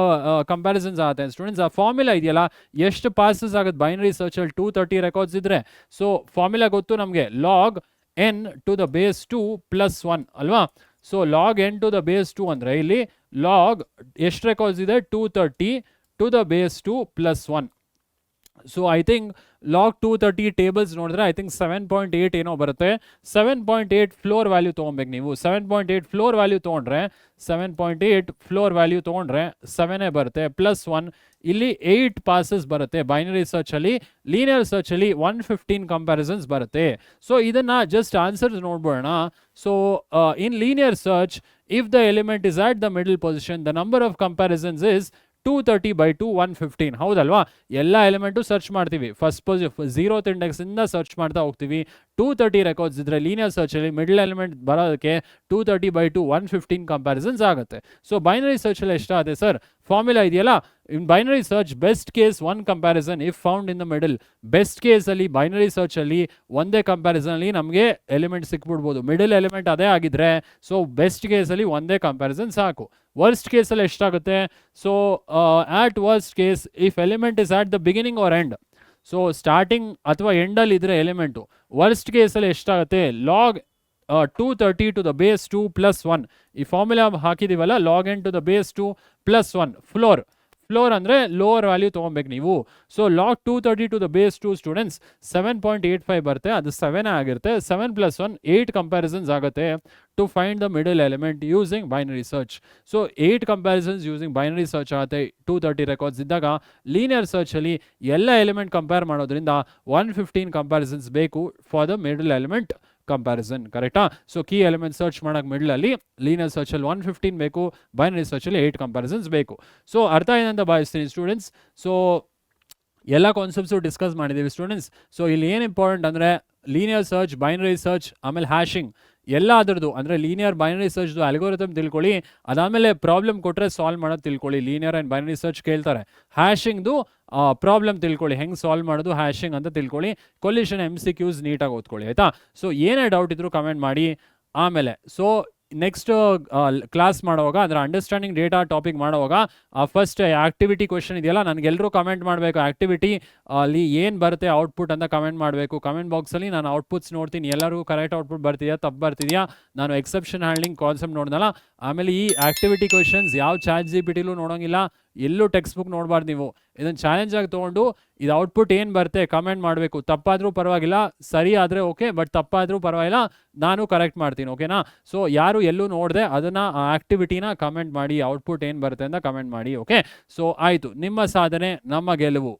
ಕಂಪ್ಯಾರಿಸನ್ಸ್ ಆಗುತ್ತೆ ಸ್ಟೂಡೆಂಟ್ಸ್, ಆ ಫಾರ್ಮುಲಾ ಇದೆಯಲ್ಲ, ಎಷ್ಟು ಪಾಸಸ್ ಆಗುತ್ತೆ ಬೈನರಿ ಸರ್ಚಲ್ಲಿ 230 ರೆಕಾರ್ಡ್ಸ್ ಇದ್ರೆ. ಸೊ ಫಾರ್ಮುಲಾ ಗೊತ್ತು ನಮಗೆ, log n to the base 2 + 1 ಅಲ್ವಾ. So log n to the base 2 ಅಂದರೆ ಇಲ್ಲಿ ಲಾಗ್ ಎಷ್ಟು ರೆಕಾರ್ಡ್ಸ್ ಇದೆ, 230 to the base 2 + 1. So I think log 230 tables ನೋಡಿದ್ರೆ ಐ ಥಿಂಕ್ 7.8 ಏನೋ ಬರುತ್ತೆ. 7.8 ಫ್ಲೋರ್ ವ್ಯಾಲ್ಯೂ ತೊಗೊಬೇಕು ನೀವು. 7.8 ಫ್ಲೋರ್ ವ್ಯಾಲ್ಯೂ ತೊಗೊಂಡ್ರೆ 7.8 ಫ್ಲೋರ್ ವ್ಯಾಲ್ಯೂ ತೊಗೊಂಡ್ರೆ 7 ಬರುತ್ತೆ, +1 ಇಲ್ಲಿ 8 ಪಾಸಸ್ ಬರುತ್ತೆ ಬೈನರಿ ಸರ್ಚಲ್ಲಿ. ಲೀನಿಯರ್ ಸರ್ಚಲ್ಲಿ 115 ಕಂಪ್ಯಾರಿಸನ್ಸ್ ಬರುತ್ತೆ. ಸೊ ಇದನ್ನು ಜಸ್ಟ್ ಆನ್ಸರ್ಸ್ ನೋಡ್ಬೋಣ. So in linear search if the element is at the middle position the number of comparisons is 230/2 115. ಹೌದಲ್ವಾ, ಎಲ್ಲ ಎಲಿಮೆಂಟು ಸರ್ಚ್ ಮಾಡ್ತೀವಿ, ಫಸ್ಟ್ 0th ಇಂಡೆಕ್ಸ್ ಇಂದ ಸರ್ಚ್ ಮಾಡ್ತಾ ಹೋಗ್ತೀವಿ. 230 ರೆಕಾರ್ಡ್ಸ್ ಇದ್ರೆ ಲೀನಿಯರ್ ಸರ್ಚಲ್ಲಿ ಮಿಡಲ್ ಎಲಿಮೆಂಟ್ ಬರೋದಕ್ಕೆ 230/2 115 ಕಂಪ್ಯಾರಿಸನ್ಸ್ ಆಗುತ್ತೆ. ಸೊ ಬೈನರಿ ಸರ್ಚಲ್ಲಿ ಎಷ್ಟಾಗುತ್ತೆ ಸರ್, ಫಾರ್ಮುಲಾ ಇದೆಯಲ್ಲ, in binary search best case 1 comparison if found in the middle. Best ಕೇಸಲ್ಲಿ ಬೈನರಿ ಸರ್ಚಲ್ಲಿ ಒಂದೇ ಕಂಪ್ಯಾರಿಸನಲ್ಲಿ ನಮಗೆ ಎಲಿಮೆಂಟ್ ಸಿಕ್ಬಿಡ್ಬೋದು, ಮಿಡಲ್ ಎಲಿಮೆಂಟ್ ಅದೇ ಆಗಿದ್ರೆ. ಸೊ ಬೆಸ್ಟ್ ಕೇಸಲ್ಲಿ ಒಂದೇ ಕಂಪ್ಯಾರಿಸನ್ ಸಾಕು. ವರ್ಸ್ಟ್ ಕೇಸಲ್ಲಿ ಎಷ್ಟಾಗುತ್ತೆ, so at worst case if element is at the beginning or end, so starting ಅಥವಾ ಎಂಡಲ್ಲಿ ಇದ್ರೆ ಎಲಿಮೆಂಟು, ವರ್ಸ್ಟ್ ಕೇಸಲ್ಲಿ ಎಷ್ಟಾಗುತ್ತೆ, ಲಾಗ್ 230 ಟು ದ ಬೇಸ್ 2 + 1. ಈ ಫಾರ್ಮುಲಾ ಹಾಕಿದೀವಲ್ಲ, log n to the base 2 + 1 floor floor ಅಂದರೆ ಲೋವರ್ ವ್ಯಾಲ್ಯೂ ತೊಗೊಬೇಕು ನೀವು. So log 230 to the base 2 students 7.85 ಬರುತ್ತೆ, ಅದು 7 ಆಗಿರುತ್ತೆ. 7 + 1 8 ಕಂಪ್ಯಾರಿಸನ್ಸ್ ಆಗುತ್ತೆ to find the middle element using binary search. So 8 comparisons using binary search ಆಗುತ್ತೆ 230 ರೆಕಾರ್ಡ್ಸ್ ಇದ್ದಾಗ. ಲೀನಿಯರ್ ಸರ್ಚಲ್ಲಿ ಎಲ್ಲ ಎಲಿಮೆಂಟ್ ಕಂಪೇರ್ ಮಾಡೋದ್ರಿಂದ 115 ಕಂಪ್ಯಾರಿಸನ್ಸ್ ಬೇಕು for the middle element comparison, ಕರೆಕ್ಟಾ? ಸೊ ಕೀ ಎಲಿಮೆಂಟ್ ಸರ್ಚ್ ಮಾಡೋಕೆ ಮಿಡ್ಲಲ್ಲಿ ಲೀನಿಯರ್ ಸರ್ಚಲ್ಲಿ 115 ಬೇಕು, ಬೈನರಿ ಸರ್ಚಲ್ಲಿ 8 ಕಂಪ್ಯಾರಿಸನ್ಸ್ ಬೇಕು. ಸೊ ಅರ್ಥ ಏನಂತ ಭಾವಿಸ್ತೀನಿ ಸ್ಟೂಡೆಂಟ್ಸ್. ಸೊ ಎಲ್ಲ ಕಾನ್ಸೆಪ್ಟ್ಸು ಡಿಸ್ಕಸ್ ಮಾಡಿದ್ದೀವಿ ಸ್ಟೂಡೆಂಟ್ಸ್. ಸೊ ಇಲ್ಲಿ ಏನು ಇಂಪಾರ್ಟೆಂಟ್ ಅಂದರೆ ಲೀನಿಯರ್ ಸರ್ಚ್, ಬೈನರಿ ಸರ್ಚ್, ಆಮೇಲೆ ಹ್ಯಾಶಿಂಗ್ ಎಲ್ಲ ಅದರದ್ದು ಅಂದರೆ ಲೀನಿಯರ್ ಬೈನರಿ ಸರ್ಚ್ದು ಅಲ್ಗೋರಿಥಮ್ ತಿಳ್ಕೊಳ್ಳಿ. ಅದಾದಮೇಲೆ ಪ್ರಾಬ್ಲಮ್ ಕೊಟ್ಟರೆ ಸಾಲ್ವ್ ಮಾಡೋದು ತಿಳ್ಕೊಳ್ಳಿ. ಲೀನಿಯರ್ ಆ್ಯಂಡ್ ಬೈನರಿ ಸರ್ಚ್ ಕೇಳ್ತಾರೆ, ಹ್ಯಾಶಿಂಗ್ದು ಪ್ರಾಬ್ಲಮ್ ತಿಳ್ಕೊಳ್ಳಿ, ಹೆಂಗೆ ಸಾಲ್ವ್ ಮಾಡೋದು ಹ್ಯಾಶಿಂಗ್ ಅಂತ ತಿಳ್ಕೊಳ್ಳಿ. ಕೊಲಿಷನ್ MCQs ನೀಟಾಗಿ ಓದ್ಕೊಳ್ಳಿ, ಆಯಿತಾ? ಸೊ ಏನೇ ಡೌಟ್ ಇದ್ದರೂ ಕಮೆಂಟ್ ಮಾಡಿ. ಆಮೇಲೆ ಸೊ ನೆಕ್ಸ್ಟ್ ಕ್ಲಾಸ್ ಮಾಡುವಾಗ ಅಂದರೆ ಅಂಡರ್ಸ್ಟ್ಯಾಂಡಿಂಗ್ ಡೇಟಾ ಟಾಪಿಕ್ ಮಾಡುವಾಗ ಫಸ್ಟ್ ಆ್ಯಕ್ಟಿವಿಟಿ ಕ್ವೆಶನ್ ಇದೆಯಲ್ಲ, ನನಗೆಲ್ಲರೂ ಕಮೆಂಟ್ ಮಾಡಬೇಕು. ಆ್ಯಕ್ಟಿವಿಟಿ ಅಲ್ಲಿ ಏನು ಬರುತ್ತೆ ಔಟ್ಪುಟ್ ಅಂತ ಕಮೆಂಟ್ ಮಾಡಬೇಕು. ಕಮೆಂಟ್ ಬಾಕ್ಸಲ್ಲಿ ನಾನು ಔಟ್ಪುಟ್ಸ್ ನೋಡ್ತೀನಿ, ಎಲ್ಲರಿಗೂ ಕರೆಕ್ಟ್ ಔಟ್ಪುಟ್ ಬರ್ತಿದೆಯಾ ತಪ್ಪು ಬರ್ತಿದೆಯಾ. ನಾನು ಎಕ್ಸೆಪ್ಷನ್ ಹ್ಯಾಂಡ್ಲಿಂಗ್ ಕಾನ್ಸೆಪ್ಟ್ ನೋಡ್ದಲ್ಲ. ಆಮೇಲೆ ಈ ಆ್ಯಕ್ಟಿವಿಟಿ ಕ್ವೆಶನ್ಸ್ ಯಾವ ChatGPTಲೂ ನೋಡೋಂಗಿಲ್ಲ, ಎಲ್ಲೂ ಟೆಕ್ಸ್ಟ್ ಬುಕ್ ನೋಡಬಾರ್ದು ನೀವು. ಇದನ್ನು ಚಾಲೆಂಜಾಗಿ ತೊಗೊಂಡು ಇದು ಔಟ್ಪುಟ್ ಏನು ಬರುತ್ತೆ ಕಮೆಂಟ್ ಮಾಡಬೇಕು. ತಪ್ಪಾದರೂ ಪರವಾಗಿಲ್ಲ, ಸರಿ ಆದರೆ ಓಕೆ, ಬಟ್ ತಪ್ಪಾದರೂ ಪರವಾಗಿಲ್ಲ, ನಾನು ಕರೆಕ್ಟ್ ಮಾಡ್ತೀನಿ, ಓಕೆನಾ? ಸೊ ಯಾರು ಎಲ್ಲೂ ನೋಡಿದೆ ಅದನ್ನು ಆ್ಯಕ್ಟಿವಿಟಿನ ಕಮೆಂಟ್ ಮಾಡಿ, ಔಟ್ಪುಟ್ ಏನು ಬರುತ್ತೆ ಅಂತ ಕಮೆಂಟ್ ಮಾಡಿ, ಓಕೆ? ಸೊ ಆಯಿತು, ನಿಮ್ಮ ಸಾಧನೆ ನಮ್ಮ ಗೆಲುವು.